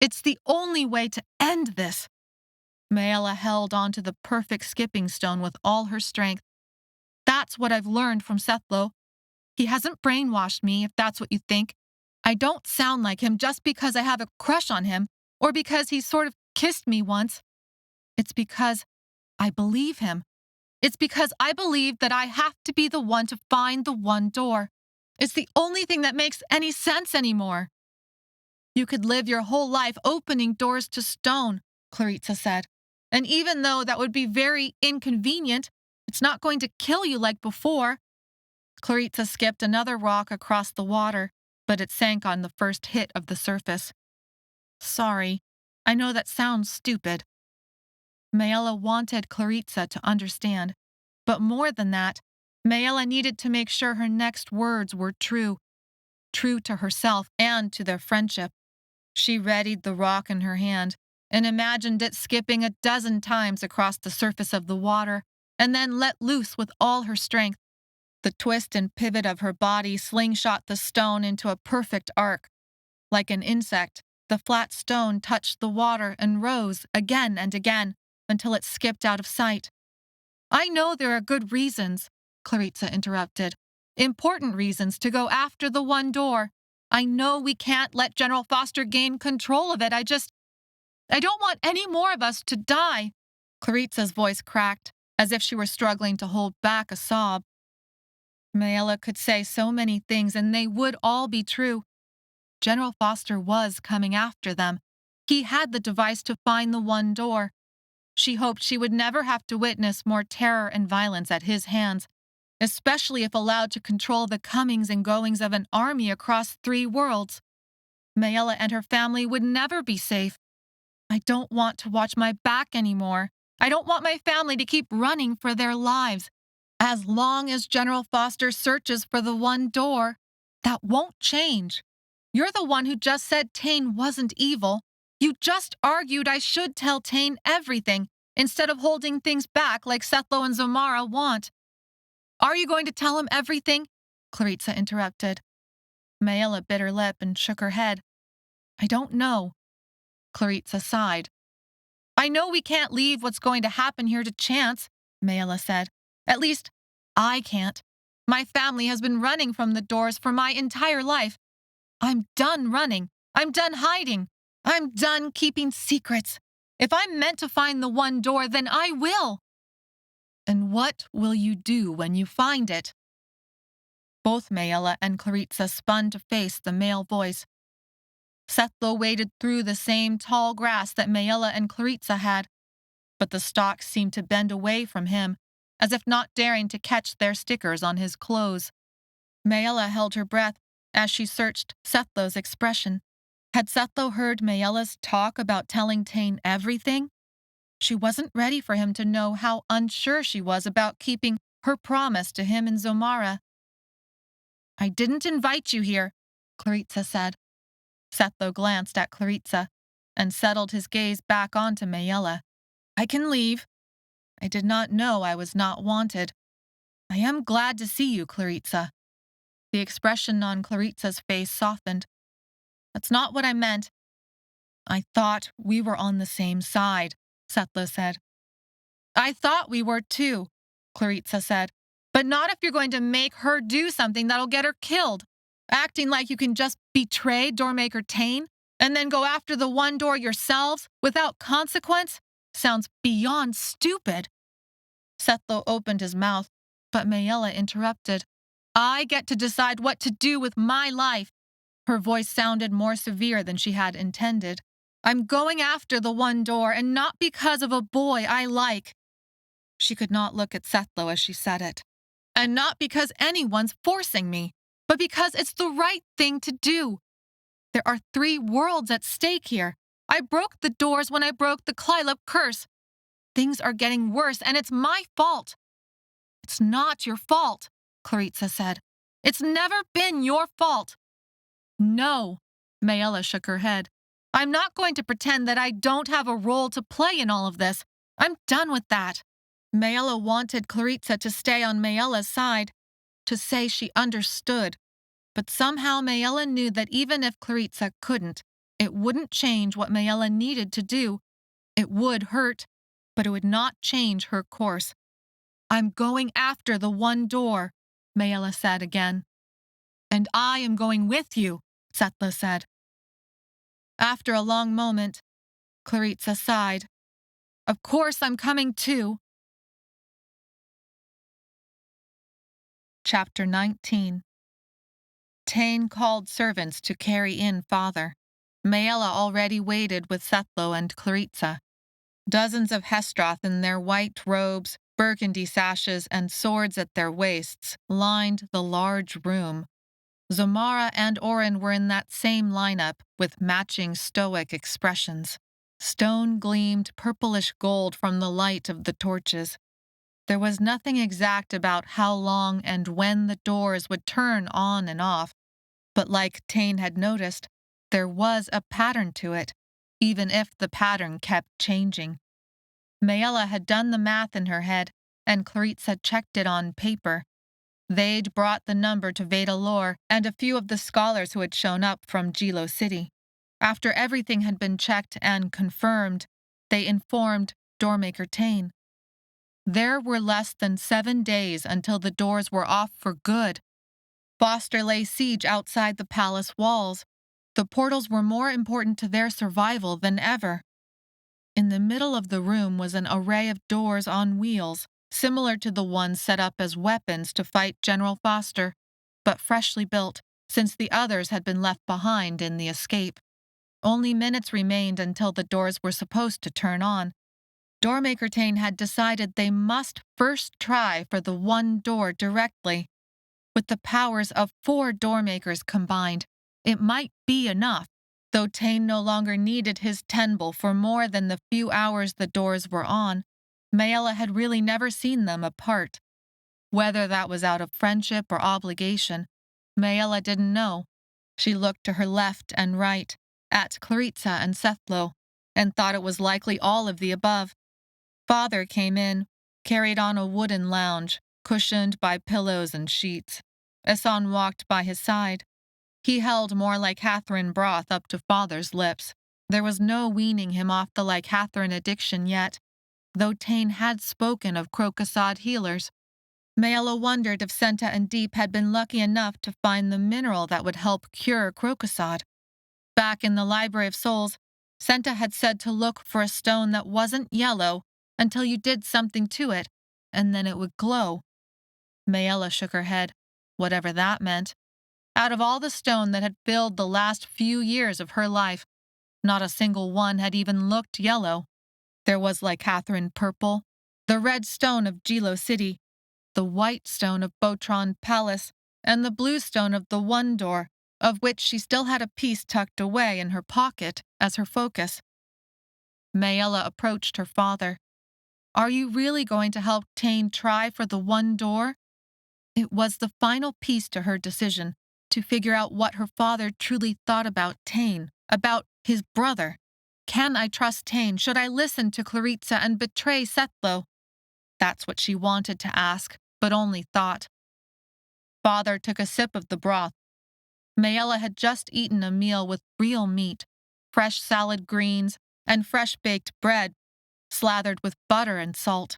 It's the only way to end this. Maella held onto the perfect skipping stone with all her strength. That's what I've learned from Sethlo. He hasn't brainwashed me, if that's what you think. I don't sound like him just because I have a crush on him or because he sort of kissed me once. It's because I believe him. It's because I believe that I have to be the one to find the one door. It's the only thing that makes any sense anymore. You could live your whole life opening doors to stone, Claritza said. And even though that would be very inconvenient, it's not going to kill you like before. Claritza skipped another rock across the water, but it sank on the first hit of the surface. Sorry, I know that sounds stupid. Maella wanted Claritza to understand, but more than that, Maella needed to make sure her next words were true to herself and to their friendship. She readied the rock in her hand and imagined it skipping a dozen times across the surface of the water and then let loose with all her strength. The twist and pivot of her body slingshot the stone into a perfect arc. Like an insect, the flat stone touched the water and rose again and again until it skipped out of sight. I know there are good reasons, Claritza interrupted. Important reasons to go after the one door. I know we can't let General Foster gain control of it. I don't want any more of us to die. Claritza's voice cracked, as if she were struggling to hold back a sob. Maella could say so many things, and they would all be true. General Foster was coming after them. He had the device to find the one door. She hoped she would never have to witness more terror and violence at his hands, especially if allowed to control the comings and goings of an army across 3 worlds. Maella and her family would never be safe. I don't want to watch my back anymore. I don't want my family to keep running for their lives. As long as General Foster searches for the one door, that won't change. You're the one who just said Tain wasn't evil. You just argued I should tell Tain everything instead of holding things back like Sethlo and Zomara want. Are you going to tell him everything? Claritza interrupted. Maella bit her lip and shook her head. I don't know. Claritza sighed. I know we can't leave what's going to happen here to chance, Maella said. At least, I can't. My family has been running from the doors for my entire life. I'm done running. I'm done hiding. I'm done keeping secrets. If I'm meant to find the one door, then I will. And what will you do when you find it? Both Maella and Claritza spun to face the male voice. Sethlo waded through the same tall grass that Maella and Claritza had, but the stalks seemed to bend away from him, as if not daring to catch their stickers on his clothes. Maella held her breath as she searched Sethlo's expression. Had Sethlo heard Maella's talk about telling Tain everything? She wasn't ready for him to know how unsure she was about keeping her promise to him and Zomara. I didn't invite you here. Clarissa said. Sethlo glanced at Clarissa and settled his gaze back onto Maella. I can leave. I did not know I was not wanted. I am glad to see you, Clarissa. The expression on Clarissa's face softened. That's not what I meant. I thought we were on the same side, Sethlo said. I thought we were too, Clarissa said. But not if you're going to make her do something that'll get her killed. Acting like you can just betray Doormaker Tain and then go after the one door yourselves without consequence sounds beyond stupid. Sethlo opened his mouth, but Maella interrupted. I get to decide what to do with my life. Her voice sounded more severe than she had intended. I'm going after the one door, and not because of a boy I like. She could not look at Sethlo as she said it. And not because anyone's forcing me, but because it's the right thing to do. There are 3 worlds at stake here. I broke the doors when I broke the Klylop curse. Things are getting worse, and it's my fault. It's not your fault, Clarissa said. It's never been your fault. No, Maella shook her head. I'm not going to pretend that I don't have a role to play in all of this. I'm done with that. Maella wanted Clarissa to stay on Maella's side, to say she understood. But somehow Maella knew that even if Clarissa couldn't, it wouldn't change what Maella needed to do. It would hurt, but it would not change her course. I'm going after the one door, Maella said again. And I am going with you, Sethlo said. After a long moment, Clarissa sighed. Of course I'm coming too. Chapter 19. Tain called servants to carry in father. Maella already waited with Sethlo and Clarissa. Dozens of Hestroth in their white robes, burgundy sashes, and swords at their waists lined the large room. Zomara and Orin were in that same lineup with matching stoic expressions. Stone gleamed purplish gold from the light of the torches. There was nothing exact about how long and when the doors would turn on and off, but like Tain had noticed, there was a pattern to it, even if the pattern kept changing. Maella had done the math in her head, and Clarissa had checked it on paper. They'd brought the number to Veda Lore and a few of the scholars who had shown up from Jilo City. After everything had been checked and confirmed, they informed Doormaker Tain. There were less than 7 days until the doors were off for good. Foster lay siege outside the palace walls. The portals were more important to their survival than ever. In the middle of the room was an array of doors on wheels, similar to the ones set up as weapons to fight General Foster, but freshly built, since the others had been left behind in the escape. Only minutes remained until the doors were supposed to turn on. Doormaker Tain had decided they must first try for the one door directly. With the powers of 4 doormakers combined, it might be enough. Though Tain no longer needed his tenbel for more than the few hours the doors were on, Maella had really never seen them apart. Whether that was out of friendship or obligation, Maella didn't know. She looked to her left and right, at Clarissa and Sethlo, and thought it was likely all of the above. Father came in, carried on a wooden lounge, cushioned by pillows and sheets. Esan walked by his side. He held more Lycathrin broth up to Father's lips. There was no weaning him off the Lycathrin addiction yet, though Tain had spoken of Crocosod healers. Maella wondered if Senta and Deep had been lucky enough to find the mineral that would help cure Crocosod. Back in the Library of Souls, Senta had said to look for a stone that wasn't yellow until you did something to it, and then it would glow. Maella shook her head, whatever that meant. Out of all the stone that had filled the last few years of her life, not a single one had even looked yellow. There was Lycathrin purple, the red stone of Jilo City, the white stone of Botron Palace, and the blue stone of the One Door, of which she still had a piece tucked away in her pocket as her focus. Maella approached her father. Are you really going to help Tain try for the One Door? It was the final piece to her decision, to figure out what her father truly thought about Tain, about his brother. Can I trust Tain? Should I listen to Claritza and betray Sethlo? That's what she wanted to ask, but only thought. Father took a sip of the broth. Maella had just eaten a meal with real meat, fresh salad greens, and fresh-baked bread, slathered with butter and salt.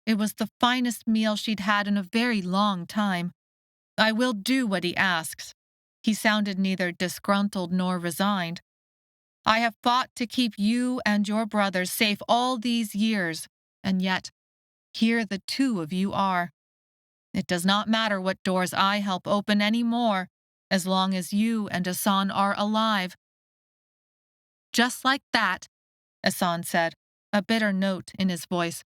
It was the finest meal she'd had in a very long time. I will do what he asks. He sounded neither disgruntled nor resigned. I have fought to keep you and your brothers safe all these years, and yet, here the two of you are. It does not matter what doors I help open any more, as long as you and Asan are alive. Just like that, Asan said, a bitter note in his voice.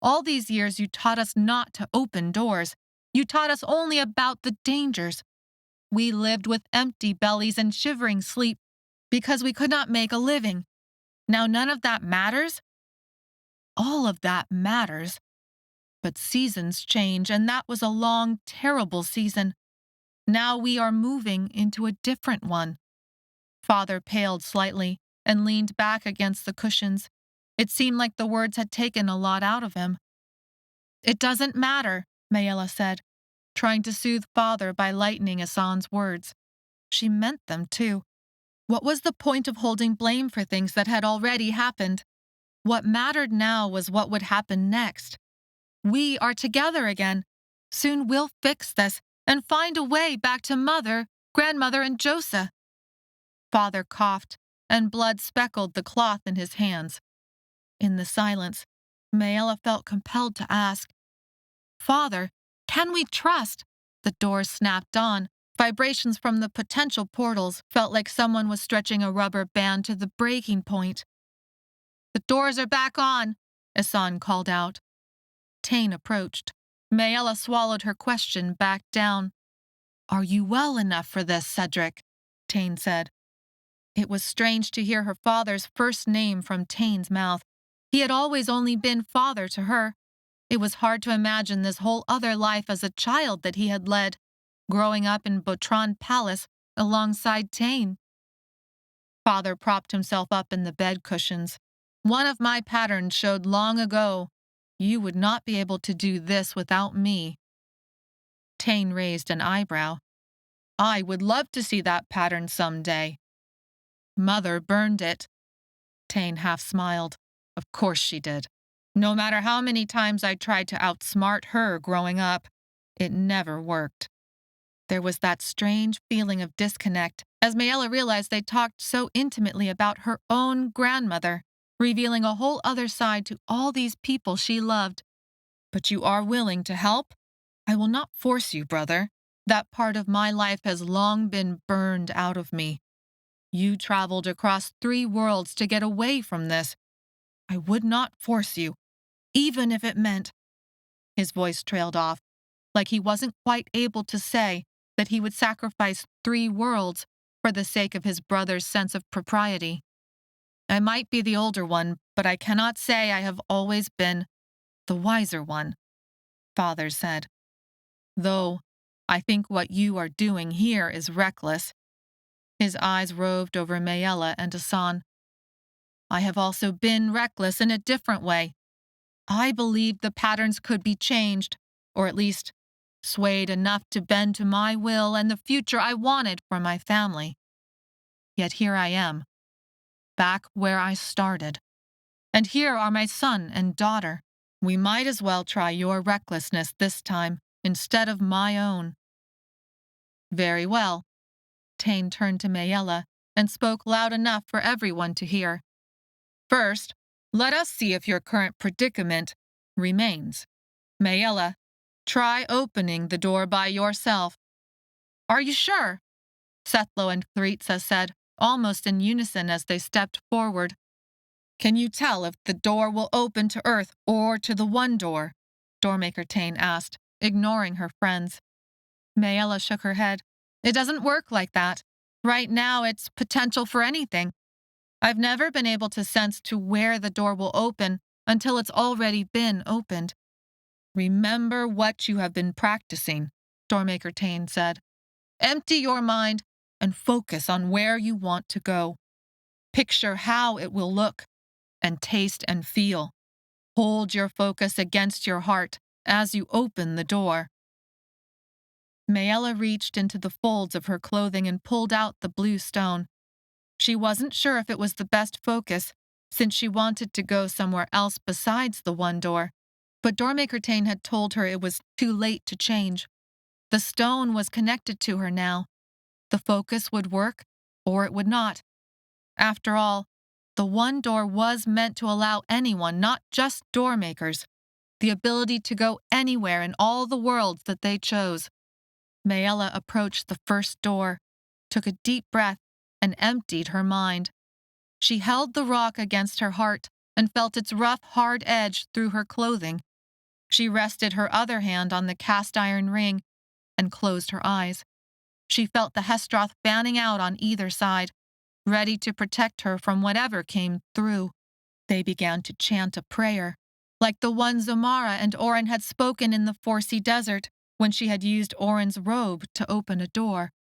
All these years you taught us not to open doors. You taught us only about the dangers. We lived with empty bellies and shivering sleep because we could not make a living. Now none of that matters? All of that matters. But seasons change, and that was a long, terrible season. Now we are moving into a different one. Father paled slightly and leaned back against the cushions. It seemed like the words had taken a lot out of him. It doesn't matter, Maella said, trying to soothe Father by lightening Asan's words. She meant them, too. What was the point of holding blame for things that had already happened? What mattered now was what would happen next. We are together again. Soon we'll fix this and find a way back to Mother, Grandmother, and Josa. Father coughed, and blood speckled the cloth in his hands. In the silence, Maella felt compelled to ask, Father, can we trust? The doors snapped on. Vibrations from the potential portals felt like someone was stretching a rubber band to the breaking point. The doors are back on, Asan called out. Tain approached. Maella swallowed her question back down. Are you well enough for this, Cedric? Tain said. It was strange to hear her father's first name from Tain's mouth. He had always only been father to her. It was hard to imagine this whole other life as a child that he had led, growing up in Botran Palace alongside Tain. Father propped himself up in the bed cushions. One of my patterns showed long ago. You would not be able to do this without me. Tain raised an eyebrow. I would love to see that pattern someday. Mother burned it. Tain half smiled. Of course she did. No matter how many times I tried to outsmart her growing up, it never worked. There was that strange feeling of disconnect as Maella realized they talked so intimately about her own grandmother, revealing a whole other side to all these people she loved. But you are willing to help? I will not force you, brother. That part of my life has long been burned out of me. You traveled across 3 worlds to get away from this. I would not force you, even if it meant... His voice trailed off, like he wasn't quite able to say that he would sacrifice 3 worlds for the sake of his brother's sense of propriety. I might be the older one, but I cannot say I have always been the wiser one, Father said. Though, I think what you are doing here is reckless. His eyes roved over Maella and Asan. I have also been reckless in a different way. I believed the patterns could be changed, or at least swayed enough to bend to my will and the future I wanted for my family. Yet here I am, back where I started. And here are my son and daughter. We might as well try your recklessness this time, instead of my own. Very well. Tain turned to Maella and spoke loud enough for everyone to hear. First, let us see if your current predicament remains. Maella, try opening the door by yourself. Are you sure? Sethlo and Claritza said, almost in unison as they stepped forward. Can you tell if the door will open to Earth or to the one door? Doormaker Tain asked, ignoring her friends. Maella shook her head. It doesn't work like that. Right now, it's potential for anything. I've never been able to sense to where the door will open until it's already been opened. Remember what you have been practicing, Doormaker Tain said. Empty your mind and focus on where you want to go. Picture how it will look and taste and feel. Hold your focus against your heart as you open the door. Maella reached into the folds of her clothing and pulled out the blue stone. She wasn't sure if it was the best focus, since she wanted to go somewhere else besides the one door, but Doormaker Tain had told her it was too late to change. The stone was connected to her now. The focus would work, or it would not. After all, the one door was meant to allow anyone, not just door makers, the ability to go anywhere in all the worlds that they chose. Maella approached the first door, took a deep breath, and emptied her mind. She held the rock against her heart and felt its rough, hard edge through her clothing. She rested her other hand on the cast iron ring and closed her eyes. She felt the Hestroth fanning out on either side, ready to protect her from whatever came through. They began to chant a prayer, like the one Zomara and Oren had spoken in the Forsea Desert when she had used Oren's robe to open a door.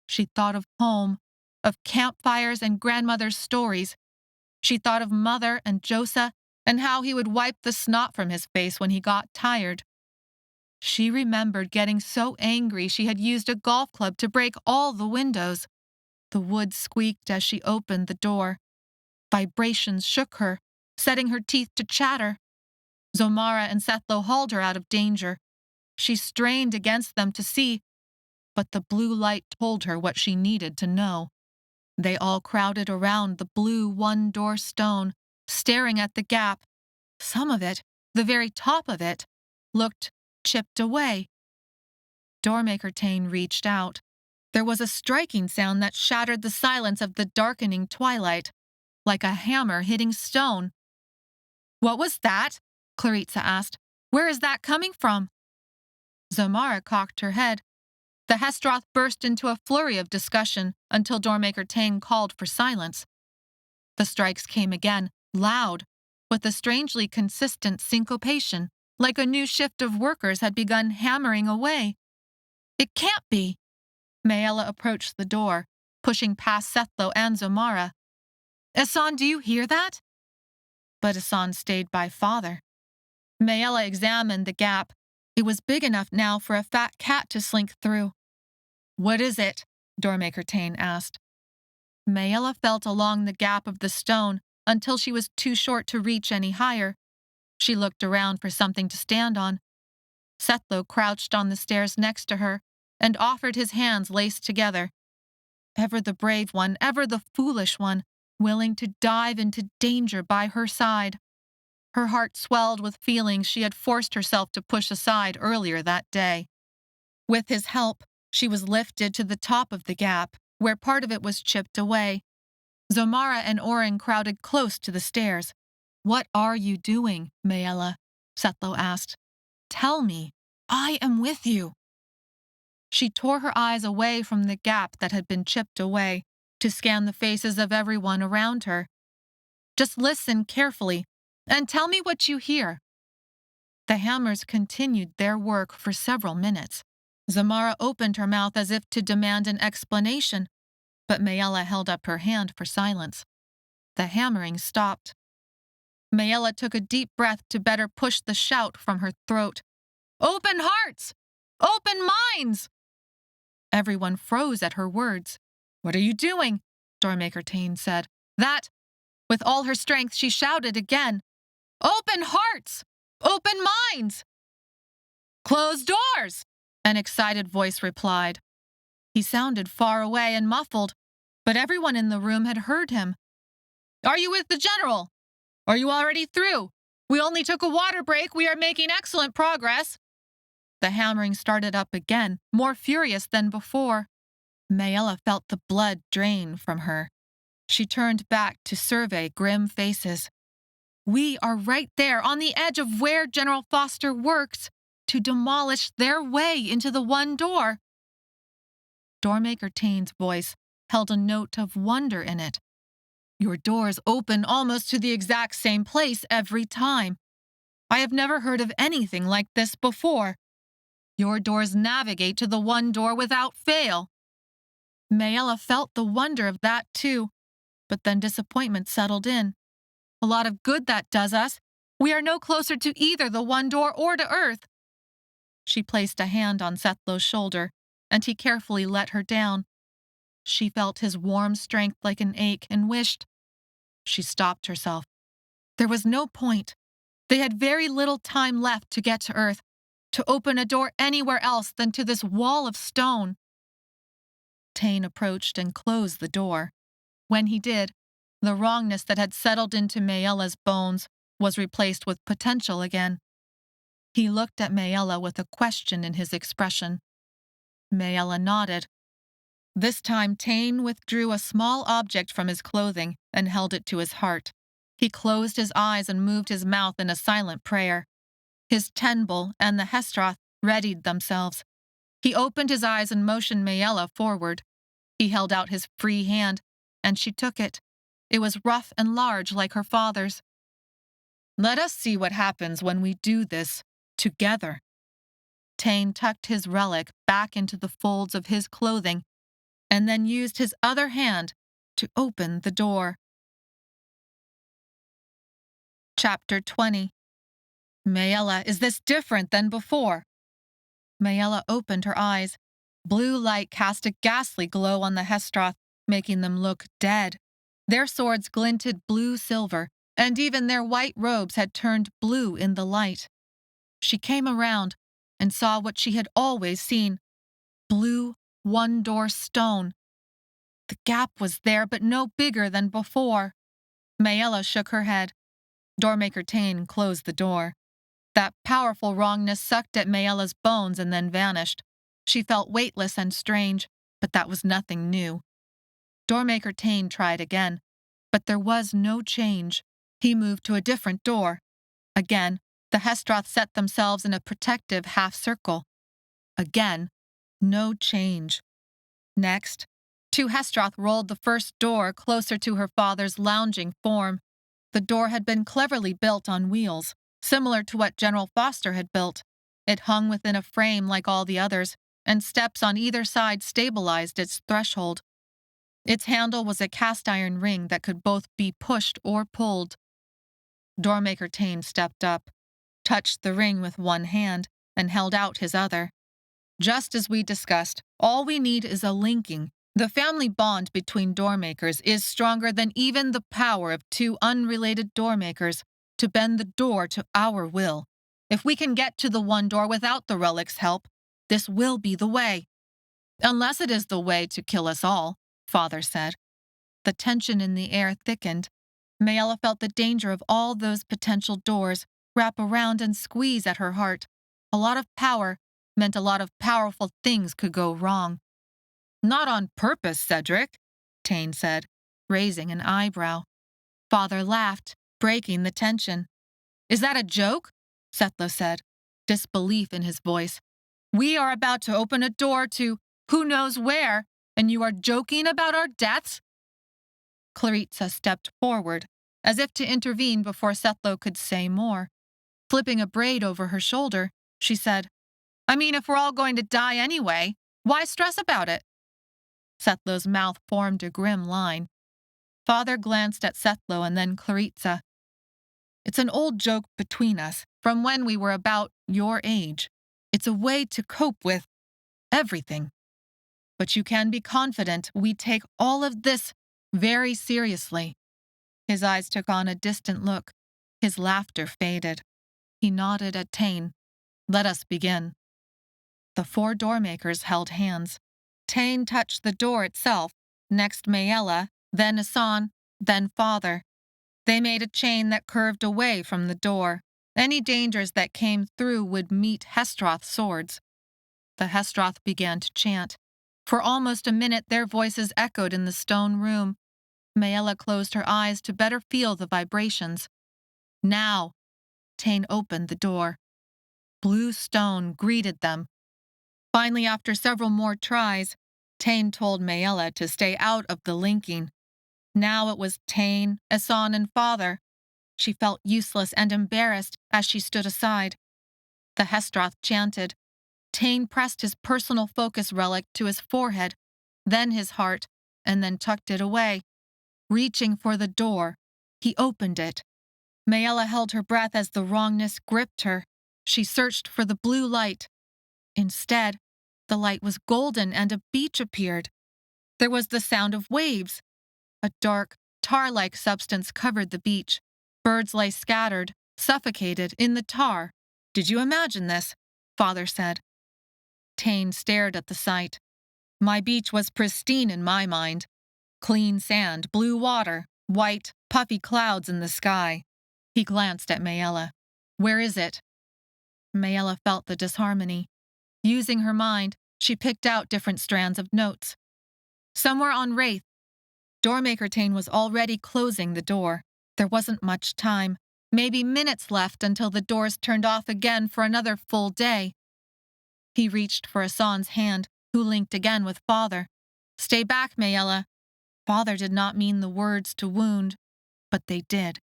She thought of home, of campfires and grandmother's stories. She thought of Mother and Josa and how he would wipe the snot from his face when he got tired. She remembered getting so angry she had used a golf club to break all the windows. The wood squeaked as she opened the door. Vibrations shook her, setting her teeth to chatter. Zomara and Sethlo hauled her out of danger. She strained against them to see, but the blue light told her what she needed to know. They all crowded around the blue one-door stone, staring at the gap. Some of it, the very top of it, looked chipped away. Doormaker Tain reached out. There was a striking sound that shattered the silence of the darkening twilight, like a hammer hitting stone. "What was that?" Claritza asked. "Where is that coming from?" Zomara cocked her head. The Hestroth burst into a flurry of discussion until Doormaker Tain called for silence. The strikes came again, loud, with a strangely consistent syncopation, like a new shift of workers had begun hammering away. "It can't be!" Maella approached the door, pushing past Sethlo and Zomara. "Asan, do you hear that?" But Asan stayed by father. Maella examined the gap. It was big enough now for a fat cat to slink through. "What is it?" Doormaker Tain asked. Maella felt along the gap of the stone until she was too short to reach any higher. She looked around for something to stand on. Sethlo crouched on the stairs next to her and offered his hands laced together. Ever the brave one, ever the foolish one, willing to dive into danger by her side. Her heart swelled with feelings she had forced herself to push aside earlier that day. With his help, she was lifted to the top of the gap, where part of it was chipped away. Zomara and Oren crowded close to the stairs. "What are you doing, Maella?" Sethlo asked. "Tell me. I am with you." She tore her eyes away from the gap that had been chipped away to scan the faces of everyone around her. "Just listen carefully and tell me what you hear." The hammers continued their work for several minutes. Zomara opened her mouth as if to demand an explanation, but Maella held up her hand for silence. The hammering stopped. Maella took a deep breath to better push the shout from her throat. "Open hearts! Open minds!" Everyone froze at her words. "What are you doing?" Doormaker Tain said. That, with all her strength, she shouted again. "Open hearts! Open minds!" "Close doors!" an excited voice replied. He sounded far away and muffled, but everyone in the room had heard him. "Are you with the general? Are you already through? We only took a water break. We are making excellent progress." The hammering started up again, more furious than before. Maella felt the blood drain from her. She turned back to survey grim faces. "We are right there on the edge of where General Foster works to demolish their way into the one door." Doormaker Tain's voice held a note of wonder in it. "Your doors open almost to the exact same place every time. I have never heard of anything like this before." Your doors navigate to the one door without fail. Maella felt the wonder of that too, but then disappointment settled in. A lot of good that does us. We are no closer to either the one door or to Earth. She placed a hand on Sethlow's shoulder, and he carefully let her down. She felt his warm strength like an ache and wished. She stopped herself. There was no point. They had very little time left to get to Earth, to open a door anywhere else than to this wall of stone. Tain approached and closed the door. When he did, the wrongness that had settled into Maella's bones was replaced with potential again. He looked at Maella with a question in his expression. Maella nodded. This time, Tain withdrew a small object from his clothing and held it to his heart. He closed his eyes and moved his mouth in a silent prayer. His Tenbull and the Hestroth readied themselves. He opened his eyes and motioned Maella forward. He held out his free hand, and she took it. It was rough and large like her father's. Let us see what happens when we do this together. Tain tucked his relic back into the folds of his clothing and then used his other hand to open the door. Chapter 20. Maella, is this different than before? Maella opened her eyes. Blue light cast a ghastly glow on the Hestroth, making them look dead. Their swords glinted blue-silver, and even their white robes had turned blue in the light. She came around and saw what she had always seen. Blue, one-door stone. The gap was there, but no bigger than before. Maella shook her head. Doormaker Tain closed the door. That powerful wrongness sucked at Maella's bones and then vanished. She felt weightless and strange, but that was nothing new. Doormaker Tain tried again, but there was no change. He moved to a different door. Again, the Hestroth set themselves in a protective half-circle. Again, no change. Next, two Hestroth rolled the first door closer to her father's lounging form. The door had been cleverly built on wheels, similar to what General Foster had built. It hung within a frame like all the others, and steps on either side stabilized its threshold. Its handle was a cast-iron ring that could both be pushed or pulled. Doormaker Tain stepped up, touched the ring with one hand, and held out his other. Just as we discussed, all we need is a linking. The family bond between doormakers is stronger than even the power of two unrelated doormakers to bend the door to our will. If we can get to the one door without the relic's help, this will be the way. Unless it is the way to kill us all, Father said. The tension in the air thickened. Maella felt the danger of all those potential doors wrap around and squeeze at her heart. A lot of power meant a lot of powerful things could go wrong. Not on purpose, Cedric, Tain said, raising an eyebrow. Father laughed, breaking the tension. Is that a joke? Sethlo said, disbelief in his voice. We are about to open a door to who knows where, and you are joking about our deaths? Claritza stepped forward, as if to intervene before Sethlo could say more. Flipping a braid over her shoulder, she said, I mean, if we're all going to die anyway, why stress about it? Sethlo's mouth formed a grim line. Father glanced at Sethlo and then Claritza. It's an old joke between us, from when we were about your age. It's a way to cope with everything. But you can be confident we take all of this very seriously. His eyes took on a distant look. His laughter faded. He nodded at Tain. Let us begin. The four doormakers held hands. Tain touched the door itself, next Maella, then Asan, then Father. They made a chain that curved away from the door. Any dangers that came through would meet Hestroth's swords. The Hestroth began to chant. For almost a minute their voices echoed in the stone room. Maella closed her eyes to better feel the vibrations. Now, Tain opened the door. Blue stone greeted them. Finally, after several more tries, Tain told Maella to stay out of the linking. Now it was Tain, Asan, and Father. She felt useless and embarrassed as she stood aside. The Hestroth chanted. Tain pressed his personal focus relic to his forehead, then his heart, and then tucked it away. Reaching for the door, he opened it. Maella held her breath as the wrongness gripped her. She searched for the blue light. Instead, the light was golden and a beach appeared. There was the sound of waves. A dark, tar-like substance covered the beach. Birds lay scattered, suffocated in the tar. "Did you imagine this?" Father said. Tain stared at the sight. "My beach was pristine in my mind. Clean sand, blue water, white, puffy clouds in the sky." He glanced at Maella. "Where is it?" Maella felt the disharmony. Using her mind, she picked out different strands of notes. "Somewhere on Wraith." Doormaker Tain was already closing the door. There wasn't much time, maybe minutes left until the doors turned off again for another full day. He reached for Asan's hand, who linked again with Father. "Stay back, Maella." Father did not mean the words to wound, but they did.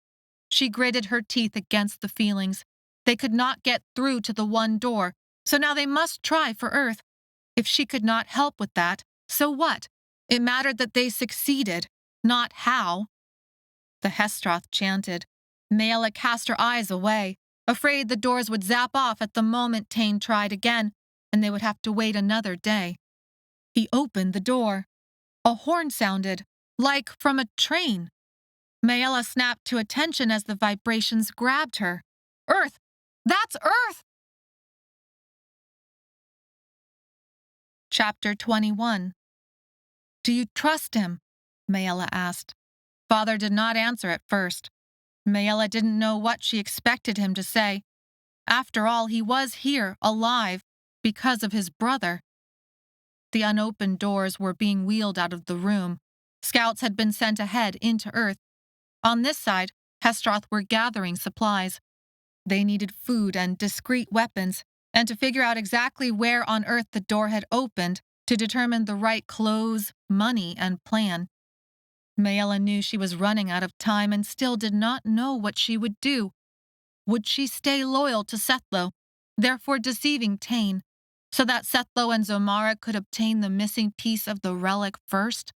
She gritted her teeth against the feelings. They could not get through to the one door, so now they must try for Earth. If she could not help with that, so what? It mattered that they succeeded, not how. The Hestroth chanted. Maella cast her eyes away, afraid the doors would zap off at the moment Tain tried again, and they would have to wait another day. He opened the door. A horn sounded, like from a train. Maella snapped to attention as the vibrations grabbed her. "Earth! That's Earth!" Chapter 21. "Do you trust him?" Maella asked. Father did not answer at first. Maella didn't know what she expected him to say. After all, he was here, alive, because of his brother. The unopened doors were being wheeled out of the room. Scouts had been sent ahead into Earth. On this side, Hestroth were gathering supplies. They needed food and discreet weapons, and to figure out exactly where on Earth the door had opened to determine the right clothes, money, and plan. Maella knew she was running out of time and still did not know what she would do. Would she stay loyal to Sethlo, therefore deceiving Tain, so that Sethlo and Zomara could obtain the missing piece of the relic first?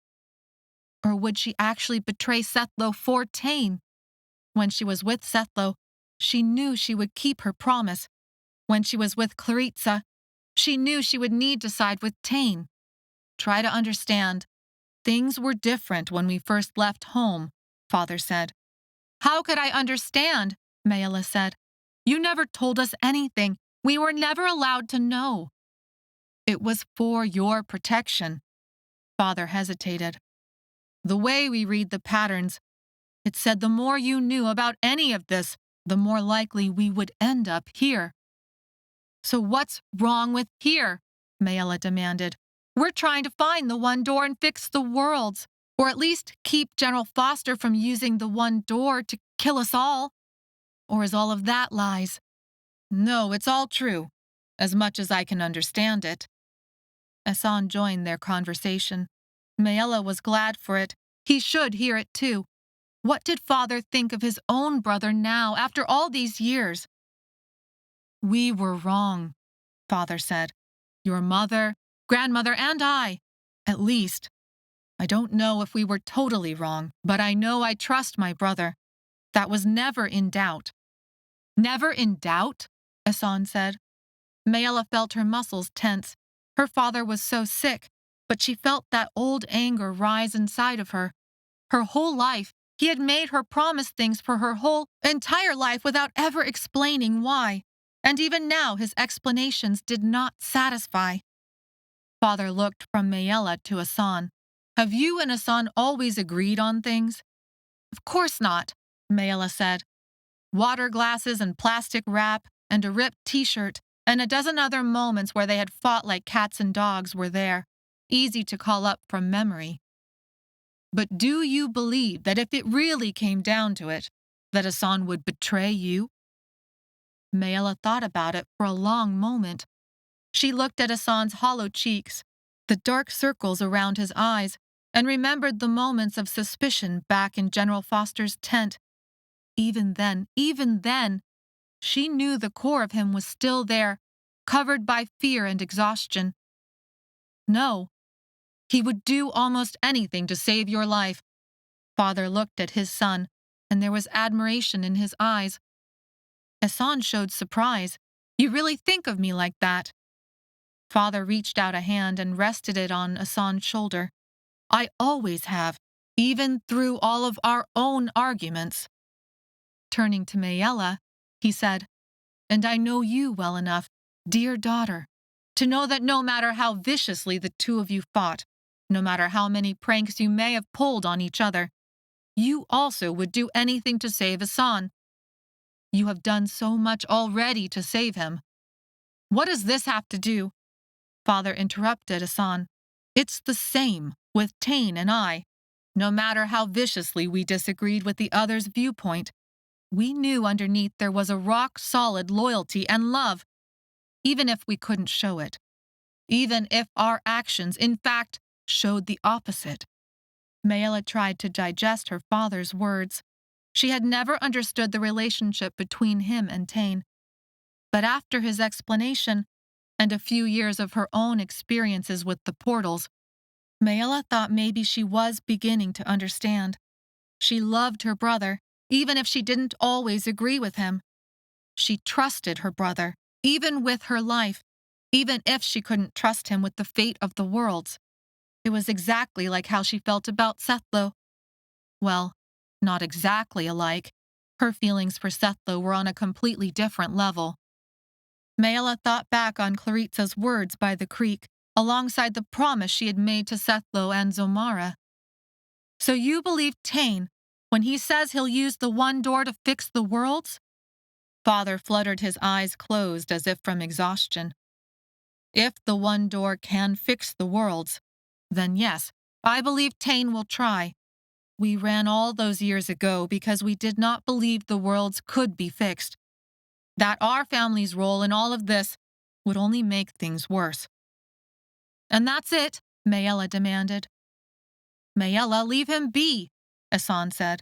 Or would she actually betray Sethlo for Tain? When she was with Sethlo, she knew she would keep her promise. When she was with Claritza, she knew she would need to side with Tain. "Try to understand. Things were different when we first left home," Father said. "How could I understand?" Maella said. "You never told us anything. We were never allowed to know." "It was for your protection." Father hesitated. "The way we read the patterns, it said the more you knew about any of this, the more likely we would end up here." "So what's wrong with here?" Maella demanded. "We're trying to find the one door and fix the worlds, or at least keep General Foster from using the one door to kill us all. Or is all of that lies?" "No, it's all true, as much as I can understand it." Asan joined their conversation. Maella was glad for it. He should hear it too. What did Father think of his own brother now, after all these years? "We were wrong," Father said. "Your mother, grandmother, and I. At least. I don't know if we were totally wrong, but I know I trust my brother. That was never in doubt." "Never in doubt?" Asan said. Maella felt her muscles tense. Her father was so sick, but she felt that old anger rise inside of her. Her whole life, he had made her promise things for her whole entire life without ever explaining why. And even now his explanations did not satisfy. Father looked from Maella to Asan. "Have you and Asan always agreed on things?" "Of course not," Maella said. Water glasses and plastic wrap and a ripped t-shirt and a dozen other moments where they had fought like cats and dogs were there, easy to call up from memory. "But do you believe that if it really came down to it, that Asan would betray you?" Maella thought about it for a long moment. She looked at Asan's hollow cheeks, the dark circles around his eyes, and remembered the moments of suspicion back in General Foster's tent. Even then, she knew the core of him was still there, covered by fear and exhaustion. No, he would do almost anything to save your life. Father looked at his son, and there was admiration in his eyes. Hassan showed surprise. You really think of me like that? Father reached out a hand and rested it on Hassan's shoulder. I always have, even through all of our own arguments. Turning to Maella, he said, and I know you well enough, dear daughter, to know that no matter how viciously the two of you fought, no matter how many pranks you may have pulled on each other, you also would do anything to save Hassan. You have done so much already to save him. What does this have to do? Father interrupted Hassan. It's the same with Tain and I. No matter how viciously we disagreed with the other's viewpoint, we knew underneath there was a rock-solid loyalty and love, even if we couldn't show it. Even if our actions, in fact, showed the opposite. Maella tried to digest her father's words. She had never understood the relationship between him and Tain. But after his explanation, and a few years of her own experiences with the portals, Maella thought maybe she was beginning to understand. She loved her brother, even if she didn't always agree with him. She trusted her brother, even with her life, even if she couldn't trust him with the fate of the worlds. It was exactly like how she felt about Sethlo. Well, not exactly alike. Her feelings for Sethlo were on a completely different level. Maella thought back on Claritza's words by the creek, alongside the promise she had made to Sethlo and Zomara. So you believe Tain when he says he'll use the one door to fix the worlds? Father fluttered his eyes closed as if from exhaustion. If the one door can fix the worlds, then yes, I believe Tain will try. We ran all those years ago because we did not believe the worlds could be fixed. That our family's role in all of this would only make things worse. And that's it, Maella demanded. Maella, leave him be, Hassan said,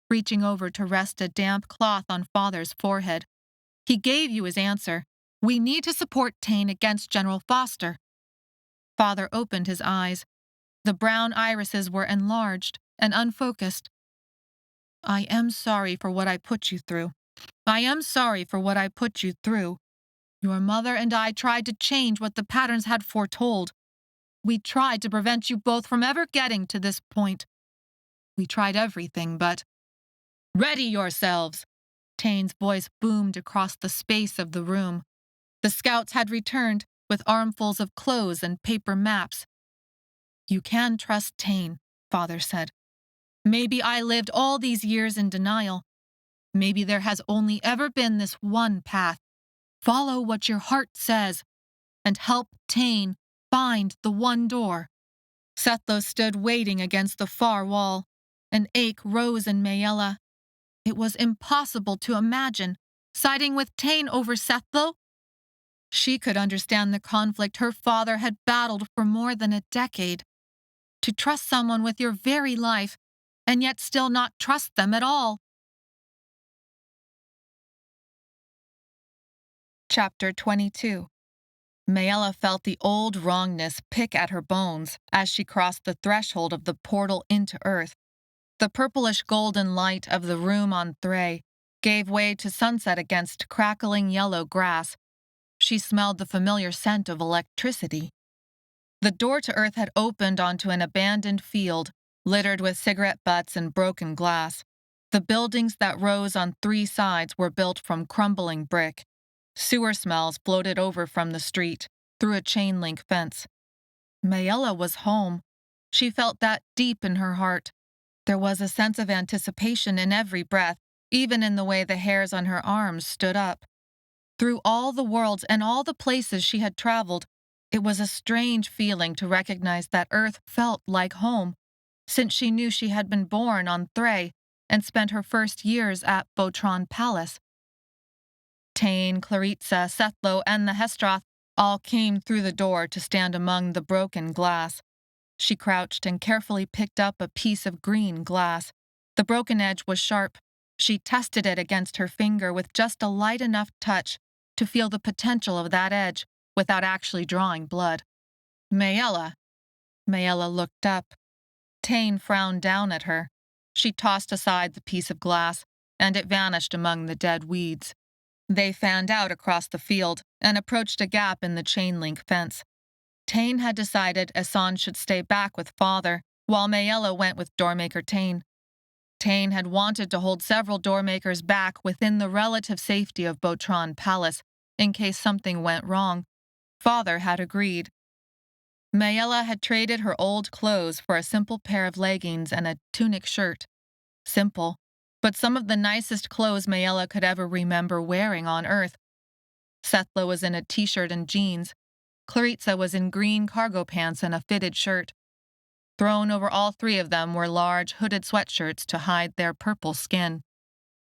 reaching over to rest a damp cloth on Father's forehead. He gave you his answer. We need to support Tain against General Foster. Father opened his eyes. The brown irises were enlarged and unfocused. I am sorry for what I put you through. I am sorry for what I put you through. Your mother and I tried to change what the patterns had foretold. We tried to prevent you both from ever getting to this point. We tried everything, but... Ready yourselves! Tain's voice boomed across the space of the room. The scouts had returned with armfuls of clothes and paper maps. You can trust Tain, Father said. Maybe I lived all these years in denial. Maybe there has only ever been this one path. Follow what your heart says, and help Tain find the one door. Sethlo stood waiting against the far wall. An ache rose in Maella. It was impossible to imagine siding with Tain over Sethlo. She could understand the conflict her father had battled for more than a decade. To trust someone with your very life, and yet still not trust them at all. Chapter 22. Maella felt the old wrongness pick at her bones as she crossed the threshold of the portal into Earth. The purplish golden light of the room on Thray gave way to sunset against crackling yellow grass. She smelled the familiar scent of electricity. The door to Earth had opened onto an abandoned field, littered with cigarette butts and broken glass. The buildings that rose on three sides were built from crumbling brick. Sewer smells floated over from the street, through a chain-link fence. Maella was home. She felt that deep in her heart. There was a sense of anticipation in every breath, even in the way the hairs on her arms stood up. Through all the worlds and all the places she had traveled, it was a strange feeling to recognize that Earth felt like home, since she knew she had been born on Thray and spent her first years at Botron Palace. Tain, Claritza, Sethlo, and the Hestroth all came through the door to stand among the broken glass. She crouched and carefully picked up a piece of green glass. The broken edge was sharp. She tested it against her finger with just a light enough touch, to feel the potential of that edge without actually drawing blood. Maella. Maella looked up. Tain frowned down at her. She tossed aside the piece of glass, and it vanished among the dead weeds. They fanned out across the field and approached a gap in the chain-link fence. Tain had decided Assange should stay back with Father, while Maella went with Doormaker Tain. Tain had wanted to hold several doormakers back within the relative safety of Botron Palace, in case something went wrong. Father had agreed. Maella had traded her old clothes for a simple pair of leggings and a tunic shirt. Simple, but some of the nicest clothes Maella could ever remember wearing on Earth. Sethla was in a t-shirt and jeans. Claritza was in green cargo pants and a fitted shirt. Thrown over all three of them were large hooded sweatshirts to hide their purple skin.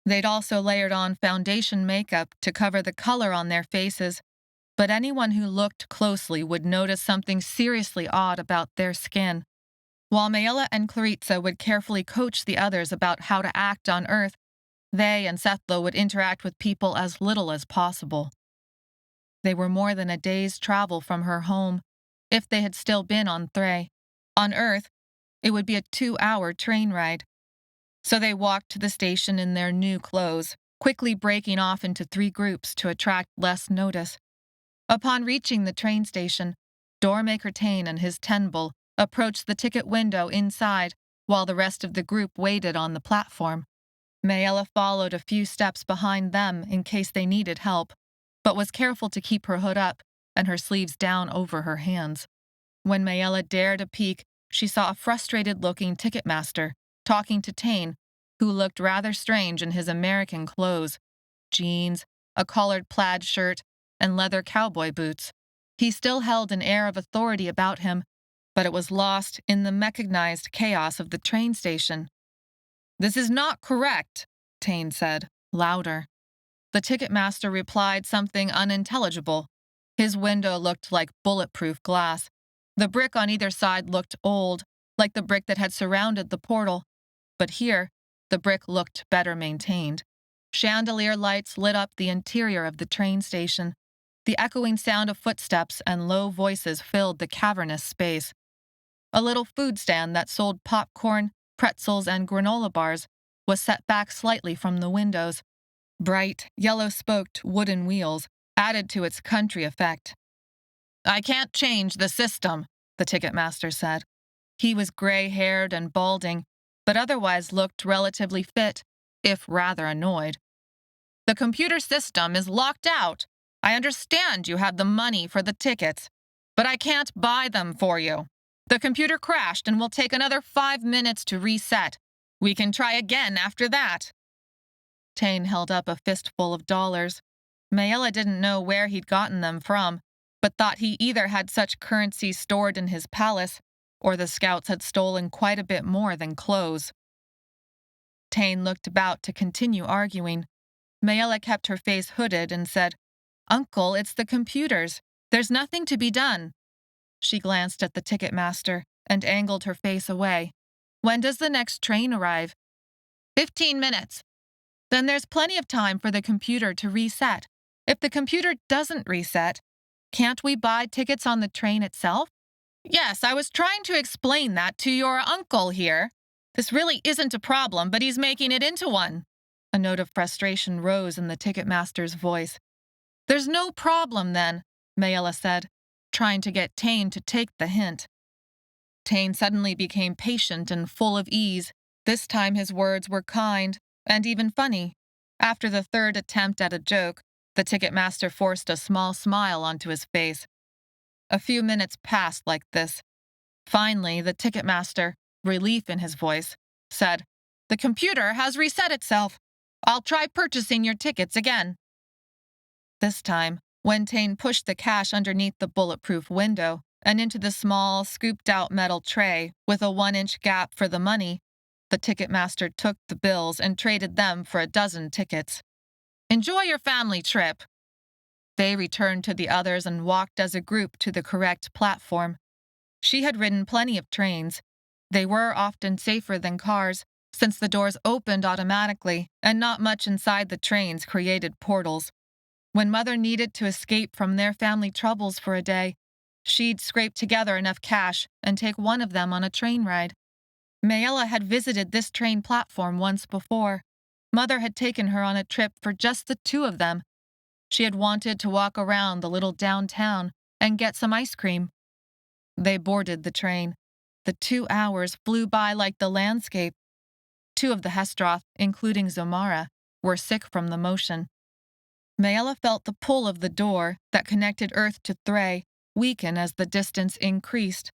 They'd also layered on foundation makeup to cover the color on their faces, but anyone who looked closely would notice something seriously odd about their skin. While Maella and Claritza would carefully coach the others about how to act on Earth, they and Sethla would interact with people as little as possible. They were more than a day's travel from her home, if they had still been on Thray. On Earth, it would be a 2-hour train ride. So they walked to the station in their new clothes, quickly breaking off into 3 groups to attract less notice. Upon reaching the train station, Doormaker Tain and his tenbull approached the ticket window inside, while the rest of the group waited on the platform. Maella followed a few steps behind them in case they needed help, but was careful to keep her hood up and her sleeves down over her hands. When Maella dared a peek, she saw a frustrated-looking ticketmaster talking to Tain, who looked rather strange in his American clothes, jeans, a collared plaid shirt, and leather cowboy boots. He still held an air of authority about him, but it was lost in the mechanized chaos of the train station. "This is not correct," Tain said, louder. The ticketmaster replied something unintelligible. His window looked like bulletproof glass. The brick on either side looked old, like the brick that had surrounded the portal. But here, the brick looked better maintained. Chandelier lights lit up the interior of the train station. The echoing sound of footsteps and low voices filled the cavernous space. A little food stand that sold popcorn, pretzels, and granola bars was set back slightly from the windows. Bright, yellow-spoked wooden wheels added to its country effect. "I can't change the system," the ticketmaster said. He was gray-haired and balding, but otherwise looked relatively fit, if rather annoyed. "The computer system is locked out. I understand you have the money for the tickets, but I can't buy them for you. The computer crashed and will take another 5 minutes to reset. We can try again after that." Tain held up a fistful of dollars. Maella didn't know where he'd gotten them from, but thought he either had such currency stored in his palace, or the scouts had stolen quite a bit more than clothes. Tain looked about to continue arguing. Maella kept her face hooded and said, "Uncle, it's the computers. There's nothing to be done." She glanced at the ticketmaster and angled her face away. "When does the next train arrive?" 15 minutes. Then there's plenty of time for the computer to reset. If the computer doesn't reset, can't we buy tickets on the train itself? Yes, I was trying to explain that to your uncle here. This really isn't a problem, but he's making it into one. A note of frustration rose in the ticketmaster's voice. There's no problem then, Maella said, trying to get Tain to take the hint. Tain suddenly became patient and full of ease. This time his words were kind and even funny. After the third attempt at a joke, the ticketmaster forced a small smile onto his face. A few minutes passed like this. Finally, the ticketmaster, relief in his voice, said, "The computer has reset itself. I'll try purchasing your tickets again." This time, when Tain pushed the cash underneath the bulletproof window and into the small, scooped-out metal tray with a 1-inch gap for the money, the ticketmaster took the bills and traded them for a dozen tickets. "Enjoy your family trip." They returned to the others and walked as a group to the correct platform. She had ridden plenty of trains. They were often safer than cars, since the doors opened automatically and not much inside the trains created portals. When Mother needed to escape from their family troubles for a day, she'd scrape together enough cash and take one of them on a train ride. Maella had visited this train platform once before. Mother had taken her on a trip for just the two of them. She had wanted to walk around the little downtown and get some ice cream. They boarded the train. The 2 hours flew by like the landscape. Two of the Hestroth, including Zomara, were sick from the motion. Maella felt the pull of the door that connected Earth to Thray weaken as the distance increased.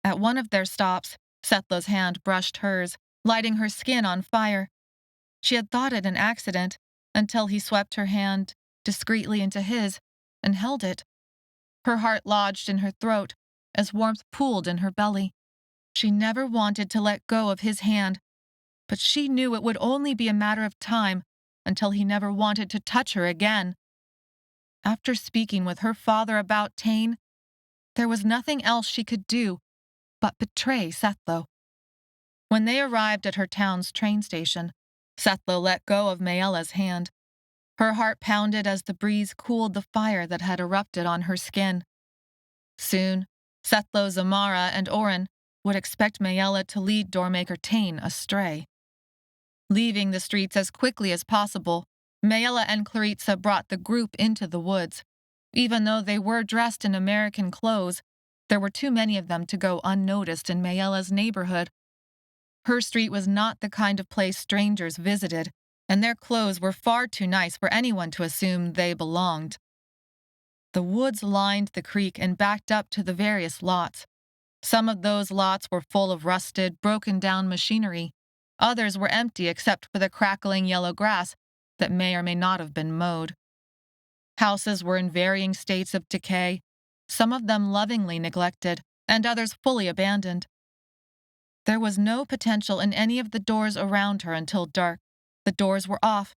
At one of their stops, Sethla's hand brushed hers, lighting her skin on fire. She had thought it an accident until he swept her hand discreetly into his and held it. Her heart lodged in her throat as warmth pooled in her belly. She never wanted to let go of his hand, but she knew it would only be a matter of time until he never wanted to touch her again. After speaking with her father about Tain, there was nothing else she could do but betray Sethlo. When they arrived at her town's train station, Sethlo let go of Maella's hand. Her heart pounded as the breeze cooled the fire that had erupted on her skin. Soon, Sethlo, Zomara, and Oren would expect Maella to lead Doormaker Tain astray. Leaving the streets as quickly as possible, Maella and Claritza brought the group into the woods. Even though they were dressed in American clothes, there were too many of them to go unnoticed in Maella's neighborhood. Her street was not the kind of place strangers visited, and their clothes were far too nice for anyone to assume they belonged. The woods lined the creek and backed up to the various lots. Some of those lots were full of rusted, broken-down machinery. Others were empty except for the crackling yellow grass that may or may not have been mowed. Houses were in varying states of decay, some of them lovingly neglected, and others fully abandoned. There was no potential in any of the doors around her until dark. The doors were off.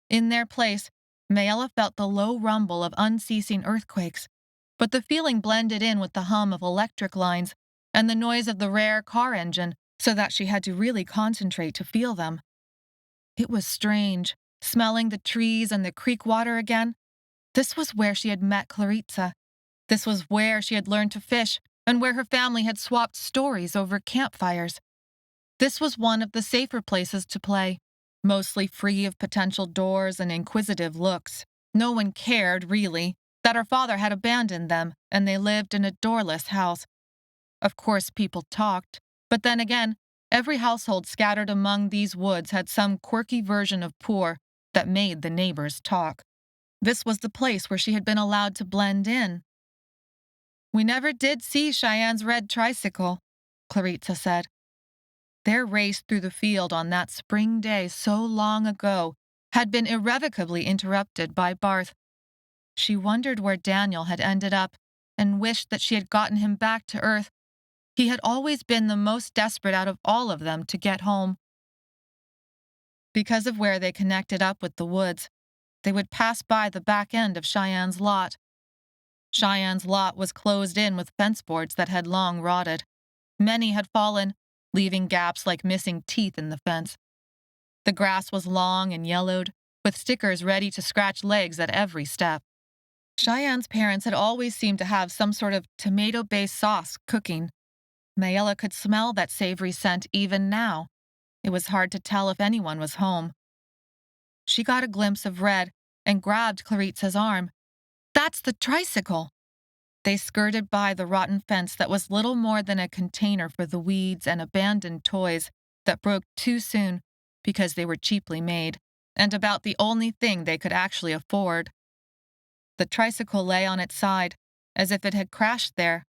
In their place, Maella felt the low rumble of unceasing earthquakes, but the feeling blended in with the hum of electric lines and the noise of the rare car engine so that she had to really concentrate to feel them. It was strange, smelling the trees and the creek water again. This was where she had met Claritza. This was where she had learned to fish and where her family had swapped stories over campfires. This was one of the safer places to play, mostly free of potential doors and inquisitive looks. No one cared, really, that her father had abandoned them and they lived in a doorless house. Of course, people talked, but then again, every household scattered among these woods had some quirky version of poor that made the neighbors talk. This was the place where she had been allowed to blend in. "We never did see Cheyenne's red tricycle," Claritza said. Their race through the field on that spring day so long ago had been irrevocably interrupted by Barth. She wondered where Daniel had ended up and wished that she had gotten him back to Earth. He had always been the most desperate out of all of them to get home. Because of where they connected up with the woods, they would pass by the back end of Cheyenne's lot. Cheyenne's lot was closed in with fence boards that had long rotted. Many had fallen, leaving gaps like missing teeth in the fence. The grass was long and yellowed, with stickers ready to scratch legs at every step. Cheyenne's parents had always seemed to have some sort of tomato-based sauce cooking. Maella could smell that savory scent even now. It was hard to tell if anyone was home. She got a glimpse of Red and grabbed Claritza's arm. "That's the tricycle!" They skirted by the rotten fence that was little more than a container for the weeds and abandoned toys that broke too soon because they were cheaply made, and about the only thing they could actually afford. The tricycle lay on its side, as if it had crashed there.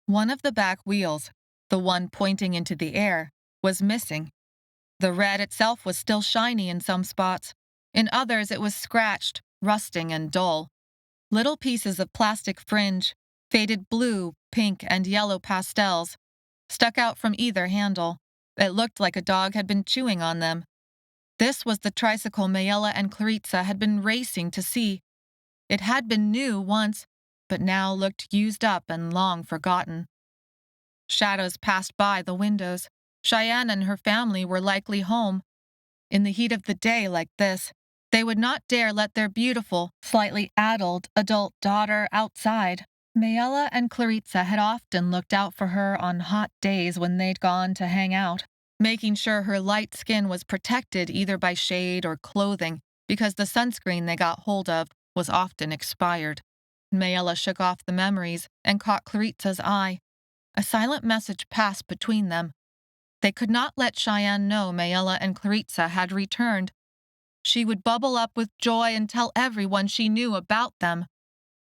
One of the back wheels, the one pointing into the air, was missing. The Red itself was still shiny in some spots. In others, it was scratched, rusting, and dull. Little pieces of plastic fringe, faded blue, pink, and yellow pastels, stuck out from either handle. It looked like a dog had been chewing on them. This was the tricycle Maella and Claritza had been racing to see. It had been new once, but now looked used up and long forgotten. Shadows passed by the windows. Cheyenne and her family were likely home. In the heat of the day like this, They would not dare let their beautiful, slightly addled adult daughter outside. Maella and Claritza had often looked out for her on hot days when they'd gone to hang out, making sure her light skin was protected either by shade or clothing, because the sunscreen they got hold of was often expired. Maella shook off the memories and caught Claritza's eye. A silent message passed between them. They could not let Cheyenne know Maella and Claritza had returned. She would bubble up with joy and tell everyone she knew about them.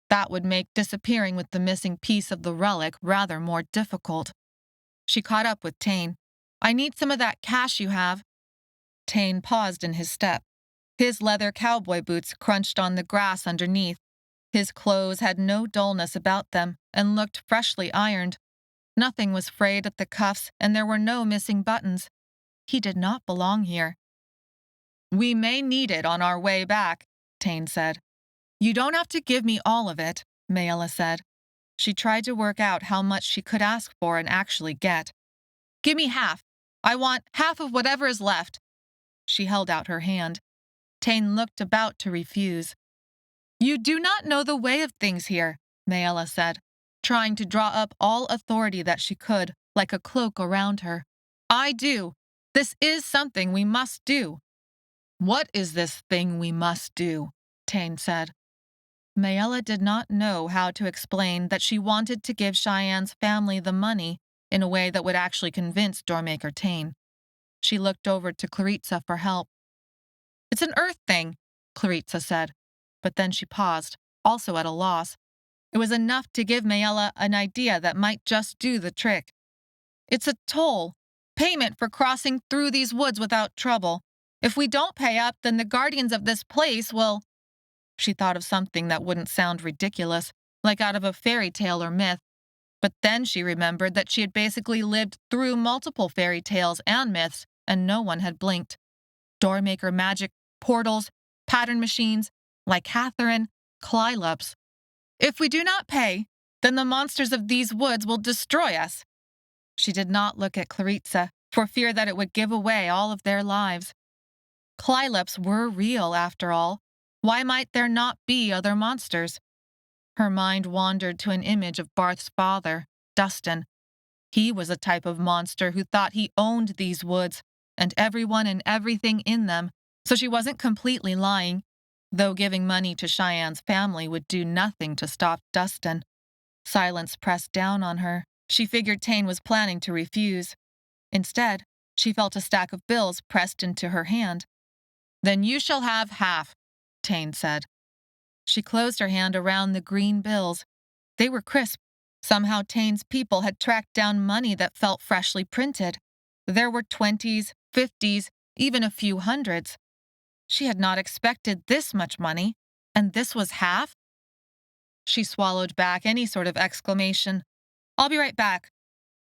That would make disappearing with the missing piece of the relic rather more difficult. She caught up with Tain. "I need some of that cash you have." Tain paused in his step. His leather cowboy boots crunched on the grass underneath. His clothes had no dullness about them and looked freshly ironed. Nothing was frayed at the cuffs, and there were no missing buttons. He did not belong here. "We may need it on our way back," Tain said. "You don't have to give me all of it," Maella said. She tried to work out how much she could ask for and actually get. "Give me half. I want half of whatever is left." She held out her hand. Tain looked about to refuse. "You do not know the way of things here," Maella said, trying to draw up all authority that she could, like a cloak around her. "I do. This is something we must do." "What is this thing we must do?" Tain said. Maella did not know how to explain that she wanted to give Cheyenne's family the money in a way that would actually convince Doormaker Tain. She looked over to Claritza for help. "It's an earth thing," Claritza said, but then she paused, also at a loss. It was enough to give Maella an idea that might just do the trick. "It's a toll, payment for crossing through these woods without trouble. If we don't pay up, then the guardians of this place will—" She thought of something that wouldn't sound ridiculous, like out of a fairy tale or myth. But then she remembered that she had basically lived through multiple fairy tales and myths, and no one had blinked. Doormaker magic, portals, pattern machines, like Catherine, Clylups. "If we do not pay, then the monsters of these woods will destroy us." She did not look at Claritza, for fear that it would give away all of their lives. Clylups were real, after all. Why might there not be other monsters? Her mind wandered to an image of Barth's father, Dustin. He was a type of monster who thought he owned these woods, and everyone and everything in them, so she wasn't completely lying, though giving money to Cheyenne's family would do nothing to stop Dustin. Silence pressed down on her. She figured Tain was planning to refuse. Instead, she felt a stack of bills pressed into her hand. "Then you shall have half," Tain said. She closed her hand around the green bills. They were crisp. Somehow Tain's people had tracked down money that felt freshly printed. There were 20s, 50s, even a few hundreds. She had not expected this much money, and this was half? She swallowed back any sort of exclamation. "I'll be right back."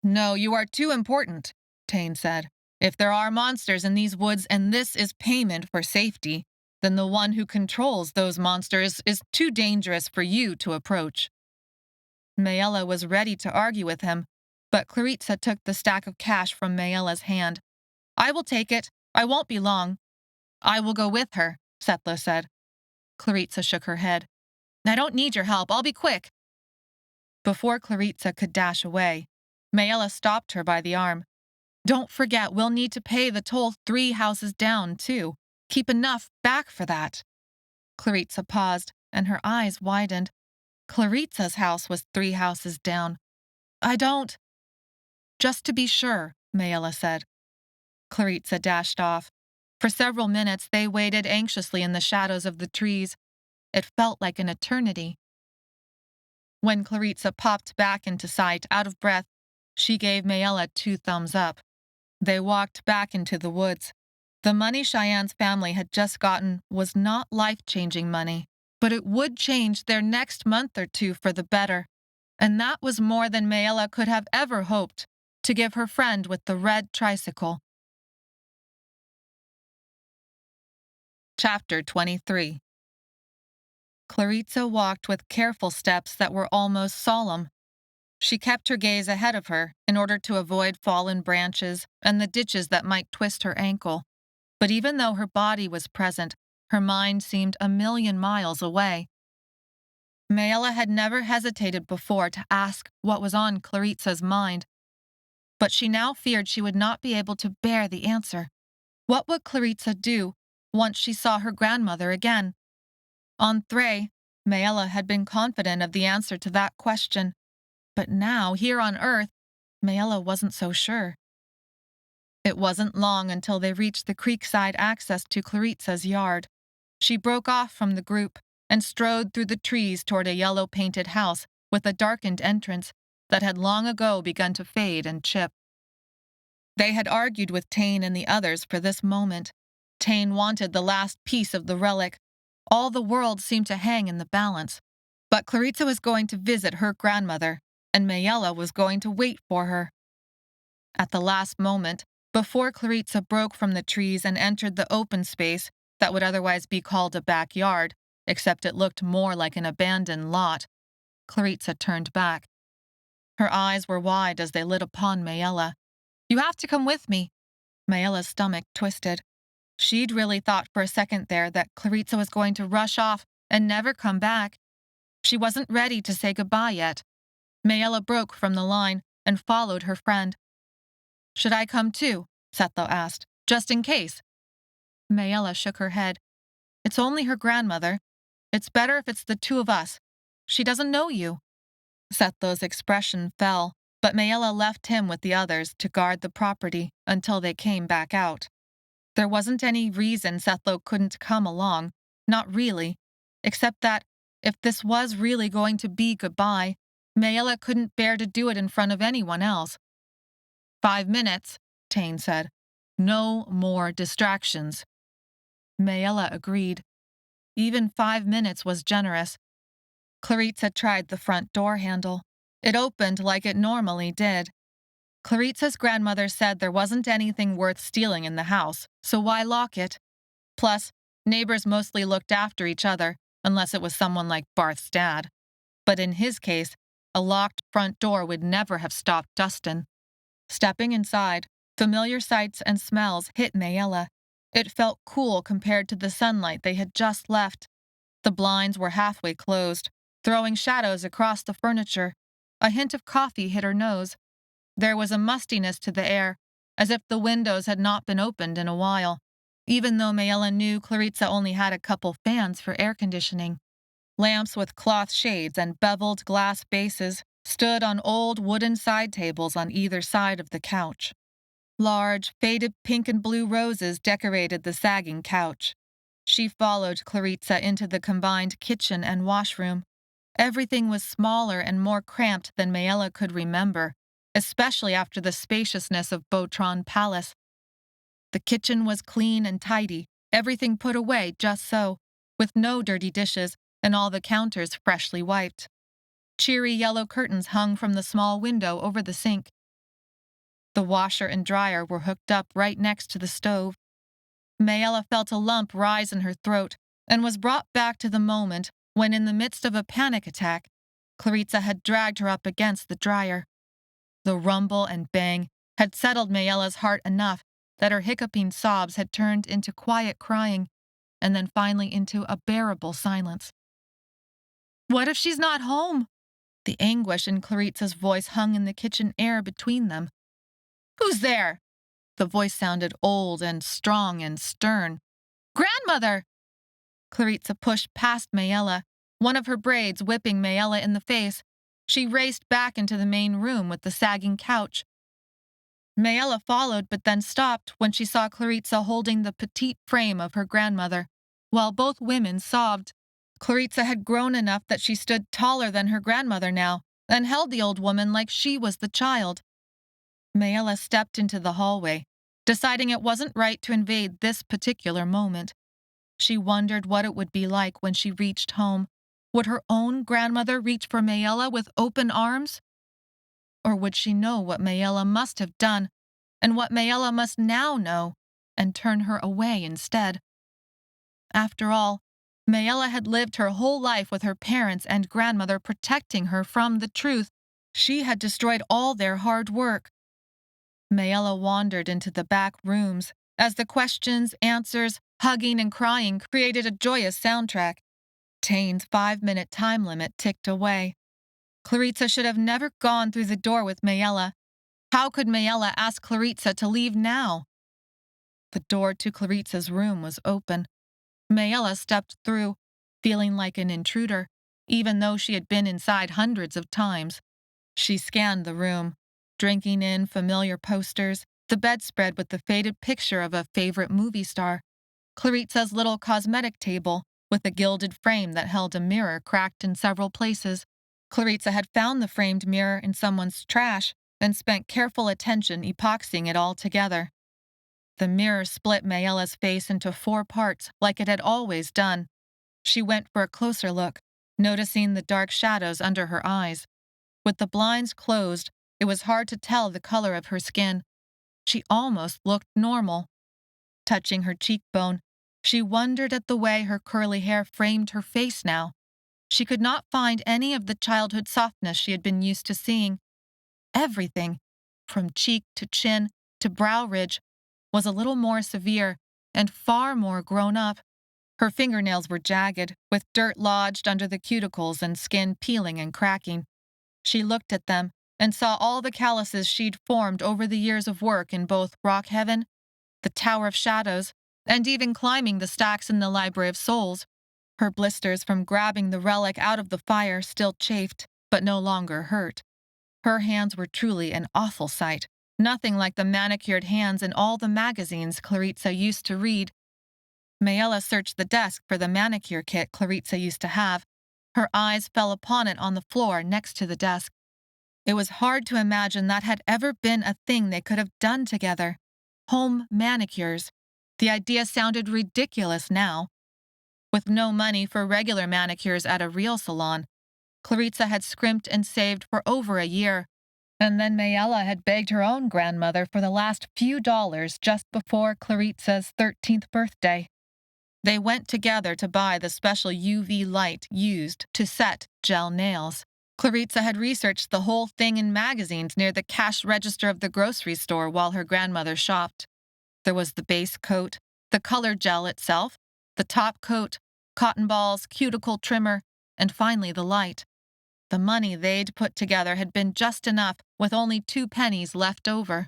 "No, you are too important," Tain said. "If there are monsters in these woods and this is payment for safety, then the one who controls those monsters is too dangerous for you to approach." Maella was ready to argue with him, but Claritza took the stack of cash from Maella's hand. "I will take it. I won't be long." "I will go with her," Setla said. Claritza shook her head. "I don't need your help. I'll be quick." Before Claritza could dash away, Maella stopped her by the arm. "Don't forget, we'll need to pay the toll 3 houses down, too. Keep enough back for that." Claritza paused, and her eyes widened. Claritza's house was 3 houses down. "I don't—" "Just to be sure," Maella said. Claritza dashed off. For several minutes, they waited anxiously in the shadows of the trees. It felt like an eternity. When Claritza popped back into sight, out of breath, she gave Maella 2 thumbs up. They walked back into the woods. The money Cheyenne's family had just gotten was not life-changing money, but it would change their next month or 2 for the better. And that was more than Maella could have ever hoped to give her friend with the red tricycle. Chapter 23. Claritza walked with careful steps that were almost solemn. She kept her gaze ahead of her in order to avoid fallen branches and the ditches that might twist her ankle. But even though her body was present, Her mind seemed a million miles away. Maella had never hesitated before to ask what was on Claritza's mind, but she now feared she would not be able to bear the answer. What would Claritza do once she saw her grandmother again? On Thray, Maella had been confident of the answer to that question, but now, here on Earth, Maella wasn't so sure. It wasn't long until they reached the creekside access to Claritza's yard. She broke off from the group and strode through the trees toward a yellow-painted house with a darkened entrance that had long ago begun to fade and chip. They had argued with Tain and the others for this moment. Tain wanted the last piece of the relic. All the world seemed to hang in the balance. But Claritza was going to visit her grandmother, and Maella was going to wait for her. At the last moment, before Claritza broke from the trees and entered the open space that would otherwise be called a backyard, except it looked more like an abandoned lot, Claritza turned back. Her eyes were wide as they lit upon Maella. "You have to come with me." Maella's stomach twisted. She'd really thought for a second there that Claritza was going to rush off and never come back. She wasn't ready to say goodbye yet. Maella broke from the line and followed her friend. "Should I come too?" Setho asked, "just in case." Maella shook her head. "It's only her grandmother. It's better if it's the two of us. She doesn't know you." Setho's expression fell, but Maella left him with the others to guard the property until they came back out. There wasn't any reason Setho couldn't come along, not really, except that, if this was really going to be goodbye, Maella couldn't bear to do it in front of anyone else. 5 minutes, Tain said. No more distractions. Maella agreed. Even 5 minutes was generous. Claritza tried the front door handle. It opened like it normally did. Claritza's grandmother said there wasn't anything worth stealing in the house, so why lock it? Plus, neighbors mostly looked after each other, unless it was someone like Barth's dad. But in his case, a locked front door would never have stopped Dustin. Stepping inside, familiar sights and smells hit Maella. It felt cool compared to the sunlight they had just left. The blinds were halfway closed, throwing shadows across the furniture. A hint of coffee hit her nose. There was a mustiness to the air, as if the windows had not been opened in a while, even though Maella knew Claritza only had a couple fans for air conditioning. Lamps with cloth shades and beveled glass bases stood on old wooden side tables on either side of the couch. Large, faded pink and blue roses decorated the sagging couch. She followed Claritza into the combined kitchen and washroom. Everything was smaller and more cramped than Maella could remember, especially after the spaciousness of Botron Palace. The kitchen was clean and tidy, everything put away just so, with no dirty dishes and all the counters freshly wiped. Cheery yellow curtains hung from the small window over the sink. The washer and dryer were hooked up right next to the stove. Maella felt a lump rise in her throat and was brought back to the moment when, in the midst of a panic attack, Claritza had dragged her up against the dryer. The rumble and bang had settled Maella's heart enough that her hiccuping sobs had turned into quiet crying and then finally into a bearable silence. "What if she's not home?" The anguish in Claritza's voice hung in the kitchen air between them. "Who's there?" The voice sounded old and strong and stern. "Grandmother!" Claritza pushed past Maella, one of her braids whipping Maella in the face. She raced back into the main room with the sagging couch. Maella followed but then stopped when she saw Claritza holding the petite frame of her grandmother, while both women sobbed. Claritza had grown enough that she stood taller than her grandmother now and held the old woman like she was the child. Maella stepped into the hallway, deciding it wasn't right to invade this particular moment. She wondered what it would be like when she reached home. Would her own grandmother reach for Maella with open arms? Or would she know what Maella must have done, and what Maella must now know, and turn her away instead? After all, Maella had lived her whole life with her parents and grandmother protecting her from the truth. She had destroyed all their hard work. Maella wandered into the back rooms, as the questions, answers, hugging, and crying created a joyous soundtrack. Tain's 5-minute time limit ticked away. Claritza should have never gone through the door with Maella. How could Maella ask Claritza to leave now? The door to Claritza's room was open. Maella stepped through, feeling like an intruder, even though she had been inside hundreds of times. She scanned the room, drinking in familiar posters, the bedspread with the faded picture of a favorite movie star, Claritza's little cosmetic table with a gilded frame that held a mirror cracked in several places. Claritza had found the framed mirror in someone's trash and spent careful attention epoxying it all together. The mirror split Maella's face into 4 parts like it had always done. She went for a closer look, noticing the dark shadows under her eyes. With the blinds closed, it was hard to tell the color of her skin. She almost looked normal. Touching her cheekbone, she wondered at the way her curly hair framed her face now. She could not find any of the childhood softness she had been used to seeing. Everything, from cheek to chin to brow ridge, was a little more severe and far more grown up. Her fingernails were jagged, with dirt lodged under the cuticles and skin peeling and cracking. She looked at them and saw all the calluses she'd formed over the years of work in both Rock Heaven, the Tower of Shadows, and even climbing the stacks in the Library of Souls. Her blisters from grabbing the relic out of the fire still chafed, but no longer hurt. Her hands were truly an awful sight, nothing like the manicured hands in all the magazines Claritza used to read. Maella searched the desk for the manicure kit Claritza used to have. Her eyes fell upon it on the floor next to the desk. It was hard to imagine that had ever been a thing they could have done together. Home manicures. The idea sounded ridiculous now. With no money for regular manicures at a real salon, Claritza had scrimped and saved for over a year, and then Maella had begged her own grandmother for the last few dollars just before Claritza's 13th birthday. They went together to buy the special UV light used to set gel nails. Claritza had researched the whole thing in magazines near the cash register of the grocery store while her grandmother shopped. There was the base coat, the color gel itself, the top coat, cotton balls, cuticle trimmer, and finally the light. The money they'd put together had been just enough, with only 2 pennies left over.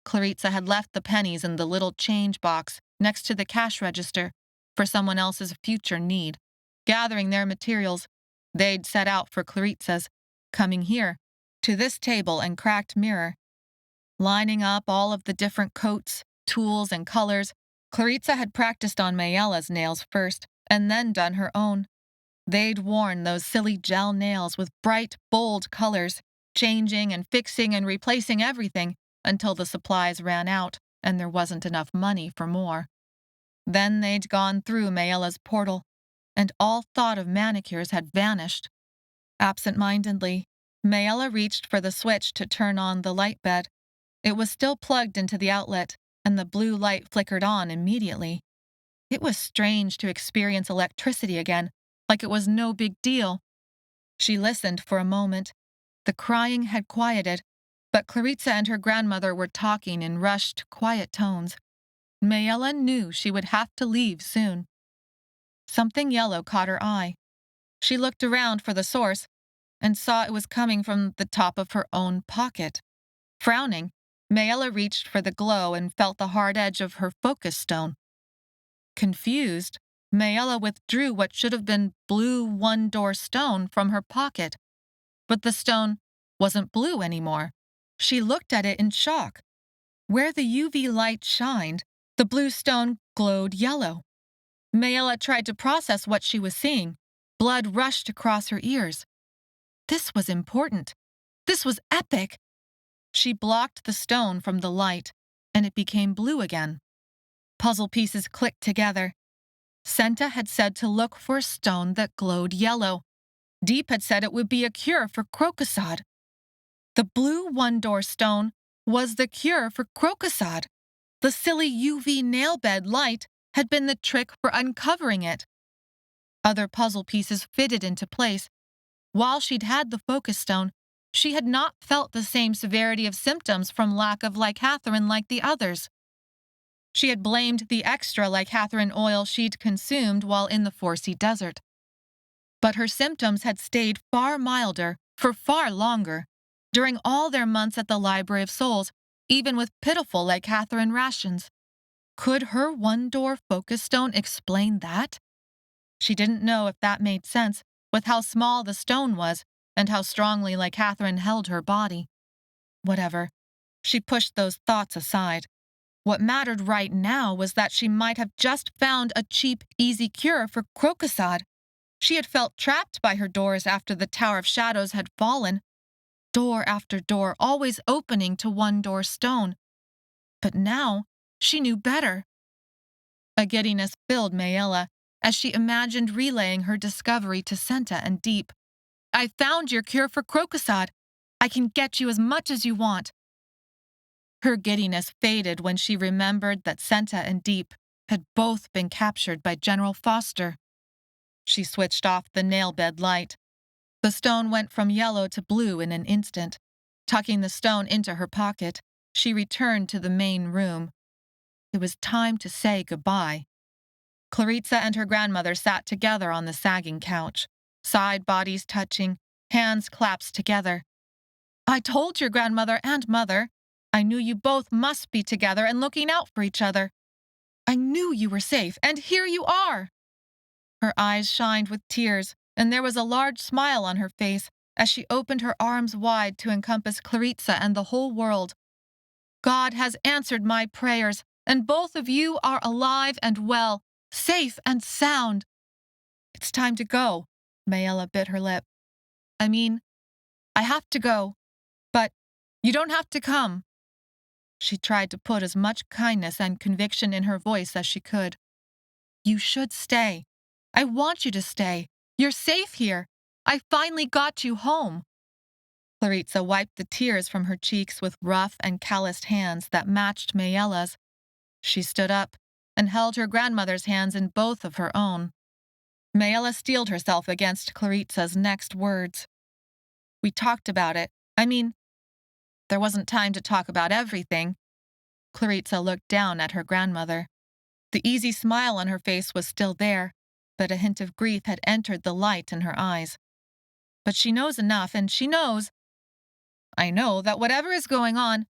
Claritza had left the pennies in the little change box next to the cash register for someone else's future need. Gathering their materials, they'd set out for Claritza's, coming here, to this table and cracked mirror. Lining up all of the different coats, tools, and colors, Claritza had practiced on Maella's nails first, and then done her own. They'd worn those silly gel nails with bright, bold colors, changing and fixing and replacing everything until the supplies ran out and there wasn't enough money for more. Then they'd gone through Maella's portal, and all thought of manicures had vanished. Absent-mindedly, Maella reached for the switch to turn on the light bed. It was still plugged into the outlet, and the blue light flickered on immediately. It was strange to experience electricity again, like it was no big deal. She listened for a moment. The crying had quieted, but Claritza and her grandmother were talking in rushed, quiet tones. Maella knew she would have to leave soon. Something yellow caught her eye. She looked around for the source and saw it was coming from the top of her own pocket. Frowning, Maella reached for the glow and felt the hard edge of her focus stone. Confused, Maella withdrew what should have been blue one-door stone from her pocket. But the stone wasn't blue anymore. She looked at it in shock. Where the UV light shined, the blue stone glowed yellow. Maella tried to process what she was seeing. Blood rushed across her ears. This was important. This was epic. She blocked the stone from the light, and it became blue again. Puzzle pieces clicked together. Senta had said to look for a stone that glowed yellow. Deep had said it would be a cure for crocosod. The blue one-door stone was the cure for crocosod. The silly UV nail bed light had been the trick for uncovering it. Other puzzle pieces fitted into place. While she'd had the focus stone, she had not felt the same severity of symptoms from lack of lycatherine like the others. She had blamed the extra lycathrine oil she'd consumed while in the Forsea desert. But her symptoms had stayed far milder for far longer during all their months at the Library of Souls, even with pitiful lycathrine rations. Could her one-door focus stone explain that? She didn't know if that made sense with how small the stone was and how strongly lycathrine held her body. Whatever. She pushed those thoughts aside. What mattered right now was that she might have just found a cheap, easy cure for Crocosad. She had felt trapped by her doors after the Tower of Shadows had fallen. Door after door, always opening to one-door stone. But now, she knew better. A giddiness filled Maella as she imagined relaying her discovery to Senta and Deep. I found your cure for Crocosad. I can get you as much as you want. Her giddiness faded when she remembered that Senta and Deep had both been captured by General Foster. She switched off the nail bed light. The stone went from yellow to blue in an instant. Tucking the stone into her pocket, she returned to the main room. It was time to say goodbye. Claritza and her grandmother sat together on the sagging couch, side bodies touching, hands clasped together. I told your grandmother and mother. I knew you both must be together and looking out for each other. I knew you were safe, and here you are. Her eyes shined with tears, and there was a large smile on her face as she opened her arms wide to encompass Claritza and the whole world. God has answered my prayers, and both of you are alive and well, safe and sound. It's time to go, Maella bit her lip. I have to go, but you don't have to come. She tried to put as much kindness and conviction in her voice as she could. You should stay. I want you to stay. You're safe here. I finally got you home. Claritza wiped the tears from her cheeks with rough and calloused hands that matched Maella's. She stood up and held her grandmother's hands in both of her own. Maella steeled herself against Claritza's next words. We talked about it. There wasn't time to talk about everything. Claritza looked down at her grandmother. The easy smile on her face was still there, but a hint of grief had entered the light in her eyes. But she knows enough, and she knows. I know that whatever is going on,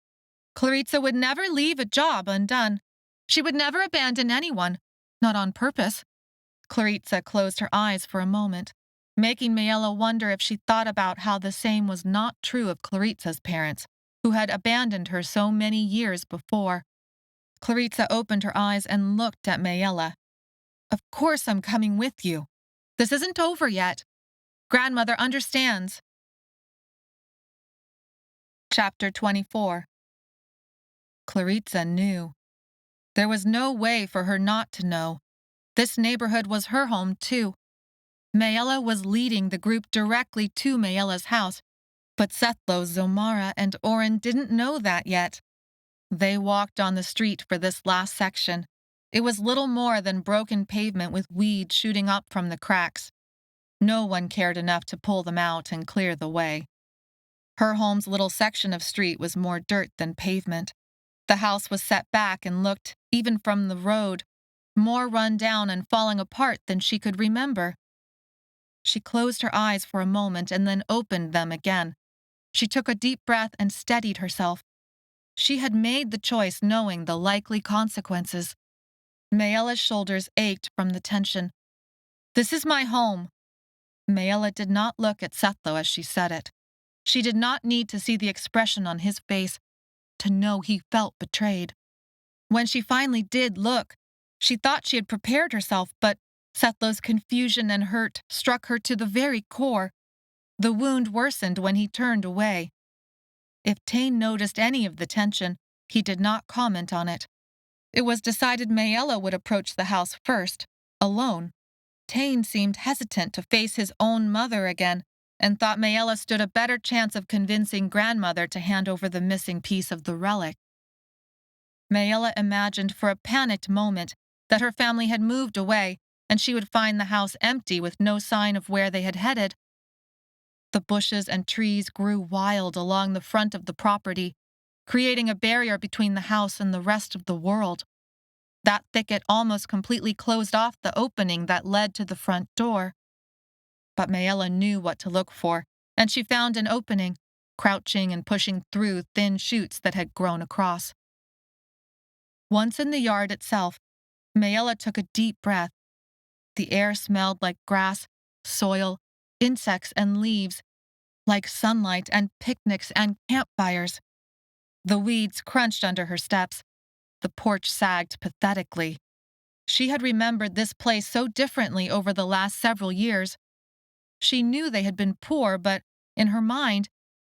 Claritza would never leave a job undone. She would never abandon anyone, not on purpose. Claritza closed her eyes for a moment, making Maella wonder if she thought about how the same was not true of Claritza's parents, who had abandoned her so many years before. Claritza opened her eyes and looked at Maella. Of course I'm coming with you. This isn't over yet. Grandmother understands. Chapter 24. Claritza knew. There was no way for her not to know. This neighborhood was her home, too. Maella was leading the group directly to Maella's house, but Sethlo, Zomara, and Oren didn't know that yet. They walked on the street for this last section. It was little more than broken pavement with weeds shooting up from the cracks. No one cared enough to pull them out and clear the way. Her home's little section of street was more dirt than pavement. The house was set back and looked, even from the road, more run down and falling apart than she could remember. She closed her eyes for a moment and then opened them again. She took a deep breath and steadied herself. She had made the choice knowing the likely consequences. Maella's shoulders ached from the tension. This is my home. Maella did not look at Sethlo as she said it. She did not need to see the expression on his face to know he felt betrayed. When she finally did look, she thought she had prepared herself, but Sethlo's confusion and hurt struck her to the very core. The wound worsened when he turned away. If Tain noticed any of the tension, he did not comment on it. It was decided Maella would approach the house first, alone. Tain seemed hesitant to face his own mother again, and thought Maella stood a better chance of convincing grandmother to hand over the missing piece of the relic. Maella imagined for a panicked moment that her family had moved away and she would find the house empty with no sign of where they had headed. The bushes and trees grew wild along the front of the property, creating a barrier between the house and the rest of the world. That thicket almost completely closed off the opening that led to the front door. But Maella knew what to look for, and she found an opening, crouching and pushing through thin shoots that had grown across. Once in the yard itself, Maella took a deep breath. The air smelled like grass, soil, insects and leaves, like sunlight and picnics and campfires. The weeds crunched under her steps. The porch sagged pathetically. She had remembered this place so differently over the last several years. She knew they had been poor, but in her mind,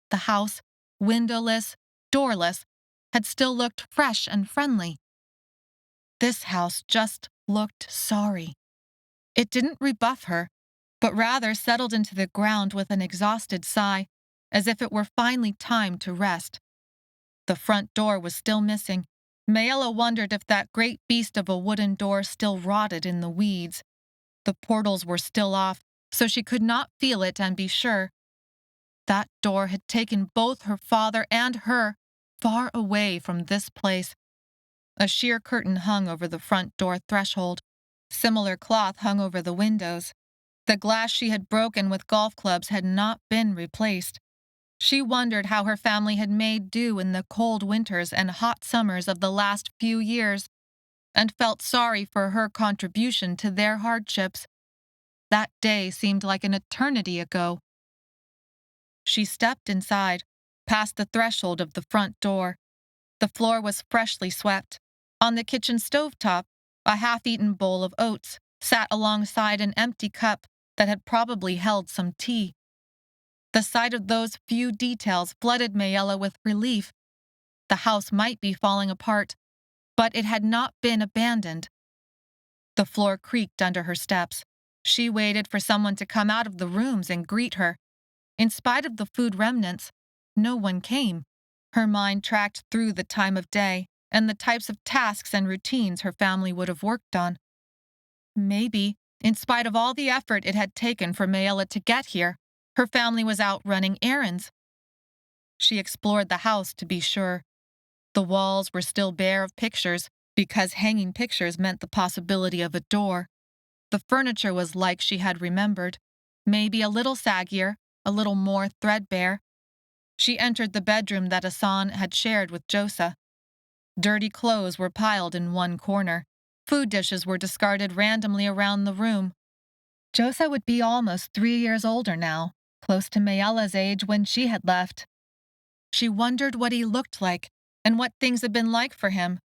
the house, windowless, doorless, had still looked fresh and friendly. This house just looked sorry. It didn't rebuff her, but rather settled into the ground with an exhausted sigh, as if it were finally time to rest. The front door was still missing. Maella wondered if that great beast of a wooden door still rotted in the weeds. The portals were still off, so she could not feel it and be sure. That door had taken both her father and her far away from this place. A sheer curtain hung over the front door threshold. Similar cloth hung over the windows. The glass she had broken with golf clubs had not been replaced. She wondered how her family had made do in the cold winters and hot summers of the last few years, and felt sorry for her contribution to their hardships. That day seemed like an eternity ago. She stepped inside, past the threshold of the front door. The floor was freshly swept. On the kitchen stovetop, a half-eaten bowl of oats sat alongside an empty cup that had probably held some tea. The sight of those few details flooded Maella with relief. The house might be falling apart, but it had not been abandoned. The floor creaked under her steps. She waited for someone to come out of the rooms and greet her. In spite of the food remnants, no one came. Her mind tracked through the time of day and the types of tasks and routines her family would have worked on. Maybe, in spite of all the effort it had taken for Maella to get here, her family was out running errands. She explored the house to be sure. The walls were still bare of pictures, because hanging pictures meant the possibility of a door. The furniture was like she had remembered, maybe a little saggier, a little more threadbare. She entered the bedroom that Asan had shared with Josa. Dirty clothes were piled in one corner. Food dishes were discarded randomly around the room. Josa would be almost 3 years older now, close to Maella's age when she had left. She wondered what he looked like and what things had been like for him.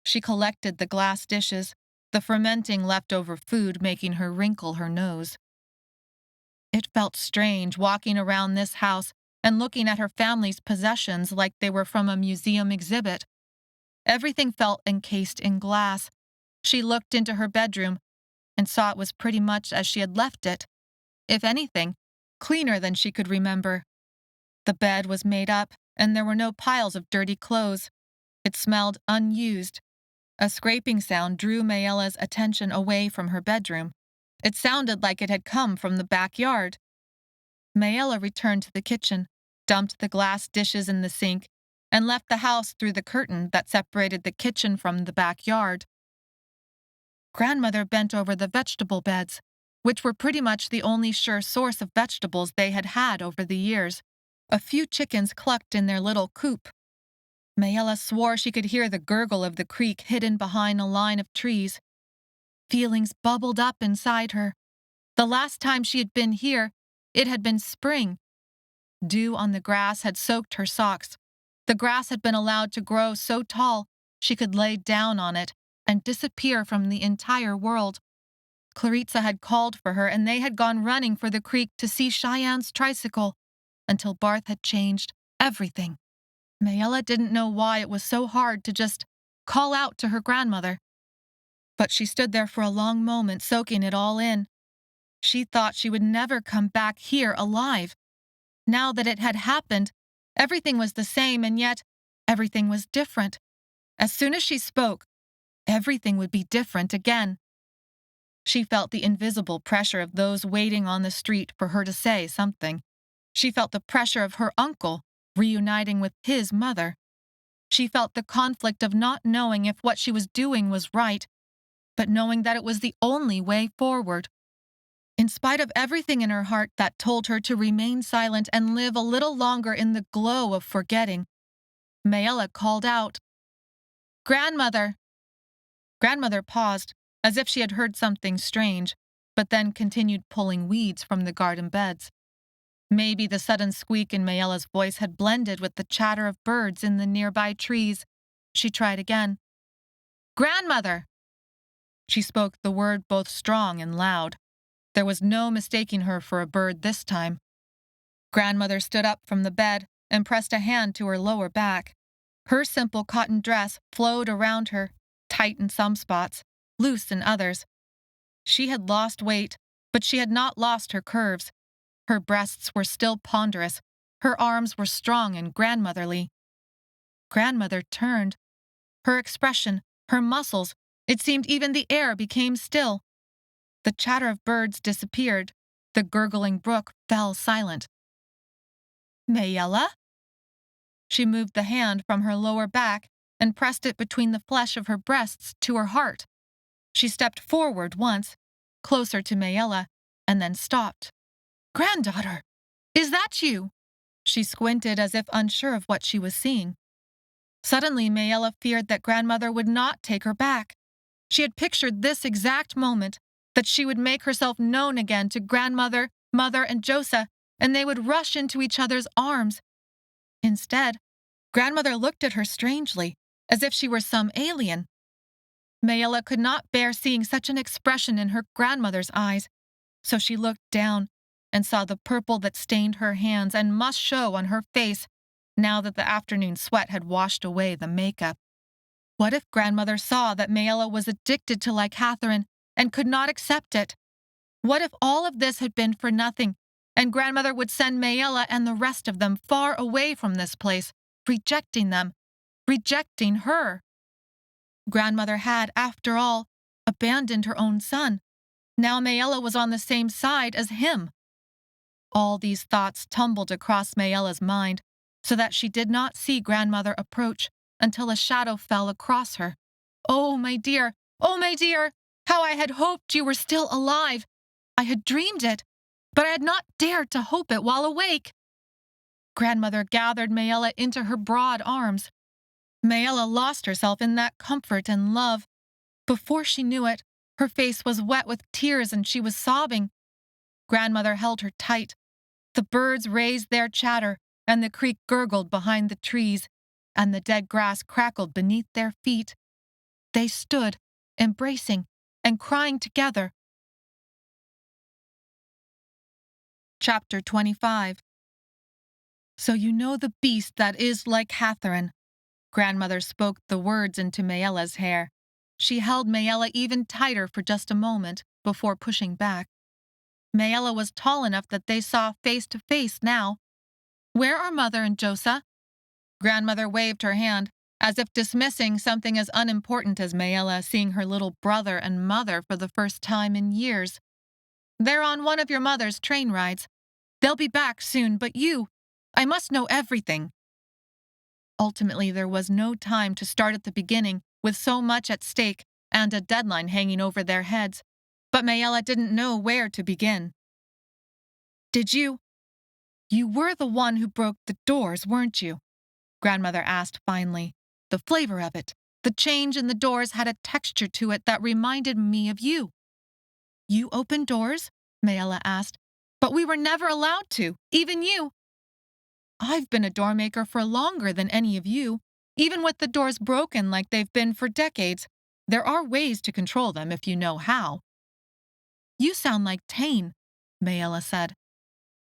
She collected the glass dishes, the fermenting leftover food making her wrinkle her nose. It felt strange walking around this house and looking at her family's possessions like they were from a museum exhibit. Everything felt encased in glass. She looked into her bedroom and saw it was pretty much as she had left it. If anything, cleaner than she could remember. The bed was made up, and there were no piles of dirty clothes. It smelled unused. A scraping sound drew Maella's attention away from her bedroom. It sounded like it had come from the backyard. Maella returned to the kitchen, dumped the glass dishes in the sink, and left the house through the curtain that separated the kitchen from the backyard. Grandmother bent over the vegetable beds, which were pretty much the only sure source of vegetables they had had over the years. A few chickens clucked in their little coop. Maella swore she could hear the gurgle of the creek hidden behind a line of trees. Feelings bubbled up inside her. The last time she had been here, it had been spring. Dew on the grass had soaked her socks. The grass had been allowed to grow so tall she could lay down on it and disappear from the entire world. Claritza had called for her, and they had gone running for the creek to see Cheyenne's tricycle, until Barth had changed everything. Maella didn't know why it was so hard to just call out to her grandmother. But she stood there for a long moment, soaking it all in. She thought she would never come back here alive. Now that it had happened, everything was the same, and yet everything was different. As soon as she spoke, everything would be different again. She felt the invisible pressure of those waiting on the street for her to say something. She felt the pressure of her uncle reuniting with his mother. She felt the conflict of not knowing if what she was doing was right, but knowing that it was the only way forward. In spite of everything in her heart that told her to remain silent and live a little longer in the glow of forgetting, Maella called out, "Grandmother!" Grandmother paused, as if she had heard something strange, but then continued pulling weeds from the garden beds. Maybe the sudden squeak in Maella's voice had blended with the chatter of birds in the nearby trees. She tried again. "Grandmother!" She spoke the word both strong and loud. There was no mistaking her for a bird this time. Grandmother stood up from the bed and pressed a hand to her lower back. Her simple cotton dress flowed around her, tight in some spots, loose in others. She had lost weight, but she had not lost her curves. Her breasts were still ponderous. Her arms were strong and grandmotherly. Grandmother turned. Her expression, her muscles, it seemed even the air became still. The chatter of birds disappeared. The gurgling brook fell silent. "Maella?" She moved the hand from her lower back and pressed it between the flesh of her breasts to her heart. She stepped forward once, closer to Maella, and then stopped. "Granddaughter, is that you?" She squinted as if unsure of what she was seeing. Suddenly, Maella feared that grandmother would not take her back. She had pictured this exact moment, that she would make herself known again to grandmother, mother, and Josa, and they would rush into each other's arms. Instead, grandmother looked at her strangely, as if she were some alien. Maella could not bear seeing such an expression in her grandmother's eyes, so she looked down and saw the purple that stained her hands and must show on her face now that the afternoon sweat had washed away the makeup. What if grandmother saw that Maella was addicted to Lycathrine and could not accept it? What if all of this had been for nothing, and grandmother would send Maella and the rest of them far away from this place, rejecting them, rejecting her? Grandmother had, after all, abandoned her own son. Now Maella was on the same side as him. All these thoughts tumbled across Maella's mind, so that she did not see grandmother approach until a shadow fell across her. "Oh, my dear! Oh, my dear! How I had hoped you were still alive! I had dreamed it, but I had not dared to hope it while awake." Grandmother gathered Maella into her broad arms. Maella lost herself in that comfort and love. Before she knew it, her face was wet with tears and she was sobbing. Grandmother held her tight. The birds raised their chatter, and the creek gurgled behind the trees, and the dead grass crackled beneath their feet. They stood, embracing and crying together. Chapter 25. "So you know the beast that is Lycathrine." Grandmother spoke the words into Maella's hair. She held Maella even tighter for just a moment before pushing back. Maella was tall enough that they saw face to face now. "Where are mother and Josa?" Grandmother waved her hand, as if dismissing something as unimportant as Maella seeing her little brother and mother for the first time in years. "They're on one of your mother's train rides. They'll be back soon, but I must know everything." Ultimately, there was no time to start at the beginning, with so much at stake and a deadline hanging over their heads. But Maella didn't know where to begin. You were the one who broke the doors, weren't you?" Grandmother asked finally. "The flavor of it, the change in the doors had a texture to it that reminded me of you." "You opened doors?" Maella asked. "But we were never allowed to, even you." "I've been a doormaker for longer than any of you, even with the doors broken like they've been for decades. There are ways to control them if you know how." "You sound like Tain," Maella said.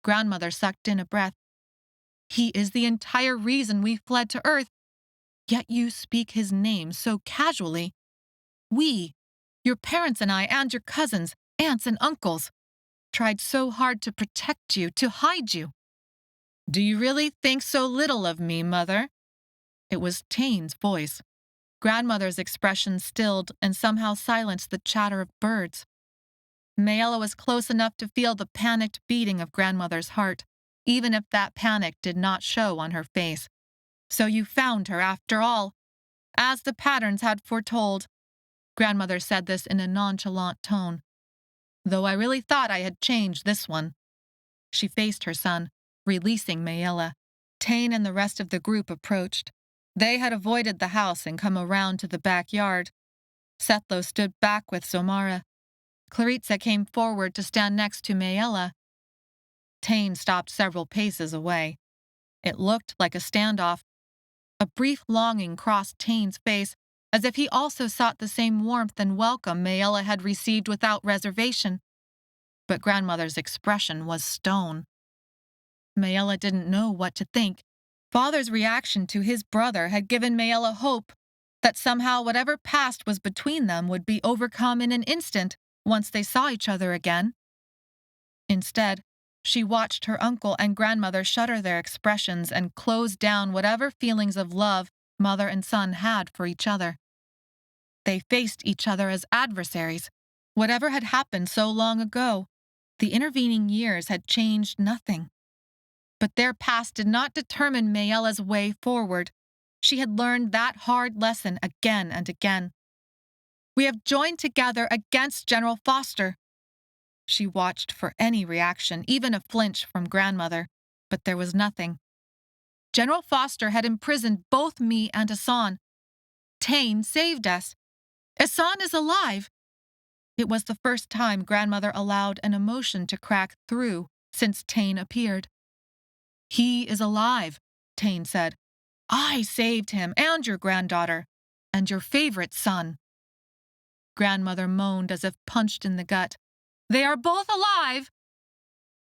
Grandmother sucked in a breath. "He is the entire reason we fled to Earth, yet you speak his name so casually. We, your parents and I and your cousins, aunts and uncles, tried so hard to protect you, to hide you." "Do you really think so little of me, Mother?" It was Tain's voice. Grandmother's expression stilled and somehow silenced the chatter of birds. Maella was close enough to feel the panicked beating of grandmother's heart, even if that panic did not show on her face. So you found her after all, as the patterns had foretold. Grandmother said this in a nonchalant tone. Though I really thought I had changed this one. She faced her son, releasing Maella. Tain and the rest of the group approached. They had avoided the house and come around to the backyard. Setlo stood back with Zomara. Claritza came forward to stand next to Maella. Tain stopped several paces away. It looked like a standoff. A brief longing crossed Tain's face, as if he also sought the same warmth and welcome Maella had received without reservation. But Grandmother's expression was stone. Maella didn't know what to think. Father's reaction to his brother had given Maella hope that somehow whatever past was between them would be overcome in an instant once they saw each other again. Instead, she watched her uncle and grandmother shutter their expressions and close down whatever feelings of love mother and son had for each other. They faced each other as adversaries. Whatever had happened so long ago, the intervening years had changed nothing. But their past did not determine Maella's way forward. She had learned that hard lesson again and again. We have joined together against General Foster. She watched for any reaction, even a flinch from grandmother, but there was nothing. General Foster had imprisoned both me and Hassan. Tain saved us. Hassan is alive. It was the first time grandmother allowed an emotion to crack through since Tain appeared. He is alive, Tain said. I saved him and your granddaughter, and your favorite son. Grandmother moaned as if punched in the gut. They are both alive.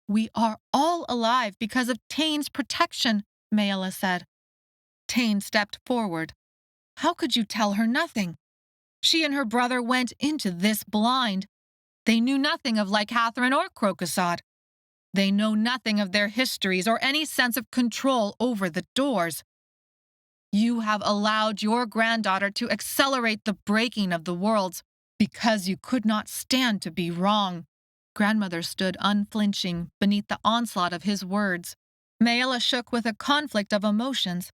We are all alive because of Tain's protection, Maella said. Tain stepped forward. How could you tell her nothing? She and her brother went into this blind. They knew nothing of Lycathrin or Crocosod. They know nothing of their histories or any sense of control over the doors. You have allowed your granddaughter to accelerate the breaking of the worlds because you could not stand to be wrong. Grandmother stood unflinching beneath the onslaught of his words. Maella shook with a conflict of emotions.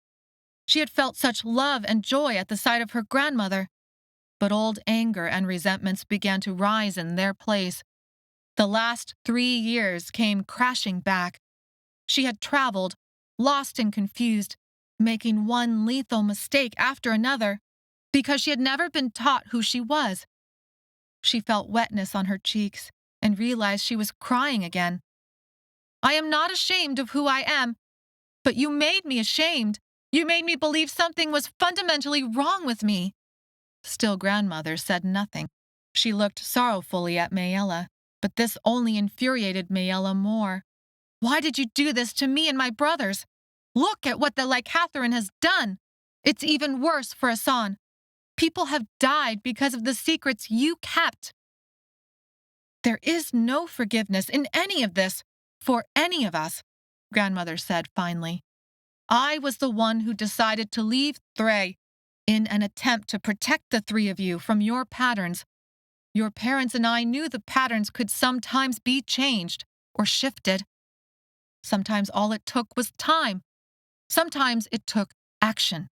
She had felt such love and joy at the sight of her grandmother, but old anger and resentments began to rise in their place. The last 3 years came crashing back. She had traveled, lost and confused, making one lethal mistake after another, because she had never been taught who she was. She felt wetness on her cheeks and realized she was crying again. I am not ashamed of who I am, but you made me ashamed. You made me believe something was fundamentally wrong with me. Still, grandmother said nothing. She looked sorrowfully at Maella, but this only infuriated Maella more. Why did you do this to me and my brothers? Look at what the Lycathrin has done. It's even worse for Hassan. People have died because of the secrets you kept. There is no forgiveness in any of this, for any of us, grandmother said finally. I was the one who decided to leave Thray in an attempt to protect the 3 of you from your patterns. Your parents and I knew the patterns could sometimes be changed or shifted. Sometimes all it took was time. Sometimes it took action.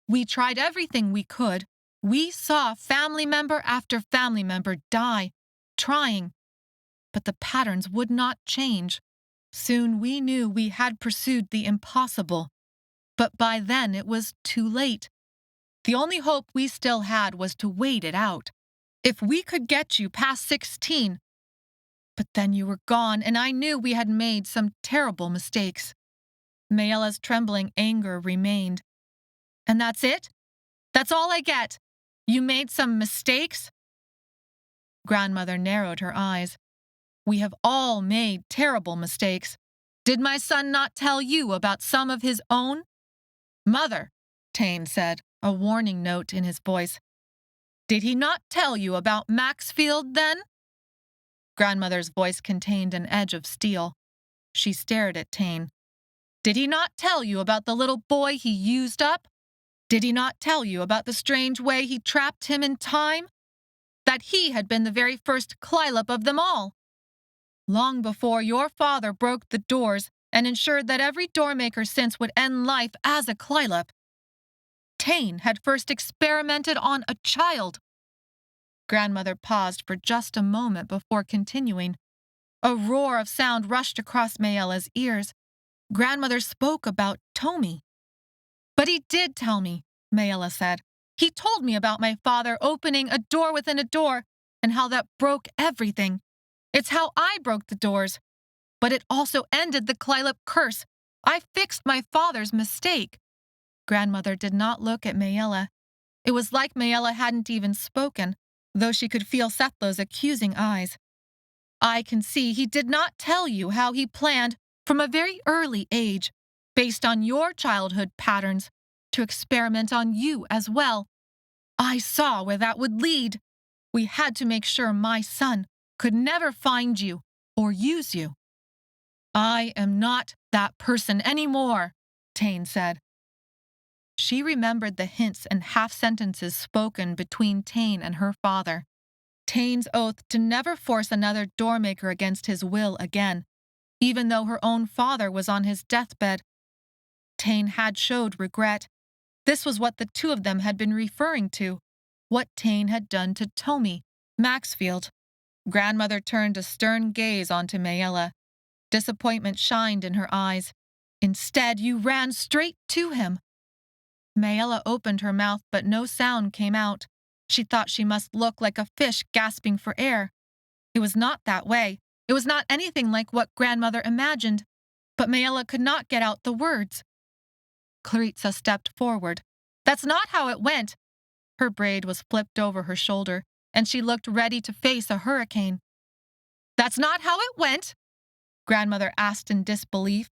We tried everything we could. We saw family member after family member die, trying. But the patterns would not change. Soon we knew we had pursued the impossible. But by then it was too late. The only hope we still had was to wait it out. If we could get you past 16. But then you were gone, and I knew we had made some terrible mistakes. Maella's trembling anger remained. And that's it? That's all I get? You made some mistakes? Grandmother narrowed her eyes. We have all made terrible mistakes. Did my son not tell you about some of his own? Mother, Tain said, a warning note in his voice. Did he not tell you about Maxfield then? Grandmother's voice contained an edge of steel. She stared at Tain. Did he not tell you about the little boy he used up? Did he not tell you about the strange way he trapped him in time? That he had been the very first Clylop of them all? Long before your father broke the doors, and ensured that every doormaker since would end life as a Clylip. Tain had first experimented on a child. Grandmother paused for just a moment before continuing. A roar of sound rushed across Maella's ears. Grandmother spoke about Tommy. But he did tell me, Maella said. He told me about my father opening a door within a door and how that broke everything. It's how I broke the doors. But it also ended the Clylip curse. I fixed my father's mistake. Grandmother did not look at Maella. It was like Maella hadn't even spoken, though she could feel Sethlow's accusing eyes. I can see he did not tell you how he planned, from a very early age, based on your childhood patterns, to experiment on you as well. I saw where that would lead. We had to make sure my son could never find you or use you. I am not that person anymore, Tain said. She remembered the hints and half-sentences spoken between Tain and her father. Tain's oath to never force another doormaker against his will again, even though her own father was on his deathbed. Tain had showed regret. This was what the two of them had been referring to, what Tain had done to Tommy, Maxfield. Grandmother turned a stern gaze onto Maella. Disappointment shined in her eyes. Instead, you ran straight to him. Maella opened her mouth, but no sound came out. She thought she must look like a fish gasping for air. It was not that way. It was not anything like what Grandmother imagined. But Maella could not get out the words. Clarissa stepped forward. That's not how it went. Her braid was flipped over her shoulder, and she looked ready to face a hurricane. That's not how it went, Grandmother asked in disbelief.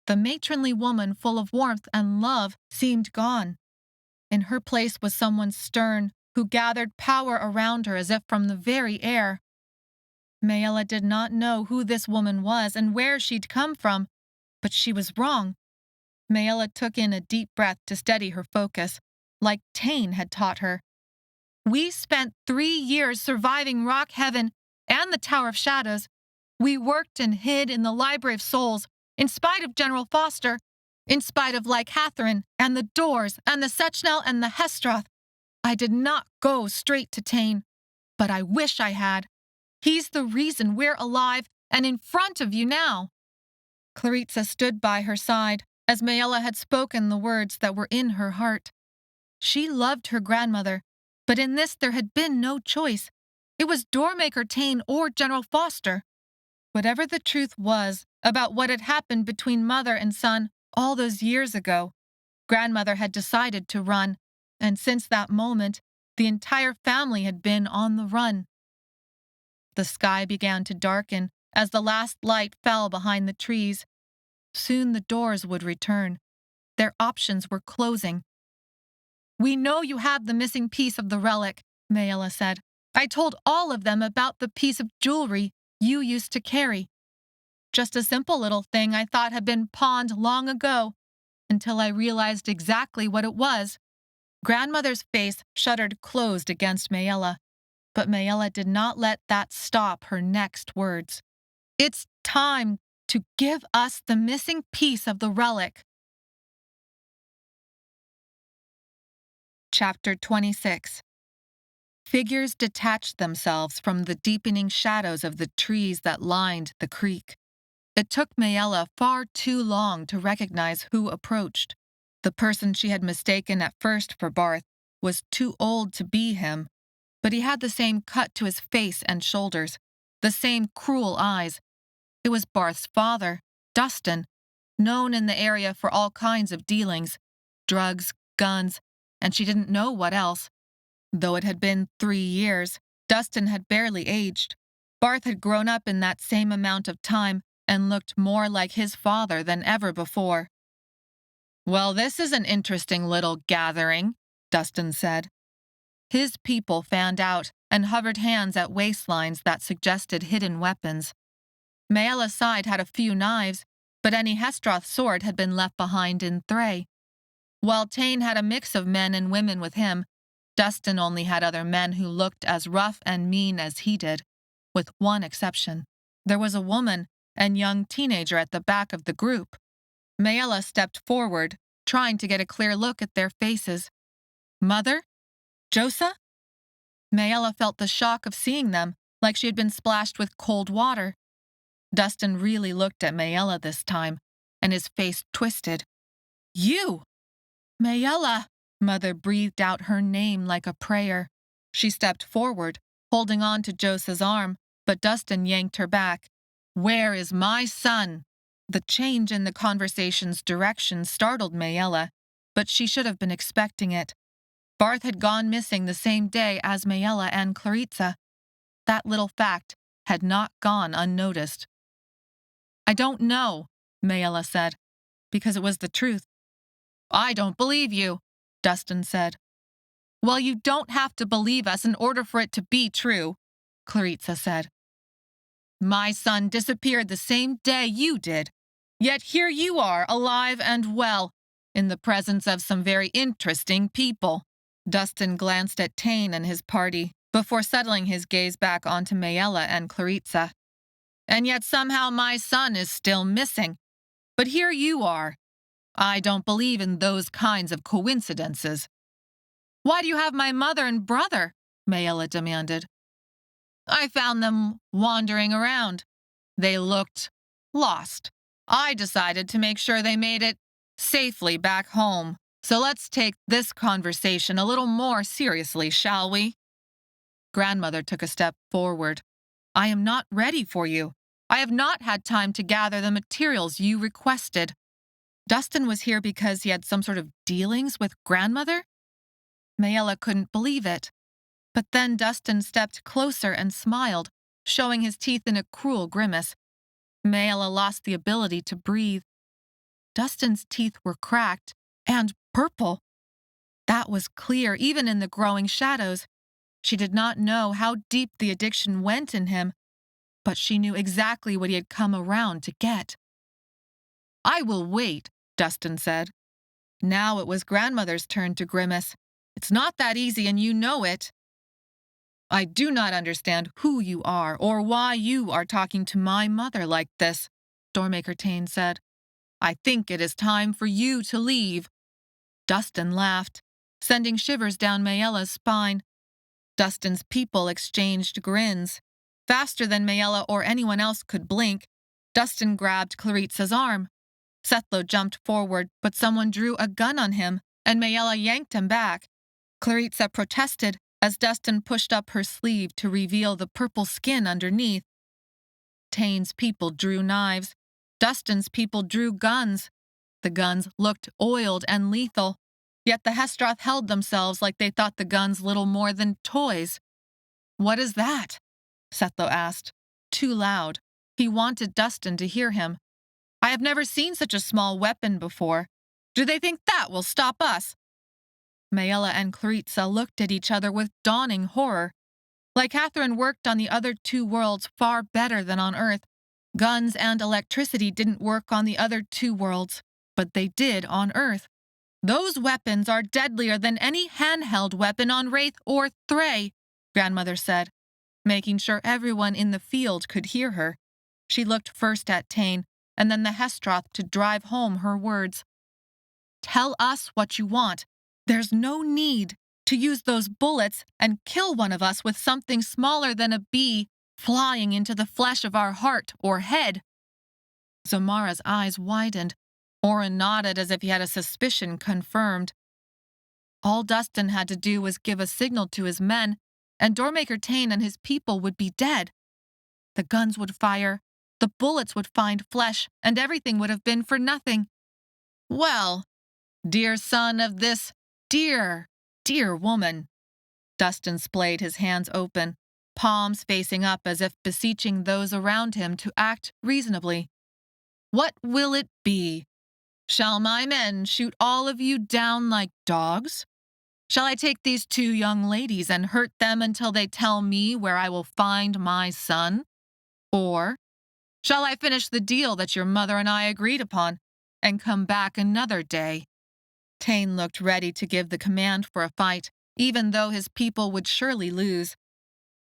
The matronly woman, full of warmth and love, seemed gone. In her place was someone stern, who gathered power around her as if from the very air. Maella did not know who this woman was and where she'd come from, but she was wrong. Maella took in a deep breath to steady her focus, like Tain had taught her. We spent 3 years surviving Rock Heaven and the Tower of Shadows. We worked and hid in the Library of Souls, in spite of General Foster, in spite of Lycathrin and the Doors and the Sechnel and the Hestroth. I did not go straight to Tain, but I wish I had. He's the reason we're alive and in front of you now. Clarissa stood by her side as Maella had spoken the words that were in her heart. She loved her grandmother, but in this there had been no choice. It was Doormaker Tain or General Foster. Whatever the truth was about what had happened between mother and son all those years ago, Grandmother had decided to run, and since that moment, the entire family had been on the run. The sky began to darken as the last light fell behind the trees. Soon the doors would return. Their options were closing. We know you have the missing piece of the relic, Maella said. I told all of them about the piece of jewelry you used to carry. Just a simple little thing I thought had been pawned long ago, until I realized exactly what it was. Grandmother's face shuddered closed against Maella, but Maella did not let that stop her next words. It's time to give us the missing piece of the relic. Chapter 26. Figures detached themselves from the deepening shadows of the trees that lined the creek. It took Maella far too long to recognize who approached. The person she had mistaken at first for Barth was too old to be him, but he had the same cut to his face and shoulders, the same cruel eyes. It was Barth's father, Dustin, known in the area for all kinds of dealings, drugs, guns, and she didn't know what else. Though it had been 3 years, Dustin had barely aged. Barth had grown up in that same amount of time and looked more like his father than ever before. Well, this is an interesting little gathering, Dustin said. His people fanned out and hovered hands at waistlines that suggested hidden weapons. Maella's side had a few knives, but any Hestroth sword had been left behind in Thray. While Tain had a mix of men and women with him, Dustin only had other men who looked as rough and mean as he did, with one exception. There was a woman, and young teenager at the back of the group. Maella stepped forward, trying to get a clear look at their faces. Mother? Josa? Maella felt the shock of seeing them, like she had been splashed with cold water. Dustin really looked at Maella this time, and his face twisted. You! Maella! Mother breathed out her name like a prayer. She stepped forward, holding on to Josa's arm, but Dustin yanked her back. Where is my son? The change in the conversation's direction startled Maella, but she should have been expecting it. Barth had gone missing the same day as Maella and Claritza. That little fact had not gone unnoticed. I don't know, Maella said, because it was the truth. I don't believe you, Dustin said. Well, you don't have to believe us in order for it to be true, Claritza said. My son disappeared the same day you did, yet here you are, alive and well, in the presence of some very interesting people. Dustin glanced at Tain and his party before settling his gaze back onto Maella and Claritza. And yet somehow my son is still missing. But here you are. I don't believe in those kinds of coincidences. Why do you have my mother and brother? Maella demanded. I found them wandering around. They looked lost. I decided to make sure they made it safely back home. So let's take this conversation a little more seriously, shall we? Grandmother took a step forward. I am not ready for you. I have not had time to gather the materials you requested. Dustin was here because he had some sort of dealings with Grandmother? Maella couldn't believe it. But then Dustin stepped closer and smiled, showing his teeth in a cruel grimace. Maella lost the ability to breathe. Dustin's teeth were cracked and purple. That was clear even in the growing shadows. She did not know how deep the addiction went in him, but she knew exactly what he had come around to get. I will wait, Dustin said. Now it was Grandmother's turn to grimace. It's not that easy and you know it. I do not understand who you are or why you are talking to my mother like this, Doormaker Tain said. I think it is time for you to leave. Dustin laughed, sending shivers down Maella's spine. Dustin's people exchanged grins. Faster than Maella or anyone else could blink, Dustin grabbed Claritza's arm. Sethlo jumped forward, but someone drew a gun on him, and Maella yanked him back. Claritza protested as Dustin pushed up her sleeve to reveal the purple skin underneath. Tain's people drew knives. Dustin's people drew guns. The guns looked oiled and lethal, yet the Hestroth held themselves like they thought the guns little more than toys. What is that? Sethlo asked, too loud. He wanted Dustin to hear him. I have never seen such a small weapon before. Do they think that will stop us? Maella and Claritza looked at each other with dawning horror. Like Catherine worked on the other two worlds far better than on Earth, guns and electricity didn't work on the other two worlds, but they did on Earth. Those weapons are deadlier than any handheld weapon on Wraith or Thray, Grandmother said, making sure everyone in the field could hear her. She looked first at Tain, and then the Hestroth to drive home her words. Tell us what you want. There's no need to use those bullets and kill one of us with something smaller than a bee flying into the flesh of our heart or head. Zamara's eyes widened. Oren nodded as if he had a suspicion confirmed. All Dustin had to do was give a signal to his men, and Doormaker Tain and his people would be dead. The guns would fire, the bullets would find flesh, and everything would have been for nothing. Well, dear son of this dear woman. Dustin splayed his hands open, palms facing up as if beseeching those around him to act reasonably. What will it be? Shall my men shoot all of you down like dogs? Shall I take these two young ladies and hurt them until they tell me where I will find my son? Or shall I finish the deal that your mother and I agreed upon and come back another day? Tain looked ready to give the command for a fight, even though his people would surely lose.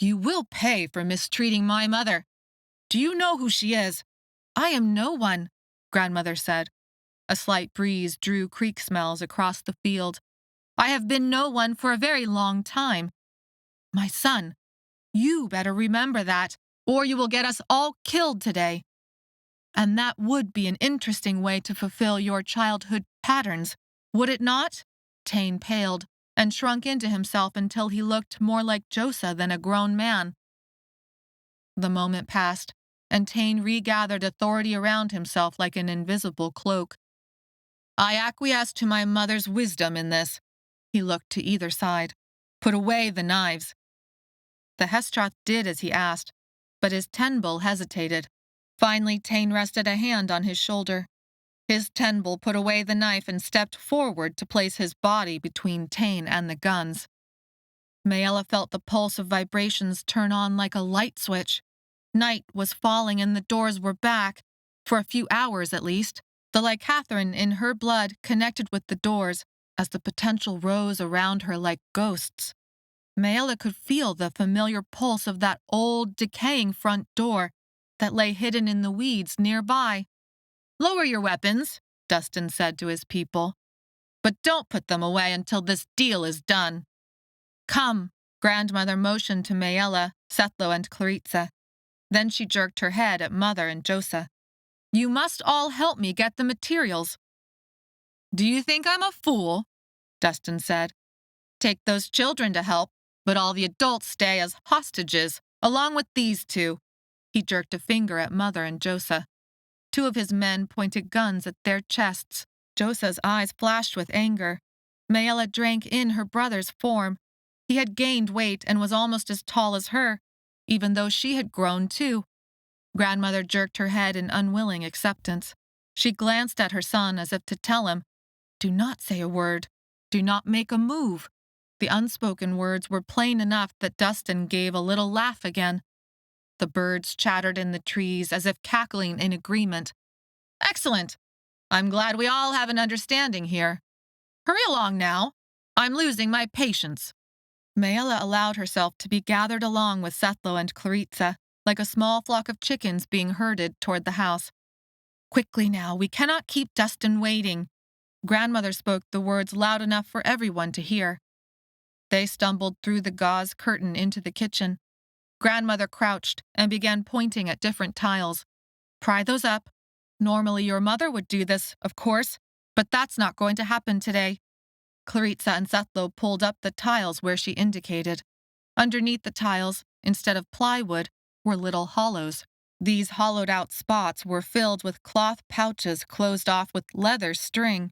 You will pay for mistreating my mother. Do you know who she is? I am no one, Grandmother said. A slight breeze drew creek smells across the field. I have been no one for a very long time. My son, you better remember that, or you will get us all killed today. And that would be an interesting way to fulfill your childhood patterns, would it not? Tain paled and shrunk into himself until he looked more like Josa than a grown man. The moment passed, and Tain regathered authority around himself like an invisible cloak. I acquiesce to my mother's wisdom in this. He looked to either side. Put away the knives. The Hestroth did as he asked, but his Tenbull hesitated. Finally, Tain rested a hand on his shoulder. His Tenbull put away the knife and stepped forward to place his body between Tain and the guns. Maella felt the pulse of vibrations turn on like a light switch. Night was falling and the doors were back, for a few hours at least. The lycanthropin in her blood connected with the doors as the potential rose around her like ghosts. Maella could feel the familiar pulse of that old, decaying front door that lay hidden in the weeds nearby. Lower your weapons, Dustin said to his people, but don't put them away until this deal is done. Come, Grandmother motioned to Maella, Sethlo, and Claritza. Then she jerked her head at Mother and Josa. You must all help me get the materials. Do you think I'm a fool? Dustin said. Take those children to help, but all the adults stay as hostages, along with these two. He jerked a finger at Mother and Josa. Two of his men pointed guns at their chests. Josa's eyes flashed with anger. Maella drank in her brother's form. He had gained weight and was almost as tall as her, even though she had grown too. Grandmother jerked her head in unwilling acceptance. She glanced at her son as if to tell him, do not say a word. Do not make a move. The unspoken words were plain enough that Dustin gave a little laugh again. The birds chattered in the trees as if cackling in agreement. Excellent. I'm glad we all have an understanding here. Hurry along now. I'm losing my patience. Maella allowed herself to be gathered along with Sethlo and Claritza, like a small flock of chickens being herded toward the house. Quickly now, we cannot keep Dustin waiting. Grandmother spoke the words loud enough for everyone to hear. They stumbled through the gauze curtain into the kitchen. Grandmother crouched and began pointing at different tiles. Pry those up. Normally your mother would do this, of course, but that's not going to happen today. Claritza and Sethlo pulled up the tiles where she indicated. Underneath the tiles, instead of plywood, were little hollows. These hollowed-out spots were filled with cloth pouches closed off with leather string.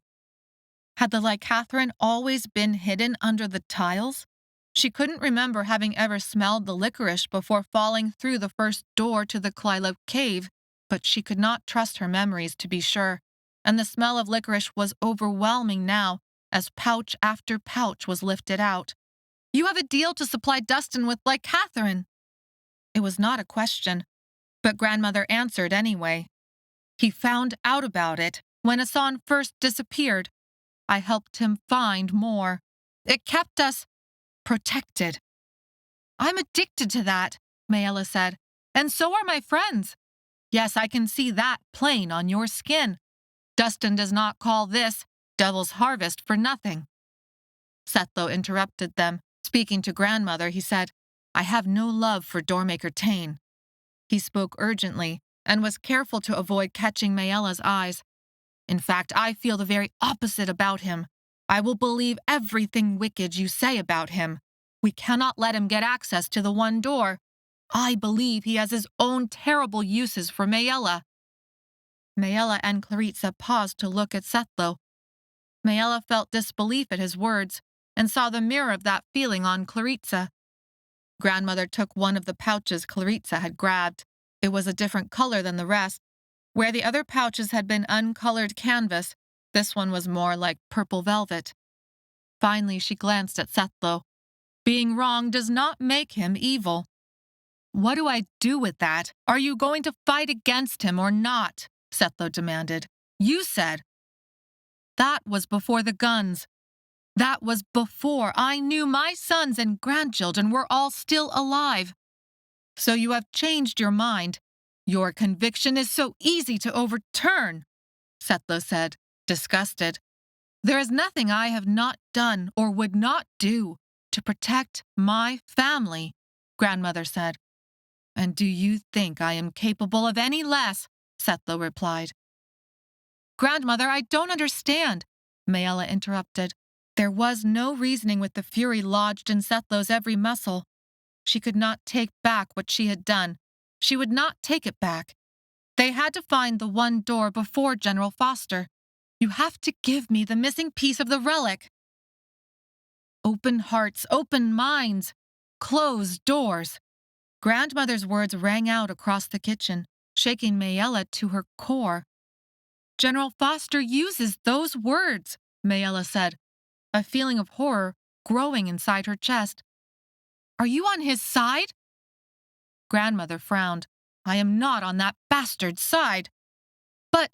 Had the lycanthropin always been hidden under the tiles? She couldn't remember having ever smelled the licorice before falling through the first door to the Clylope cave, but she could not trust her memories to be sure, and the smell of licorice was overwhelming now as pouch after pouch was lifted out. You have a deal to supply Dustin with lycanthropin. It was not a question, but Grandmother answered anyway. He found out about it when Hassan first disappeared. I helped him find more. It kept us protected. I'm addicted to that, Maella said, and so are my friends. Yes, I can see that plain on your skin. Dustin does not call this Devil's Harvest for nothing. Sethlo interrupted them. Speaking to Grandmother, he said, I have no love for Doormaker Tain. He spoke urgently and was careful to avoid catching Maella's eyes. In fact, I feel the very opposite about him. I will believe everything wicked you say about him. We cannot let him get access to the one door. I believe he has his own terrible uses for Maella. Maella and Claritza paused to look at Sethlo. Maella felt disbelief at his words and saw the mirror of that feeling on Claritza. Grandmother took one of the pouches Claritza had grabbed. It was a different color than the rest. Where the other pouches had been uncolored canvas, this one was more like purple velvet. Finally, she glanced at Sethlo. Being wrong does not make him evil. What do I do with that? Are you going to fight against him or not? Sethlo demanded. You said. That was before the guns. That was before I knew my sons and grandchildren were all still alive. So you have changed your mind. Your conviction is so easy to overturn, Setlo said, disgusted. There is nothing I have not done or would not do to protect my family, Grandmother said. And do you think I am capable of any less? Setlo replied. Grandmother, I don't understand, Maella interrupted. There was no reasoning with the fury lodged in Setlo's every muscle. She could not take back what she had done. She would not take it back. They had to find the one door before General Foster. You have to give me the missing piece of the relic. Open hearts, open minds, closed doors. Grandmother's words rang out across the kitchen, shaking Maella to her core. General Foster uses those words, Maella said, a feeling of horror growing inside her chest. Are you on his side? Grandmother frowned. I am not on that bastard's side. But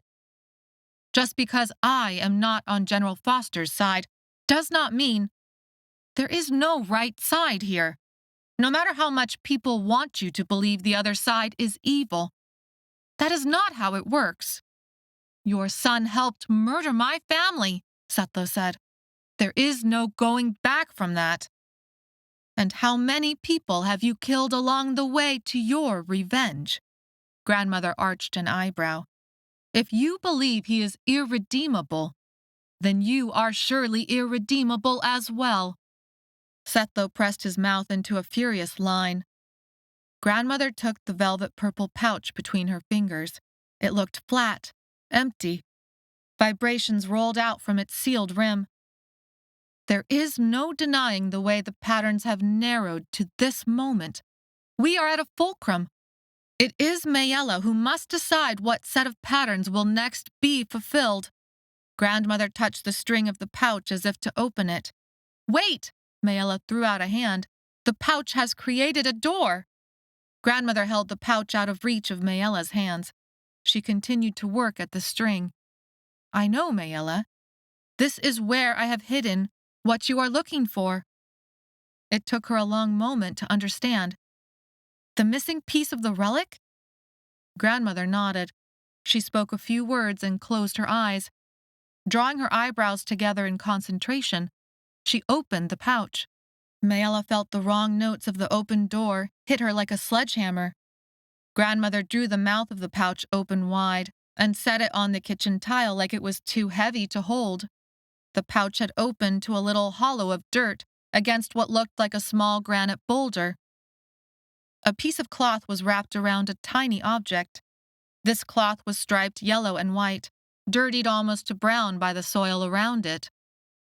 just because I am not on General Foster's side does not mean there is no right side here. No matter how much people want you to believe the other side is evil, that is not how it works. Your son helped murder my family, Setlo said. There is no going back from that. And how many people have you killed along the way to your revenge? Grandmother arched an eyebrow. If you believe he is irredeemable, then you are surely irredeemable as well. Setlo pressed his mouth into a furious line. Grandmother took the velvet purple pouch between her fingers. It looked flat, empty. Vibrations rolled out from its sealed rim. There is no denying the way the patterns have narrowed to this moment. We are at a fulcrum. It is Maella who must decide what set of patterns will next be fulfilled. Grandmother touched the string of the pouch as if to open it. Wait! Maella threw out a hand. The pouch has created a door. Grandmother held the pouch out of reach of Maella's hands. She continued to work at the string. I know, Maella. This is where I have hidden what you are looking for. It took her a long moment to understand. The missing piece of the relic? Grandmother nodded. She spoke a few words and closed her eyes. Drawing her eyebrows together in concentration, she opened the pouch. Maella felt the wrong notes of the open door hit her like a sledgehammer. Grandmother drew the mouth of the pouch open wide and set it on the kitchen tile like it was too heavy to hold. The pouch had opened to a little hollow of dirt against what looked like a small granite boulder. A piece of cloth was wrapped around a tiny object. This cloth was striped yellow and white, dirtied almost to brown by the soil around it.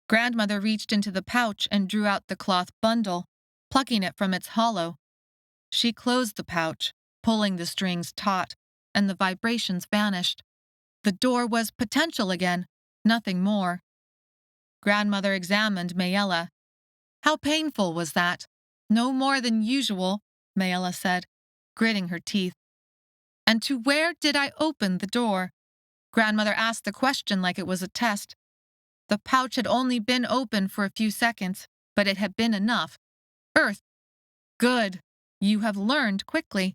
Grandmother reached into the pouch and drew out the cloth bundle, plucking it from its hollow. She closed the pouch, pulling the strings taut, and the vibrations vanished. The door was potential again, nothing more. Grandmother examined Maella. How painful was that? No more than usual, Maella said, gritting her teeth. And to where did I open the door? Grandmother asked the question like it was a test. The pouch had only been open for a few seconds, but it had been enough. Earth. Good. You have learned quickly.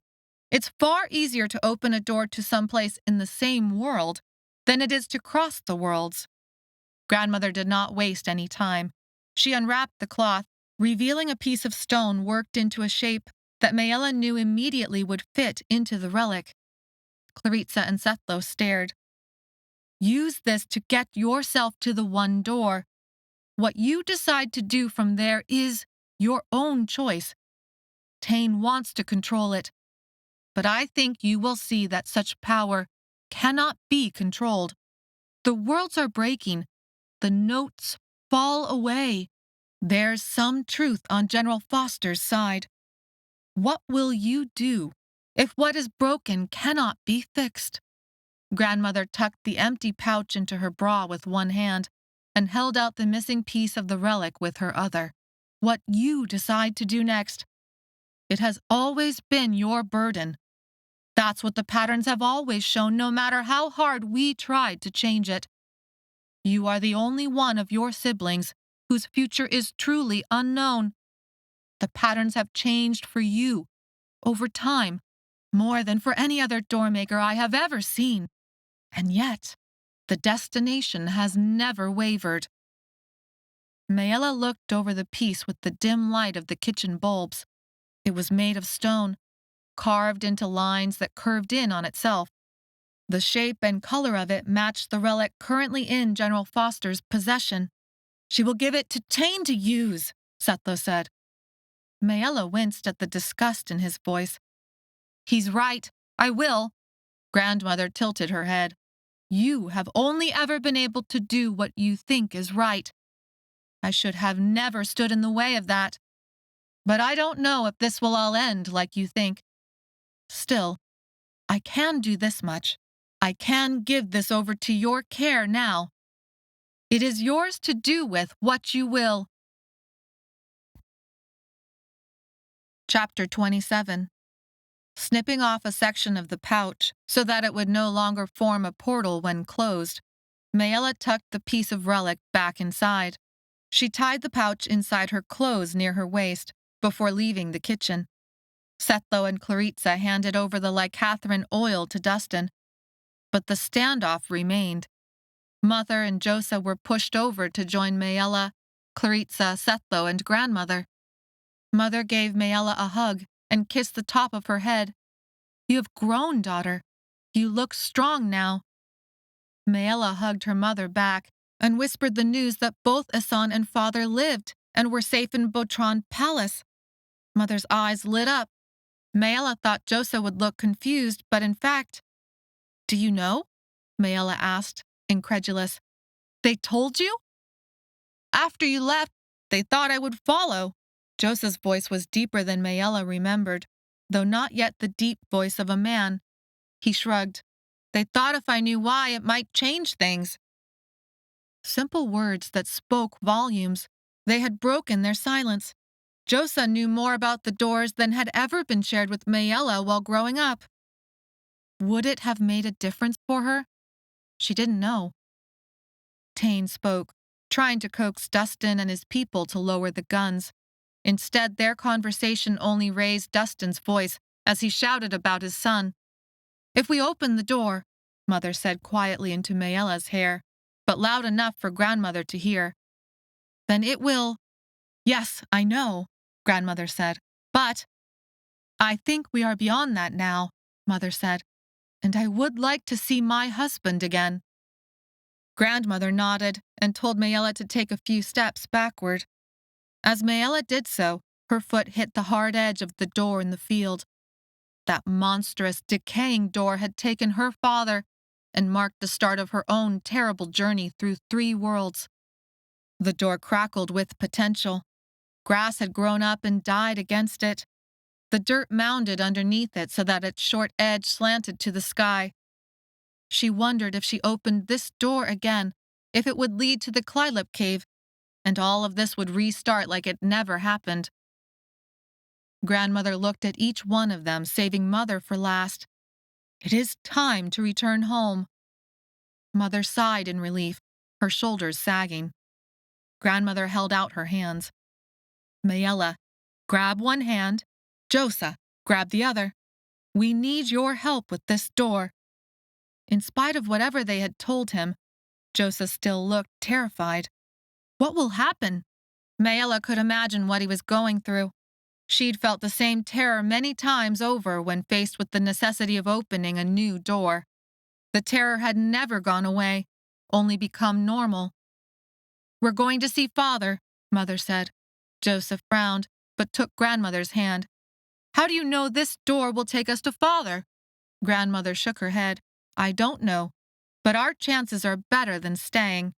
It's far easier to open a door to someplace in the same world than it is to cross the worlds. Grandmother did not waste any time. She unwrapped the cloth, revealing a piece of stone worked into a shape that Maella knew immediately would fit into the relic. Claritza and Setlo stared. Use this to get yourself to the one door. What you decide to do from there is your own choice. Tain wants to control it, but I think you will see that such power cannot be controlled. The worlds are breaking. The notes fall away. There's some truth on General Foster's side. What will you do if what is broken cannot be fixed? Grandmother tucked the empty pouch into her bra with one hand and held out the missing piece of the relic with her other. What you decide to do next. It has always been your burden. That's what the patterns have always shown, no matter how hard we tried to change it. You are the only one of your siblings whose future is truly unknown. The patterns have changed for you over time, more than for any other doormaker I have ever seen. And yet, the destination has never wavered. Maella looked over the piece with the dim light of the kitchen bulbs. It was made of stone, carved into lines that curved in on itself. The shape and color of it matched the relic currently in General Foster's possession. She will give it to Tain to use, Setlo said. Maella winced at the disgust in his voice. He's right. I will. Grandmother tilted her head. You have only ever been able to do what you think is right. I should have never stood in the way of that. But I don't know if this will all end like you think. Still, I can do this much. I can give this over to your care now. It is yours to do with what you will. Chapter 27. Snipping off a section of the pouch so that it would no longer form a portal when closed, Maella tucked the piece of relic back inside. She tied the pouch inside her clothes near her waist before leaving the kitchen. Setlo and Claritza handed over the lycathrine oil to Dustin, but the standoff remained. Mother and Josa were pushed over to join Maella, Claritza, Setlo, and Grandmother. Mother gave Maella a hug and kissed the top of her head. You have grown, daughter. You look strong now. Maella hugged her mother back and whispered the news that both Asan and father lived and were safe in Botron Palace. Mother's eyes lit up. Maella thought Josa would look confused, but in fact, do you know? Maella asked, incredulous. They told you? After you left, they thought I would follow. Josa's voice was deeper than Maella remembered, though not yet the deep voice of a man. He shrugged. They thought if I knew why, it might change things. Simple words that spoke volumes. They had broken their silence. Josa knew more about the doors than had ever been shared with Maella while growing up. Would it have made a difference for her? She didn't know. Tain spoke, trying to coax Dustin and his people to lower the guns. Instead, their conversation only raised Dustin's voice as he shouted about his son. If we open the door, Mother said quietly into Maella's hair, but loud enough for Grandmother to hear, then it will. Yes, I know, Grandmother said, but I think we are beyond that now, Mother said, and I would like to see my husband again. Grandmother nodded and told Maella to take a few steps backward. As Maella did so, her foot hit the hard edge of the door in the field. That monstrous, decaying door had taken her father and marked the start of her own terrible journey through 3 worlds. The door crackled with potential. Grass had grown up and died against it. The dirt mounded underneath it so that its short edge slanted to the sky. She wondered if she opened this door again, if it would lead to the Klylip cave, and all of this would restart like it never happened. Grandmother looked at each one of them, saving Mother for last. It is time to return home. Mother sighed in relief, her shoulders sagging. Grandmother held out her hands. Maella, grab one hand. Josa, grab the other. We need your help with this door. In spite of whatever they had told him, Josa still looked terrified. What will happen? Maella could imagine what he was going through. She'd felt the same terror many times over when faced with the necessity of opening a new door. The terror had never gone away, only become normal. We're going to see Father, Mother said. Joseph frowned, but took Grandmother's hand. How do you know this door will take us to Father? Grandmother shook her head. I don't know, but our chances are better than staying.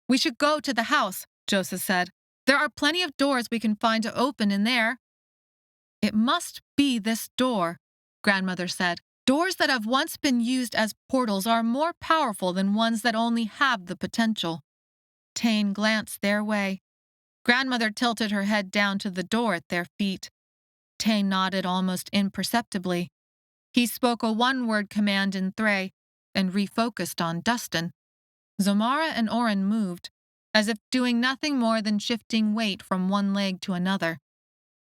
We should go to the house, Joseph said. There are plenty of doors we can find to open in there. It must be this door, Grandmother said. Doors that have once been used as portals are more powerful than ones that only have the potential. Tain glanced their way. Grandmother tilted her head down to the door at their feet. Tain nodded almost imperceptibly. He spoke a one-word command in Thray and refocused on Dustin. Zomara and Oren moved, as if doing nothing more than shifting weight from one leg to another.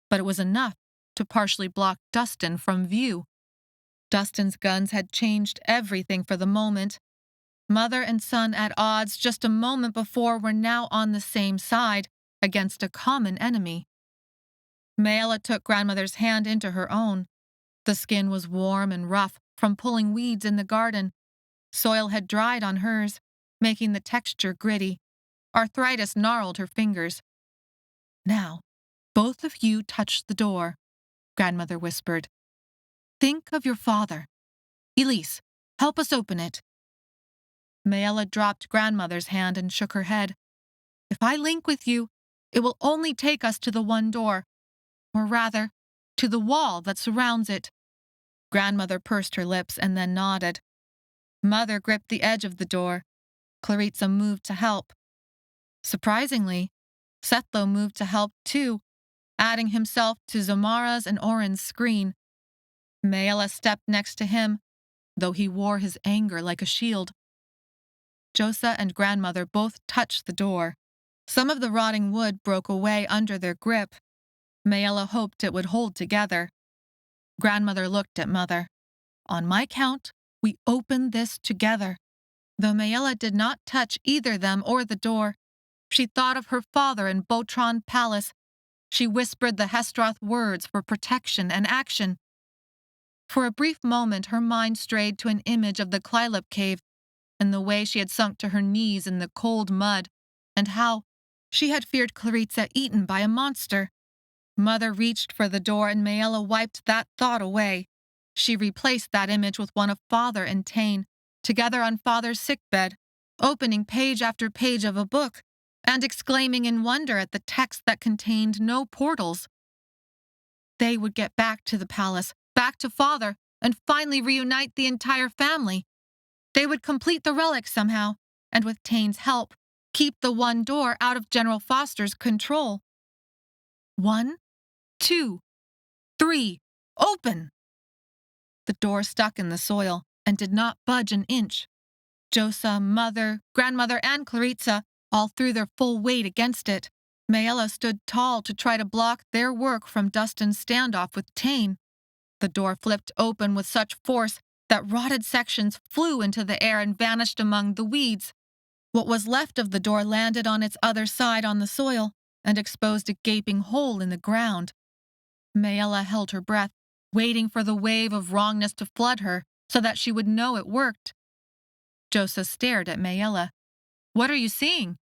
But it was enough to partially block Dustin from view. Dustin's guns had changed everything for the moment. Mother and son at odds just a moment before were now on the same side, against a common enemy. Maella took grandmother's hand into her own. The skin was warm and rough from pulling weeds in the garden. Soil had dried on hers, making the texture gritty. Arthritis gnarled her fingers. "Now, both of you touch the door," grandmother whispered. "Think of your father. Elise, help us open it." Maella dropped grandmother's hand and shook her head. "If I link with you, it will only take us to the one door, or rather, to the wall that surrounds it." Grandmother pursed her lips and then nodded. Mother gripped the edge of the door. Claritza moved to help. Surprisingly, Setlo moved to help too, adding himself to Zamara's and Oren's screen. Maella stepped next to him, though he wore his anger like a shield. Josa and grandmother both touched the door. Some of the rotting wood broke away under their grip. Maella hoped it would hold together. Grandmother looked at mother. "On my count, we open this together." Though Maella did not touch either them or the door, she thought of her father in Botron Palace. She whispered the Hestroth words for protection and action. For a brief moment, her mind strayed to an image of the Klylop cave and the way she had sunk to her knees in the cold mud, and how she had feared Claritza eaten by a monster. Mother reached for the door and Maella wiped that thought away. She replaced that image with one of Father and Tain, together on Father's sickbed, opening page after page of a book, and exclaiming in wonder at the text that contained no portals. They would get back to the palace, back to Father, and finally reunite the entire family. They would complete the relic somehow, and with Tain's help, keep the one door out of General Foster's control. 1, 2, 3, open! The door stuck in the soil and did not budge an inch. Josa, mother, grandmother, and Claritza all threw their full weight against it. Maella stood tall to try to block their work from Dustin's standoff with Tain. The door flipped open with such force that rotted sections flew into the air and vanished among the weeds. What was left of the door landed on its other side on the soil and exposed a gaping hole in the ground. Maella held her breath, waiting for the wave of wrongness to flood her so that she would know it worked. Josa stared at Maella. "What are you seeing?"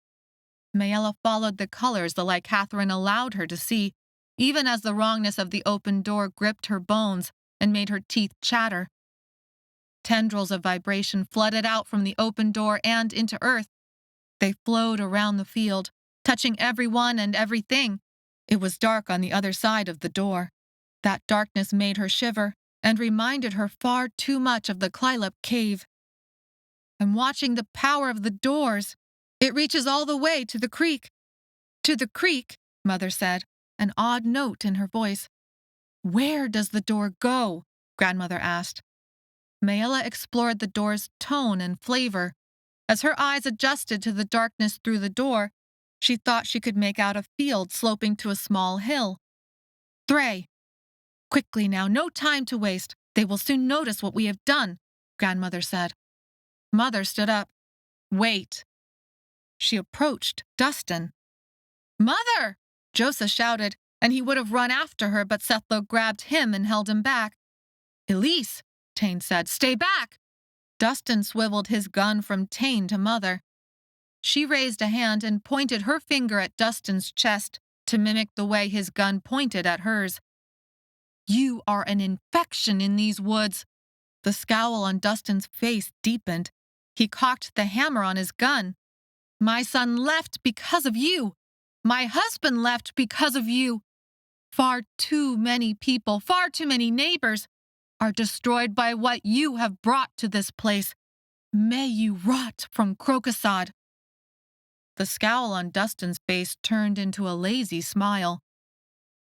Maella followed the colors the light Catherine allowed her to see, even as the wrongness of the open door gripped her bones and made her teeth chatter. Tendrils of vibration flooded out from the open door and into earth. They flowed around the field, touching everyone and everything. It was dark on the other side of the door. That darkness made her shiver and reminded her far too much of the Klylop cave. "I'm watching the power of the doors. It reaches all the way to the creek." "To the creek," Mother said, an odd note in her voice. "Where does the door go?" Grandmother asked. Maella explored the door's tone and flavor. As her eyes adjusted to the darkness through the door, she thought she could make out a field sloping to a small hill. "Thray! Quickly now, no time to waste. They will soon notice what we have done," Grandmother said. Mother stood up. "Wait." She approached Dustin. "Mother!" Josa shouted, and he would have run after her, but Setlo grabbed him and held him back. "Elise," Tain said, "stay back." Dustin swiveled his gun from Tain to Mother. She raised a hand and pointed her finger at Dustin's chest to mimic the way his gun pointed at hers. "You are an infection in these woods." The scowl on Dustin's face deepened. He cocked the hammer on his gun. "My son left because of you. My husband left because of you. Far too many people, far too many neighbors are destroyed by what you have brought to this place. May you rot from Crocosod." The scowl on Dustin's face turned into a lazy smile.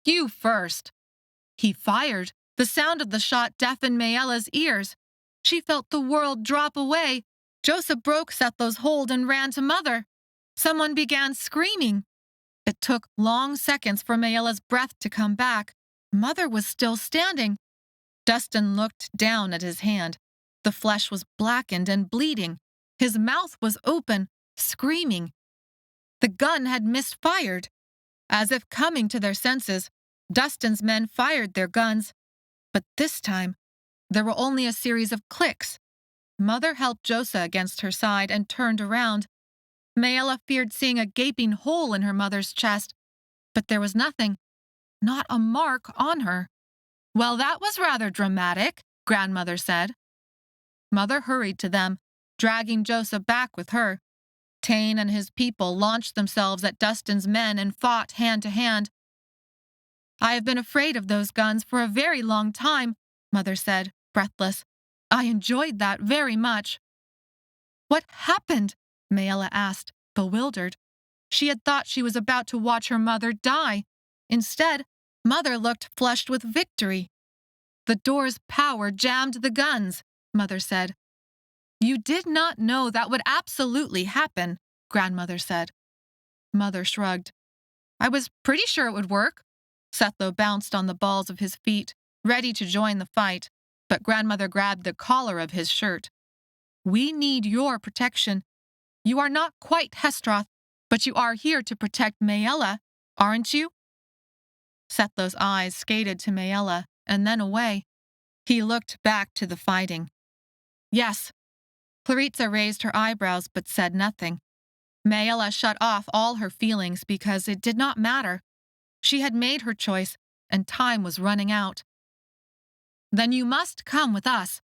"You first." He fired. The sound of the shot deafened Maella's ears. She felt the world drop away. Joseph broke Setlo's hold and ran to Mother. Someone began screaming. It took long seconds for Maella's breath to come back. Mother was still standing. Dustin looked down at his hand. The flesh was blackened and bleeding. His mouth was open, screaming. The gun had misfired. As if coming to their senses, Dustin's men fired their guns. But this time, there were only a series of clicks. Mother helped Josa against her side and turned around. Maella feared seeing a gaping hole in her mother's chest, but there was nothing, not a mark on her. "Well, that was rather dramatic," Grandmother said. Mother hurried to them, dragging Josa back with her. Tain and his people launched themselves at Dustin's men and fought hand to hand. "I have been afraid of those guns for a very long time," Mother said, breathless. "I enjoyed that very much." "What happened?" Maella asked, bewildered. She had thought she was about to watch her mother die. Instead, Mother looked flushed with victory. "The door's power jammed the guns," Mother said. "You did not know that would absolutely happen," Grandmother said. Mother shrugged. "I was pretty sure it would work." Sethlo bounced on the balls of his feet, ready to join the fight, but Grandmother grabbed the collar of his shirt. "We need your protection. You are not quite Hestroth, but you are here to protect Maella, aren't you?" Sethlo's eyes skated to Maella and then away. He looked back to the fighting. "Yes." Claritza raised her eyebrows but said nothing. Maella shut off all her feelings because it did not matter. She had made her choice, and time was running out. "Then you must come with us."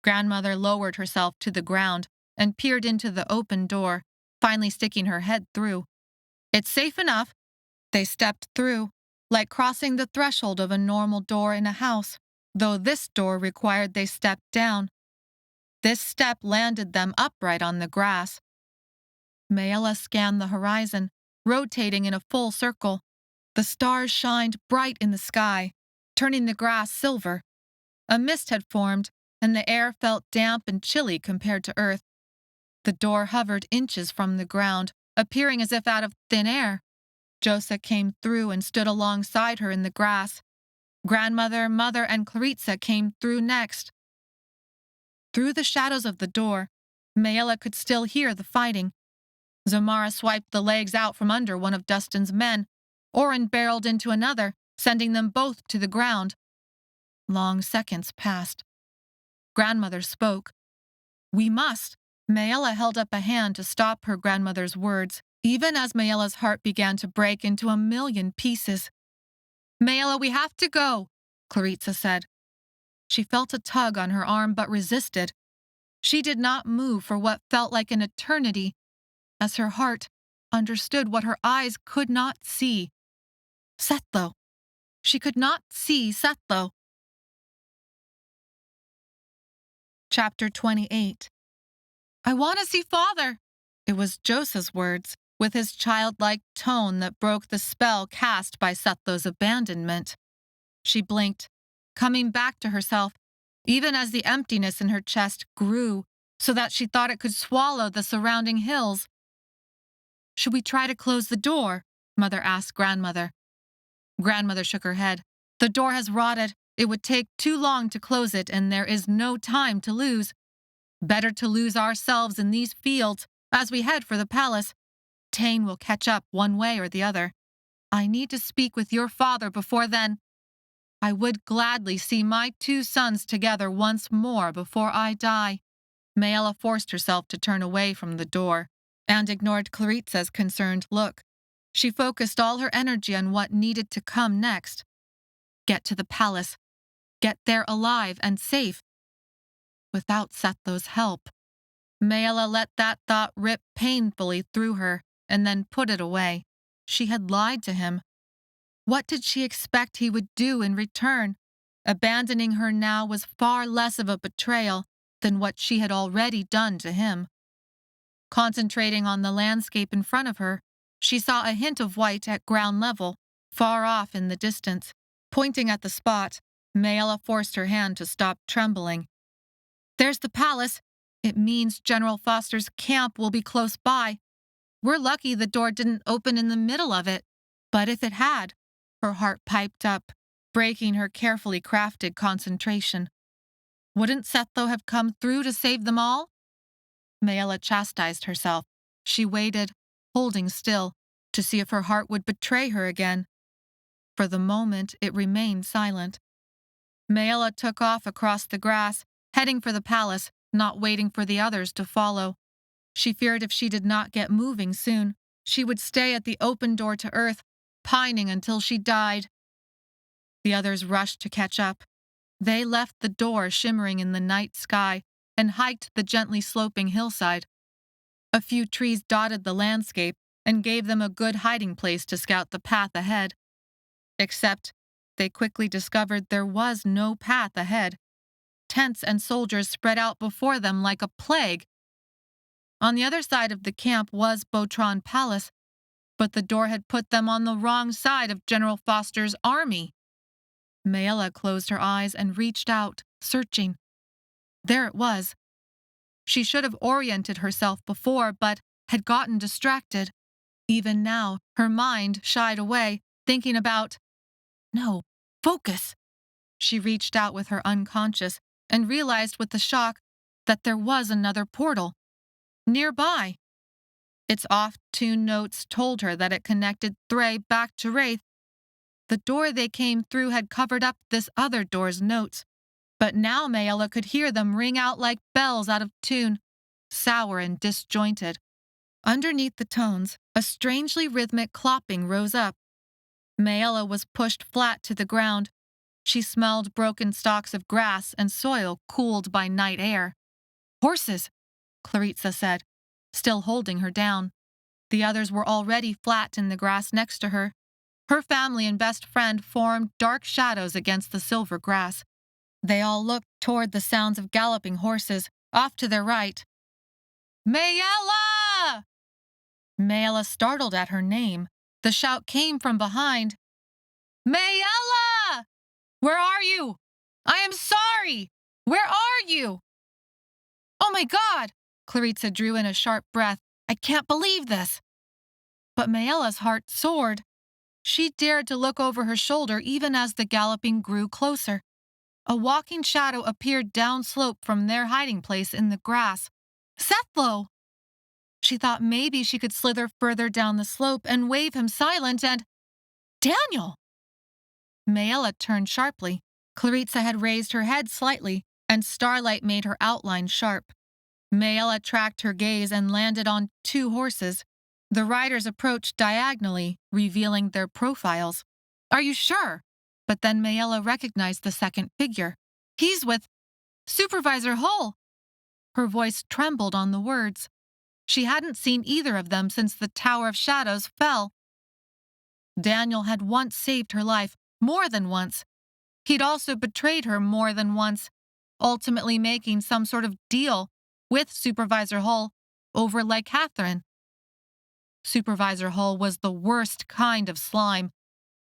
Grandmother lowered herself to the ground and peered into the open door, finally sticking her head through. "It's safe enough." They stepped through, like crossing the threshold of a normal door in a house, though this door required they step down. This step landed them upright on the grass. Maella scanned the horizon, rotating in a full circle. The stars shined bright in the sky, turning the grass silver. A mist had formed, and the air felt damp and chilly compared to earth. The door hovered inches from the ground, appearing as if out of thin air. Josa came through and stood alongside her in the grass. Grandmother, Mother, and Claritza came through next. Through the shadows of the door, Maella could still hear the fighting. Zamara swiped the legs out from under one of Dustin's men. Oren barreled into another, sending them both to the ground. Long seconds passed. Grandmother spoke. "We must." Maella held up a hand to stop her grandmother's words, even as Maella's heart began to break into a million pieces. "Maella, we have to go," Claritza said. She felt a tug on her arm but resisted. She did not move for what felt like an eternity, as her heart understood what her eyes could not see. Sethlo. She could not see Sethlo. Chapter 28. "I want to see Father." It was Josa's words, with his childlike tone that broke the spell cast by Sethlo's abandonment. She blinked, coming back to herself, even as the emptiness in her chest grew, so that she thought it could swallow the surrounding hills. "Should we try to close the door?" Mother asked Grandmother. Grandmother shook her head. "The door has rotted. It would take too long to close it, and there is no time to lose. Better to lose ourselves in these fields as we head for the palace. Tain will catch up one way or the other. I need to speak with your father before then. I would gladly see my two sons together once more before I die." Maella forced herself to turn away from the door and ignored Claritza's concerned look. She focused all her energy on what needed to come next. Get to the palace. Get there alive and safe. Without Sethlo's help. Maella let that thought rip painfully through her and then put it away. She had lied to him. What did she expect he would do in return? Abandoning her now was far less of a betrayal than what she had already done to him. Concentrating on the landscape in front of her, she saw a hint of white at ground level, far off in the distance. Pointing at the spot, Maella forced her hand to stop trembling. "There's the palace. It means General Foster's camp will be close by. We're lucky the door didn't open in the middle of it. But if it had," her heart piped up, breaking her carefully crafted concentration. Wouldn't Sethlo have come through to save them all? Maella chastised herself. She waited, holding still, to see if her heart would betray her again. For the moment, it remained silent. Maella took off across the grass, heading for the palace, not waiting for the others to follow. She feared if she did not get moving soon, she would stay at the open door to Earth, pining until she died. The others rushed to catch up. They left the door shimmering in the night sky and hiked the gently sloping hillside. A few trees dotted the landscape and gave them a good hiding place to scout the path ahead. Except they quickly discovered there was no path ahead. Tents and soldiers spread out before them like a plague. On the other side of the camp was Botron Palace, but the door had put them on the wrong side of General Foster's army. Maella closed her eyes and reached out, searching. There it was. She should have oriented herself before, but had gotten distracted. Even now, her mind shied away, thinking about, no, focus. She reached out with her unconscious and realized with a shock that there was another portal. Nearby. Its off-tune notes told her that it connected Thray back to Wraith. The door they came through had covered up this other door's notes, but now Maella could hear them ring out like bells out of tune, sour and disjointed. Underneath the tones, a strangely rhythmic clopping rose up. Maella was pushed flat to the ground. She smelled broken stalks of grass and soil cooled by night air. Horses, Claritza said, still holding her down. The others were already flat in the grass next to her. Her family and best friend formed dark shadows against the silver grass. They all looked toward the sounds of galloping horses, off to their right. Maella! Maella startled at her name. The shout came from behind. Maella! Where are you? I am sorry! Where are you? Oh my God! Claritza drew in a sharp breath. I can't believe this. But Maella's heart soared. She dared to look over her shoulder even as the galloping grew closer. A walking shadow appeared downslope from their hiding place in the grass. Sethlo! She thought maybe she could slither further down the slope and wave him silent and... Daniel! Maella turned sharply. Claritza had raised her head slightly, and starlight made her outline sharp. Maella tracked her gaze and landed on two horses. The riders approached diagonally, revealing their profiles. Are you sure? But then Maella recognized the second figure. He's with Supervisor Hull. Her voice trembled on the words. She hadn't seen either of them since the Tower of Shadows fell. Daniel had once saved her life, more than once. He'd also betrayed her more than once, ultimately making some sort of deal with Supervisor Hull over Lake Catherine. Supervisor Hull was the worst kind of slime.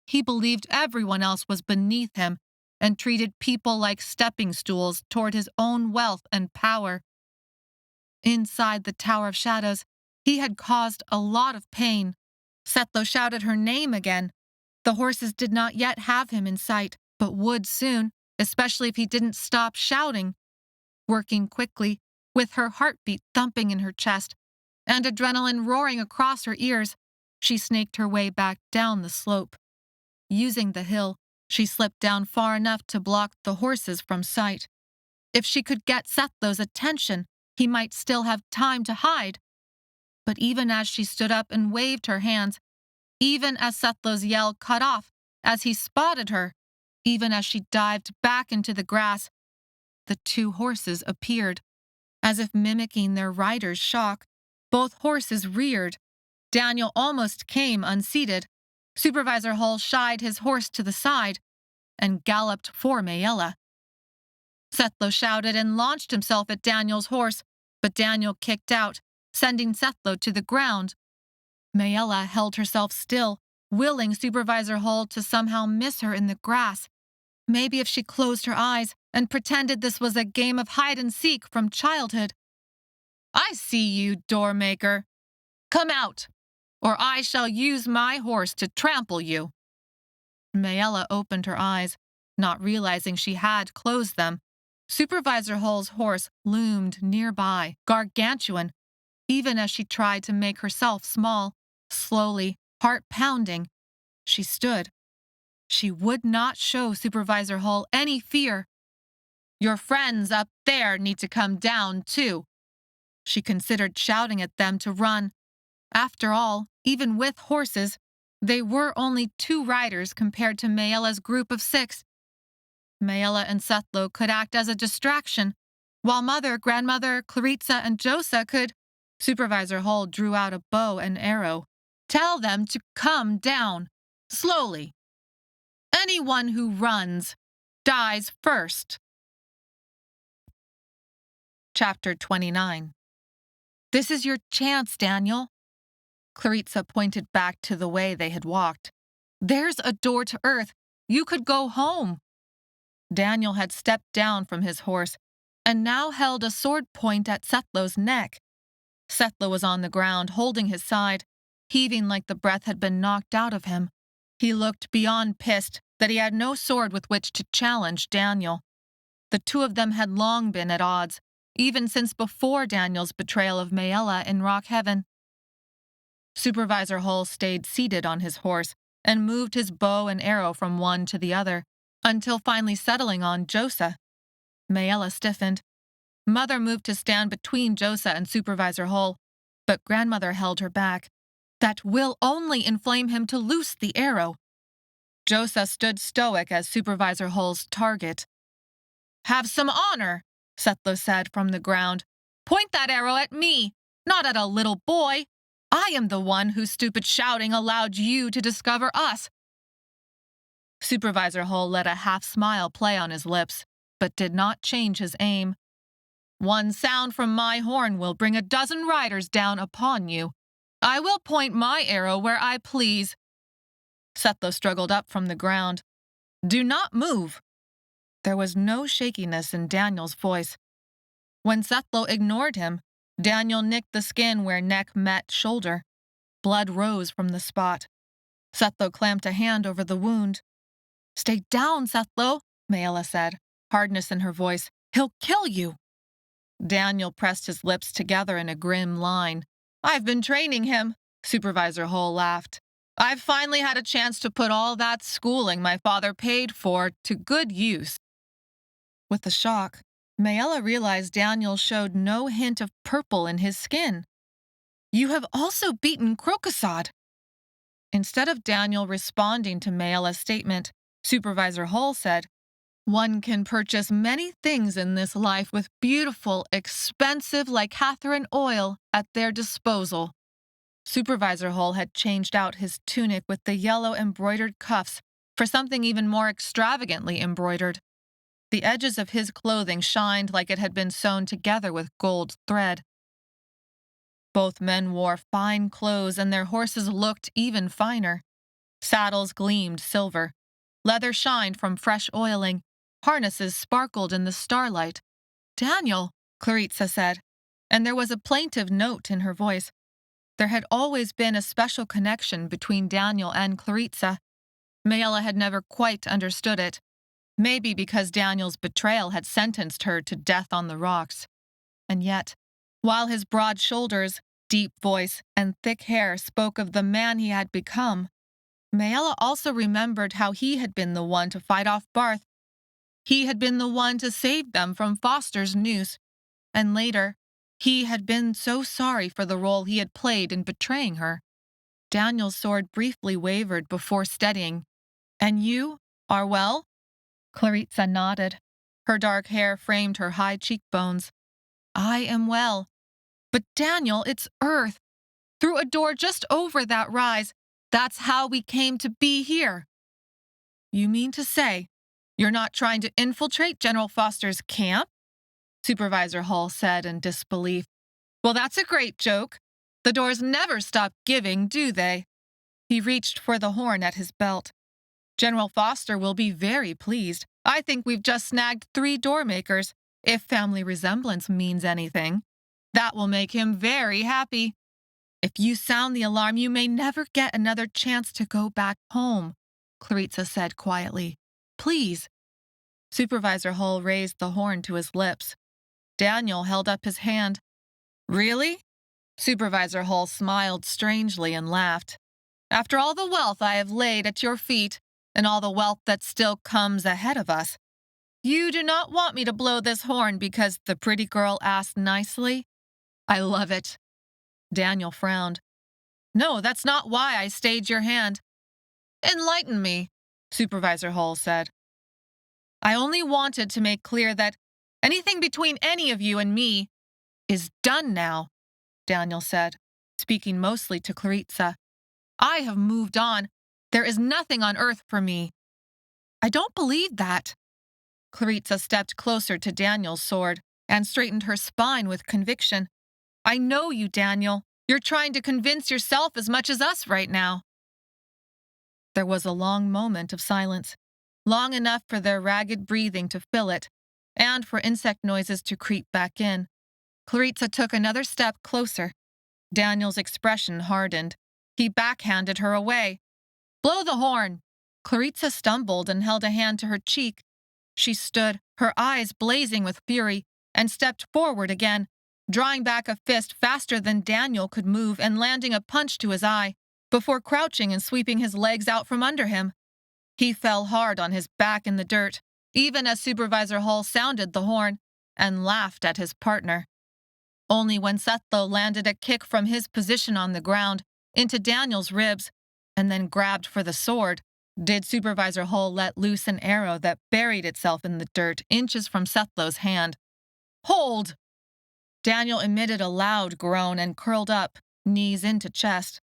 He believed everyone else was beneath him and treated people like stepping stools toward his own wealth and power. Inside the Tower of Shadows, he had caused a lot of pain. Sethlo shouted her name again. The horses did not yet have him in sight, but would soon, especially if he didn't stop shouting. Working quickly, with her heartbeat thumping in her chest and adrenaline roaring across her ears, she snaked her way back down the slope. Using the hill, she slipped down far enough to block the horses from sight. If she could get Sethlo's attention, he might still have time to hide. But even as she stood up and waved her hands, even as Sethlo's yell cut off as he spotted her, even as she dived back into the grass, the two horses appeared. As if mimicking their rider's shock, both horses reared. Daniel almost came unseated. Supervisor Hull shied his horse to the side and galloped for Maella. Sethlo shouted and launched himself at Daniel's horse, but Daniel kicked out, sending Sethlo to the ground. Maella held herself still, willing Supervisor Hull to somehow miss her in the grass. Maybe if she closed her eyes and pretended this was a game of hide-and-seek from childhood. I see you, Doormaker. Come out, or I shall use my horse to trample you. Maella opened her eyes, not realizing she had closed them. Supervisor Hull's horse loomed nearby, gargantuan, even as she tried to make herself small. Slowly, heart pounding, she stood. She would not show Supervisor Hull any fear. "Your friends up there need to come down, too." She considered shouting at them to run. After all, even with horses, they were only 2 riders compared to Maella's group of 6. Maella and Sethlo could act as a distraction, while Mother, Grandmother, Claritza, and Josa could. Supervisor Hull drew out a bow and arrow. "Tell them to come down, slowly. Anyone who runs dies first." Chapter 29. "This is your chance, Daniel." Claritza pointed back to the way they had walked. "There's a door to Earth. You could go home." Daniel had stepped down from his horse and now held a sword point at Sethlo's neck. Sethlo was on the ground, holding his side, heaving like the breath had been knocked out of him. He looked beyond pissed that he had no sword with which to challenge Daniel. The 2 of them had long been at odds, even since before Daniel's betrayal of Maella in Rock Heaven. Supervisor Hull stayed seated on his horse and moved his bow and arrow from one to the other, until finally settling on Josa. Maella stiffened. Mother moved to stand between Josa and Supervisor Hull, but Grandmother held her back. "That will only inflame him to loose the arrow." Josa stood stoic as Supervisor Hull's target. "Have some honor," Sethlo said from the ground. "Point that arrow at me, not at a little boy. I am the one whose stupid shouting allowed you to discover us." Supervisor Hull let a half-smile play on his lips, but did not change his aim. "One sound from my horn will bring a dozen riders down upon you. I will point my arrow where I please." Sethlo struggled up from the ground. "Do not move." There was no shakiness in Daniel's voice. When Sethlo ignored him, Daniel nicked the skin where neck met shoulder. Blood rose from the spot. Sethlo clamped a hand over the wound. "Stay down, Sethlo," Maella said, hardness in her voice. "He'll kill you." Daniel pressed his lips together in a grim line. "I've been training him," Supervisor Hull laughed. "I've finally had a chance to put all that schooling my father paid for to good use." With a shock, Maella realized Daniel showed no hint of purple in his skin. "You have also beaten Crocosod." Instead of Daniel responding to Maella's statement, Supervisor Hull said, "One can purchase many things in this life with beautiful, expensive lycathrine oil at their disposal." Supervisor Hull had changed out his tunic with the yellow embroidered cuffs for something even more extravagantly embroidered. The edges of his clothing shined like it had been sewn together with gold thread. Both men wore fine clothes and their horses looked even finer. Saddles gleamed silver. Leather shined from fresh oiling. Harnesses sparkled in the starlight. "Daniel," Claritza said, and there was a plaintive note in her voice. There had always been a special connection between Daniel and Claritza. Maella had never quite understood it. Maybe because Daniel's betrayal had sentenced her to death on the rocks. And yet, while his broad shoulders, deep voice, and thick hair spoke of the man he had become, Maella also remembered how he had been the one to fight off Barth. He had been the one to save them from Foster's noose. And later, he had been so sorry for the role he had played in betraying her. Daniel's sword briefly wavered before steadying. "And you are well?" Claritza nodded. Her dark hair framed her high cheekbones. "I am well. But Daniel, it's Earth. Through a door just over that rise. That's how we came to be here." "You mean to say you're not trying to infiltrate General Foster's camp?" Supervisor Hull said in disbelief. "Well, that's a great joke. The doors never stop giving, do they?" He reached for the horn at his belt. "General Foster will be very pleased. I think we've just snagged 3 doormakers, if family resemblance means anything. That will make him very happy. If you sound the alarm, you may never get another chance to go back home." Clarissa said quietly. Please. Supervisor Hull raised the horn to his lips. Daniel held up his hand. Really? Supervisor Hull smiled strangely and laughed. After all the wealth I have laid at your feet, and all the wealth that still comes ahead of us, you do not want me to blow this horn because the pretty girl asked nicely? I love it. Daniel frowned. No, that's not why I stayed your hand. Enlighten me, Supervisor Hull said. I only wanted to make clear that anything between any of you and me is done now, Daniel said, speaking mostly to Clarissa. I have moved on. There is nothing on earth for me. I don't believe that. Clarissa stepped closer to Daniel's sword and straightened her spine with conviction. I know you, Daniel. You're trying to convince yourself as much as us right now. There was a long moment of silence, long enough for their ragged breathing to fill it, and for insect noises to creep back in. Clarissa took another step closer. Daniel's expression hardened. He backhanded her away. Blow the horn! Clarissa stumbled and held a hand to her cheek. She stood, her eyes blazing with fury, and stepped forward again, drawing back a fist faster than Daniel could move and landing a punch to his eye, before crouching and sweeping his legs out from under him. He fell hard on his back in the dirt, even as Supervisor Hull sounded the horn, and laughed at his partner. Only when Sethlo landed a kick from his position on the ground into Daniel's ribs, and then grabbed for the sword, did Supervisor Hull let loose an arrow that buried itself in the dirt inches from Sethlo's hand. Hold! Daniel emitted a loud groan and curled up, knees into chest.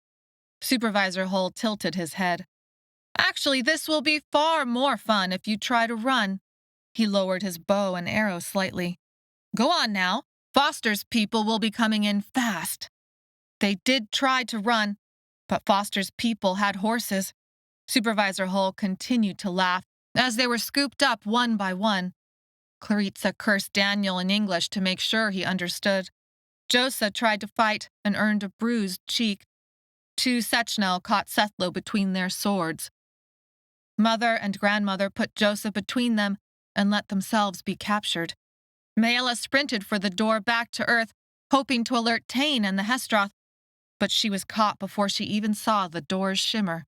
Supervisor Hull tilted his head. Actually, this will be far more fun if you try to run. He lowered his bow and arrow slightly. Go on now. Foster's people will be coming in fast. They did try to run, but Foster's people had horses. Supervisor Hull continued to laugh as they were scooped up one by one. Clarissa cursed Daniel in English to make sure he understood. Josa tried to fight and earned a bruised cheek. Two Sechnel caught Sethlo between their swords. Mother and grandmother put Josa between them and let themselves be captured. Maella sprinted for the door back to Earth, hoping to alert Tain and the Hestroth, but she was caught before she even saw the door's shimmer.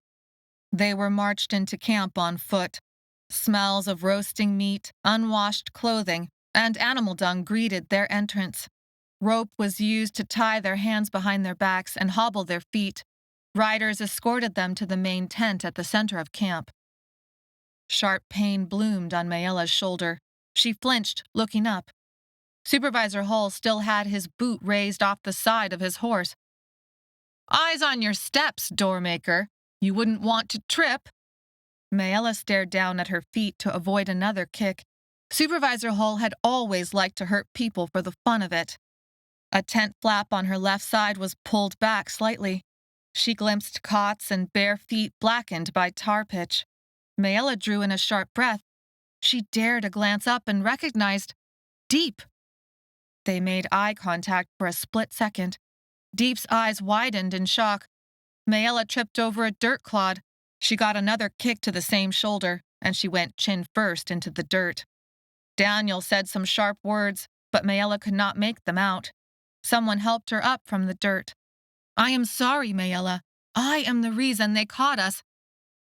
They were marched into camp on foot. Smells of roasting meat, unwashed clothing, and animal dung greeted their entrance. Rope was used to tie their hands behind their backs and hobble their feet. Riders escorted them to the main tent at the center of camp. Sharp pain bloomed on Maella's shoulder. She flinched, looking up. Supervisor Hull still had his boot raised off the side of his horse. Eyes on your steps, Doormaker. You wouldn't want to trip. Maella stared down at her feet to avoid another kick. Supervisor Hull had always liked to hurt people for the fun of it. A tent flap on her left side was pulled back slightly. She glimpsed cots and bare feet blackened by tar pitch. Maella drew in a sharp breath. She dared a glance up and recognized Deep. They made eye contact for a split second. Deep's eyes widened in shock. Maella tripped over a dirt clod. She got another kick to the same shoulder, and she went chin first into the dirt. Daniel said some sharp words, but Maella could not make them out. Someone helped her up from the dirt. I am sorry, Maella. I am the reason they caught us.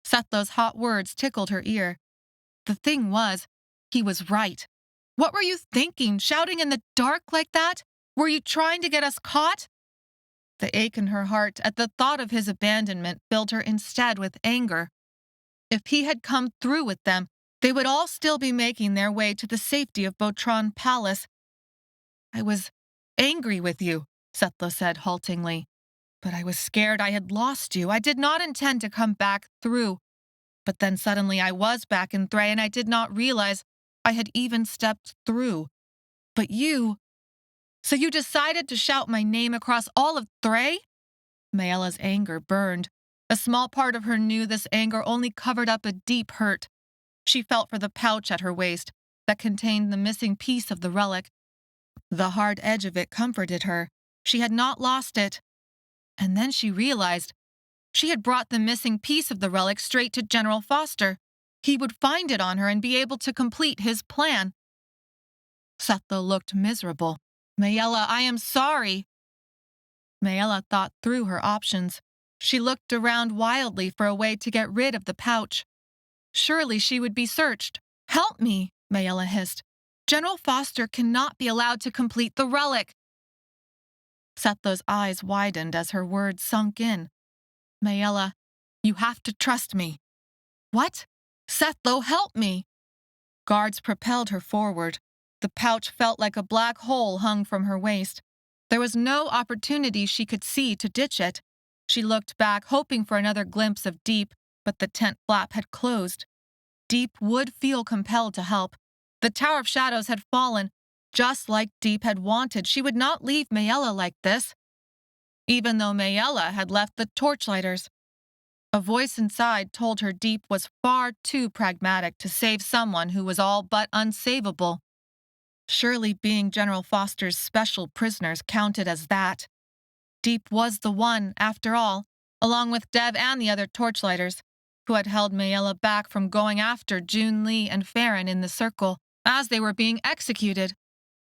Sethlo's hot words tickled her ear. The thing was, he was right. What were you thinking, shouting in the dark like that? Were you trying to get us caught? The ache in her heart at the thought of his abandonment filled her instead with anger. If he had come through with them, they would all still be making their way to the safety of Botron Palace. I was angry with you, Sethlo said haltingly. But I was scared I had lost you. I did not intend to come back through. But then suddenly I was back in Thray and I did not realize I had even stepped through. But you... So you decided to shout my name across all of Thray? Maella's anger burned. A small part of her knew this anger only covered up a deep hurt. She felt for the pouch at her waist that contained the missing piece of the relic. The hard edge of it comforted her. She had not lost it. And then she realized She had brought the missing piece of the relic straight to General Foster. He would find it on her and be able to complete his plan. Sethlo looked miserable. Maella, I am sorry. Maella thought through her options. She looked around wildly for a way to get rid of the pouch. Surely she would be searched. Help me, Maella hissed. General Foster cannot be allowed to complete the relic. Sethlo's eyes widened as her words sunk in. Maella, you have to trust me. What? Sethlo, help me! Guards propelled her forward. The pouch felt like a black hole hung from her waist. There was no opportunity she could see to ditch it. She looked back, hoping for another glimpse of Deep, but the tent flap had closed. Deep would feel compelled to help. The Tower of Shadows had fallen. Just like Deep had wanted, she would not leave Maella like this. Even though Maella had left the torchlighters. A voice inside told her Deep was far too pragmatic to save someone who was all but unsavable. Surely being General Foster's special prisoners counted as that. Deep was the one, after all, along with Dev and the other torchlighters, who had held Maella back from going after June Lee and Farron in the circle as they were being executed.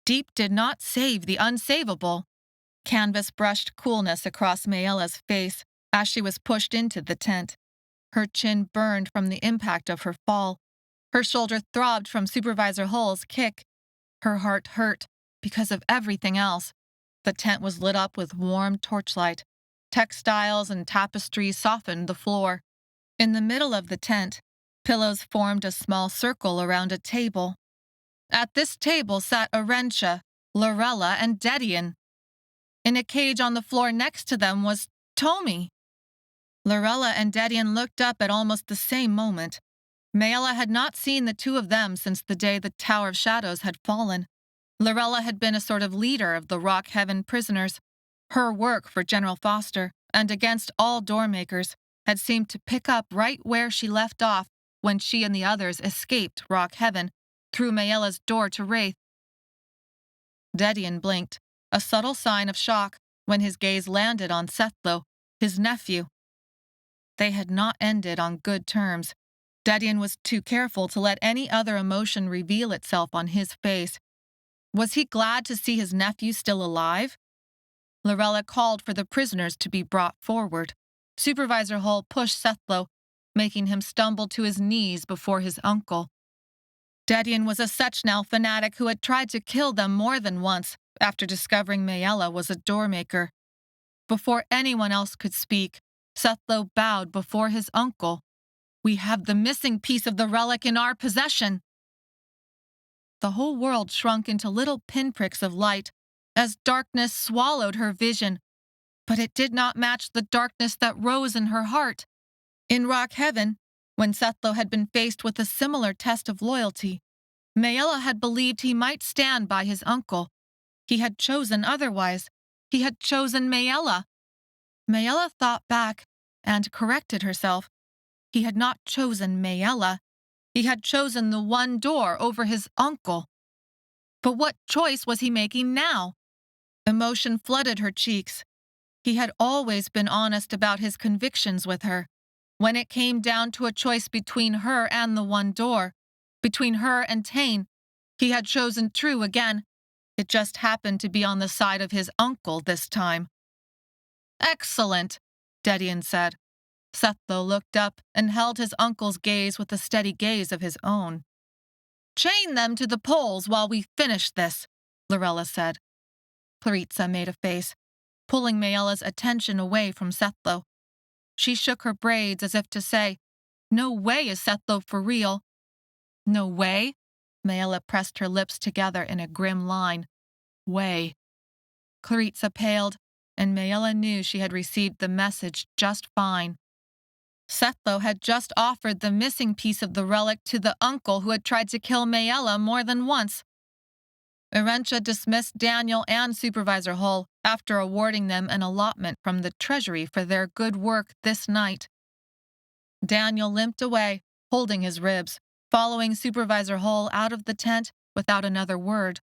Deep did not save the unsavable. Canvas brushed coolness across Maella's face as she was pushed into the tent. Her chin burned from the impact of her fall. Her shoulder throbbed from Supervisor Hull's kick. Her heart hurt because of everything else. The tent was lit up with warm torchlight. Textiles and tapestries softened the floor. In the middle of the tent, pillows formed a small circle around a table. At this table sat Arentia, Lorella, and Dedian. In a cage on the floor next to them was Tomi. Lorella and Dedian looked up at almost the same moment. Maella had not seen the two of them since the day the Tower of Shadows had fallen. Lorella had been a sort of leader of the Rock Heaven prisoners. Her work for General Foster, and against all Doormakers, had seemed to pick up right where she left off when she and the others escaped Rock Heaven through Maella's door to Wraith. Dedian blinked, a subtle sign of shock, when his gaze landed on Sethlo, his nephew. They had not ended on good terms. Dedian was too careful to let any other emotion reveal itself on his face. Was he glad to see his nephew still alive? Lorella called for the prisoners to be brought forward. Supervisor Hull pushed Sethlo, making him stumble to his knees before his uncle. Dedian was a Sechnal fanatic who had tried to kill them more than once after discovering Maella was a Doormaker. Before anyone else could speak, Sethlo bowed before his uncle. We have the missing piece of the relic in our possession. The whole world shrunk into little pinpricks of light as darkness swallowed her vision, but it did not match the darkness that rose in her heart. In Rock Heaven, when Sethlo had been faced with a similar test of loyalty, Maella had believed he might stand by his uncle. He had chosen otherwise. He had chosen Maella. Maella thought back and corrected herself. He had not chosen Maella. He had chosen the one door over his uncle. But what choice was he making now? Emotion flooded her cheeks. He had always been honest about his convictions with her. When it came down to a choice between her and the one door, between her and Tain, he had chosen true again. It just happened to be on the side of his uncle this time. Excellent, Dedian said. Sethlo looked up and held his uncle's gaze with a steady gaze of his own. Chain them to the poles while we finish this, Lorella said. Claritza made a face, pulling Maella's attention away from Sethlo. She shook her braids as if to say, No way is Sethlo for real. No way? Maella pressed her lips together in a grim line. Way. Claritza paled, and Maella knew she had received the message just fine. Sethlo had just offered the missing piece of the relic to the uncle who had tried to kill Maella more than once. Arentia dismissed Daniel and Supervisor Hull after awarding them an allotment from the treasury for their good work this night. Daniel limped away, holding his ribs, following Supervisor Hull out of the tent without another word.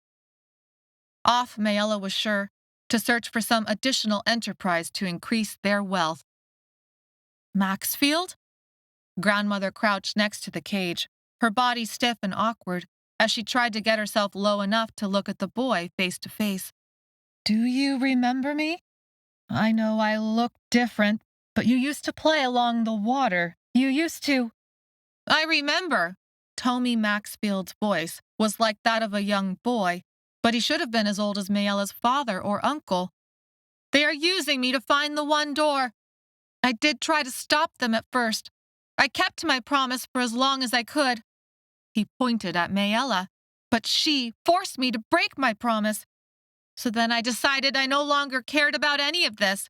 Off, Maella was sure, to search for some additional enterprise to increase their wealth. Maxfield? Grandmother crouched next to the cage, her body stiff and awkward, as she tried to get herself low enough to look at the boy face to face. Do you remember me? I know I look different, but you used to play along the water. You used to. I remember. Tommy Maxfield's voice was like that of a young boy, but he should have been as old as Maella's father or uncle. They are using me to find the one door. I did try to stop them at first. I kept to my promise for as long as I could. He pointed at Maella, but she forced me to break my promise. So then I decided I no longer cared about any of this.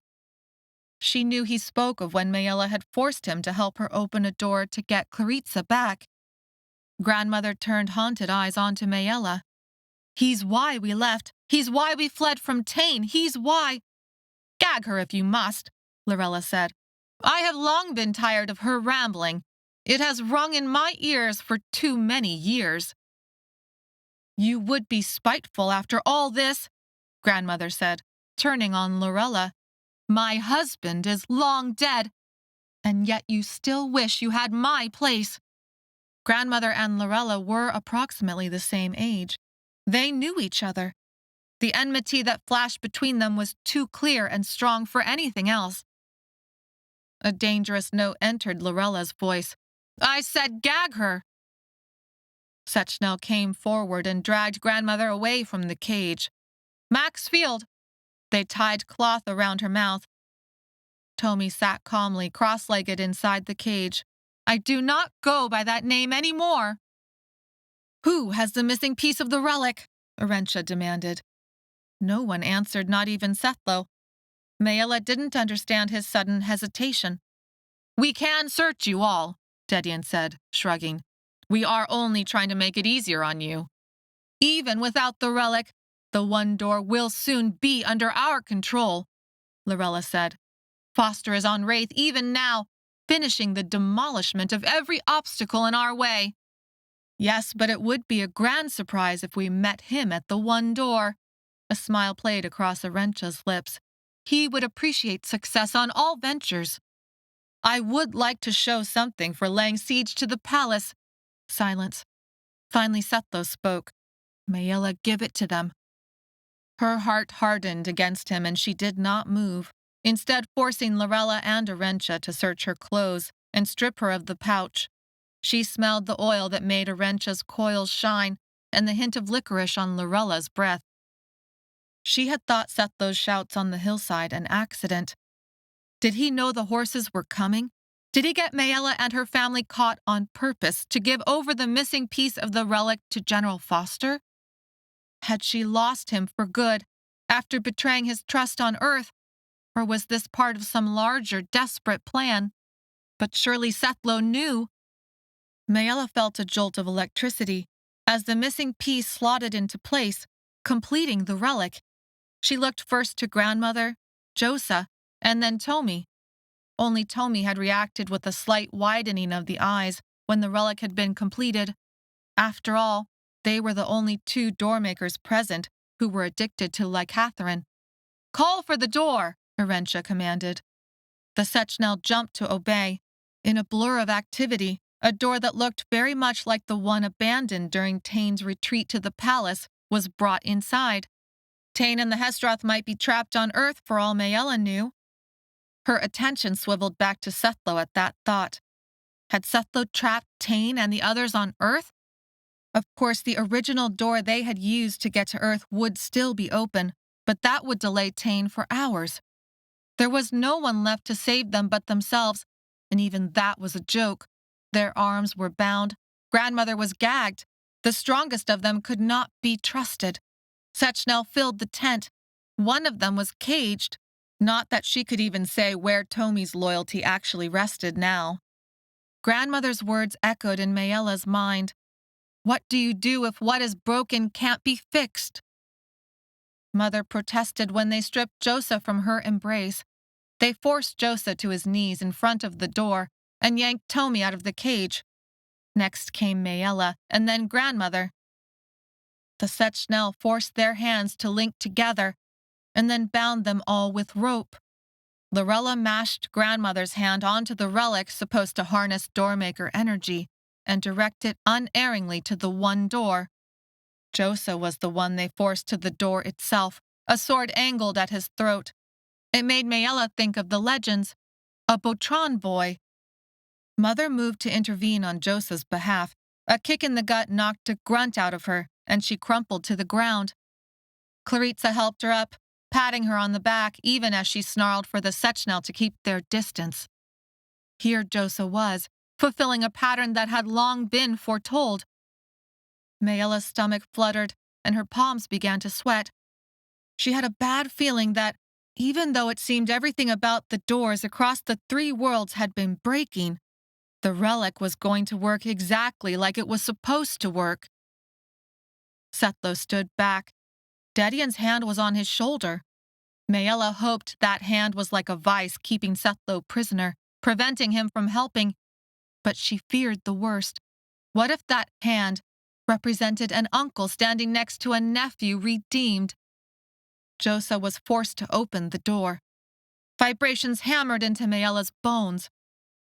She knew he spoke of when Maella had forced him to help her open a door to get Claritza back. Grandmother turned haunted eyes onto Maella. He's why we left. He's why we fled from Tain. He's why. Gag her if you must, Lorella said. I have long been tired of her rambling. It has rung in my ears for too many years. You would be spiteful after all this, Grandmother said, turning on Lorella. My husband is long dead, and yet you still wish you had my place. Grandmother and Lorella were approximately the same age. They knew each other. The enmity that flashed between them was too clear and strong for anything else. A dangerous note entered Lorella's voice. I said gag her. Sechnell came forward and dragged Grandmother away from the cage. Maxfield. They tied cloth around her mouth. Tommy sat calmly, cross-legged inside the cage. I do not go by that name any more. Who has the missing piece of the relic? Arentia demanded. No one answered, not even Sethlo. Maella didn't understand his sudden hesitation. We can search you all, Dedian said, shrugging. We are only trying to make it easier on you. Even without the relic, the one door will soon be under our control, Lorella said. Foster is on Wraith even now, finishing the demolishment of every obstacle in our way. Yes, but it would be a grand surprise if we met him at the one door. A smile played across Arentia's lips. He would appreciate success on all ventures. I would like to show something for laying siege to the palace. Silence. Finally Sethlo spoke. Maella, give it to them. Her heart hardened against him and she did not move, instead forcing Lorella and Arentia to search her clothes and strip her of the pouch. She smelled the oil that made Arentia's coils shine and the hint of licorice on Lorella's breath. She had thought Sethlo's shouts on the hillside an accident. Did he know the horses were coming? Did he get Maella and her family caught on purpose to give over the missing piece of the relic to General Foster? Had she lost him for good after betraying his trust on Earth? Or was this part of some larger, desperate plan? But surely Sethlo knew. Maella felt a jolt of electricity as the missing piece slotted into place, completing the relic. She looked first to Grandmother, Josa, and then Tommy. Only Tommy had reacted with a slight widening of the eyes when the relic had been completed. After all, they were the only two doormakers present who were addicted to Lycathrine. Call for the door, Arentia commanded. The Sechnell jumped to obey. In a blur of activity, a door that looked very much like the one abandoned during Tain's retreat to the palace was brought inside. Tain and the Hestroth might be trapped on Earth for all Maella knew. Her attention swiveled back to Sethlo at that thought. Had Sethlo trapped Tain and the others on Earth? Of course, the original door they had used to get to Earth would still be open, but that would delay Tain for hours. There was no one left to save them but themselves, and even that was a joke. Their arms were bound. Grandmother was gagged. The strongest of them could not be trusted. Sechnell filled the tent. One of them was caged. Not that she could even say where Tommy's loyalty actually rested now. Grandmother's words echoed in Maella's mind. What do you do if what is broken can't be fixed? Mother protested when they stripped Josa from her embrace. They forced Josa to his knees in front of the door and yanked Tommy out of the cage. Next came Maella, and then Grandmother. The Sechnell forced their hands to link together, and then bound them all with rope. Lorella mashed grandmother's hand onto the relic supposed to harness Doormaker energy and direct it unerringly to the one door. Josa was the one they forced to the door itself, a sword angled at his throat. It made Maella think of the legends. A Botron boy. Mother moved to intervene on Josa's behalf. A kick in the gut knocked a grunt out of her, and she crumpled to the ground. Claritza helped her up, patting her on the back even as she snarled for the Sechnel to keep their distance. Here Josa was, fulfilling a pattern that had long been foretold. Maella's stomach fluttered, and her palms began to sweat. She had a bad feeling that, even though it seemed everything about the doors across the three worlds had been breaking, the relic was going to work exactly like it was supposed to work. Sethlo stood back. Dedian's hand was on his shoulder. Maella hoped that hand was like a vice keeping Sethlo prisoner, preventing him from helping, but she feared the worst. What if that hand represented an uncle standing next to a nephew redeemed? Josa was forced to open the door. Vibrations hammered into Maella's bones.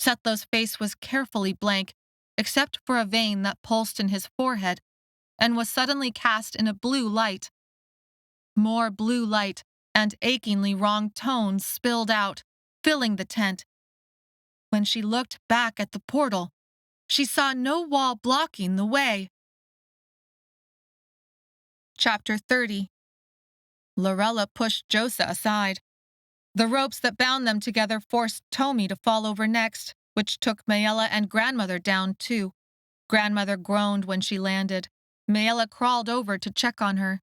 Sethlo's face was carefully blank, except for a vein that pulsed in his forehead and was suddenly cast in a blue light. More blue light and achingly wrong tones spilled out, filling the tent. When she looked back at the portal, she saw no wall blocking the way. Chapter 30. Lorella pushed Josa aside. The ropes that bound them together forced Tommy to fall over next, which took Maella and grandmother down too. Grandmother groaned when she landed. Maella crawled over to check on her.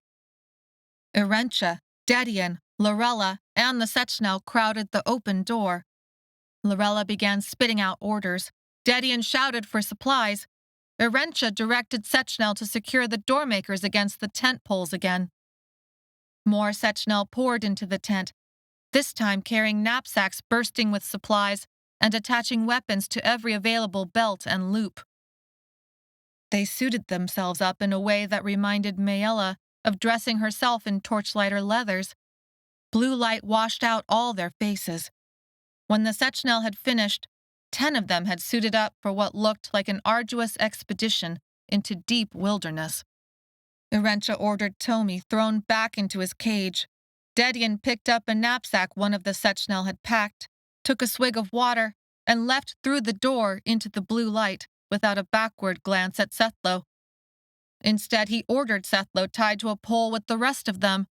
Erentia, Dedian, Lorella, and the Sechnel crowded the open door. Lorella began spitting out orders. Dedian shouted for supplies. Erentia directed Sechnel to secure the doormakers against the tent poles again. More Sechnel poured into the tent, this time carrying knapsacks bursting with supplies and attaching weapons to every available belt and loop. They suited themselves up in a way that reminded Maella of dressing herself in torchlighter leathers. Blue light washed out all their faces. When the Sechnel had finished, 10 of them had suited up for what looked like an arduous expedition into deep wilderness. Erentia ordered Tommy thrown back into his cage. Dedian picked up a knapsack one of the Sechnel had packed, took a swig of water, and left through the door into the blue light without a backward glance at Sethlo. Instead, he ordered Sethlo tied to a pole with the rest of them.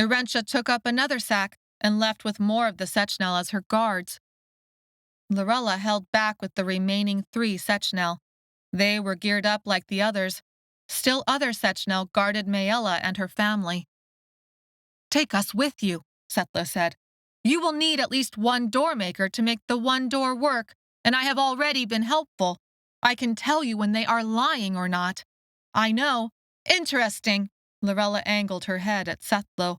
Erentia took up another sack and left with more of the Sechnel as her guards. Lorella held back with the remaining 3 Sechnel. They were geared up like the others. Still other Sechnel guarded Maella and her family. "Take us with you," Sethlo said. "You will need at least one doormaker to make the one door work, and I have already been helpful. I can tell you when they are lying or not." "I know." "Interesting." Lorella angled her head at Sethlo.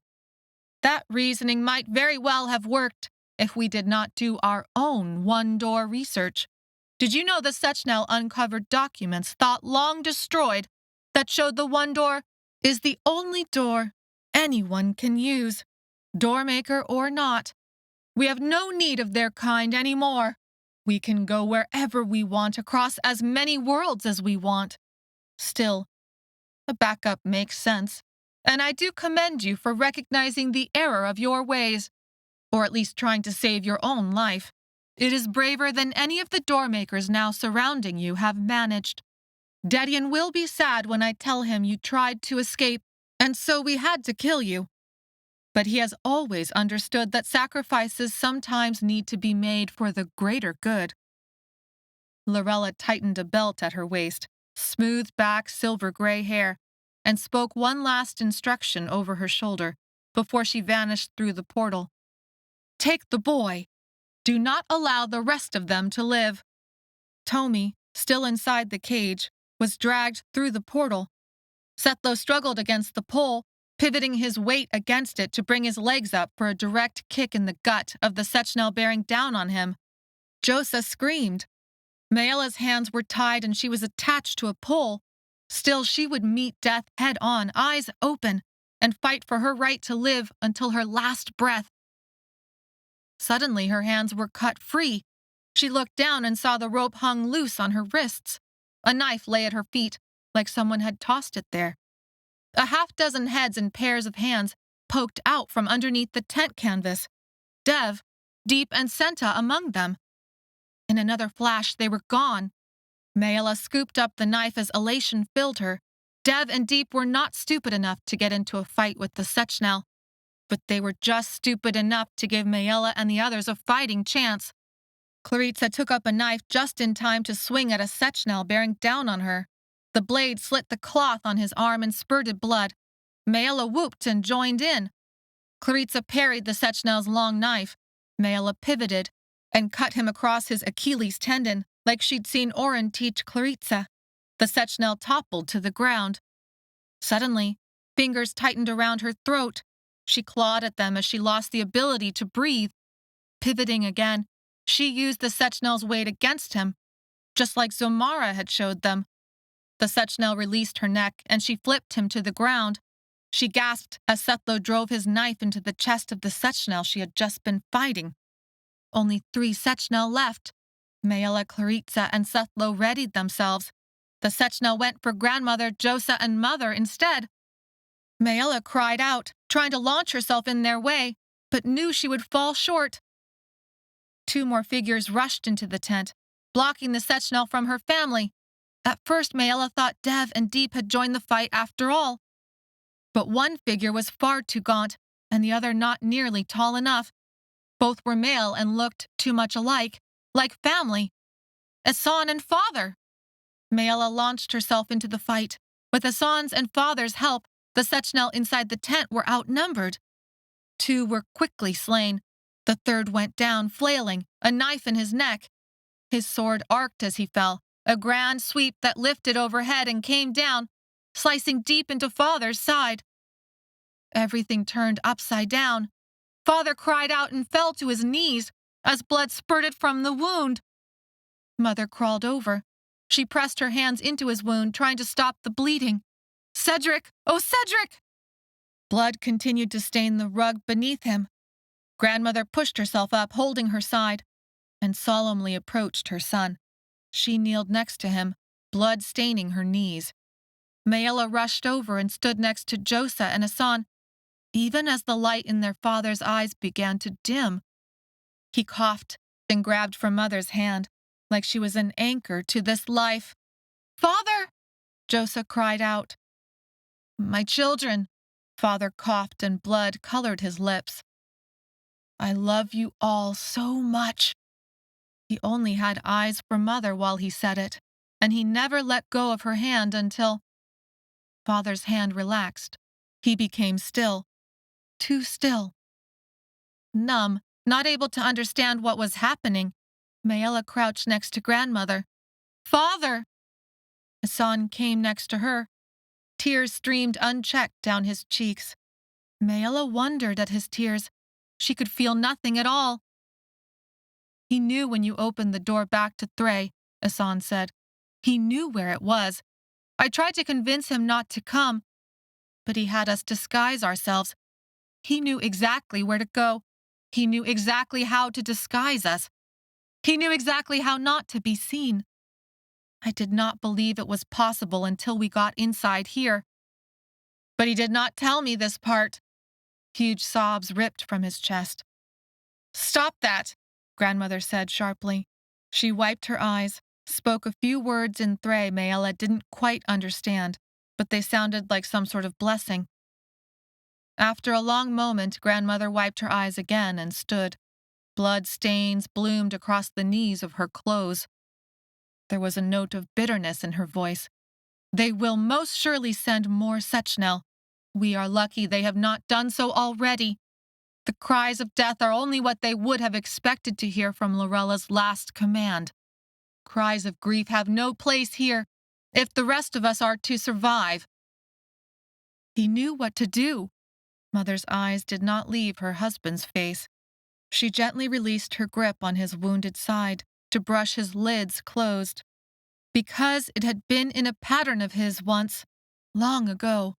"That reasoning might very well have worked if we did not do our own one-door research. Did you know the Sechnel uncovered documents thought long destroyed that showed the one door is the only door anyone can use, doormaker or not? We have no need of their kind anymore. We can go wherever we want across as many worlds as we want. Still, a backup makes sense, and I do commend you for recognizing the error of your ways, or at least trying to save your own life. It is braver than any of the doormakers now surrounding you have managed. Dedian will be sad when I tell him you tried to escape, and so we had to kill you. But he has always understood that sacrifices sometimes need to be made for the greater good." Lorella tightened a belt at her waist, smoothed back silver-gray hair, and spoke one last instruction over her shoulder before she vanished through the portal. "Take the boy. Do not allow the rest of them to live." Tommy, still inside the cage, was dragged through the portal. Sethlo struggled against the pole, pivoting his weight against it to bring his legs up for a direct kick in the gut of the Sechnel bearing down on him. Josa screamed. Maella's hands were tied and she was attached to a pole. Still, she would meet death head on, eyes open, and fight for her right to live until her last breath. Suddenly her hands were cut free. She looked down and saw the rope hung loose on her wrists. A knife lay at her feet, like someone had tossed it there. A half-dozen heads and pairs of hands poked out from underneath the tent canvas. Dev, Deep, and Senta among them. In another flash, they were gone. Maella scooped up the knife as elation filled her. Dev and Deep were not stupid enough to get into a fight with the Sechnel, but they were just stupid enough to give Maella and the others a fighting chance. Claritza took up a knife just in time to swing at a Sechnel bearing down on her. The blade slit the cloth on his arm and spurted blood. Maella whooped and joined in. Claritza parried the Sechnel's long knife. Maella pivoted and cut him across his Achilles tendon, like she'd seen Oren teach Claritza. The Sechnel toppled to the ground. Suddenly, fingers tightened around her throat. She clawed at them as she lost the ability to breathe. Pivoting again, she used the Sechnel's weight against him, just like Zomara had showed them. The Sechnel released her neck, and she flipped him to the ground. She gasped as Sethlo drove his knife into the chest of the Sechnel she had just been fighting. Only 3 Sechnel left. Maella, Claritza, and Sethlo readied themselves. The Sechnel went for grandmother, Josa, and mother instead. Maella cried out, trying to launch herself in their way, but knew she would fall short. 2 more figures rushed into the tent, blocking the Sechnel from her family. At first, Maella thought Dev and Deep had joined the fight after all. But one figure was far too gaunt, and the other not nearly tall enough. Both were male and looked too much alike, like family. Asan and father! Maella launched herself into the fight. With Asan's and father's help, the Sechnel inside the tent were outnumbered. 2 were quickly slain. The third went down, flailing, a knife in his neck. His sword arced as he fell, a grand sweep that lifted overhead and came down, slicing deep into father's side. Everything turned upside down. Father cried out and fell to his knees as blood spurted from the wound. Mother crawled over. She pressed her hands into his wound, trying to stop the bleeding. Cedric! Oh, Cedric! Blood continued to stain the rug beneath him. Grandmother pushed herself up, holding her side, and solemnly approached her son. She kneeled next to him, blood staining her knees. Maella rushed over and stood next to Josa and Asan, even as the light in their father's eyes began to dim. He coughed and grabbed for Mother's hand, like she was an anchor to this life. "Father!" Josa cried out. "My children," Father coughed and blood colored his lips. "I love you all so much." He only had eyes for Mother while he said it, and he never let go of her hand until Father's hand relaxed. He became still, too still. Numb, not able to understand what was happening, Maella crouched next to grandmother. "Father!" Asan came next to her. Tears streamed unchecked down his cheeks. Maella wondered at his tears. She could feel nothing at all. "He knew when you opened the door back to Thray," Asan said. "He knew where it was. I tried to convince him not to come, but he had us disguise ourselves. He knew exactly where to go. He knew exactly how to disguise us. He knew exactly how not to be seen. I did not believe it was possible until we got inside here. But he did not tell me this part." Huge sobs ripped from his chest. "Stop that," grandmother said sharply. She wiped her eyes, spoke a few words in Thray Maella didn't quite understand, but they sounded like some sort of blessing. After a long moment, grandmother wiped her eyes again and stood. Blood stains bloomed across the knees of her clothes. There was a note of bitterness in her voice. "They will most surely send more Sechnel. We are lucky they have not done so already. The cries of death are only what they would have expected to hear from Lorella's last command. Cries of grief have no place here, if the rest of us are to survive." He knew what to do. Mother's eyes did not leave her husband's face. She gently released her grip on his wounded side to brush his lids closed. Because it had been in a pattern of his once, long ago.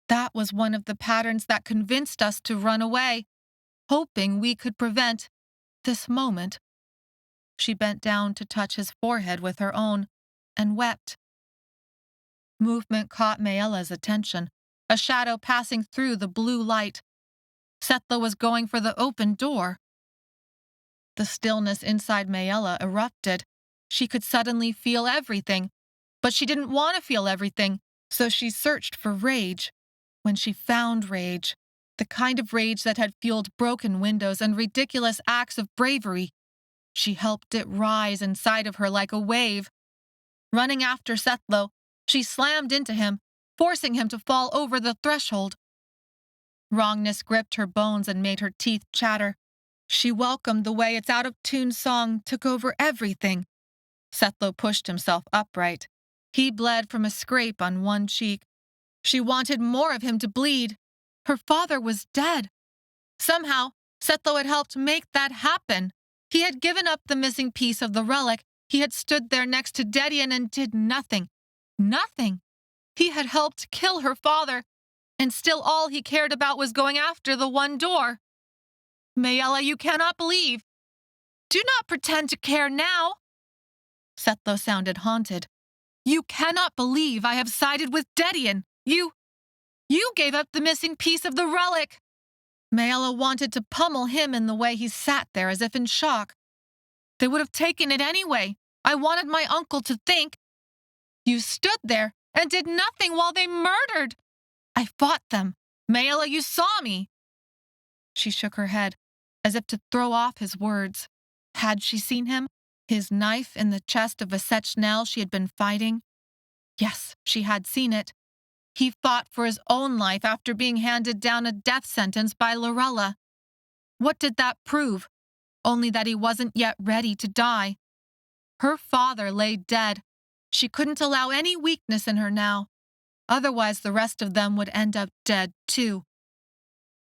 That was one of the patterns that convinced us to run away. hoping we could prevent this moment. She bent down to touch his forehead with her own and wept. Movement caught Maella's attention, a shadow passing through the blue light. Setla was going for the open door. The stillness inside Maella erupted. She could suddenly feel everything, but she didn't want to feel everything, so she searched for rage. When she found rage, the kind of rage that had fueled broken windows and ridiculous acts of bravery, she helped it rise inside of her like a wave. Running after Sethlo, she slammed into him, forcing him to fall over the threshold. Wrongness gripped her bones and made her teeth chatter. She welcomed the way its out-of-tune song took over everything. Sethlo pushed himself upright. He bled from a scrape on one cheek. She wanted more of him to bleed. Her father was dead. Somehow, Sethlo had helped make that happen. He had given up the missing piece of the relic. He had stood there next to Dedian and did nothing. Nothing. He had helped kill her father, and still all he cared about was going after the one door. Maella, you cannot believe. Do not pretend to care now. Sethlo sounded haunted. You cannot believe I have sided with Dedian. You gave up the missing piece of the relic. Maella wanted to pummel him in the way he sat there as if in shock. They would have taken it anyway. I wanted my uncle to think. You stood there and did nothing while they murdered. I fought them. Maella, you saw me. She shook her head, as if to throw off his words. Had she seen him? His knife in the chest of Vesechnel she had been fighting? Yes, she had seen it. He fought for his own life after being handed down a death sentence by Lorella. What did that prove? Only that he wasn't yet ready to die. Her father lay dead. She couldn't allow any weakness in her now. Otherwise, the rest of them would end up dead, too.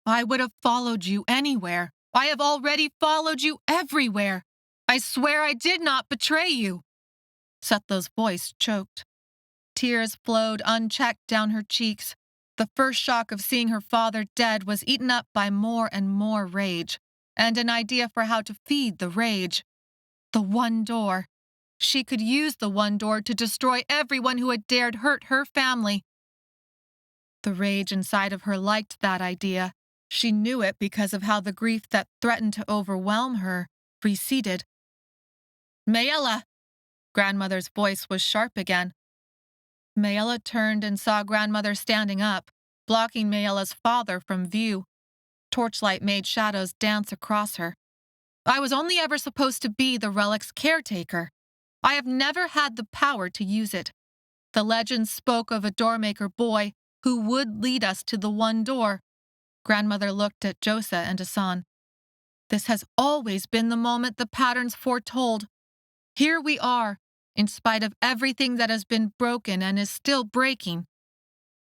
I would have followed you anywhere. I have already followed you everywhere. I swear I did not betray you. Sethlo's voice choked. Tears flowed unchecked down her cheeks. The first shock of seeing her father dead was eaten up by more and more rage, and an idea for how to feed the rage. The one door. She could use the one door to destroy everyone who had dared hurt her family. The rage inside of her liked that idea. She knew it because of how the grief that threatened to overwhelm her receded. Maella! Grandmother's voice was sharp again. Maella turned and saw Grandmother standing up, blocking Maella's father from view. Torchlight made shadows dance across her. I was only ever supposed to be the relic's caretaker. I have never had the power to use it. The legend spoke of a Doormaker boy who would lead us to the one door. Grandmother looked at Josa and Asan. This has always been the moment the patterns foretold. Here we are, in spite of everything that has been broken and is still breaking.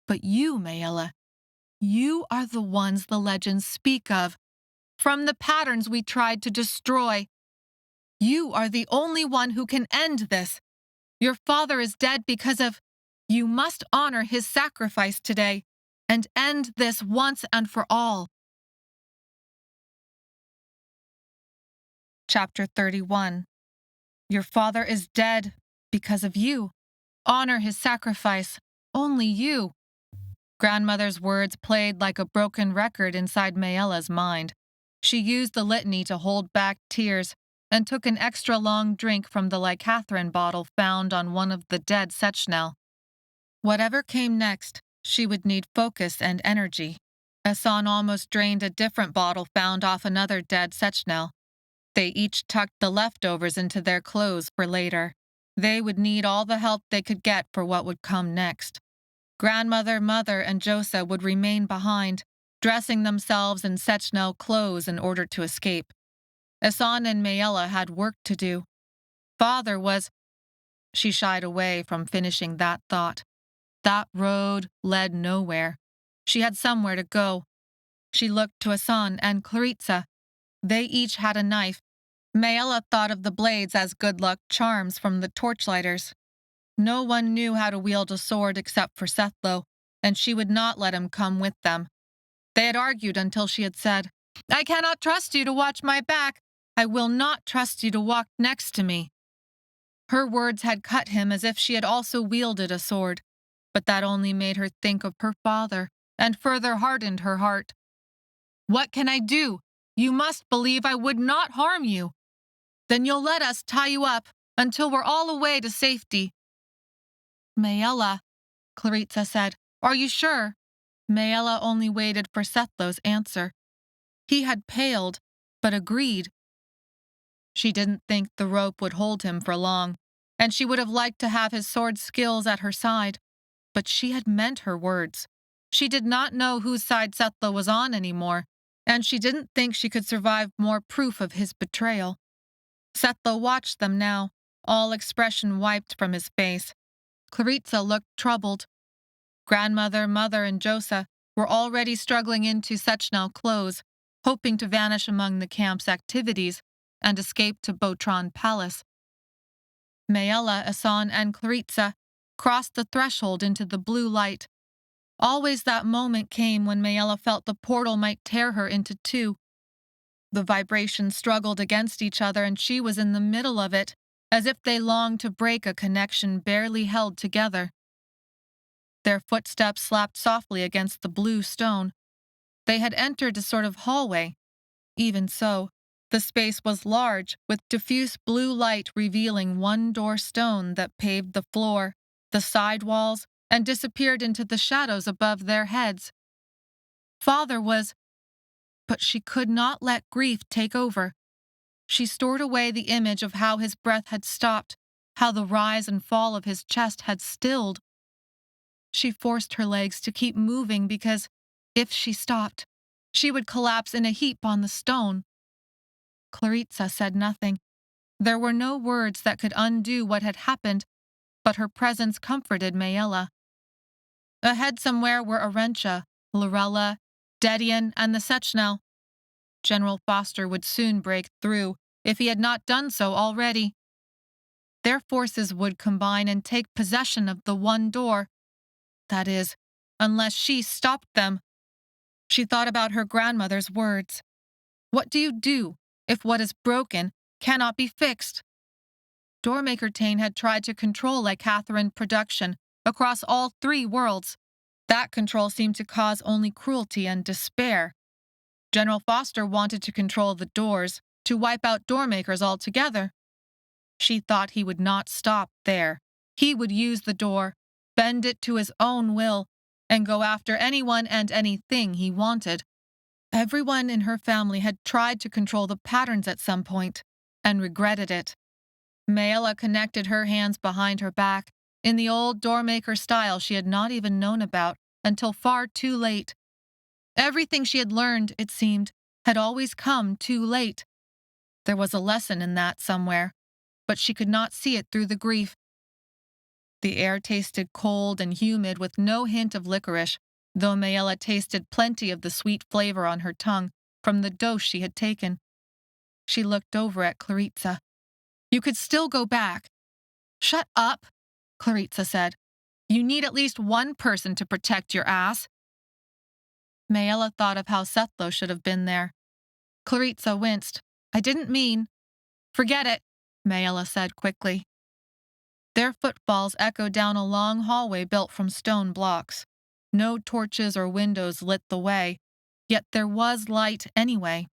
But you, Maella, you are the ones the legends speak of. From the patterns we tried to destroy. You are the only one who can end this. Your father is dead because of... You must honor his sacrifice today and end this once and for all. Chapter 31. Your father is dead because of you. Honor his sacrifice. Only you. Grandmother's words played like a broken record inside Maella's mind. She used the litany to hold back tears and took an extra long drink from the Lycathrine bottle found on one of the dead Sechnel. Whatever came next, she would need focus and energy. Asan almost drained a different bottle found off another dead Sechnel. They each tucked the leftovers into their clothes for later. They would need all the help they could get for what would come next. Grandmother, Mother, and Josa would remain behind, dressing themselves in Sechnel clothes in order to escape. Asan and Maella had work to do. Father was... She shied away from finishing that thought. That road led nowhere. She had somewhere to go. She looked to Asan and Claritza. They each had a knife. Maella thought of the blades as good luck charms from the torchlighters. No one knew how to wield a sword except for Sethlo, and she would not let him come with them. They had argued until she had said, I cannot trust you to watch my back. I will not trust you to walk next to me. Her words had cut him as if she had also wielded a sword, but that only made her think of her father and further hardened her heart. What can I do? You must believe I would not harm you. Then you'll let us tie you up until we're all away to safety. Maella, Claritza said, are you sure? Maella only waited for Sethlow's answer. He had paled, but agreed. She didn't think the rope would hold him for long, and she would have liked to have his sword skills at her side, but she had meant her words. She did not know whose side Setlow was on anymore, and she didn't think she could survive more proof of his betrayal. Setlow watched them now, all expression wiped from his face. Claritza looked troubled. Grandmother, mother, and Josa were already struggling into Sechnel clothes, hoping to vanish among the camp's activities and escape to Botron Palace. Maella, Asan, and Claritza crossed the threshold into the blue light. Always that moment came when Maella felt the portal might tear her into two. The vibrations struggled against each other and she was in the middle of it, as if they longed to break a connection barely held together. Their footsteps slapped softly against the blue stone. They had entered a sort of hallway. Even so, the space was large, with diffuse blue light revealing one door stone that paved the floor, the side walls, and disappeared into the shadows above their heads. Father was... But she could not let grief take over. She stored away the image of how his breath had stopped, how the rise and fall of his chest had stilled. She forced her legs to keep moving because, if she stopped, she would collapse in a heap on the stone. Claritza said nothing. There were no words that could undo what had happened, but her presence comforted Maella. Ahead somewhere were Arentia, Lorella, Dedion, and the Sechnel. General Foster would soon break through, if he had not done so already. Their forces would combine and take possession of the one door. That is, unless she stopped them. She thought about her grandmother's words. What do you do if what is broken cannot be fixed? Doormaker Tain had tried to control Lycatheran production across all 3 worlds. That control seemed to cause only cruelty and despair. General Foster wanted to control the doors, to wipe out doormakers altogether. She thought he would not stop there. He would use the door, bend it to his own will, and go after anyone and anything he wanted. Everyone in her family had tried to control the patterns at some point, and regretted it. Maella connected her hands behind her back, in the old doormaker style she had not even known about until far too late. Everything she had learned, it seemed, had always come too late. There was a lesson in that somewhere, but she could not see it through the grief. The air tasted cold and humid with no hint of licorice, though Maella tasted plenty of the sweet flavor on her tongue from the dose she had taken. She looked over at Claritza. You could still go back. Shut up, Claritza said. You need at least one person to protect your ass. Maella thought of how Setlow should have been there. Claritza winced. I didn't mean. Forget it, Maella said quickly. Their footfalls echoed down a long hallway built from stone blocks. No torches or windows lit the way, yet there was light anyway.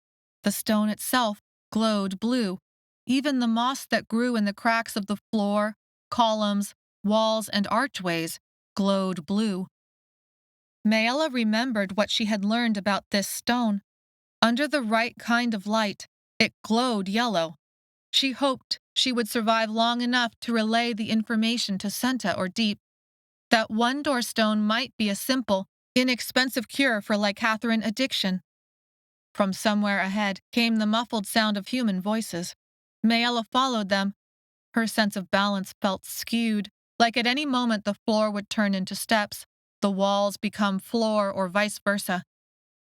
The stone itself glowed blue. Even the moss that grew in the cracks of the floor, columns, walls, and archways glowed blue. Maella remembered what she had learned about this stone. Under the right kind of light, it glowed yellow. She hoped she would survive long enough to relay the information to Senta or Deep. That one door stone might be a simple, inexpensive cure for Lycatheran addiction. From somewhere ahead came the muffled sound of human voices. Maella followed them. Her sense of balance felt skewed, like at any moment the floor would turn into steps, the walls become floor or vice versa.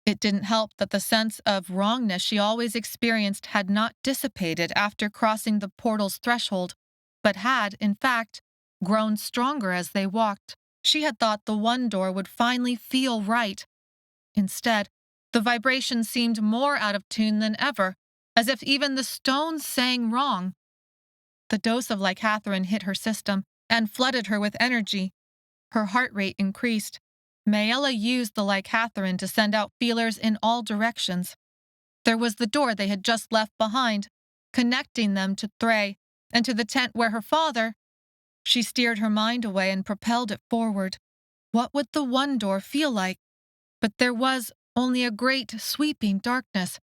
It didn't help that the sense of wrongness she always experienced had not dissipated after crossing the portal's threshold, but had, in fact, grown stronger as they walked. She had thought the one door would finally feel right. Instead, The vibration seemed more out of tune than ever, as if even the stones sang wrong. The dose of lycathrine hit her system and flooded her with energy. Her heart rate increased. Maella used the lycathrine to send out feelers in all directions. There was the door they had just left behind, connecting them to Thray and to the tent where her father. She steered her mind away and propelled it forward. What would the one door feel like? But there was only a great, sweeping darkness.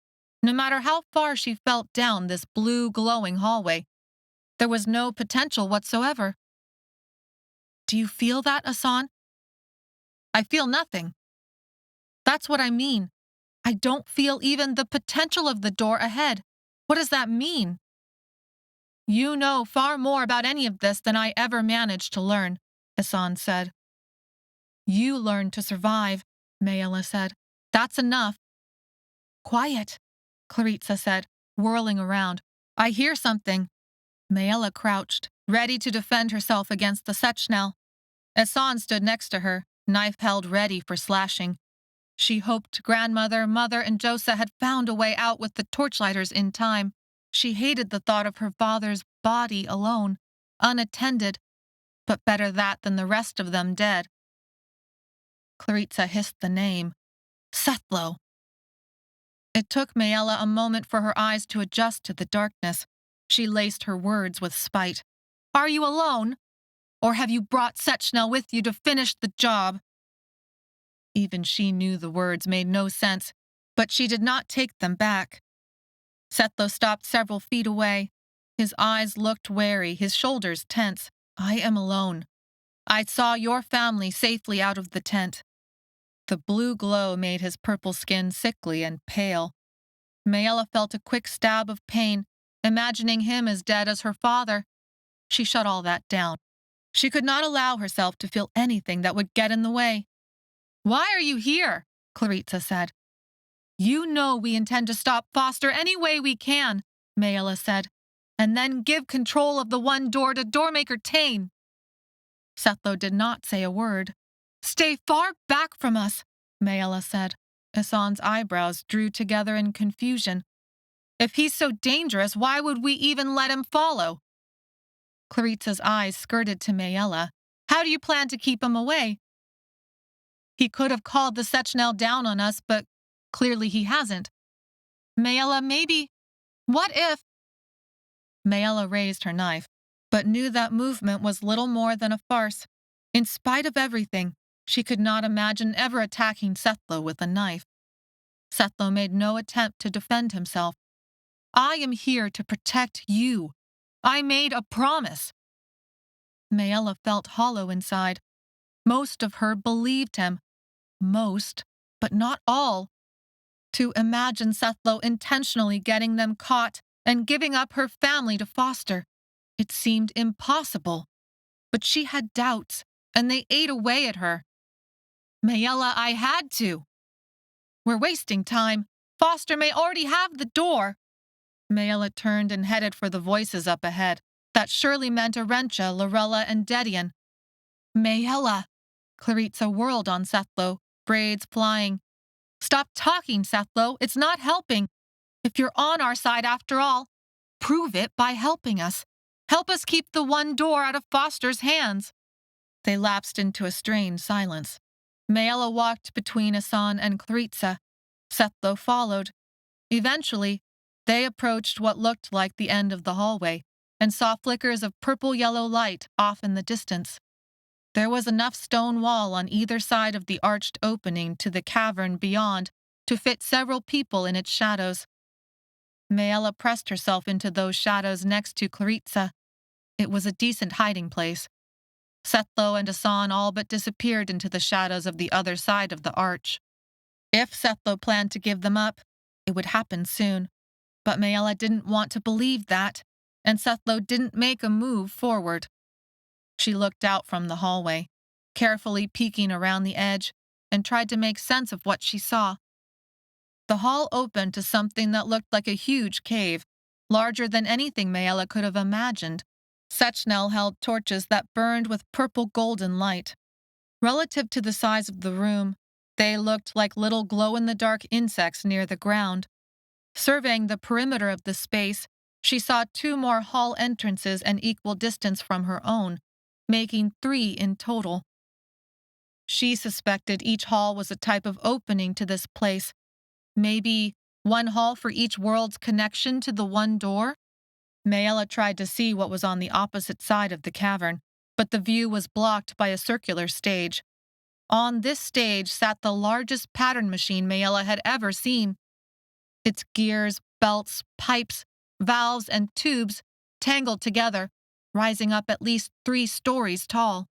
No matter how far she felt down this blue, glowing hallway, there was no potential whatsoever. Do you feel that, Asan? I feel nothing. That's what I mean. I don't feel even the potential of the door ahead. What does that mean? You know far more about any of this than I ever managed to learn, Asan said. You learned to survive, Maella said. That's enough. Quiet, Claritza said, whirling around. I hear something. Maella crouched, ready to defend herself against the Sechnel. Asan stood next to her, knife held ready for slashing. She hoped grandmother, mother, and Josa had found a way out with the torchlighters in time. She hated the thought of her father's body alone, unattended, but better that than the rest of them dead. Claritza hissed the name. Sethlo. It took Maella a moment for her eyes to adjust to the darkness. She laced her words with spite. Are you alone? Or have you brought Sechnel with you to finish the job? Even she knew the words made no sense, but she did not take them back. Sethlo stopped several feet away. His eyes looked wary, his shoulders tense. I am alone. I saw your family safely out of the tent. The blue glow made his purple skin sickly and pale. Maella felt a quick stab of pain, imagining him as dead as her father. She shut all that down. She could not allow herself to feel anything that would get in the way. Why are you here? Claritza said. You know we intend to stop Foster any way we can, Maella said, and then give control of the one door to Doormaker Tain. Sethlo did not say a word. Stay far back from us, Maella said. Asan's eyebrows drew together in confusion. If he's so dangerous, why would we even let him follow? Claritza's eyes skirted to Maella. How do you plan to keep him away? He could have called the Sechnel down on us, but clearly he hasn't. Maella, maybe. What if? Maella raised her knife, but knew that movement was little more than a farce. In spite of everything, she could not imagine ever attacking Sethlo with a knife. Sethlo made no attempt to defend himself. I am here to protect you. I made a promise. Maella felt hollow inside. Most of her believed him. Most, but not all. To imagine Sethlo intentionally getting them caught and giving up her family to Foster, it seemed impossible. But she had doubts, and they ate away at her. Maella, I had to. We're wasting time. Foster may already have the door. Maella turned and headed for the voices up ahead. That surely meant Arentia, Lorella, and Dedion. Maella! Claritza whirled on Sethlo, braids flying. Stop talking, Sethlo. It's not helping. If you're on our side after all, prove it by helping us. Help us keep the one door out of Foster's hands. They lapsed into a strained silence. Maella walked between Asan and Claritza. Sethlo followed. Eventually, they approached what looked like the end of the hallway and saw flickers of purple-yellow light off in the distance. There was enough stone wall on either side of the arched opening to the cavern beyond to fit several people in its shadows. Maella pressed herself into those shadows next to Claritza. It was a decent hiding place. Sethlo and Asan all but disappeared into the shadows of the other side of the arch. If Sethlo planned to give them up, it would happen soon. But Maella didn't want to believe that, and Sethlo didn't make a move forward. She looked out from the hallway, carefully peeking around the edge, and tried to make sense of what she saw. The hall opened to something that looked like a huge cave, larger than anything Maella could have imagined. Sechnel held torches that burned with purple-golden light. Relative to the size of the room, They looked like little glow-in-the-dark insects near the ground. Surveying the perimeter of the space, she saw 2 more hall entrances an equal distance from her own, making 3 in total. She suspected each hall was a type of opening to this place, maybe one hall for each world's connection to the one door. Maella tried to see what was on the opposite side of the cavern, but the view was blocked by a circular stage. On this stage sat the largest pattern machine Maella had ever seen. Its gears, belts, pipes, valves, and tubes tangled together, rising up at least 3 stories tall.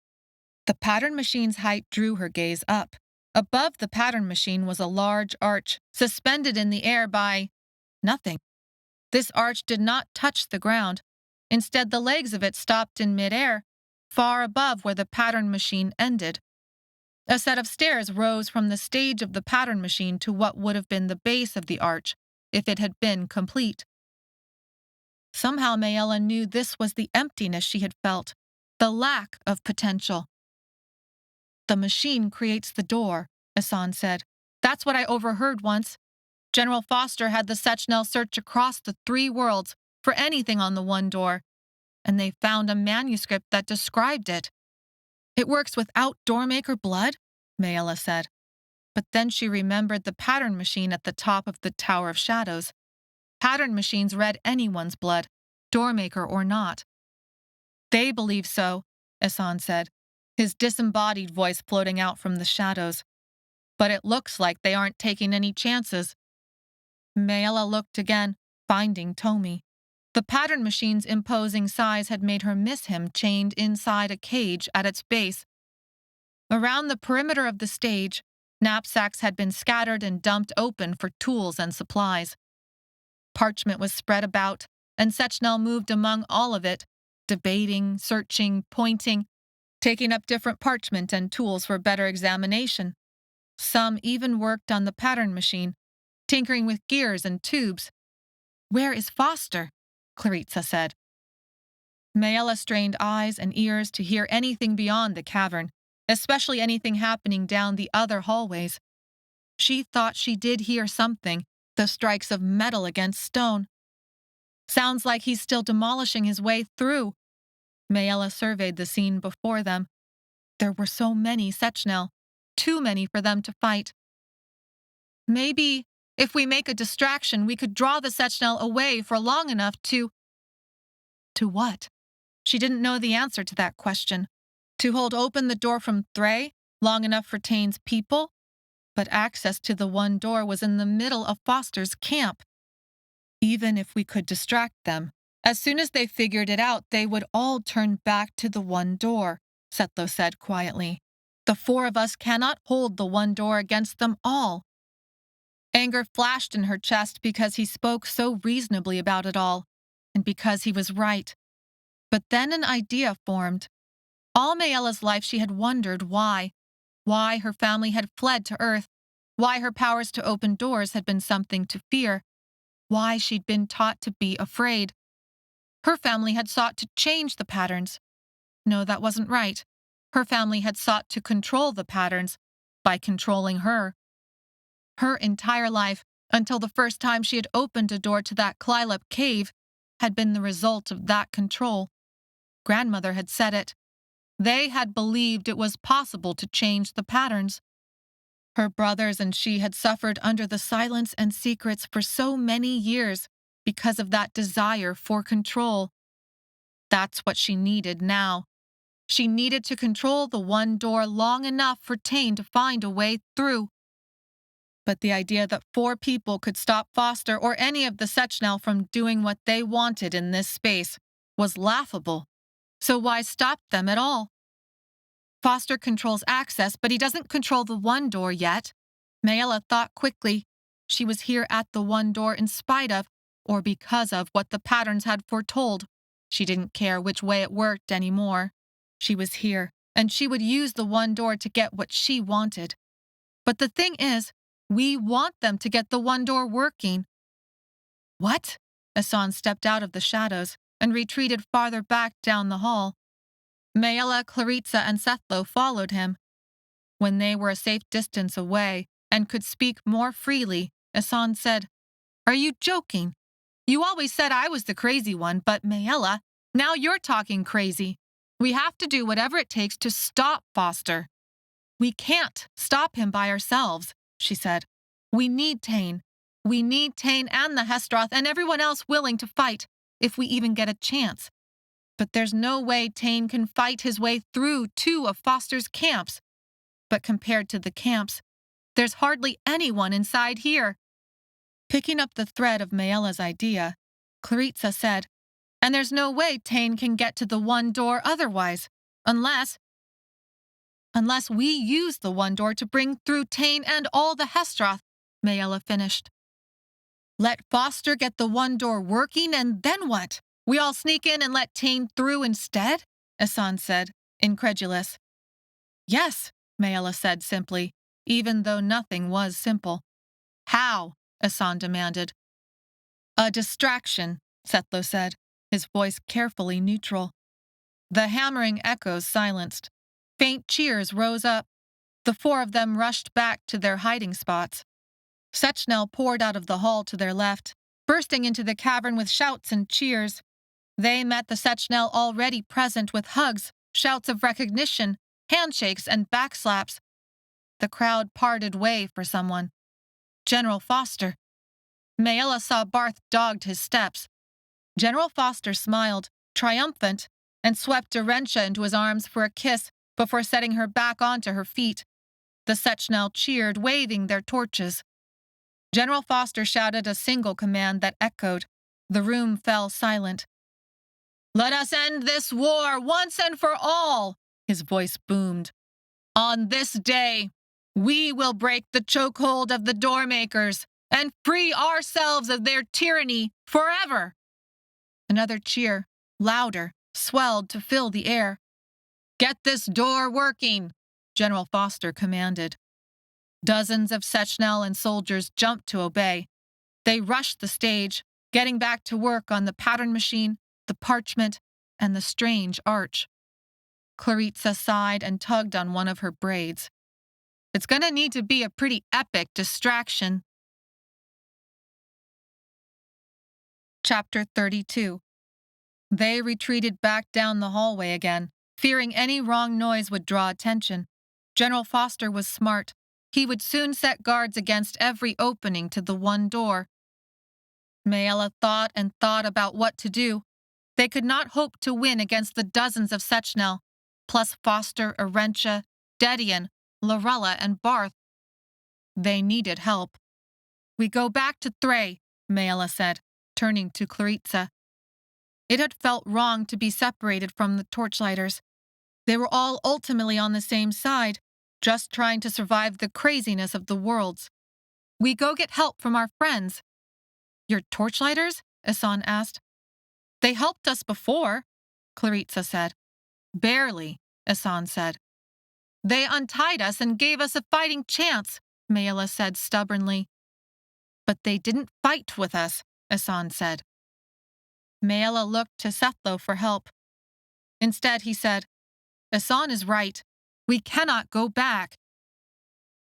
The pattern machine's height drew her gaze up. Above the pattern machine was a large arch, suspended in the air by nothing. This arch did not touch the ground. Instead, the legs of it stopped in midair, far above where the pattern machine ended. A set of stairs rose from the stage of the pattern machine to what would have been the base of the arch, if it had been complete. Somehow Maella knew this was the emptiness she had felt, the lack of potential. "The machine creates the door," Asan said. "That's what I overheard once. General Foster had the Sechnel search across the 3 worlds for anything on the one door, and they found a manuscript that described it." "It works without Doormaker blood?" Maella said. But then she remembered the pattern machine at the top of the Tower of Shadows. Pattern machines read anyone's blood, Doormaker or not. "They believe so," Asan said, his disembodied voice floating out from the shadows. "But it looks like they aren't taking any chances." Maella looked again, finding Tomi. The pattern machine's imposing size had made her miss him chained inside a cage at its base. Around the perimeter of the stage, knapsacks had been scattered and dumped open for tools and supplies. Parchment was spread about, and Sechnel moved among all of it, debating, searching, pointing, taking up different parchment and tools for better examination. Some even worked on the pattern machine, tinkering with gears and tubes. "Where is Foster?" Claritza said. Maella strained eyes and ears to hear anything beyond the cavern, especially anything happening down the other hallways. She thought she did hear something, the strikes of metal against stone. "Sounds like he's still demolishing his way through." Maella surveyed the scene before them. There were so many Sechnel, too many for them to fight. "Maybe, if we make a distraction, we could draw the Sechnel away for long enough to..." To what? She didn't know the answer to that question. To hold open the door from Thray, long enough for Tain's people? But access to the one door was in the middle of Foster's camp. "Even if we could distract them, as soon as they figured it out, they would all turn back to the one door," Setlo said quietly. "The 4 of us cannot hold the one door against them all." Anger flashed in her chest because he spoke so reasonably about it all, and because he was right. But then an idea formed. All Maella's life she had wondered why her family had fled to Earth, why her powers to open doors had been something to fear, why she'd been taught to be afraid. Her family had sought to change the patterns. No, that wasn't right. Her family had sought to control the patterns by controlling her. Her entire life, until the first time she had opened a door to that Klylep cave, had been the result of that control. Grandmother had said it. They had believed it was possible to change the patterns. Her brothers and she had suffered under the silence and secrets for so many years because of that desire for control. That's what she needed now. She needed to control the one door long enough for Tain to find a way through. But the idea that 4 people could stop Foster or any of the Sechnel from doing what they wanted in this space was laughable. So why stop them at all? Foster controls access, but he doesn't control the one door yet. Maella thought quickly. She was here at the one door in spite of, or because of, what the patterns had foretold. She didn't care which way it worked anymore. She was here, and she would use the one door to get what she wanted. But the thing is, we want them to get the one door working. "What?" Asan stepped out of the shadows and retreated farther back down the hall. Maella, Claritza, and Setlo followed him. When they were a safe distance away and could speak more freely, Asan said, "Are you joking? You always said I was the crazy one, but Maella, now you're talking crazy. We have to do whatever it takes to stop Foster." "We can't stop him by ourselves," she said. "We need Tain. We need Tain and the Hestroth and everyone else willing to fight, if we even get a chance. But there's no way Tain can fight his way through 2 of Foster's camps. But compared to the camps, there's hardly anyone inside here." Picking up the thread of Maella's idea, Claritza said, "And there's no way Tain can get to the one door otherwise, unless we use the one door to bring through Tain and all the Hestroth," Maella finished. "Let Foster get the one door working, and then what? We all sneak in and let Tain through instead?" Asan said, incredulous. "Yes," Maella said simply, even though nothing was simple. "How?" Asan demanded. "A distraction," Sethlo said, his voice carefully neutral. The hammering echoes silenced. Faint cheers rose up. The 4 of them rushed back to their hiding spots. Sechnel poured out of the hall to their left, bursting into the cavern with shouts and cheers. They met the Sechnel already present with hugs, shouts of recognition, handshakes, and backslaps. The crowd parted way for someone. General Foster. Maella saw Barth dogged his steps. General Foster smiled, triumphant, and swept Dorentia into his arms for a kiss before setting her back onto her feet. The Sechnel cheered, waving their torches. General Foster shouted a single command that echoed. The room fell silent. "Let us end this war once and for all," his voice boomed. "On this day, we will break the chokehold of the Doormakers and free ourselves of their tyranny forever." Another cheer, louder, swelled to fill the air. "Get this door working," General Foster commanded. Dozens of Sechnel and soldiers jumped to obey. They rushed the stage, getting back to work on the pattern machine, the parchment, and the strange arch. Claritza sighed and tugged on one of her braids. "It's going to need to be a pretty epic distraction." Chapter 32. They retreated back down the hallway again, fearing any wrong noise would draw attention. General Foster was smart. He would soon set guards against every opening to the one door. Maella thought and thought about what to do. They could not hope to win against the dozens of Sechnel, plus Foster, Arentia, Dedian, Lorella, and Barth. They needed help. "We go back to Thray," Maella said, turning to Claritza. It had felt wrong to be separated from the torchlighters. They were all ultimately on the same side, just trying to survive the craziness of the worlds. "We go get help from our friends." "Your torchlighters?" Asan asked. "They helped us before," Claritza said. "Barely," Asan said. "They untied us and gave us a fighting chance," Maella said stubbornly. "But they didn't fight with us," Asan said. Maella looked to Sethlo for help. Instead, he said, "Asan is right. We cannot go back."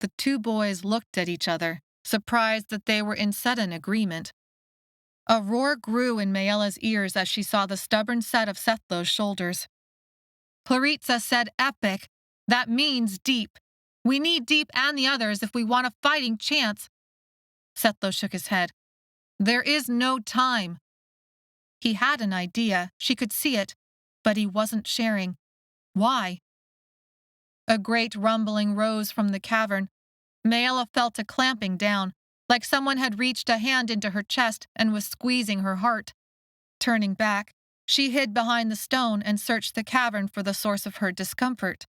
The 2 boys looked at each other, surprised that they were in sudden agreement. A roar grew in Maella's ears as she saw the stubborn set of Sethlo's shoulders. Claritza said epic. That means deep. We need Deep and the others if we want a fighting chance. Sethlo shook his head. "There is no time." He had an idea, she could see it, but he wasn't sharing. Why? A great rumbling rose from the cavern. Maella felt a clamping down, like someone had reached a hand into her chest and was squeezing her heart. Turning back, she hid behind the stone and searched the cavern for the source of her discomfort.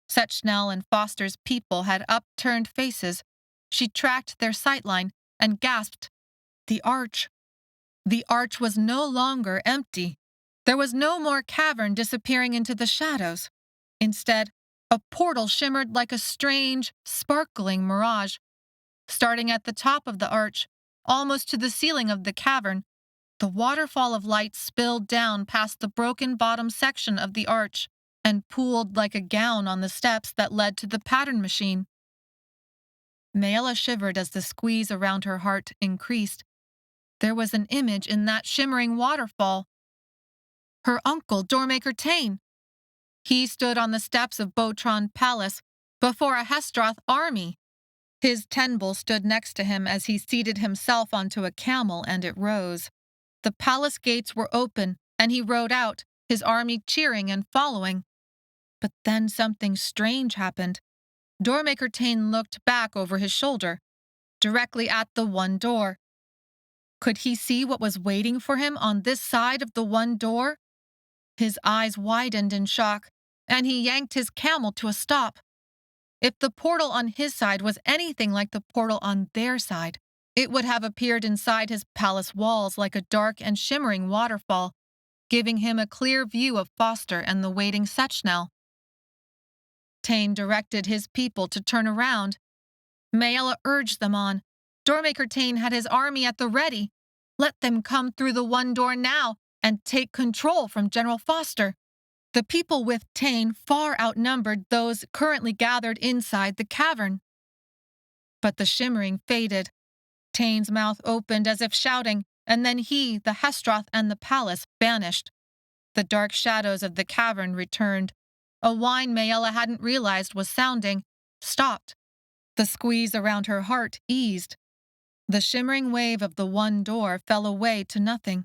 Sechnel and Foster's people had upturned faces. She tracked their sightline and gasped. The arch. The arch was no longer empty. There was no more cavern disappearing into the shadows. Instead, a portal shimmered like a strange, sparkling mirage. Starting at the top of the arch, almost to the ceiling of the cavern, the waterfall of light spilled down past the broken bottom section of the arch. and pooled like a gown on the steps that led to the pattern machine. Maella shivered as the squeeze around her heart increased. There was an image in that shimmering waterfall. Her uncle, Doormaker Tain. He stood on the steps of Botron Palace before a Hestroth army. His tenbull stood next to him as he seated himself onto a camel, and it rose. The palace gates were open, and he rode out, his army cheering and following. But then something strange happened. Doormaker Tain looked back over his shoulder, directly at the one door. Could he see what was waiting for him on this side of the one door? His eyes widened in shock, and he yanked his camel to a stop. If the portal on his side was anything like the portal on their side, it would have appeared inside his palace walls like a dark and shimmering waterfall, giving him a clear view of Foster and the waiting Sechnel. Tain directed his people to turn around. Maella urged them on. Doormaker Tain had his army at the ready. Let them come through the one door now and take control from General Foster. The people with Tain far outnumbered those currently gathered inside the cavern. But the shimmering faded. Tain's mouth opened as if shouting, and then he, the Hestroth, and the palace vanished. The dark shadows of the cavern returned. A whine Maella hadn't realized was sounding stopped. The squeeze around her heart eased. The shimmering wave of the one door fell away to nothing.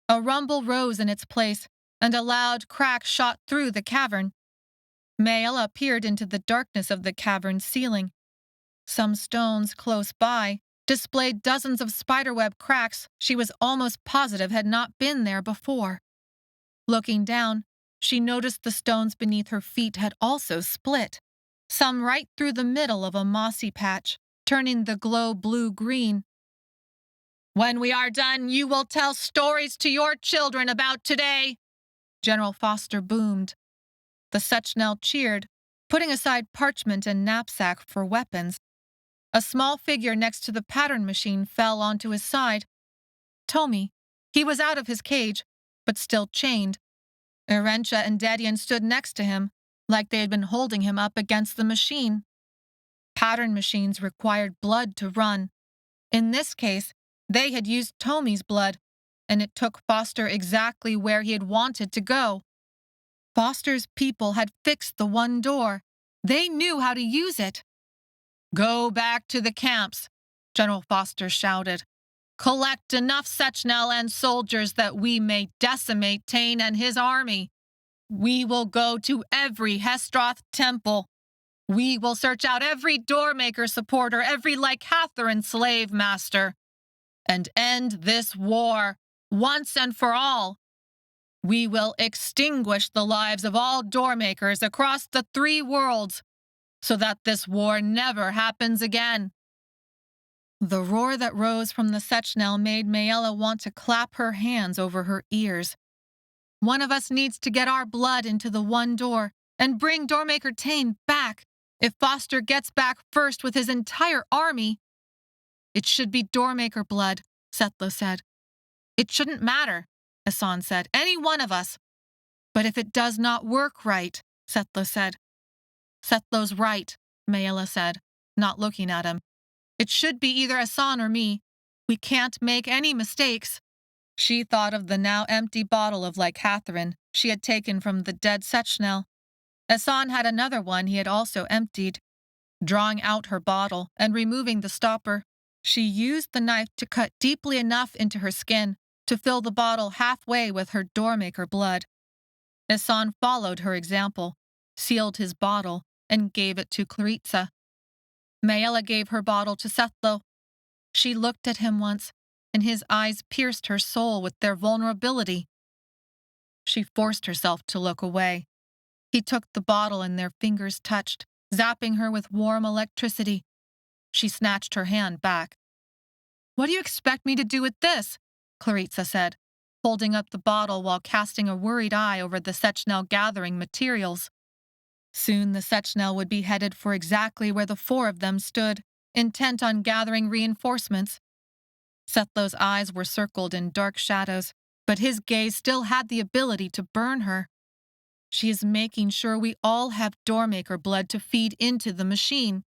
A rumble rose in its place, and a loud crack shot through the cavern. Maella peered into the darkness of the cavern's ceiling. Some stones close by displayed dozens of spiderweb cracks she was almost positive had not been there before. Looking down, she noticed the stones beneath her feet had also split, some right through the middle of a mossy patch, turning the glow blue-green. "When we are done, you will tell stories to your children about today," General Foster boomed. The Sechnel cheered, putting aside parchment and knapsack for weapons. A small figure next to the pattern machine fell onto his side. Tomi. He was out of his cage, but still chained. Erentia and Dedian stood next to him, like they had been holding him up against the machine. Pattern machines required blood to run. In this case, they had used Tomi's blood, and it took Foster exactly where he had wanted to go. Foster's people had fixed the one door. They knew how to use it. "Go back to the camps," General Foster shouted. "Collect enough Sechnel and soldiers that we may decimate Tain and his army. We will go to every Hestroth temple. We will search out every Doormaker supporter, every Lycatharan slave master, and end this war once and for all. We will extinguish the lives of all Doormakers across the 3 worlds so that this war never happens again." The roar that rose from the Sechnel made Maella want to clap her hands over her ears. One of us needs to get our blood into the one door and bring Doormaker Tain back. If Foster gets back first with his entire army, "It should be Doormaker blood," Setlo said. "It shouldn't matter," Asan said. "Any one of us." "But if it does not work right," Setlo said. "Setlo's right," Maella said, not looking at him. "It should be either Asan or me. We can't make any mistakes." She thought of the now empty bottle of Lycatharan she had taken from the dead Sechnel. Asan had another one he had also emptied. Drawing out her bottle and removing the stopper, she used the knife to cut deeply enough into her skin to fill the bottle halfway with her Doormaker blood. Asan followed her example, sealed his bottle, and gave it to Claritza. Maella gave her bottle to Setlo. She looked at him once, and his eyes pierced her soul with their vulnerability. She forced herself to look away. He took the bottle and their fingers touched, zapping her with warm electricity. She snatched her hand back. "What do you expect me to do with this?" Claritza said, holding up the bottle while casting a worried eye over the Sechnel gathering materials. Soon the Sechnel would be headed for exactly where the 4 of them stood, intent on gathering reinforcements. Setlo's eyes were circled in dark shadows, but his gaze still had the ability to burn her. She is making sure we all have Doormaker blood to feed into the machine.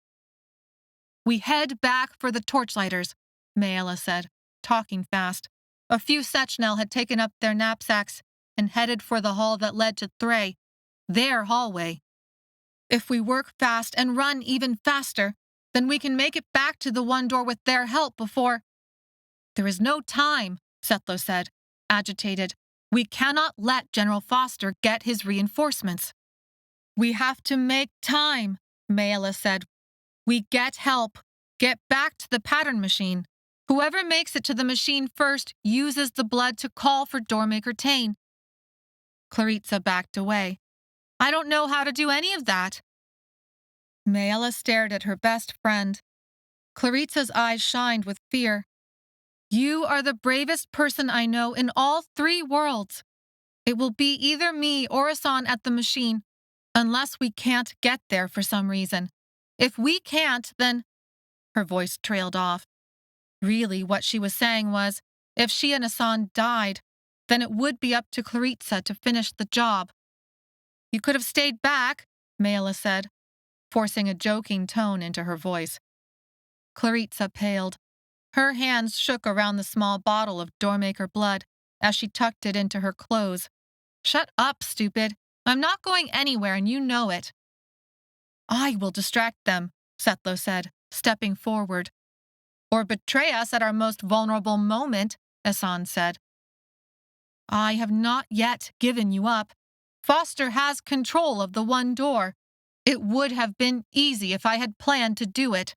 We head back for the torchlighters, Maella said, talking fast. A few Sechnel had taken up their knapsacks and headed for the hall that led to Thray, their hallway. If we work fast and run even faster, then we can make it back to the one door with their help before... There is no time, Setlo said, agitated. We cannot let General Foster get his reinforcements. We have to make time, Maella said. We get help. Get back to the pattern machine. Whoever makes it to the machine first uses the blood to call for Doormaker Tain. Claritza backed away. I don't know how to do any of that. Maella stared at her best friend. Claritza's eyes shined with fear. You are the bravest person I know in all 3 worlds. It will be either me or Asan at the machine, unless we can't get there for some reason. If we can't, then... Her voice trailed off. Really, what she was saying was, if she and Asan died, then it would be up to Claritza to finish the job. You could have stayed back, Maella said, forcing a joking tone into her voice. Claritza paled. Her hands shook around the small bottle of Doormaker blood as she tucked it into her clothes. Shut up, stupid. I'm not going anywhere and you know it. I will distract them, Setlo said, stepping forward. Or betray us at our most vulnerable moment, Asan said. I have not yet given you up. Foster has control of the one door. It would have been easy if I had planned to do it.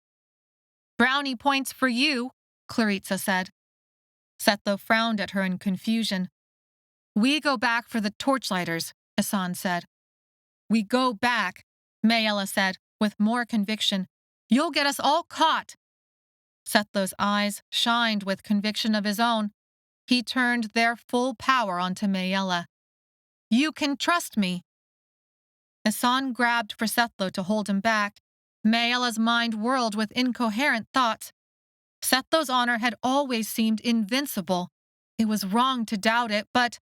Brownie points for you, Claritza said. Setlo frowned at her in confusion. We go back for the torchlighters, Asan said. We go back, Maella said, with more conviction. You'll get us all caught. Setlo's eyes shined with conviction of his own. He turned their full power onto Maella. You can trust me. Asan grabbed for Setlo to hold him back. Maella's mind whirled with incoherent thoughts. Setlo's honor had always seemed invincible. It was wrong to doubt it, but...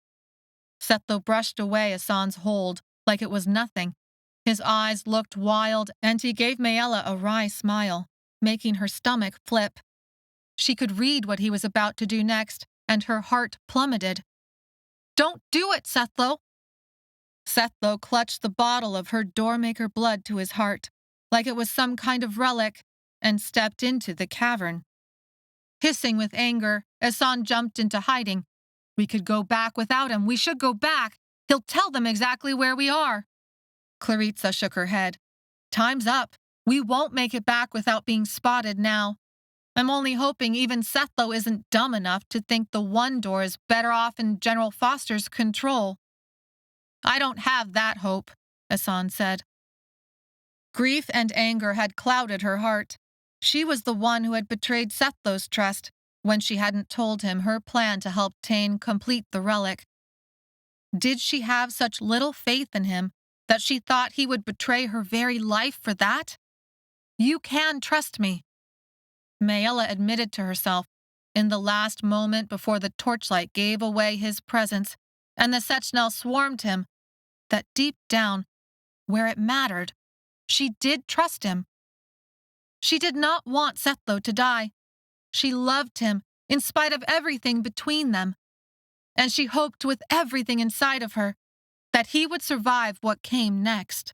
Setlo brushed away Asan's hold like it was nothing. His eyes looked wild, and he gave Maella a wry smile, making her stomach flip. She could read what he was about to do next, and her heart plummeted. Don't do it, Setlo! Setlo clutched the bottle of her Doormaker blood to his heart, like it was some kind of relic, and stepped into the cavern. Hissing with anger, Asan jumped into hiding. We could go back without him. We should go back. He'll tell them exactly where we are. Claritza shook her head. Time's up. We won't make it back without being spotted now. I'm only hoping even Setlo isn't dumb enough to think the one door is better off in General Foster's control. I don't have that hope, Asan said. Grief and anger had clouded her heart. She was the one who had betrayed Setlo's trust when she hadn't told him her plan to help Tain complete the relic. Did she have such little faith in him that she thought he would betray her very life for that? You can trust me. Maella admitted to herself, in the last moment before the torchlight gave away his presence and the Sechnel swarmed him, that deep down, where it mattered, she did trust him. She did not want Setlo to die. She loved him in spite of everything between them, and she hoped with everything inside of her that he would survive what came next.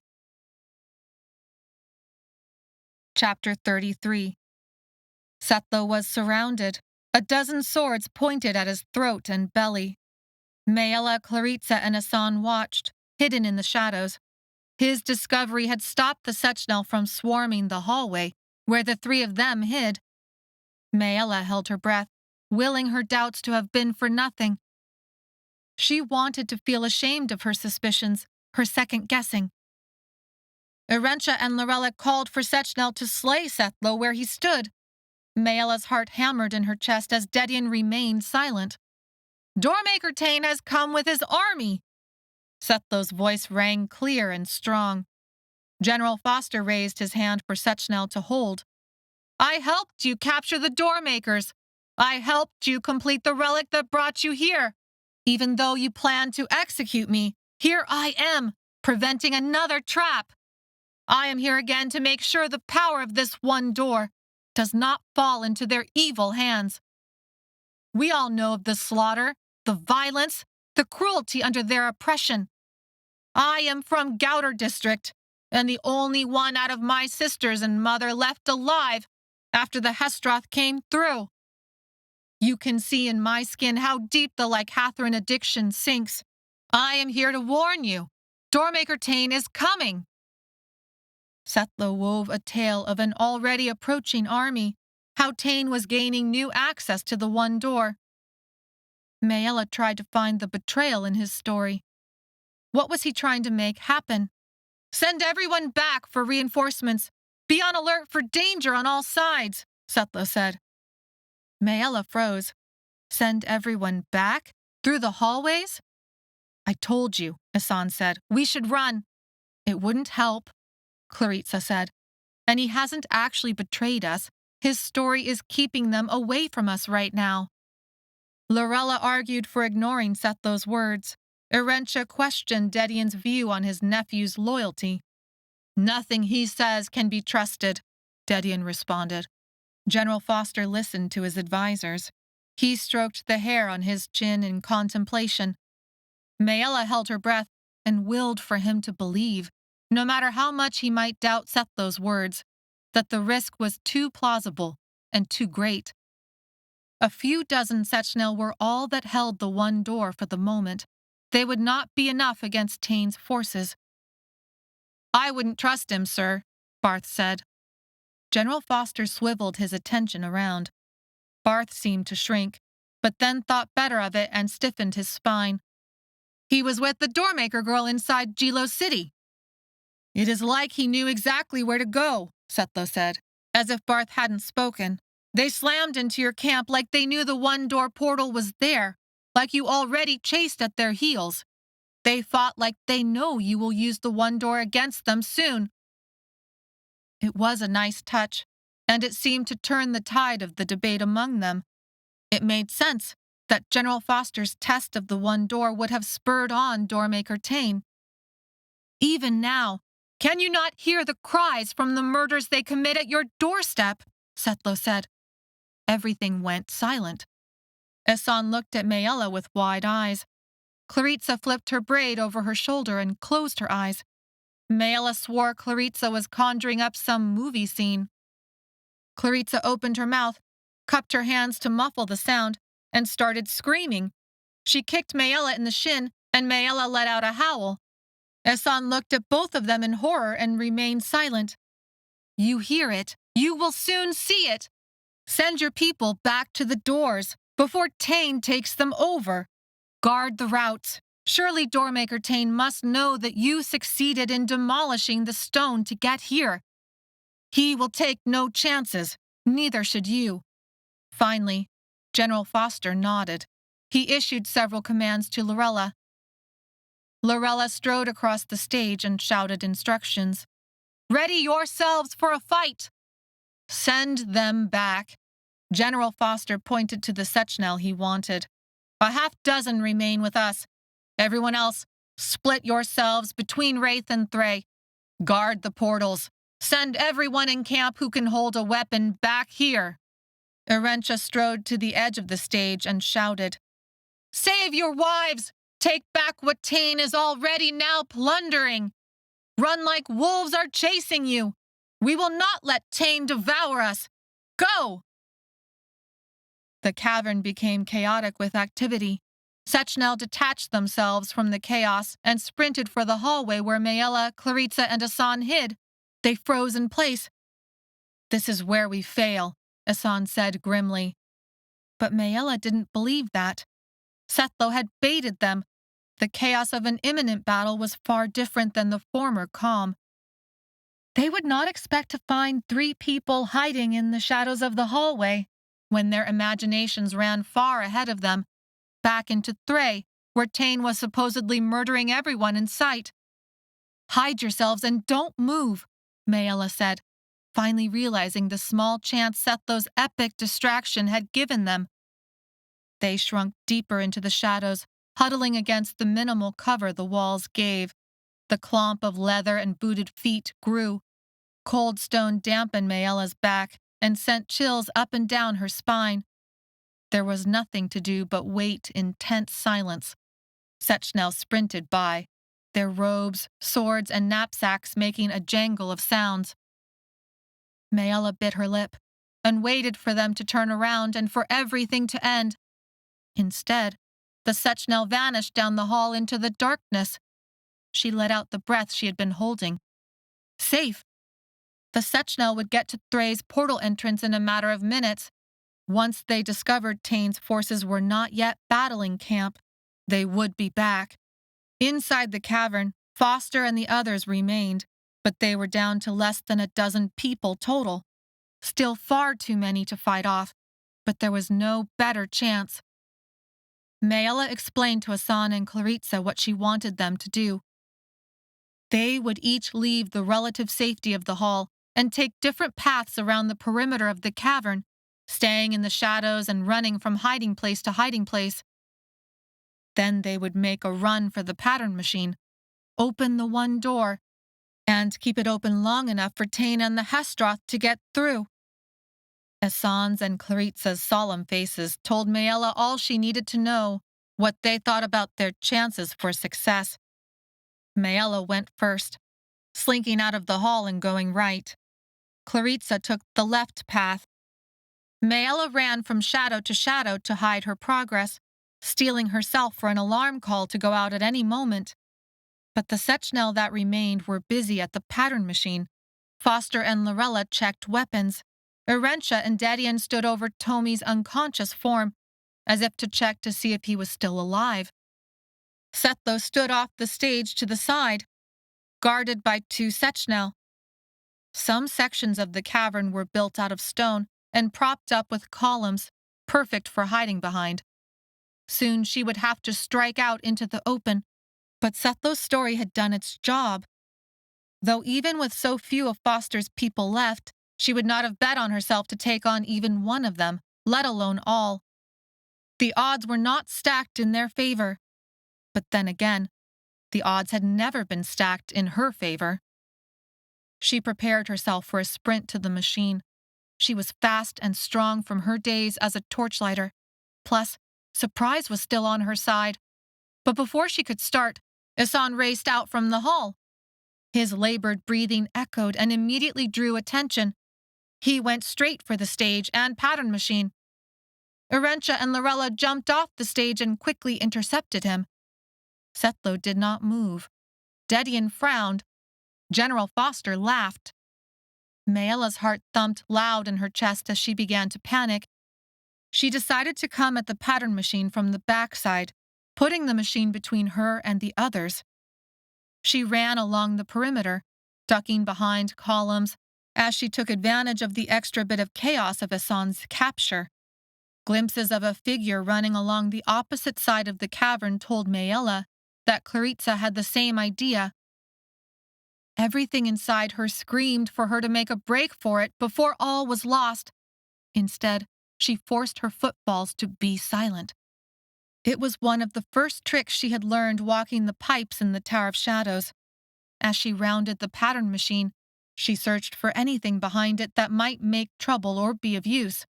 Chapter 33. Setlo was surrounded. A dozen swords pointed at his throat and belly. Maella, Claritza, and Asan watched, hidden in the shadows. His discovery had stopped the Sechnel from swarming the hallway, where the 3 of them hid. Maella held her breath, willing her doubts to have been for nothing. She wanted to feel ashamed of her suspicions, her second-guessing. Erentia and Relic called for Sechnel to slay Setlo where he stood. Maella's heart hammered in her chest as Dedian remained silent. Doormaker Tain has come with his army! Setlo's voice rang clear and strong. General Foster raised his hand for Sechnel to hold. I helped you capture the Doormakers. I helped you complete the relic that brought you here. Even though you planned to execute me, here I am, preventing another trap. I am here again to make sure the power of this one door does not fall into their evil hands. We all know of the slaughter, the violence, the cruelty under their oppression. I am from Gouter District, and the only one out of my sisters and mother left alive after the Hestroth came through. You can see in my skin how deep the Lycathrin addiction sinks. I am here to warn you. Doormaker Tain is coming. Sethlo wove a tale of an already approaching army, how Tain was gaining new access to the one door. Maella tried to find the betrayal in his story. What was he trying to make happen? Send everyone back for reinforcements. Be on alert for danger on all sides, Sethlo said. Maella froze. Send everyone back? Through the hallways? I told you, Asan said. We should run. It wouldn't help, Claritza said. And he hasn't actually betrayed us. His story is keeping them away from us right now. Lorella argued for ignoring Sethlo's words. Erentia questioned Dedian's view on his nephew's loyalty. Nothing he says can be trusted, Dedian responded. General Foster listened to his advisors. He stroked the hair on his chin in contemplation. Maella held her breath and willed for him to believe, no matter how much he might doubt Sethlo's words, that the risk was too plausible and too great. A few dozen Sechnel were all that held the one door for the moment. They would not be enough against Tain's forces. I wouldn't trust him, sir, Barth said. General Foster swiveled his attention around. Barth seemed to shrink, but then thought better of it and stiffened his spine. He was with the Doormaker girl inside Gilo City. It is like he knew exactly where to go, Sethlo said, as if Barth hadn't spoken. They slammed into your camp like they knew the one-door portal was there, like you already chased at their heels. They fought like they know you will use the one door against them soon. It was a nice touch, and it seemed to turn the tide of the debate among them. It made sense that General Foster's test of the one door would have spurred on Doormaker Tain. Even now, can you not hear the cries from the murders they commit at your doorstep? Sethlo said. Everything went silent. Asan looked at Maella with wide eyes. Claritza flipped her braid over her shoulder and closed her eyes. Maella swore Claritza was conjuring up some movie scene. Claritza opened her mouth, cupped her hands to muffle the sound, and started screaming. She kicked Maella in the shin, and Maella let out a howl. Asan looked at both of them in horror and remained silent. You hear it. You will soon see it. Send your people back to the doors before Tain takes them over. Guard the routes. Surely Doormaker Tain must know that you succeeded in demolishing the stone to get here. He will take no chances. Neither should you. Finally, General Foster nodded. He issued several commands to Lorella. Lorella strode across the stage and shouted instructions. Ready yourselves for a fight. Send them back. General Foster pointed to the Sechnel he wanted. A half-dozen remain with us. Everyone else, split yourselves between Wraith and Thray. Guard the portals. Send everyone in camp who can hold a weapon back here. Erentia strode to the edge of the stage and shouted, Save your wives! Take back what Tain is already now plundering! Run like wolves are chasing you! We will not let Tain devour us! Go! The cavern became chaotic with activity. Sechnel detached themselves from the chaos and sprinted for the hallway where Maella, Claritza, and Asan hid. They froze in place. This is where we fail, Asan said grimly. But Maella didn't believe that. Sethlo had baited them. The chaos of an imminent battle was far different than the former calm. They would not expect to find 3 people hiding in the shadows of the hallway when their imaginations ran far ahead of them, back into Thray, where Tain was supposedly murdering everyone in sight. Hide yourselves and don't move, Maella said, finally realizing the small chance Sethlo's epic distraction had given them. They shrunk deeper into the shadows, huddling against the minimal cover the walls gave. The clomp of leather and booted feet grew. Cold stone dampened Maella's back and sent chills up and down her spine. There was nothing to do but wait in tense silence. Sechnel sprinted by, their robes, swords, and knapsacks making a jangle of sounds. Maella bit her lip and waited for them to turn around and for everything to end. Instead, the Sechnel vanished down the hall into the darkness. She let out the breath she had been holding. Safe! The Sechnel would get to Thray's portal entrance in a matter of minutes. Once they discovered Tain's forces were not yet battling camp, they would be back. Inside the cavern, Foster and the others remained, but they were down to less than a dozen people total. Still far too many to fight off, but there was no better chance. Maella explained to Asan and Claritza what she wanted them to do. They would each leave the relative safety of the hall and take different paths around the perimeter of the cavern, staying in the shadows and running from hiding place to hiding place. Then they would make a run for the pattern machine, open the one door, and keep it open long enough for Tain and the Hestroth to get through. Asan's and Claritza's solemn faces told Maella all she needed to know, what they thought about their chances for success. Maella went first, slinking out of the hall and going right. Claritza took the left path. Maella ran from shadow to hide her progress, steeling herself for an alarm call to go out at any moment. But the Sechnel that remained were busy at the pattern machine. Foster and Lorella checked weapons. Erentia and Dedian stood over Tomi's unconscious form, as if to check to see if he was still alive. Setlo stood off the stage to the side, guarded by two Sechnel. Some sections of the cavern were built out of stone and propped up with columns, perfect for hiding behind. Soon she would have to strike out into the open, but Setlo's story had done its job. Though even with so few of Foster's people left, she would not have bet on herself to take on even one of them, let alone all. The odds were not stacked in their favor. But then again, the odds had never been stacked in her favor. She prepared herself for a sprint to the machine. She was fast and strong from her days as a torchlighter. Plus, surprise was still on her side. But before she could start, Asan raced out from the hall. His labored breathing echoed and immediately drew attention. He went straight for the stage and pattern machine. Erentia and Lorella jumped off the stage and quickly intercepted him. Setlo did not move. Dedian frowned. General Foster laughed. Maella's heart thumped loud in her chest as she began to panic. She decided to come at the pattern machine from the backside, putting the machine between her and the others. She ran along the perimeter, ducking behind columns, as she took advantage of the extra bit of chaos of Asan's capture. Glimpses of a figure running along the opposite side of the cavern told Maella that Claritza had the same idea. Everything inside her screamed for her to make a break for it before all was lost. Instead, she forced her footfalls to be silent. It was one of the first tricks she had learned walking the pipes in the Tower of Shadows. As she rounded the pattern machine, she searched for anything behind it that might make trouble or be of use.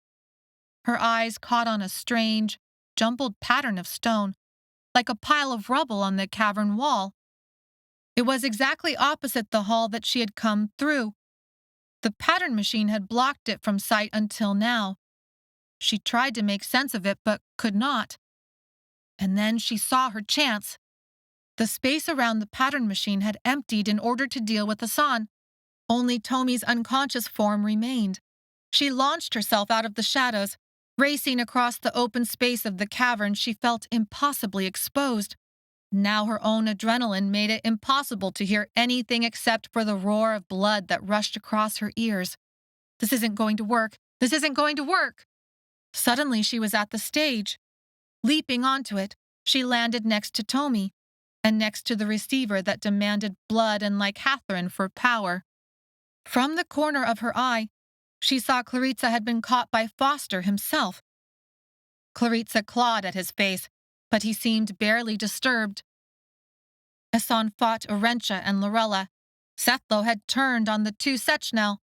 Her eyes caught on a strange, jumbled pattern of stone, like a pile of rubble on the cavern wall. It was exactly opposite the hall that she had come through. The pattern machine had blocked it from sight until now. She tried to make sense of it, but could not. And then she saw her chance. The space around the pattern machine had emptied in order to deal with Asan. Only Tomi's unconscious form remained. She launched herself out of the shadows. Racing across the open space of the cavern, she felt impossibly exposed. Now her own adrenaline made it impossible to hear anything except for the roar of blood that rushed across her ears. This isn't going to work. This isn't going to work. Suddenly she was at the stage. Leaping onto it, she landed next to Tomi, and next to the receiver that demanded blood and like Catherine for power. From the corner of her eye, she saw Claritza had been caught by Foster himself. Claritza clawed at his face, but he seemed barely disturbed. Esan fought Orentia and Lorella. Sethlo had turned on the two Sechnel.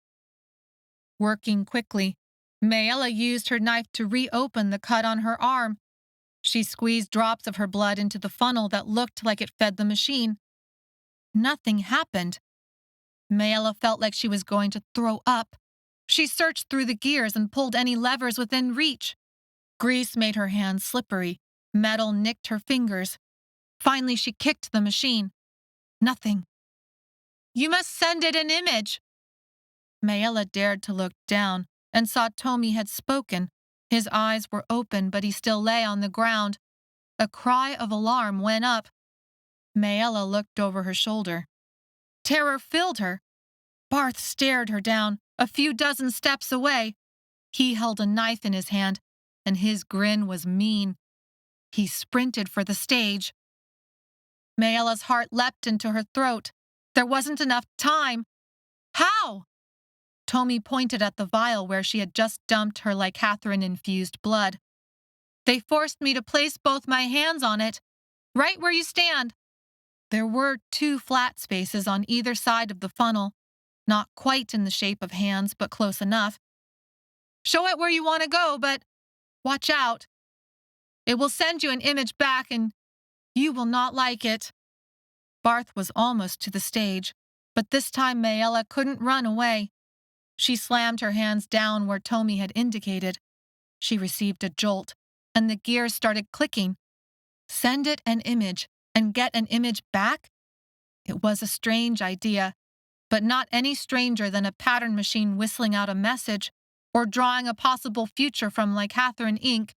Working quickly, Maella used her knife to reopen the cut on her arm. She squeezed drops of her blood into the funnel that looked like it fed the machine. Nothing happened. Maella felt like she was going to throw up. She searched through the gears and pulled any levers within reach. Grease made her hands slippery. Metal nicked her fingers. Finally, she kicked the machine. Nothing. "You must send it an image." Maella dared to look down and saw Tomi had spoken. His eyes were open, but he still lay on the ground. A cry of alarm went up. Maella looked over her shoulder. Terror filled her. Barth stared her down, a few dozen steps away. He held a knife in his hand, and his grin was mean. He sprinted for the stage. Maella's heart leapt into her throat. There wasn't enough time. How? Tomi pointed at the vial where she had just dumped her lycathrine-infused blood. They forced me to place both my hands on it, right where you stand. There were 2 flat spaces on either side of the funnel, not quite in the shape of hands, but close enough. Show it where you want to go, but watch out. It will send you an image back, and you will not like it. Barth was almost to the stage, but this time Maella couldn't run away. She slammed her hands down where Tomi had indicated. She received a jolt, and the gears started clicking. Send it an image and get an image back? It was a strange idea, but not any stranger than a pattern machine whistling out a message, or drawing a possible future from lycathrine ink,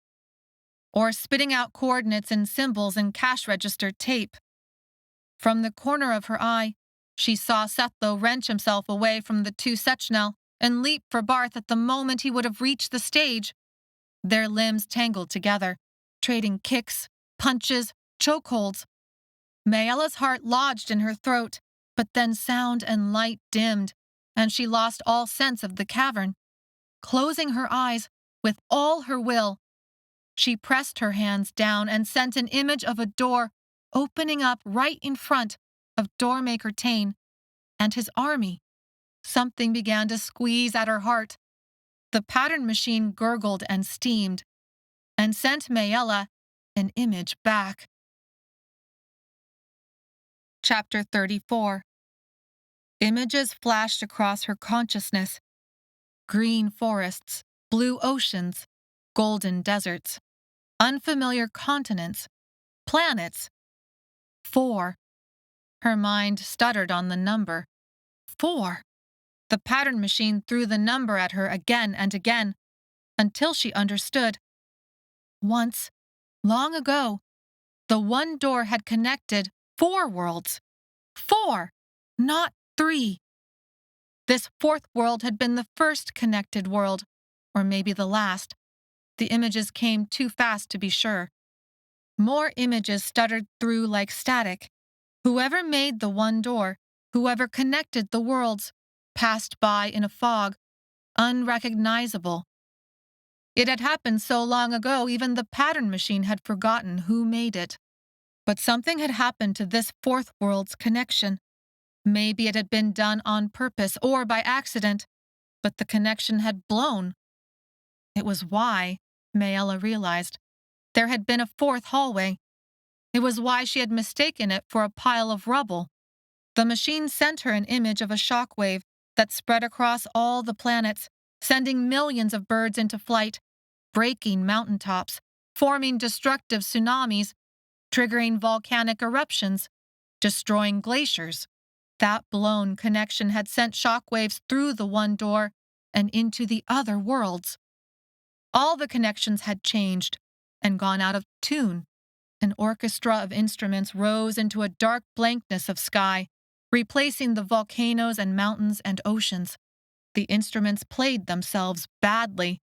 or spitting out coordinates and symbols in cash register tape. From the corner of her eye, she saw Sethlo wrench himself away from the 2 Sechnel and leap for Barth at the moment he would have reached the stage. Their limbs tangled together, trading kicks, punches, chokeholds. Maella's heart lodged in her throat, but then sound and light dimmed, and she lost all sense of the cavern. Closing her eyes with all her will, she pressed her hands down and sent an image of a door opening up right in front of Doormaker Tain and his army. Something began to squeeze at her heart. The pattern machine gurgled and steamed, and sent Maella an image back. Chapter 34. Images flashed across her consciousness. Green forests, blue oceans, golden deserts, unfamiliar continents, planets. 4. Her mind stuttered on the number. 4. The pattern machine threw the number at her again and again, until she understood. Once, long ago, the one door had connected 4 worlds. 4, not 3. This 4th world had been the first connected world, or maybe the last. The images came too fast to be sure. More images stuttered through like static. Whoever made the one door, whoever connected the worlds, passed by in a fog, unrecognizable. It had happened so long ago, even the pattern machine had forgotten who made it. But something had happened to this 4th world's connection. Maybe it had been done on purpose or by accident, but the connection had blown. It was why, Maella realized, there had been a 4th hallway. It was why she had mistaken it for a pile of rubble. The machine sent her an image of a shockwave that spread across all the planets, sending millions of birds into flight, breaking mountaintops, forming destructive tsunamis, triggering volcanic eruptions, destroying glaciers. That blown connection had sent shockwaves through the one door and into the other worlds. All the connections had changed and gone out of tune. An orchestra of instruments rose into a dark blankness of sky, replacing the volcanoes and mountains and oceans. The instruments played themselves badly.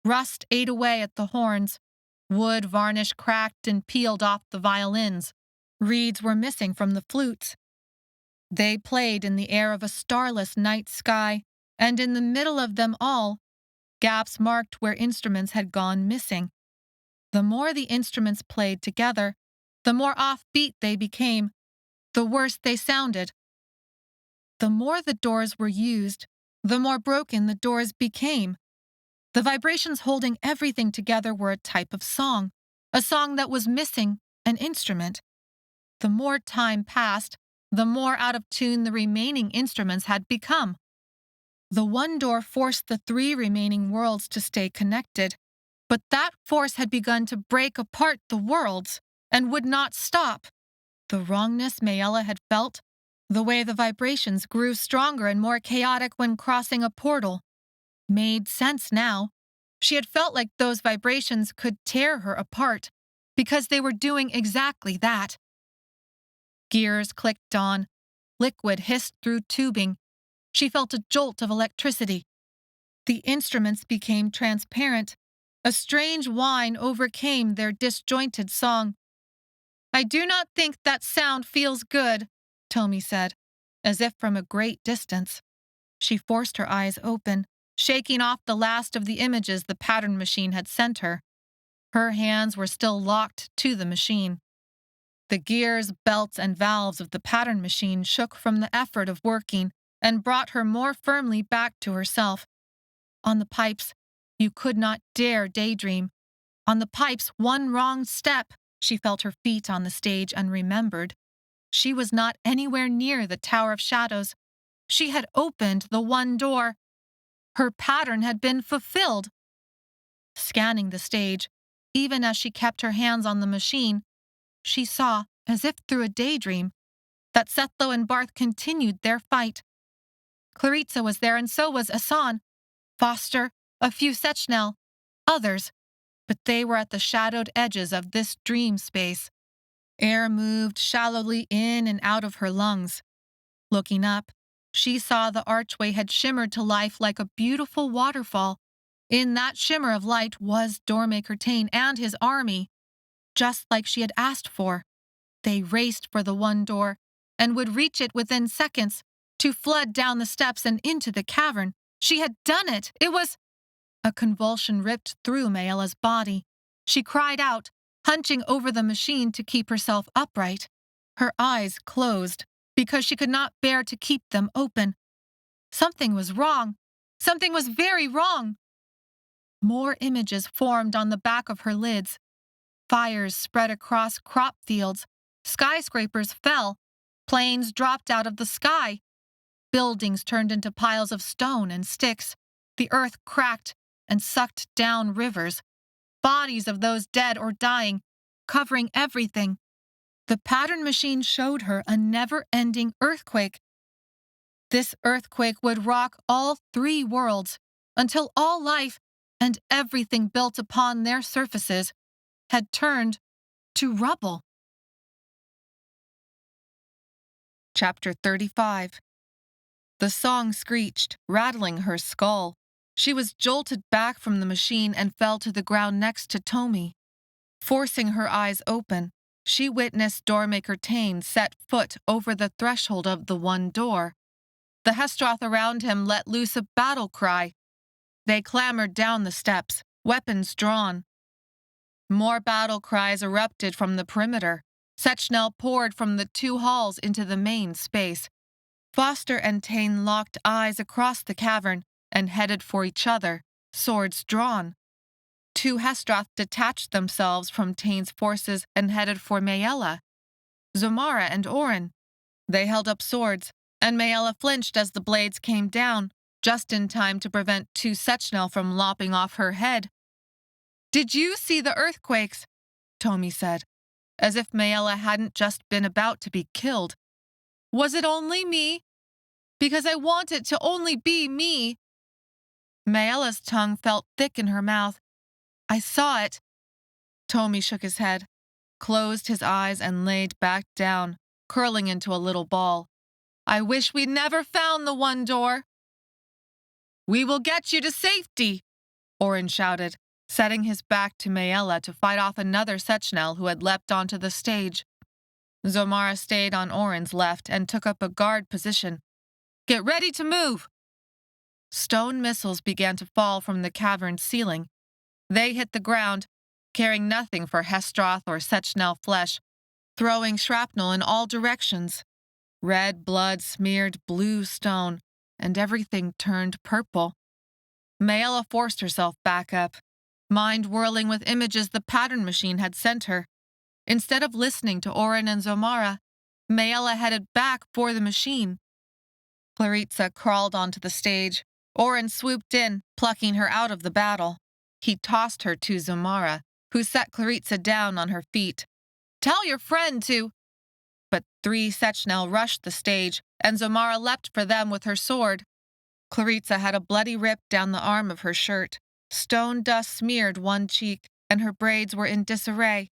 Rust ate away at the horns. Wood varnish cracked and peeled off the violins. Reeds were missing from the flutes. They played in the air of a starless night sky, and in the middle of them all, gaps marked where instruments had gone missing. The more the instruments played together, the more offbeat they became. the worse they sounded. The more the doors were used, the more broken the doors became. The vibrations holding everything together were a type of song, a song that was missing an instrument. The more time passed, the more out of tune the remaining instruments had become. The one door forced the three remaining worlds to stay connected, but that force had begun to break apart the worlds and would not stop. The wrongness Maella had felt, the way the vibrations grew stronger and more chaotic when crossing a portal, made sense now. She had felt like those vibrations could tear her apart because they were doing exactly that. Gears clicked on. Liquid hissed through tubing. She felt a jolt of electricity. The instruments became transparent. A strange whine overcame their disjointed song. "I do not think that sound feels good," Tommy said, as if from a great distance. She forced her eyes open, shaking off the last of the images the pattern machine had sent her. Her hands were still locked to the machine. The gears, belts, and valves of the pattern machine shook from the effort of working and brought her more firmly back to herself. On the pipes, you could not dare daydream. On the pipes, one wrong step, she felt her feet on the stage and remembered. She was not anywhere near the Tower of Shadows. She had opened the one door. Her pattern had been fulfilled. Scanning the stage, even as she kept her hands on the machine, she saw, as if through a daydream, that Sethlo and Barth continued their fight. Claritza was there, and so was Asan, Foster, a few Sechnel, others, but they were at the shadowed edges of this dream space. Air moved shallowly in and out of her lungs. Looking up, she saw the archway had shimmered to life like a beautiful waterfall. In that shimmer of light was Doormaker Tain and his army, just like she had asked for. They raced for the one door and would reach it within seconds, to flood down the steps and into the cavern. She had done it! It was... A convulsion ripped through Maella's body. She cried out, hunching over the machine to keep herself upright. Her eyes closed because she could not bear to keep them open. Something was wrong. Something was very wrong. More images formed on the back of her lids. Fires spread across crop fields. Skyscrapers fell. Planes dropped out of the sky. Buildings turned into piles of stone and sticks. The earth cracked and sucked down rivers. Bodies of those dead or dying, covering everything. The pattern machine showed her a never-ending earthquake. This earthquake would rock all three worlds until all life and everything built upon their surfaces had turned to rubble. Chapter 35. The song screeched, rattling her skull. She was jolted back from the machine and fell to the ground next to Tommy. Forcing her eyes open, she witnessed Doormaker Tain set foot over the threshold of the one door. The Hestroth around him let loose a battle cry. They clambered down the steps, weapons drawn. More battle cries erupted from the perimeter. Sechnel poured from the two halls into the main space. Foster and Tain locked eyes across the cavern and headed for each other, swords drawn. Two Hestroth detached themselves from Tain's forces and headed for Maella, Zomara, and Orin. They held up swords, and Maella flinched as the blades came down, just in time to prevent two Sechnel from lopping off her head. "Did you see the earthquakes?" Tommy said, as if Maella hadn't just been about to be killed. "Was it only me? Because I want it to only be me." Maella's tongue felt thick in her mouth. "I saw it." Tommy shook his head, closed his eyes, and laid back down, curling into a little ball. "I wish we'd never found the one door." "We will get you to safety," Orin shouted, setting his back to Maella to fight off another Sechnel who had leapt onto the stage. Zomara stayed on Orin's left and took up a guard position. "Get ready to move." Stone missiles began to fall from the cavern's ceiling. They hit the ground, caring nothing for Hestroth or Sechnel flesh. throwing shrapnel in all directions. Red blood smeared blue stone, and everything turned purple. Maella forced herself back up, mind whirling with images the pattern machine had sent her. Instead of listening to Oren and Zomara, Maella headed back for the machine. Claritza crawled onto the stage. Oren swooped in, plucking her out of the battle. He tossed her to Zomara, who set Claritza down on her feet. "Tell your friend to—" But 3 Sechnel rushed the stage, and Zomara leapt for them with her sword. Claritza had a bloody rip down the arm of her shirt. Stone dust smeared one cheek, and her braids were in disarray.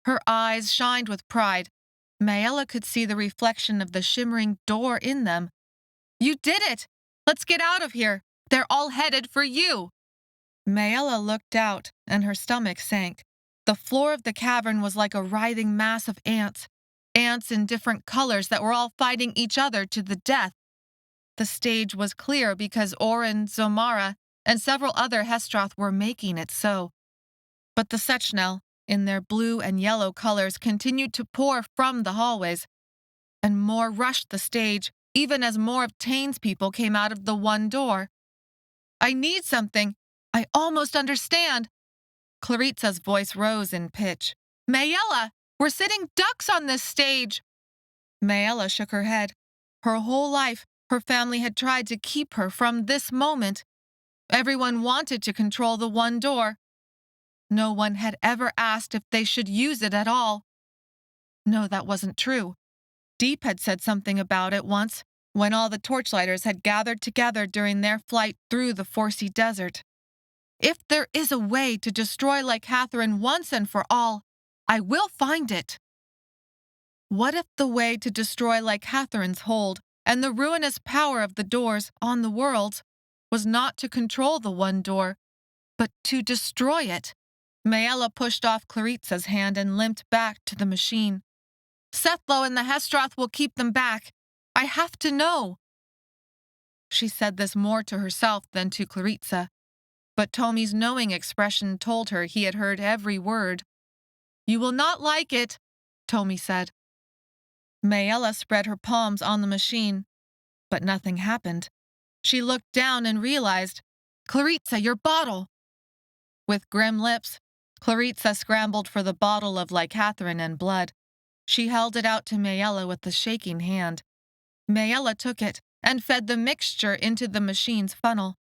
Her eyes shined with pride. Maella could see the reflection of the shimmering door in them. "You did it! Let's get out of here! They're all headed for you!" Maella looked out, and her stomach sank. The floor of the cavern was like a writhing mass of ants. Ants in different colors that were all fighting each other to the death. The stage was clear because Oren, Zomara, and several other Hestroth were making it so. But the Sechnel, in their blue and yellow colors, continued to pour from the hallways, and more rushed the stage, even as more of Tain's people came out of the one door. "I need something. I almost understand." Claritza's voice rose in pitch. "Maella, we're sitting ducks on this stage." Maella shook her head. Her whole life, her family had tried to keep her from this moment. Everyone wanted to control the one door. No one had ever asked if they should use it at all. No, that wasn't true. Deep had said something about it once, when all the torchlighters had gathered together during their flight through the Forsea Desert. "If there is a way to destroy Lycathrin once and for all, I will find it." What if the way to destroy Lycathrin's hold and the ruinous power of the doors on the worlds was not to control the one door, but to destroy it? Maella pushed off Claritza's hand and limped back to the machine. "Sethlo and the Hestroth will keep them back. I have to know." She said this more to herself than to Claritza, but Tomi's knowing expression told her he had heard every word. "You will not like it," Tomi said. Maella spread her palms on the machine, but nothing happened. She looked down and realized, "Claritza, your bottle!" With grim lips, Claritza scrambled for the bottle of Lycathrin and blood. She held it out to Maella with a shaking hand. Maella took it and fed the mixture into the machine's funnel.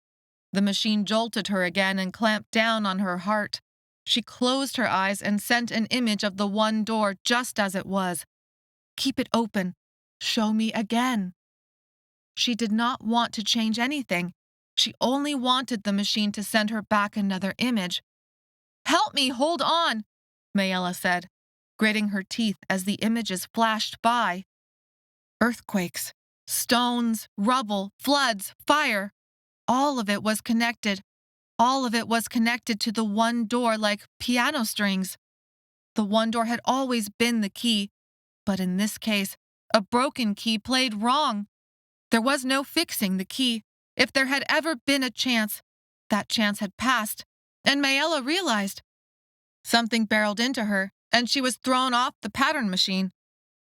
The machine jolted her again and clamped down on her heart. She closed her eyes and sent an image of the one door just as it was. "Keep it open. Show me again." She did not want to change anything. She only wanted the machine to send her back another image. "Help me hold on," Maella said, gritting her teeth as the images flashed by. Earthquakes, stones, rubble, floods, fire. All of it was connected. All of it was connected to the one door like piano strings. The one door had always been the key, but in this case, a broken key played wrong. There was no fixing the key. If there had ever been a chance, that chance had passed, and Maella realized. Something barreled into her, and she was thrown off the pattern machine.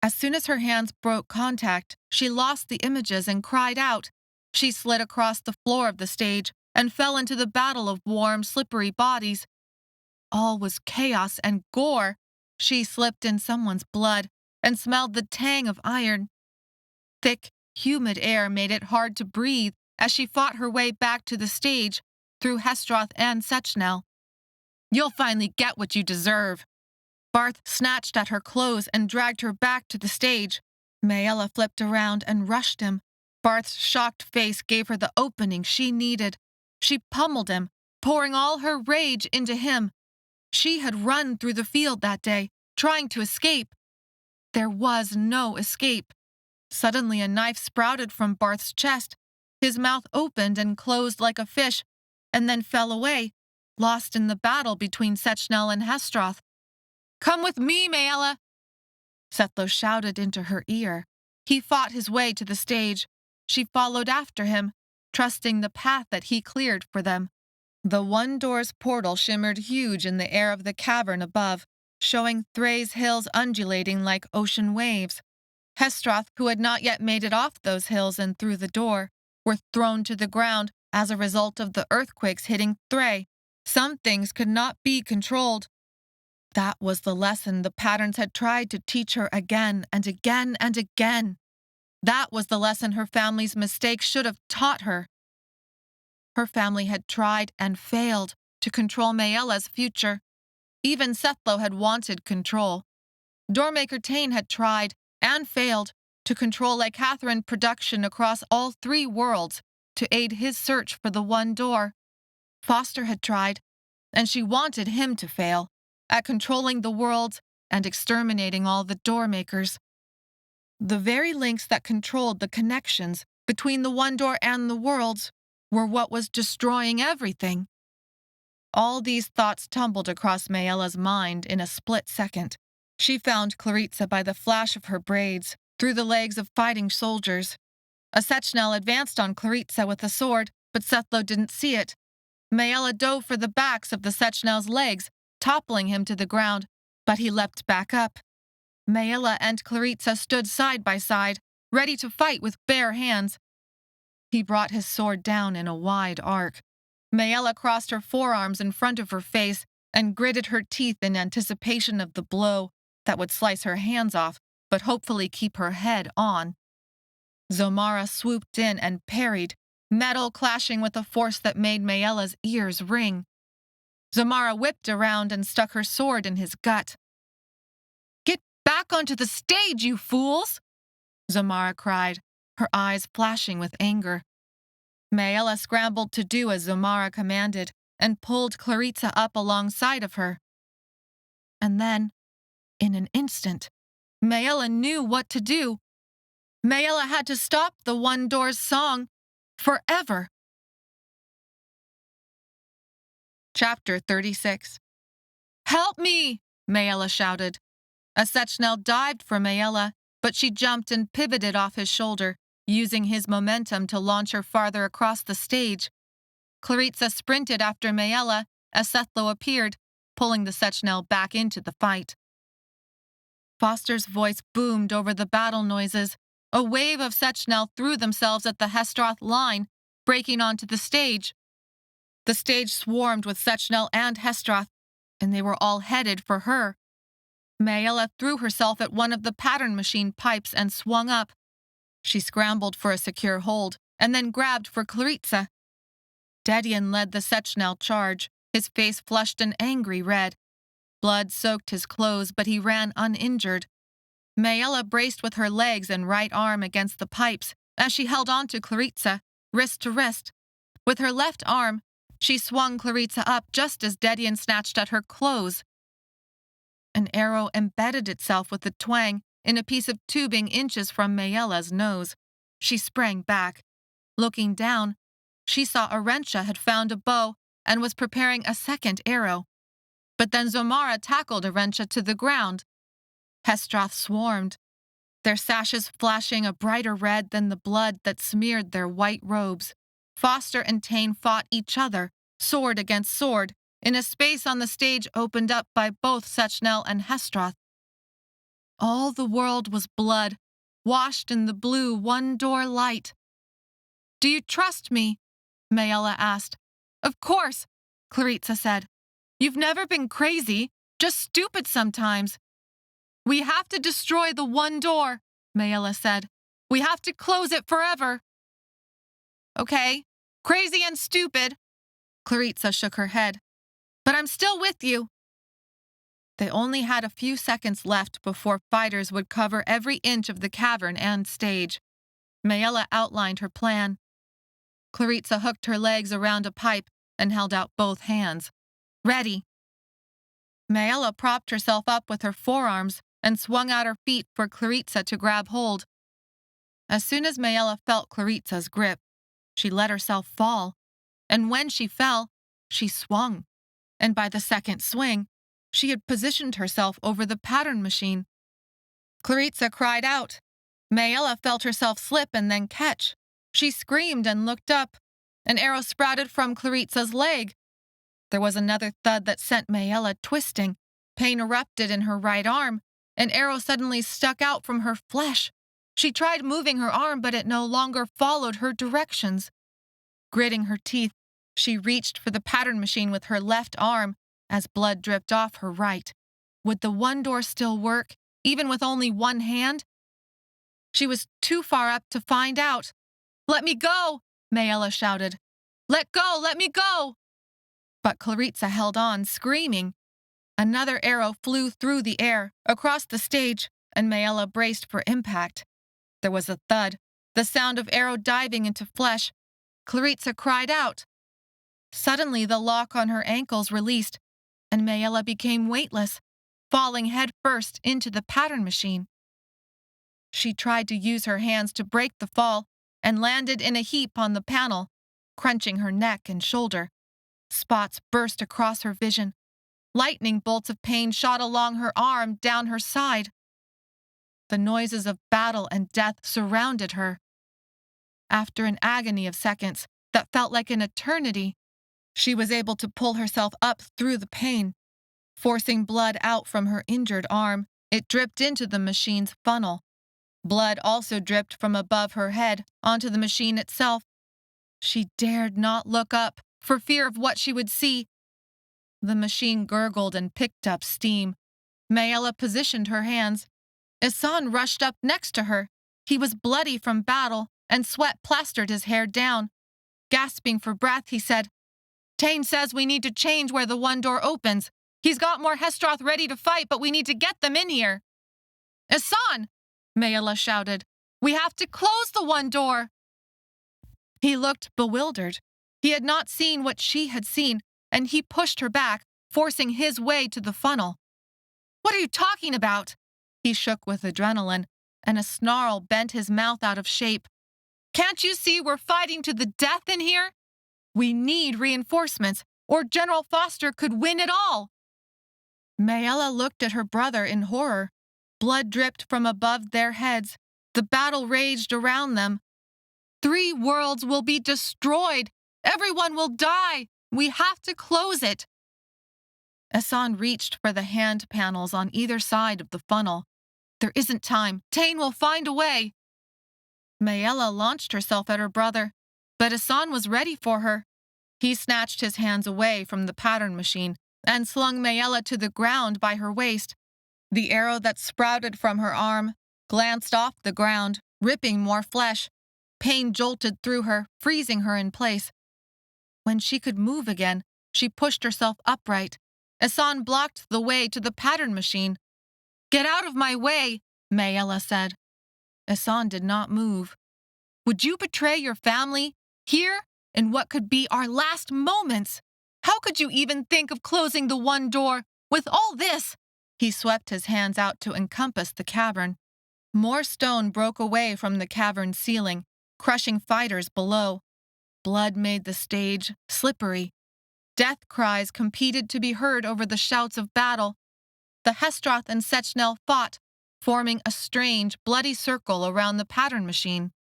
As soon as her hands broke contact, she lost the images and cried out. She slid across the floor of the stage and fell into the battle of warm, slippery bodies. All was chaos and gore. She slipped in someone's blood and smelled the tang of iron. Thick, humid air made it hard to breathe as she fought her way back to the stage through Hestroth and Sechnel. "You'll finally get what you deserve." Barth snatched at her clothes and dragged her back to the stage. Maella flipped around and rushed him. Barth's shocked face gave her the opening she needed. She pummeled him, pouring all her rage into him. She had run through the field that day, trying to escape. There was no escape. Suddenly a knife sprouted from Barth's chest. His mouth opened and closed like a fish, and then fell away, lost in the battle between Sechnel and Hestroth. "Come with me, Maella!" Sethlo shouted into her ear. He fought his way to the stage. She followed after him, trusting the path that he cleared for them. The one door's portal shimmered huge in the air of the cavern above. showing Thray's hills undulating like ocean waves. Hestroth, who had not yet made it off those hills and through the door, were thrown to the ground as a result of the earthquakes hitting Thray. Some things could not be controlled. That was the lesson the patterns had tried to teach her again and again and again. That was the lesson her family's mistakes should have taught her. Her family had tried and failed to control Maella's future. Even Sethlo had wanted control. Doormaker Tain had tried and failed to control Lake Catherine production across all 3 worlds to aid his search for the one door. Foster had tried, and she wanted him to fail at controlling the worlds and exterminating all the Doormakers. The very links that controlled the connections between the one door and the worlds were what was destroying everything. All these thoughts tumbled across Maella's mind in a split second. She found Clarissa by the flash of her braids, through the legs of fighting soldiers. A Sechnel advanced on Clarissa with a sword, but Sethlo didn't see it. Maella dove for the backs of the Sechnel's legs, toppling him to the ground, but he leapt back up. Maella and Clarissa stood side by side, ready to fight with bare hands. He brought his sword down in a wide arc. Maella crossed her forearms in front of her face and gritted her teeth in anticipation of the blow that would slice her hands off, but hopefully keep her head on. Zomara swooped in and parried, metal clashing with a force that made Maella's ears ring. Zomara whipped around and stuck her sword in his gut. "Get back onto the stage, you fools!" Zomara cried, her eyes flashing with anger. Maella scrambled to do as Zomara commanded and pulled Clarissa up alongside of her. And then, in an instant, Maella knew what to do. Maella had to stop the One Door's song forever. Chapter 36. "Help me!" Maella shouted. A Sechnel dived for Maella, but she jumped and pivoted off his shoulder, using his momentum to launch her farther across the stage. Clarissa sprinted after Maella as Sethlo appeared, pulling the Sechnel back into the fight. Foster's voice boomed over the battle noises. A wave of Sechnel threw themselves at the Hestroth line, breaking onto the stage. The stage swarmed with Sechnel and Hestroth, and they were all headed for her. Maella threw herself at one of the pattern machine pipes and swung up. She scrambled for a secure hold, and then grabbed for Clarissa. Dedian led the Sechnel charge, his face flushed an angry red. Blood soaked his clothes, but he ran uninjured. Maella braced with her legs and right arm against the pipes as she held on to Clarissa, wrist to wrist. With her left arm, she swung Clarissa up just as Dedian snatched at her clothes. An arrow embedded itself with a twang in a piece of tubing inches from Maella's nose. She sprang back. Looking down, she saw Arentia had found a bow and was preparing a second arrow. But then Zomara tackled Arentia to the ground. Hestroth swarmed, their sashes flashing a brighter red than the blood that smeared their white robes. Foster and Tain fought each other, sword against sword, in a space on the stage opened up by both Sechnel and Hestroth. All the world was blood, washed in the blue one-door light. "Do you trust me?" Maella asked. "Of course," Clarissa said. "You've never been crazy, just stupid sometimes." "We have to destroy the one door," Maella said. "We have to close it forever." "Okay, crazy and stupid." Clarissa shook her head. "But I'm still with you." They only had a few seconds left before fighters would cover every inch of the cavern and stage. Maella outlined her plan. Clarissa hooked her legs around a pipe and held out both hands. "Ready." Maella propped herself up with her forearms and swung out her feet for Clarissa to grab hold. As soon as Maella felt Clarissa's grip, she let herself fall, and when she fell, she swung, and by the second swing, she had positioned herself over the pattern machine. Clarissa cried out. Maella felt herself slip and then catch. She screamed and looked up. An arrow sprouted from Clarissa's leg. There was another thud that sent Maella twisting, Pain erupted in her right arm. An arrow suddenly stuck out from her flesh. She tried moving her arm, but it no longer followed her directions. Gritting her teeth, she reached for the pattern machine with her left arm as blood dripped off her right. Would the one door still work, even with only one hand? She was too far up to find out. "Let me go!" Maella shouted. "Let go! Let me go!" But Claritza held on, screaming. Another arrow flew through the air, across the stage, and Maella braced for impact. There was a thud, the sound of arrow diving into flesh. Claritza cried out. Suddenly, the lock on her ankles released, and Maella became weightless, falling headfirst into the pattern machine. She tried to use her hands to break the fall and landed in a heap on the panel, crunching her neck and shoulder. Spots burst across her vision. Lightning bolts of pain shot along her arm, down her side. The noises of battle and death surrounded her. After an agony of seconds that felt like an eternity, she was able to pull herself up through the pain. Forcing blood out from her injured arm, it dripped into the machine's funnel. Blood also dripped from above her head onto the machine itself. She dared not look up for fear of what she would see. The machine gurgled and picked up steam. Maella positioned her hands. Ihsan rushed up next to her. He was bloody from battle, and sweat plastered his hair down. Gasping for breath, he said, "Tain says we need to change where the one door opens. He's got more Hestroth ready to fight, but we need to get them in here." "Ihsan!" Maella shouted. "We have to close the one door." He looked bewildered. He had not seen what she had seen, and he pushed her back, forcing his way to the funnel. "What are you talking about?" He shook with adrenaline, and a snarl bent his mouth out of shape. "Can't you see we're fighting to the death in here? We need reinforcements, or General Foster could win it all." Maella looked at her brother in horror. Blood dripped from above their heads. The battle raged around them. 3 worlds will be destroyed. Everyone will die. We have to close it. Ihsan reached for the hand panels on either side of the funnel. "There isn't time. Tain will find a way." Maella launched herself at her brother, but Ihsan was ready for her. He snatched his hands away from the pattern machine and slung Maella to the ground by her waist. The arrow that sprouted from her arm glanced off the ground, ripping more flesh. Pain jolted through her, freezing her in place. When she could move again, she pushed herself upright. Ihsan blocked the way to the pattern machine. "Get out of my way," Maella said. Ihsan did not move. "Would you betray your family? Here, in what could be our last moments? How could you even think of closing the one door? With all this?" He swept his hands out to encompass the cavern. More stone broke away from the cavern's ceiling, crushing fighters below. Blood made the stage slippery. Death cries competed to be heard over the shouts of battle. The Hestroth and Sechnel fought, forming a strange, bloody circle around the pattern machine.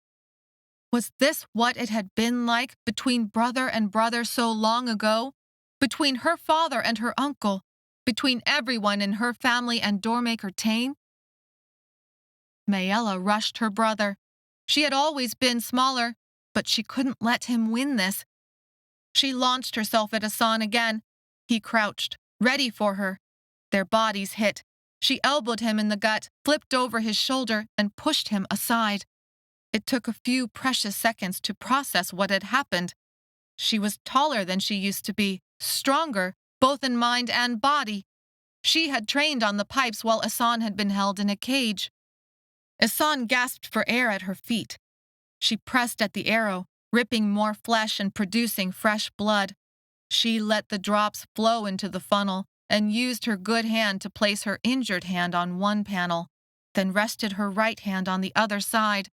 Was this what it had been like between brother and brother so long ago? Between her father and her uncle? Between everyone in her family and Doormaker Tain? Maella rushed her brother. She had always been smaller, but she couldn't let him win this. She launched herself at Ihsan again. He crouched, ready for her. Their bodies hit. She elbowed him in the gut, flipped over his shoulder, and pushed him aside. It took a few precious seconds to process what had happened. She was taller than she used to be, stronger, both in mind and body. She had trained on the pipes while Ihsan had been held in a cage. Ihsan gasped for air at her feet. She pressed at the arrow, ripping more flesh and producing fresh blood. She let the drops flow into the funnel and used her good hand to place her injured hand on one panel, then rested her right hand on the other side.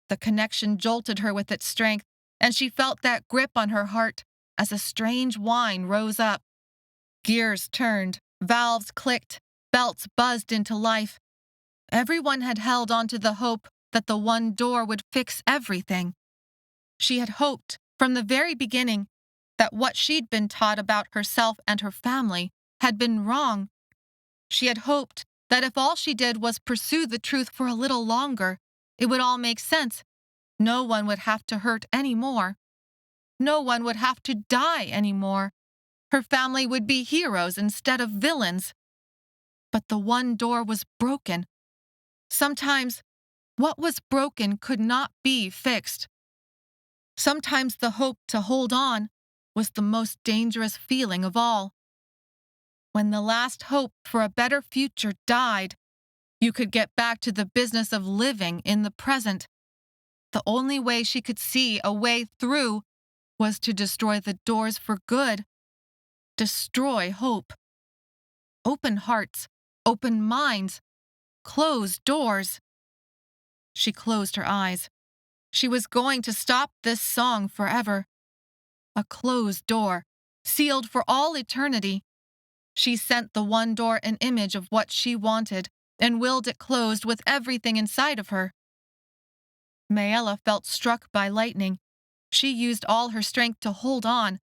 The connection jolted her with its strength, and she felt that grip on her heart as a strange whine rose up. Gears turned, valves clicked, belts buzzed into life. Everyone had held onto the hope that the one door would fix everything. She had hoped from the very beginning that what she'd been taught about herself and her family had been wrong. She had hoped that if all she did was pursue the truth for a little longer, it would all make sense. No one would have to hurt anymore. No one would have to die anymore. Her family would be heroes instead of villains. But the one door was broken. Sometimes, what was broken could not be fixed. Sometimes the hope to hold on was the most dangerous feeling of all. When the last hope for a better future died, you could get back to the business of living in the present. The only way she could see a way through was to destroy the doors for good. Destroy hope. Open hearts, open minds, closed doors. She closed her eyes. She was going to stop this song forever. A closed door, sealed for all eternity. She sent the one door an image of what she wanted and willed it closed with everything inside of her. Maella felt struck by lightning. She used all her strength to hold on.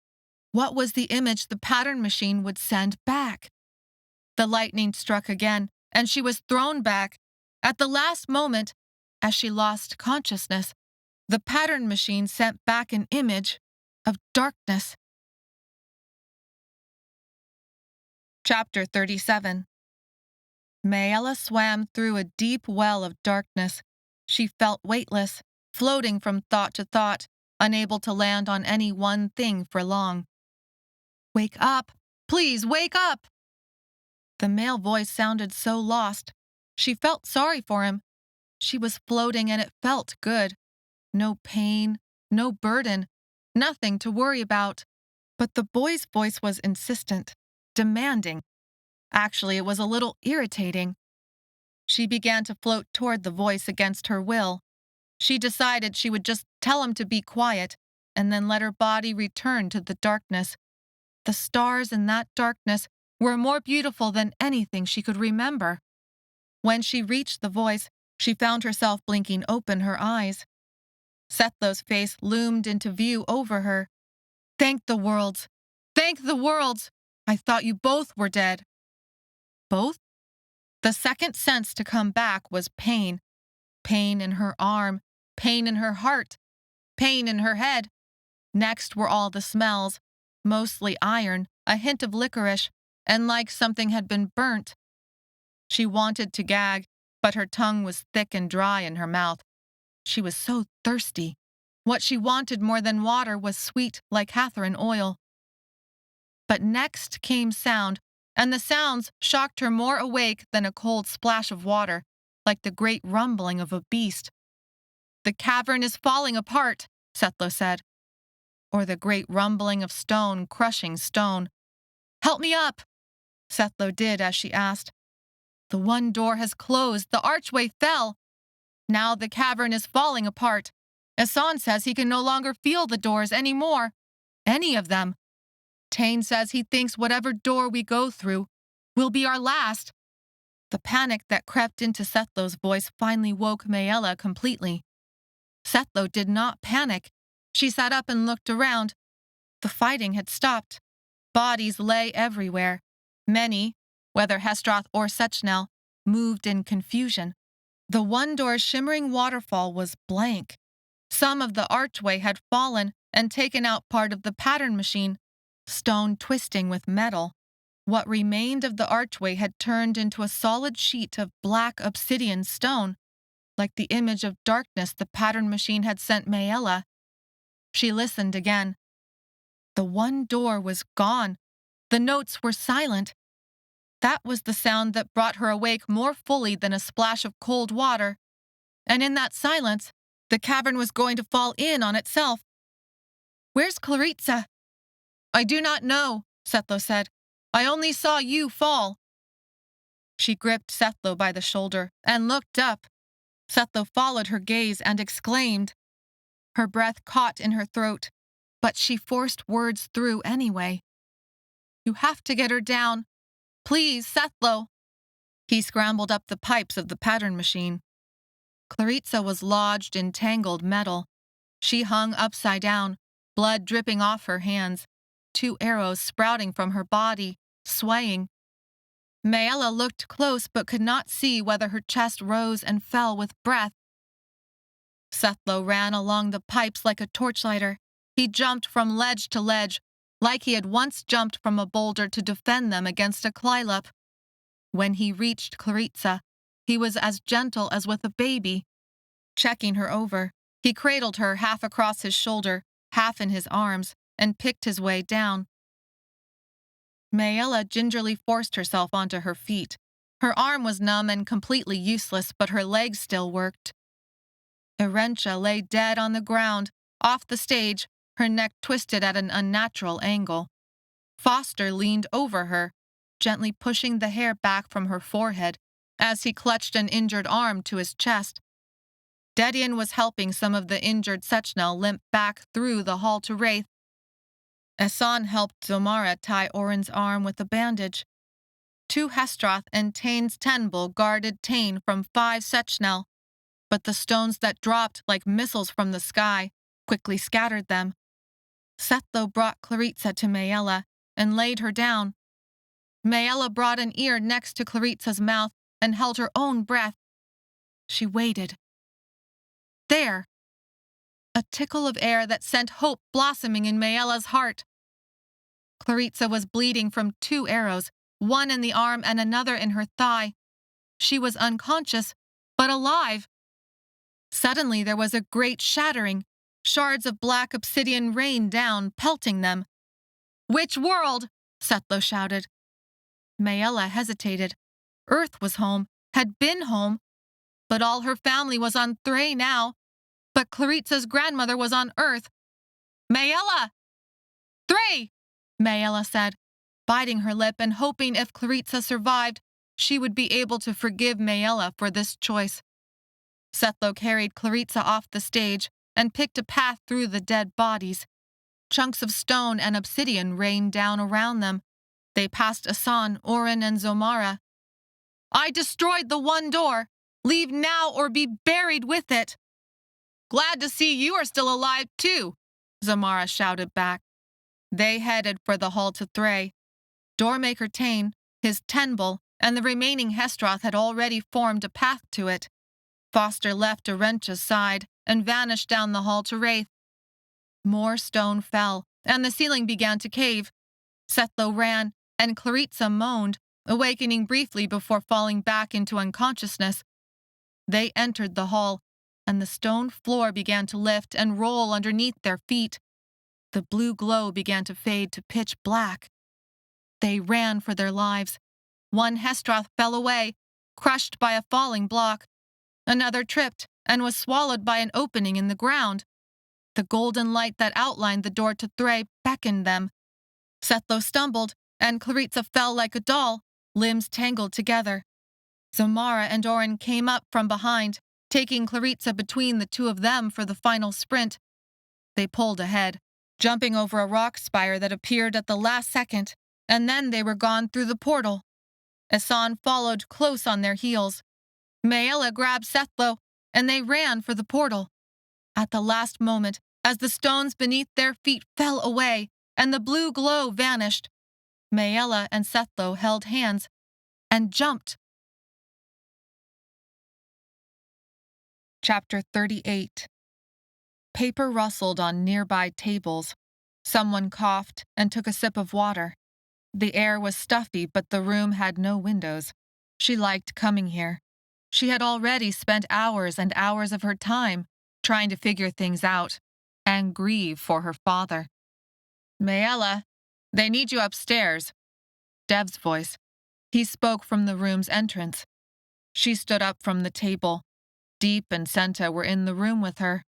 What was the image the pattern machine would send back? The lightning struck again, and she was thrown back. At the last moment, as she lost consciousness, the pattern machine sent back an image of darkness. Chapter 37. Maella swam through a deep well of darkness. She felt weightless, floating from thought to thought, unable to land on any one thing for long. "Wake up! Please, wake up!" The male voice sounded so lost. She felt sorry for him. She was floating and it felt good. No pain, no burden, nothing to worry about. But the boy's voice was insistent, demanding. Actually, it was a little irritating. She began to float toward the voice against her will. She decided she would just tell him to be quiet and then let her body return to the darkness. The stars in that darkness were more beautiful than anything she could remember. When she reached the voice, she found herself blinking open her eyes. Sethlow's face loomed into view over her. "Thank the worlds! Thank the worlds! I thought you both were dead." Both? The second sense to come back was pain. Pain in her arm, pain in her heart, pain in her head. Next were all the smells, mostly iron, a hint of licorice, and like something had been burnt. She wanted to gag, but her tongue was thick and dry in her mouth. She was so thirsty. What she wanted more than water was sweet like Catherine oil. But next came sound, and the sounds shocked her more awake than a cold splash of water, like the great rumbling of a beast. "The cavern is falling apart," Setlow said. Or the great rumbling of stone crushing stone. "Help me up!" Setlow did as she asked. "The one door has closed. The archway fell. Now the cavern is falling apart. Hassan says he can no longer feel the doors anymore. Any of them. Tain says he thinks whatever door we go through will be our last." The panic that crept into Sethlow's voice finally woke Maella completely. Setlow did not panic. She sat up and looked around. The fighting had stopped. Bodies lay everywhere. Many, whether Hestroth or Sechnel, moved in confusion. The one-door shimmering waterfall was blank. Some of the archway had fallen and taken out part of the pattern machine, stone twisting with metal. What remained of the archway had turned into a solid sheet of black obsidian stone, like the image of darkness the pattern machine had sent Maella. She listened again. The one door was gone. The notes were silent. That was the sound that brought her awake more fully than a splash of cold water. And in that silence, the cavern was going to fall in on itself. "Where's Claritza?" "I do not know," Setlow said. "I only saw you fall." She gripped Setlow by the shoulder and looked up. Setlow followed her gaze and exclaimed. Her breath caught in her throat, but she forced words through anyway. "You have to get her down. Please, Setlow." He scrambled up the pipes of the pattern machine. Claritza was lodged in tangled metal. She hung upside down, blood dripping off her hands, 2 arrows sprouting from her body, swaying. Maella looked close but could not see whether her chest rose and fell with breath. Sethlo ran along the pipes like a torchlighter. He jumped from ledge to ledge, like he had once jumped from a boulder to defend them against a clylup. When he reached Claritza, he was as gentle as with a baby. Checking her over, he cradled her half across his shoulder, half in his arms, and picked his way down. Maella gingerly forced herself onto her feet. Her arm was numb and completely useless, but her legs still worked. Erentia lay dead on the ground, off the stage, her neck twisted at an unnatural angle. Foster leaned over her, gently pushing the hair back from her forehead as he clutched an injured arm to his chest. Dedian was helping some of the injured Sechnel limp back through the hall to Wraith. Esan helped Zomara tie Oren's arm with a bandage. 2 Hestroth and Tain's Tenbull guarded Tain from 5 Sechnel, but the stones that dropped like missiles from the sky quickly scattered them. Sethlo brought Claritza to Maella and laid her down. Maella brought an ear next to Claritza's mouth and held her own breath. She waited. There! A tickle of air that sent hope blossoming in Maella's heart. Claritza was bleeding from 2 arrows, one in the arm and another in her thigh. She was unconscious, but alive. Suddenly there was a great shattering. Shards of black obsidian rained down, pelting them. "Which world?" Sethlo shouted. Maella hesitated. Earth was home, had been home, but all her family was on Thray now. But Claritza's grandmother was on Earth. "Maella!" "Thray!" Maella said, biting her lip and hoping if Claritza survived, she would be able to forgive Maella for this choice. Sethlo carried Claritza off the stage and picked a path through the dead bodies. Chunks of stone and obsidian rained down around them. They passed Asan, Oren, and Zomara. "I destroyed the one door. Leave now or be buried with it." "Glad to see you are still alive, too," Zomara shouted back. They headed for the hall to Thray. Doormaker Tain, his Tenbull, and the remaining Hestroth had already formed a path to it. Foster left Arentia's side and vanished down the hall to Wraith. More stone fell, and the ceiling began to cave. Sethlo ran, and Claritza moaned, awakening briefly before falling back into unconsciousness. They entered the hall, and the stone floor began to lift and roll underneath their feet. The blue glow began to fade to pitch black. They ran for their lives. One Hestroth fell away, crushed by a falling block. Another tripped and was swallowed by an opening in the ground. The golden light that outlined the door to Thray beckoned them. Sethlo stumbled, and Claritza fell like a doll, limbs tangled together. Zomara and Oren came up from behind, taking Claritza between the 2 of them for the final sprint. They pulled ahead, jumping over a rock spire that appeared at the last second, and then they were gone through the portal. Esan followed close on their heels. Maella grabbed Sethlo, and they ran for the portal. At the last moment, as the stones beneath their feet fell away and the blue glow vanished, Maella and Sethlo held hands and jumped. Chapter 38. Paper rustled on nearby tables. Someone coughed and took a sip of water. The air was stuffy, but the room had no windows. She liked coming here. She had already spent hours and hours of her time trying to figure things out and grieve for her father. "Maella, they need you upstairs." Dev's voice. He spoke from the room's entrance. She stood up from the table. Deep and Senta were in the room with her.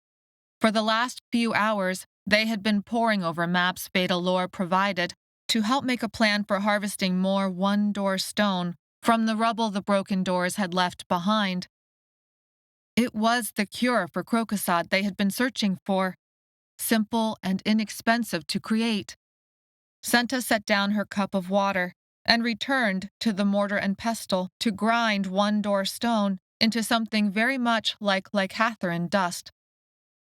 For the last few hours, they had been poring over maps Beta Lore provided to help make a plan for harvesting more one-door stone from the rubble the broken doors had left behind. It was the cure for Crocosod they had been searching for, simple and inexpensive to create. Senta set down her cup of water and returned to the mortar and pestle to grind one-door stone into something very much like Lycatharan dust.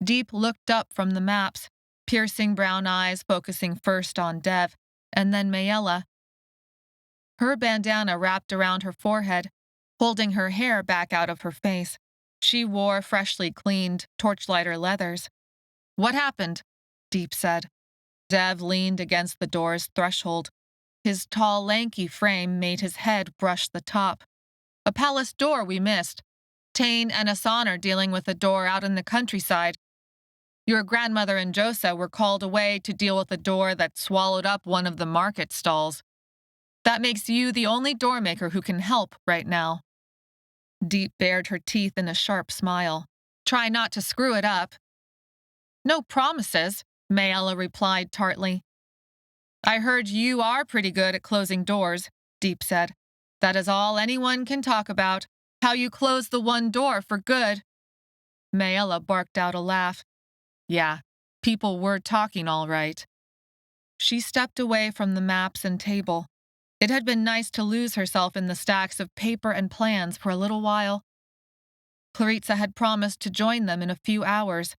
Deep looked up from the maps, piercing brown eyes focusing first on Dev, and then Maella. her bandana wrapped around her forehead, holding her hair back out of her face. She wore freshly cleaned torchlighter leathers. "What happened?" Deep said. Dev leaned against the door's threshold. His tall, lanky frame made his head brush the top. "A palace door we missed. Tain and Asan are dealing with a door out in the countryside. Your grandmother and Josa were called away to deal with a door that swallowed up one of the market stalls. That makes you the only doormaker who can help right now." Deep bared her teeth in a sharp smile. "Try not to screw it up." "No promises," Maella replied tartly. "I heard you are pretty good at closing doors," Deep said. "That is all anyone can talk about. How you closed the one door for good." Maella barked out a laugh. "Yeah, people were talking all right." She stepped away from the maps and table. It had been nice to lose herself in the stacks of paper and plans for a little while. Claritza had promised to join them in a few hours.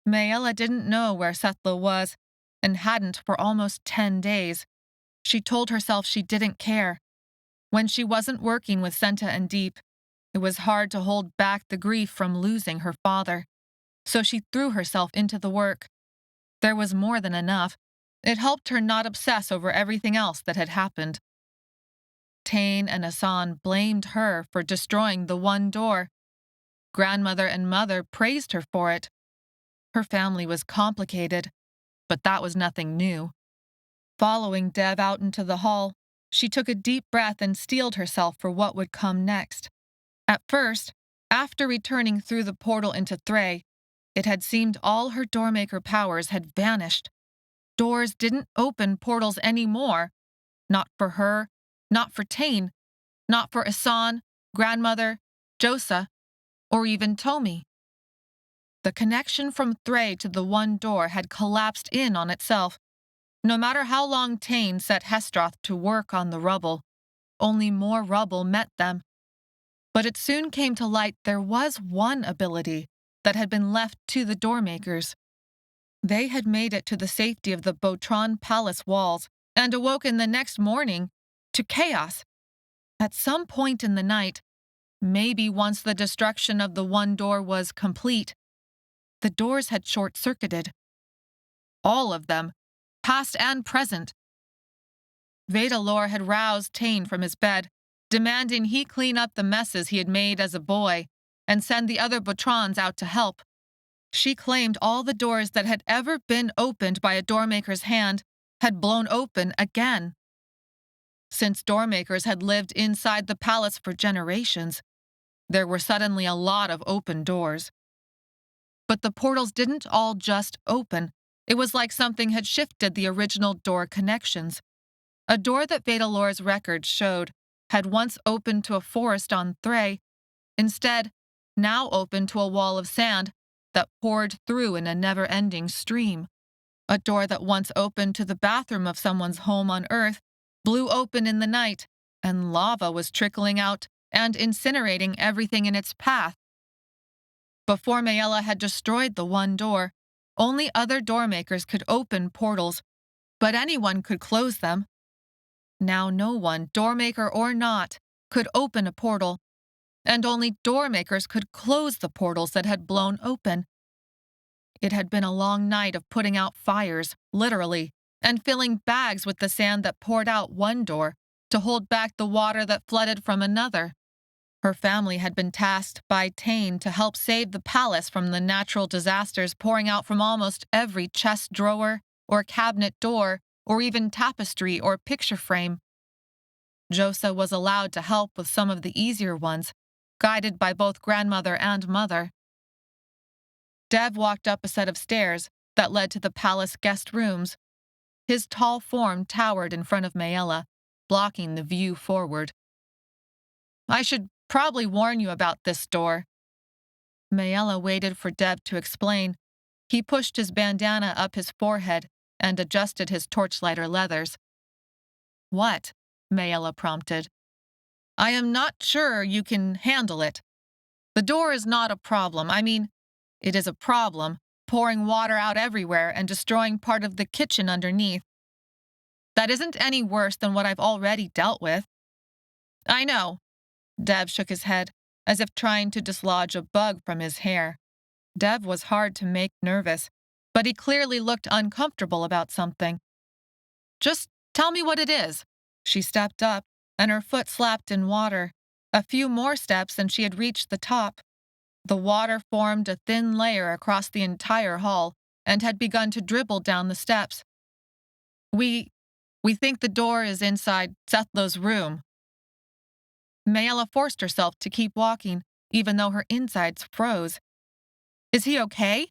Maella didn't know where Setla was, and hadn't for almost 10 days. She told herself she didn't care. When she wasn't working with Senta and Deep, it was hard to hold back the grief from losing her father. So she threw herself into the work. There was more than enough. It helped her not obsess over everything else that had happened. Tain and Asan blamed her for destroying the one door. Grandmother and mother praised her for it. Her family was complicated, but that was nothing new. Following Dev out into the hall, she took a deep breath and steeled herself for what would come next. At first, after returning through the portal into Thray, it had seemed all her Doormaker powers had vanished. Doors didn't open portals anymore. Not for her, not for Tain, not for Asan, grandmother, Josa, or even Tomi. The connection from Thray to the one door had collapsed in on itself. No matter how long Tain set Hestroth to work on the rubble, only more rubble met them. But it soon came to light there was one ability that had been left to the Doormakers. They had made it to the safety of the Botron Palace walls and awoken the next morning to chaos. At some point in the night, maybe once the destruction of the one door was complete, the doors had short-circuited. All of them, past and present. Vedalor had roused Tain from his bed, demanding he clean up the messes he had made as a boy and send the other Botrons out to help. She claimed all the doors that had ever been opened by a Doormaker's hand had blown open again. Since Doormakers had lived inside the palace for generations, there were suddenly a lot of open doors. But the portals didn't all just open. It was like something had shifted the original door connections. A door that Vedalor's records showed had once opened to a forest on Thray, instead, now opened to a wall of sand that poured through in a never-ending stream. A door that once opened to the bathroom of someone's home on Earth blew open in the night, and lava was trickling out and incinerating everything in its path. Before Maella had destroyed the one door, only other Doormakers could open portals, but anyone could close them. Now no one, Doormaker or not, could open a portal, and only Doormakers could close the portals that had blown open. It had been a long night of putting out fires, literally, and filling bags with the sand that poured out one door to hold back the water that flooded from another. Her family had been tasked by Tain to help save the palace from the natural disasters pouring out from almost every chest drawer or cabinet door or even tapestry or picture frame. Josa was allowed to help with some of the easier ones, guided by both grandmother and mother. Dev walked up a set of stairs that led to the palace guest rooms. His tall form towered in front of Maella, blocking the view forward. "I should probably warn you about this door." Maella waited for Dev to explain. He pushed his bandana up his forehead and adjusted his torchlighter leathers. "What?" Maella prompted. "I am not sure you can handle it. The door is not a problem. I mean, it is a problem, pouring water out everywhere and destroying part of the kitchen underneath. That isn't any worse than what I've already dealt with. I know. Dev shook his head, as if trying to dislodge a bug from his hair. Dev was hard to make nervous, but he clearly looked uncomfortable about something. Just tell me what it is. She stepped up, and her foot slapped in water. A few more steps and she had reached the top. The water formed a thin layer across the entire hall and had begun to dribble down the steps. We think the door is inside Sethlow's room. Maella forced herself to keep walking, even though her insides froze. Is he okay?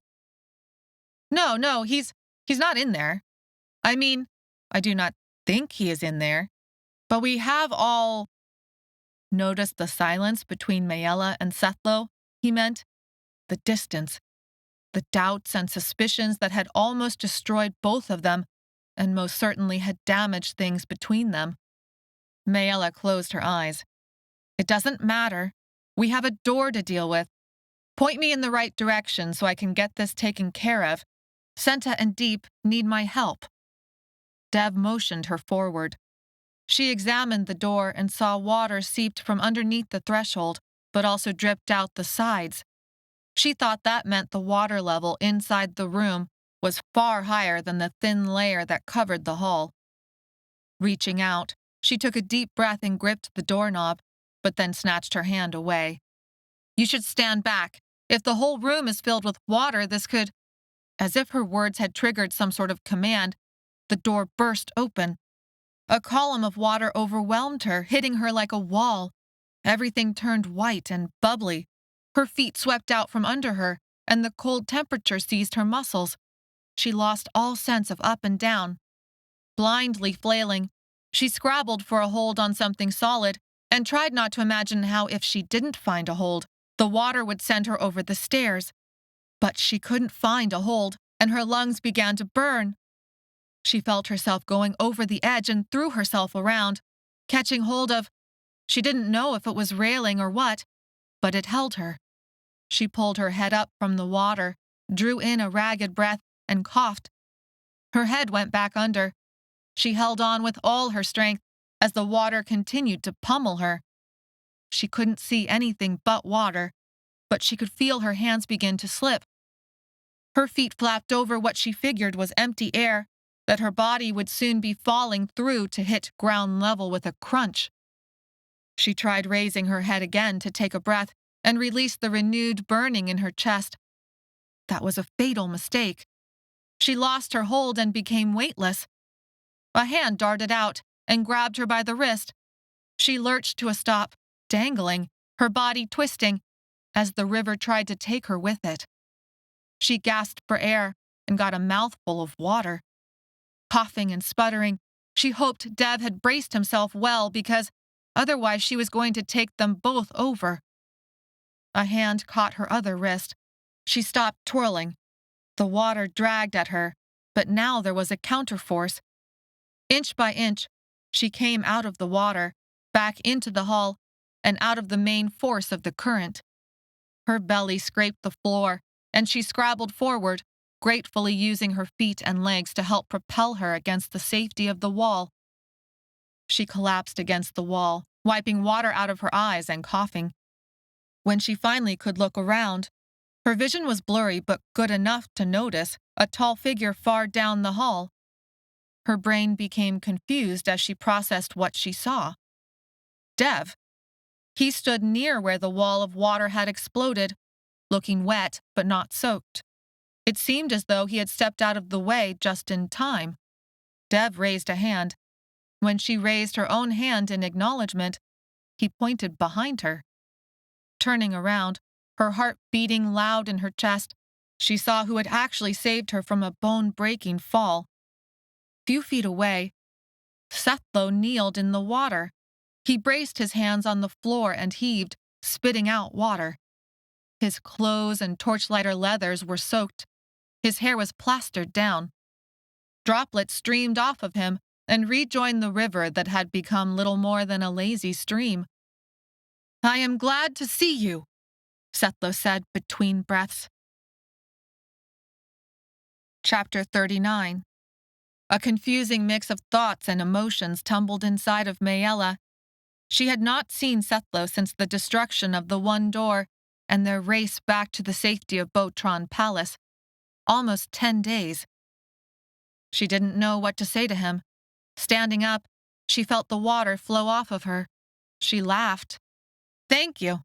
No, he's not in there. I mean, I do not think he is in there. But we have all noticed the silence between Maella and Sethlow, he meant. The distance, the doubts and suspicions that had almost destroyed both of them, and most certainly had damaged things between them. Maella closed her eyes. It doesn't matter. We have a door to deal with. Point me in the right direction so I can get this taken care of. Senta and Deep need my help. Dev motioned her forward. She examined the door and saw water seeped from underneath the threshold, but also dripped out the sides. She thought that meant the water level inside the room was far higher than the thin layer that covered the hall. Reaching out, she took a deep breath and gripped the doorknob, but then snatched her hand away. You should stand back. If the whole room is filled with water, this could... As if her words had triggered some sort of command, the door burst open. A column of water overwhelmed her, hitting her like a wall. Everything turned white and bubbly. Her feet swept out from under her, and the cold temperature seized her muscles. She lost all sense of up and down. Blindly flailing, she scrabbled for a hold on something solid and tried not to imagine how, if she didn't find a hold, the water would send her over the stairs. But she couldn't find a hold, and her lungs began to burn. She felt herself going over the edge and threw herself around, catching hold of... She didn't know if it was railing or what, but it held her. She pulled her head up from the water, drew in a ragged breath, and coughed. Her head went back under. She held on with all her strength as the water continued to pummel her. She couldn't see anything but water, but she could feel her hands begin to slip. Her feet flapped over what she figured was empty air, that her body would soon be falling through to hit ground level with a crunch. She tried raising her head again to take a breath and release the renewed burning in her chest. That was a fatal mistake. She lost her hold and became weightless. A hand darted out and grabbed her by the wrist. She lurched to a stop, dangling, her body twisting, as the river tried to take her with it. She gasped for air and got a mouthful of water. Coughing and sputtering, she hoped Dev had braced himself well because otherwise she was going to take them both over. A hand caught her other wrist. She stopped twirling. The water dragged at her, but now there was a counterforce. Inch by inch, she came out of the water, back into the hall, and out of the main force of the current. Her belly scraped the floor, and she scrabbled forward, gratefully using her feet and legs to help propel her against the safety of the wall. She collapsed against the wall, wiping water out of her eyes and coughing. When she finally could look around, her vision was blurry but good enough to notice a tall figure far down the hall. Her brain became confused as she processed what she saw. Dev. He stood near where the wall of water had exploded, looking wet but not soaked. It seemed as though he had stepped out of the way just in time. Dev raised a hand. When she raised her own hand in acknowledgement, he pointed behind her. Turning around, her heart beating loud in her chest, she saw who had actually saved her from a bone-breaking fall. Few feet away, Sethlow kneeled in the water. He braced his hands on the floor and heaved, spitting out water. His clothes and torchlighter leathers were soaked. His hair was plastered down. Droplets streamed off of him and rejoined the river that had become little more than a lazy stream. I am glad to see you, Sethlow said between breaths. Chapter 39. A confusing mix of thoughts and emotions tumbled inside of Maella. She had not seen Sethlo since the destruction of the one door and their race back to the safety of Botron Palace. Almost 10 days. She didn't know what to say to him. Standing up, she felt the water flow off of her. She laughed. "Thank you."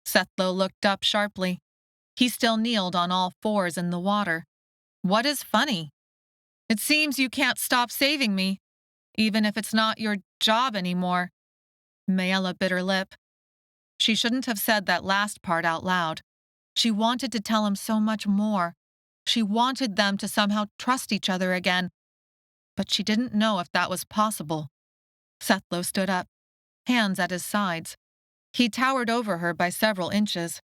Sethlo looked up sharply. He still kneeled on all fours in the water. "What is funny? It seems you can't stop saving me, even if it's not your job anymore." Maella bit her lip. She shouldn't have said that last part out loud. She wanted to tell him so much more. She wanted them to somehow trust each other again, but she didn't know if that was possible. Sethlo stood up, hands at his sides. He towered over her by several inches.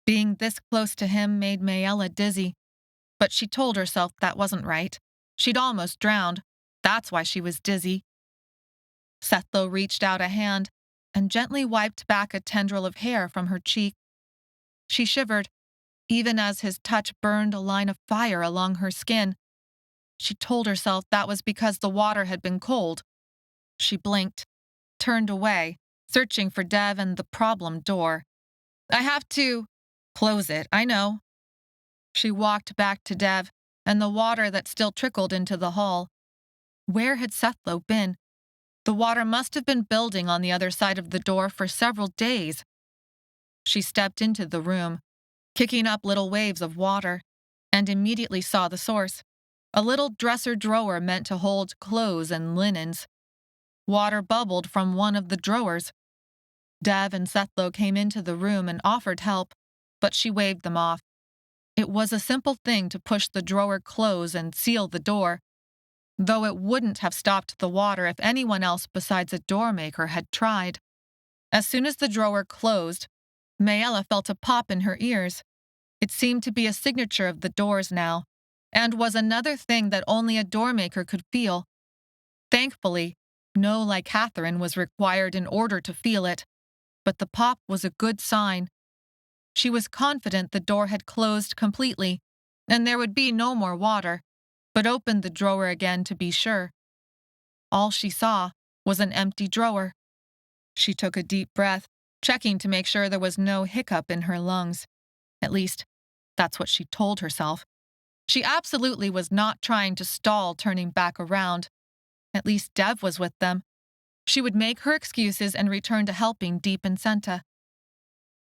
Being this close to him made Maella dizzy, but she told herself that wasn't right. She'd almost drowned. That's why she was dizzy. Sethlo reached out a hand and gently wiped back a tendril of hair from her cheek. She shivered, even as his touch burned a line of fire along her skin. She told herself that was because the water had been cold. She blinked, turned away, searching for Dev and the problem door. "I have to close it, I know." She walked back to Dev and the water that still trickled into the hall. Where had Sethlo been? The water must have been building on the other side of the door for several days. She stepped into the room, kicking up little waves of water, and immediately saw the source. A little dresser drawer meant to hold clothes and linens. Water bubbled from one of the drawers. Dev and Sethlo came into the room and offered help, but she waved them off. It was a simple thing to push the drawer close and seal the door, though it wouldn't have stopped the water if anyone else besides a doormaker had tried. As soon as the drawer closed, Maella felt a pop in her ears. It seemed to be a signature of the doors now, and was another thing that only a doormaker could feel. Thankfully, no Lycatherine was required in order to feel it, but the pop was a good sign. She was confident the door had closed completely, and there would be no more water, but opened the drawer again to be sure. All she saw was an empty drawer. She took a deep breath, checking to make sure there was no hiccup in her lungs. At least, that's what she told herself. She absolutely was not trying to stall turning back around. At least Dev was with them. She would make her excuses and return to helping Deep and Senta.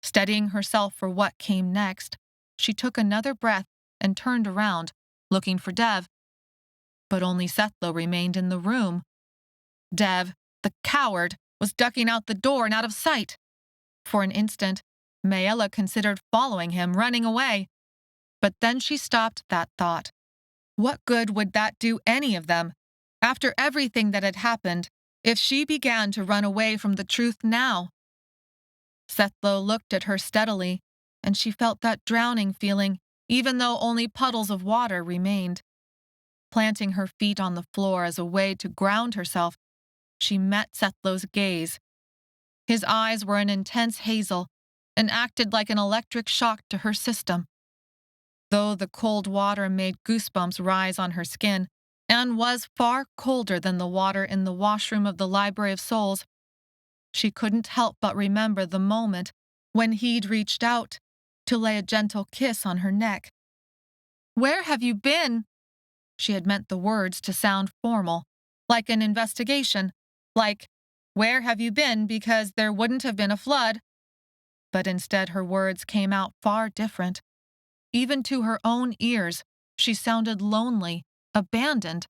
Steadying herself for what came next, she took another breath and turned around, looking for Dev. But only Sethlo remained in the room. Dev, the coward, was ducking out the door and out of sight. For an instant, Maella considered following him, running away. But then she stopped that thought. What good would that do any of them? After everything that had happened, if she began to run away from the truth now? Sethlo looked at her steadily, and she felt that drowning feeling, even though only puddles of water remained. Planting her feet on the floor as a way to ground herself, she met Sethlo's gaze. His eyes were an intense hazel and acted like an electric shock to her system. Though the cold water made goosebumps rise on her skin, and was far colder than the water in the washroom of the Library of Souls, she couldn't help but remember the moment when he'd reached out to lay a gentle kiss on her neck. "Where have you been?" She had meant the words to sound formal, like an investigation, like, "Where have you been because there wouldn't have been a flood?" But instead her words came out far different. Even to her own ears, she sounded lonely, abandoned.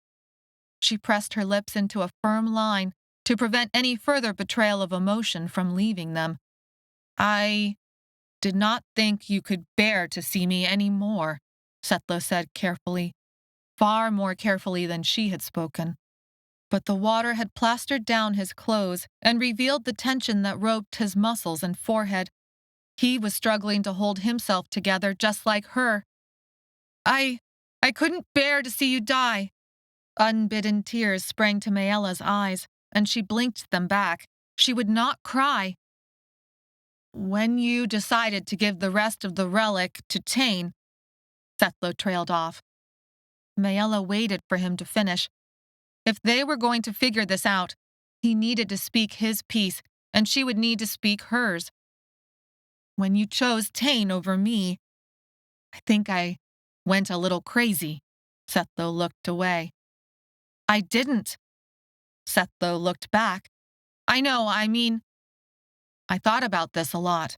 She pressed her lips into a firm line to prevent any further betrayal of emotion from leaving them. "I did not think you could bear to see me any more," Sethlo said carefully, far more carefully than she had spoken. But the water had plastered down his clothes and revealed the tension that roped his muscles and forehead. He was struggling to hold himself together just like her. I couldn't bear to see you die." Unbidden tears sprang to Maella's eyes, and she blinked them back. She would not cry. "When you decided to give the rest of the relic to Tain," Sethlo trailed off. Maella waited for him to finish. If they were going to figure this out, He needed to speak his piece, and she would need to speak hers. When you chose Tain over me, I think I went a little crazy. Sethlo looked away. I didn't. Sethlo looked back. I know, I thought about this a lot.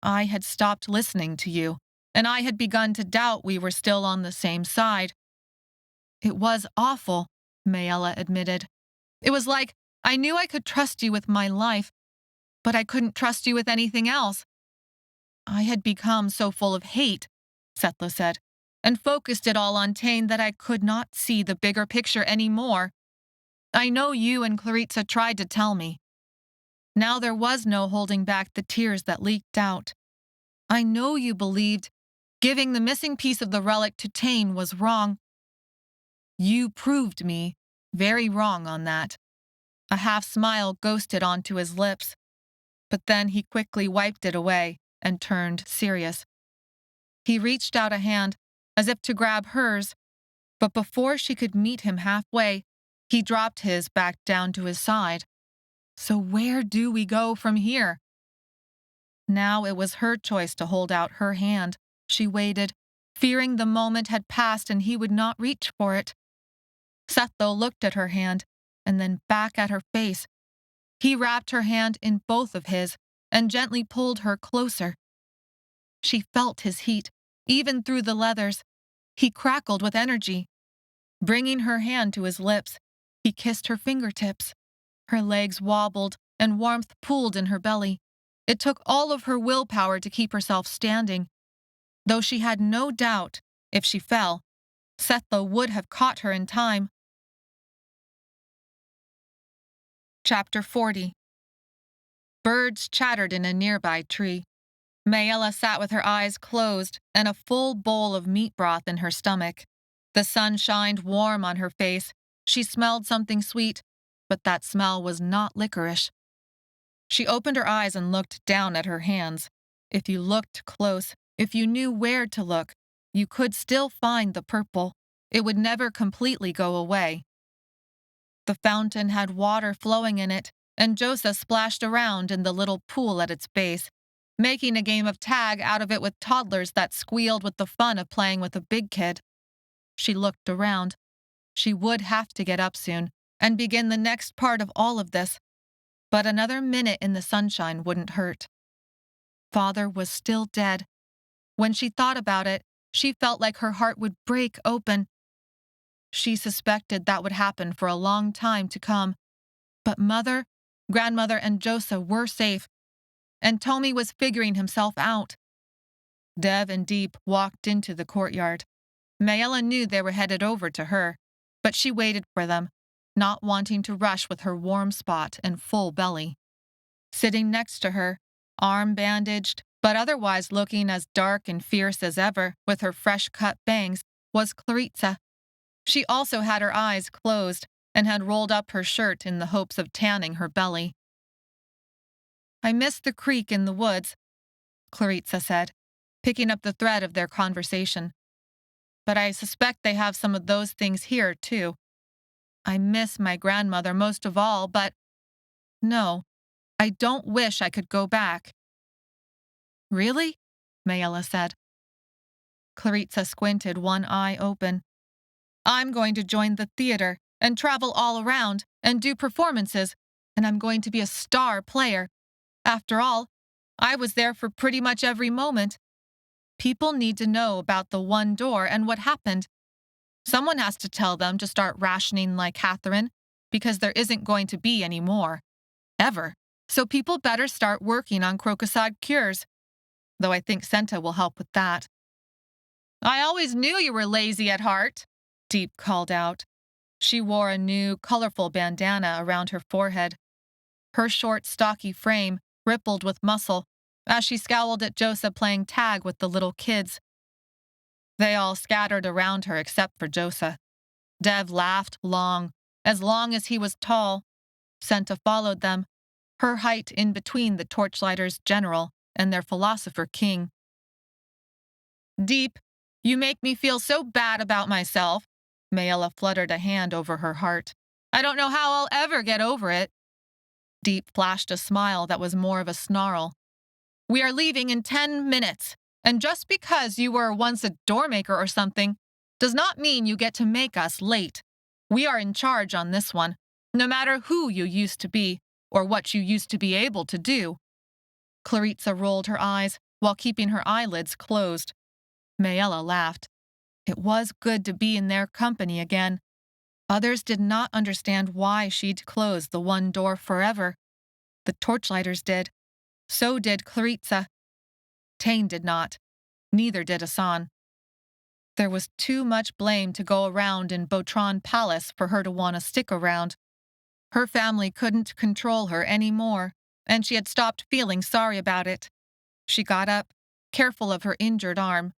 I had stopped listening to you, and I had begun to doubt we were still on the same side. It was awful, Maella admitted. It was like I knew I could trust you with my life, but I couldn't trust you with anything else. I had become so full of hate, Sethlo said, and focused it all on Tain that I could not see the bigger picture anymore. I know you and Claritza tried to tell me. Now there was no holding back the tears that leaked out. I know you believed giving the missing piece of the relic to Tain was wrong. You proved me very wrong on that. A half smile ghosted onto his lips, but then he quickly wiped it away and turned serious. He reached out a hand as if to grab hers, but before she could meet him halfway, he dropped his back down to his side. So where do we go from here? Now it was her choice to hold out her hand. She waited, fearing the moment had passed and he would not reach for it. Sethlo looked at her hand and then back at her face. He wrapped her hand in both of his and gently pulled her closer. She felt his heat, even through the leathers. He crackled with energy. Bringing her hand to his lips, he kissed her fingertips. Her legs wobbled and warmth pooled in her belly. It took all of her willpower to keep herself standing. Though she had no doubt, if she fell, Sethlo would have caught her in time. Chapter 40. Birds chattered in a nearby tree. Maella sat with her eyes closed and a full bowl of meat broth in her stomach. The sun shined warm on her face. She smelled something sweet, but that smell was not licorice. She opened her eyes and looked down at her hands. If you looked close, if you knew where to look, you could still find the purple. It would never completely go away. The fountain had water flowing in it, and Josa splashed around in the little pool at its base, making a game of tag out of it with toddlers that squealed with the fun of playing with a big kid. She looked around. She would have to get up soon and begin the next part of all of this, but another minute in the sunshine wouldn't hurt. Father was still dead. When she thought about it, she felt like her heart would break open. She suspected that would happen for a long time to come. But Mother, Grandmother, and Josa were safe, and Tommy was figuring himself out. Dev and Deep walked into the courtyard. Maella knew they were headed over to her, but she waited for them, not wanting to rush with her warm spot and full belly. Sitting next to her, arm bandaged, but otherwise looking as dark and fierce as ever with her fresh-cut bangs, was Claritza. She also had her eyes closed and had rolled up her shirt in the hopes of tanning her belly. I missed the creek in the woods, Claritza said, picking up the thread of their conversation. But I suspect they have some of those things here, too. I miss my grandmother most of all, but no, I don't wish I could go back. Really? Maella said. Claritza squinted, one eye open. I'm going to join the theater and travel all around and do performances, and I'm going to be a star player. After all, I was there for pretty much every moment. People need to know about the one door and what happened. Someone has to tell them to start rationing like Catherine, because there isn't going to be any more. Ever. So people better start working on crocoside cures. Though I think Senta will help with that. I always knew you were lazy at heart, Deep called out. She wore a new, colorful bandana around her forehead. Her short, stocky frame rippled with muscle as she scowled at Josa playing tag with the little kids. They all scattered around her except for Josa. Dev laughed long as he was tall. Senta followed them, her height in between the torchlighters' general and their philosopher king. Deep, you make me feel so bad about myself. Maella fluttered a hand over her heart. I don't know how I'll ever get over it. Deep flashed a smile that was more of a snarl. "We are leaving in 10 minutes, and just because you were once a doormaker or something does not mean you get to make us late. We are in charge on this one, no matter who you used to be or what you used to be able to do." Claritza rolled her eyes while keeping her eyelids closed. Maella laughed. It was good to be in their company again. Others did not understand why she'd closed the one door forever. The torchlighters did. So did Claritza. Tain did not. Neither did Asan. There was too much blame to go around in Botron Palace for her to want to stick around. Her family couldn't control her anymore, and she had stopped feeling sorry about it. She got up, careful of her injured arm.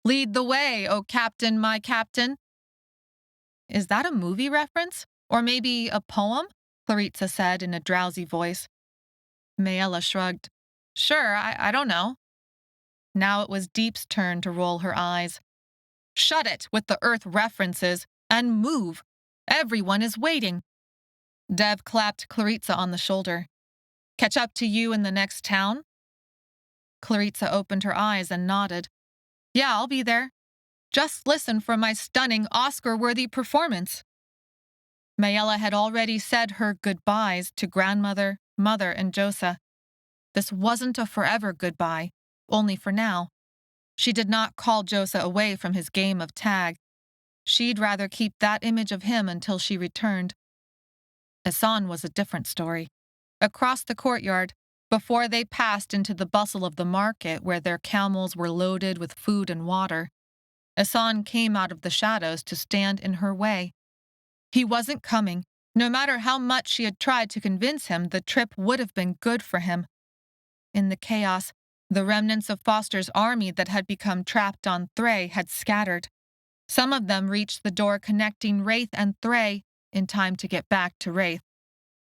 "Lead the way, O Captain, my captain." "Is that a movie reference? Or maybe a poem?" Claritza said in a drowsy voice. Maella shrugged. "Sure, I don't know." Now it was Deep's turn to roll her eyes. "Shut it with the Earth references and move. Everyone is waiting." Dev clapped Claritza on the shoulder. "Catch up to you in the next town?" Claritza opened her eyes and nodded. "Yeah, I'll be there. Just listen for my stunning Oscar-worthy performance." Maella had already said her goodbyes to grandmother, mother, and Josa. This wasn't a forever goodbye, only for now. She did not call Josa away from his game of tag. She'd rather keep that image of him until she returned. Asan was a different story. Across the courtyard, before they passed into the bustle of the market where their camels were loaded with food and water, Asan came out of the shadows to stand in her way. He wasn't coming. No matter how much she had tried to convince him, the trip would have been good for him. In the chaos, the remnants of Foster's army that had become trapped on Thray had scattered. Some of them reached the door connecting Wraith and Thray in time to get back to Wraith.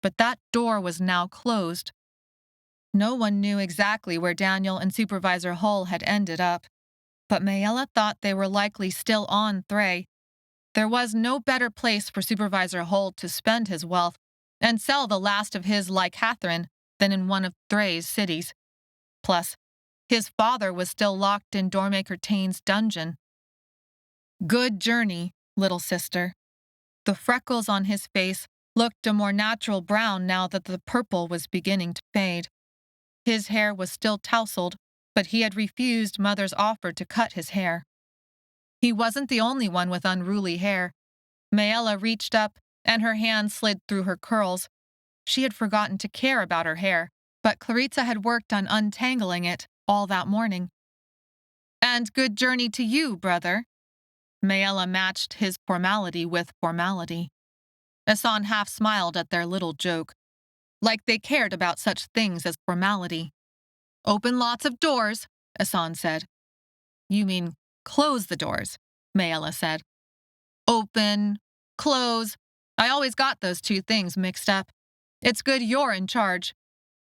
But that door was now closed. No one knew exactly where Daniel and Supervisor Hull had ended up, but Maella thought they were likely still on Thray. There was no better place for Supervisor Hull to spend his wealth and sell the last of his lycanthropy than in one of Thray's cities. Plus, his father was still locked in Doormaker Tain's dungeon. "Good journey, little sister." The freckles on his face looked a more natural brown now that the purple was beginning to fade. His hair was still tousled, but he had refused Mother's offer to cut his hair. He wasn't the only one with unruly hair. Maella reached up, and her hand slid through her curls. She had forgotten to care about her hair, but Claritza had worked on untangling it all that morning. "And good journey to you, brother." Maella matched his formality with formality. Asan half smiled at their little joke. Like they cared about such things as formality. "Open lots of doors," Asan said. "You mean close the doors," Maella said. "Open, close. I always got those two things mixed up. It's good you're in charge."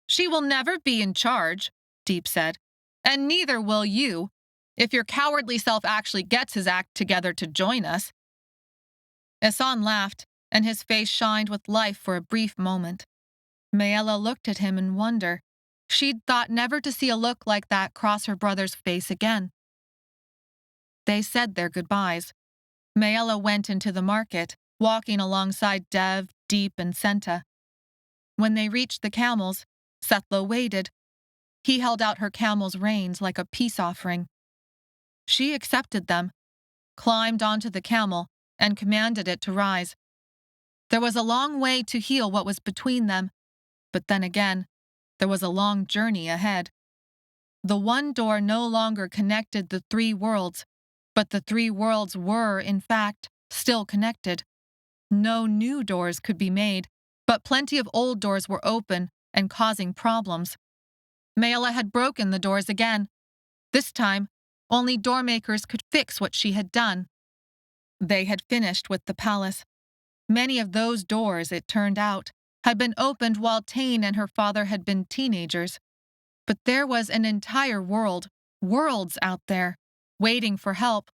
"She will never be in charge," Deep said. "And neither will you, if your cowardly self actually gets his act together to join us." Asan laughed, and his face shined with life for a brief moment. Maella looked at him in wonder. She'd thought never to see a look like that cross her brother's face again. They said their goodbyes. Maella went into the market, walking alongside Dev, Deep, and Senta. When they reached the camels, Sethlo waited. He held out her camel's reins like a peace offering. She accepted them, climbed onto the camel, and commanded it to rise. There was a long way to heal what was between them, but then again, there was a long journey ahead. The one door no longer connected the three worlds, but the three worlds were, in fact, still connected. No new doors could be made, but plenty of old doors were open and causing problems. Maella had broken the doors again. This time, only doormakers could fix what she had done. They had finished with the palace. Many of those doors, it turned out, had been opened while Tain and her father had been teenagers. But there was an entire world, worlds out there, waiting for help.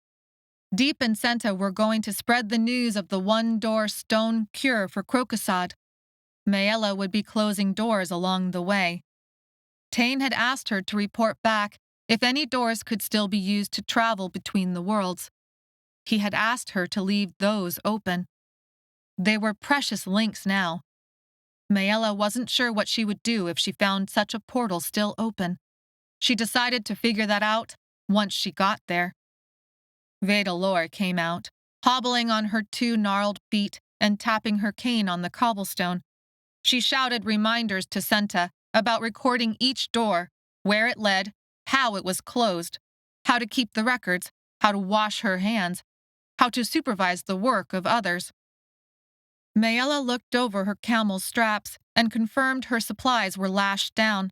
Deep and Senta were going to spread the news of the one-door stone cure for Crocosad. Maella would be closing doors along the way. Tain had asked her to report back if any doors could still be used to travel between the worlds. He had asked her to leave those open. They were precious links now. Maella wasn't sure what she would do if she found such a portal still open. She decided to figure that out once she got there. Vedalor came out, hobbling on her 2 gnarled feet and tapping her cane on the cobblestone. She shouted reminders to Senta about recording each door, where it led, how it was closed, how to keep the records, how to wash her hands, how to supervise the work of others. Maella looked over her camel's straps and confirmed her supplies were lashed down.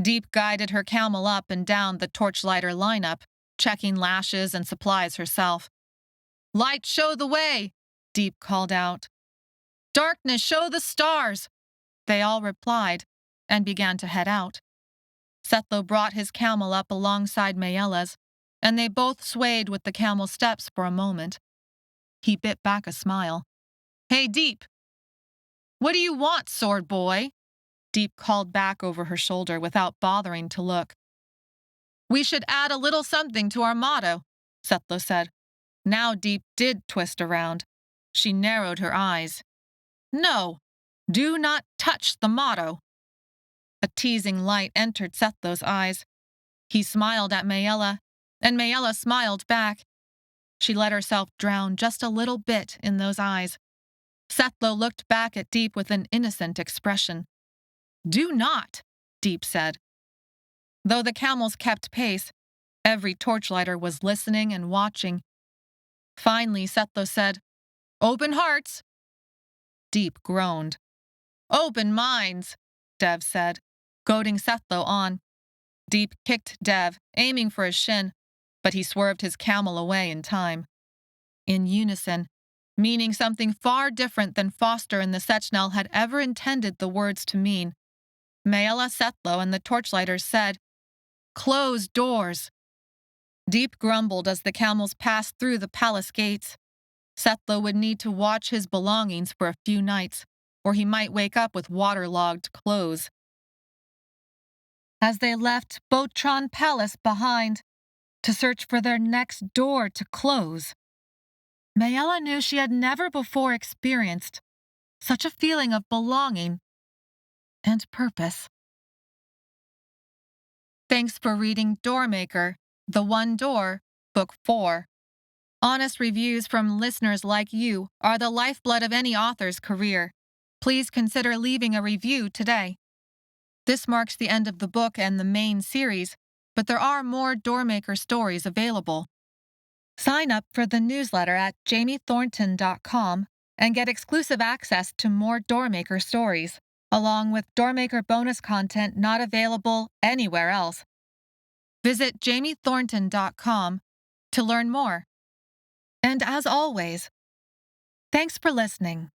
Deep guided her camel up and down the torchlighter lineup, checking lashes and supplies herself. "Light, show the way," Deep called out. "Darkness, show the stars." They all replied and began to head out. Sethlo brought his camel up alongside Maella's, and they both swayed with the camel's steps for a moment. He bit back a smile. "Hey, Deep." "What do you want, sword boy?" Deep called back over her shoulder without bothering to look. "We should add a little something to our motto," Sethlo said. Now Deep did twist around. She narrowed her eyes. "No, do not touch the motto." A teasing light entered Sethlo's eyes. He smiled at Maella, and Maella smiled back. She let herself drown just a little bit in those eyes. Sethlo looked back at Deep with an innocent expression. "Do not," Deep said. Though the camels kept pace, every torchlighter was listening and watching. Finally, Sethlo said, "Open hearts." Deep groaned. "Open minds," Dev said, goading Sethlo on. Deep kicked Dev, aiming for his shin, but he swerved his camel away in time. In unison, meaning something far different than Foster and the Sechnel had ever intended the words to mean, Maella, Sethlo, and the torchlighters said, "Close doors." Deep grumbled as the camels passed through the palace gates. Sethlo would need to watch his belongings for a few nights, or he might wake up with waterlogged clothes. As they left Botron Palace behind to search for their next door to close, Maella knew she had never before experienced such a feeling of belonging and purpose. Thanks for reading Doormaker, The One Door, Book 4. Honest reviews from listeners like you are the lifeblood of any author's career. Please consider leaving a review today. This marks the end of the book and the main series, but there are more Doormaker stories available. Sign up for the newsletter at jamiethornton.com and get exclusive access to more Doormaker stories, along with Doormaker bonus content not available anywhere else. Visit jamiethornton.com to learn more. And as always, thanks for listening.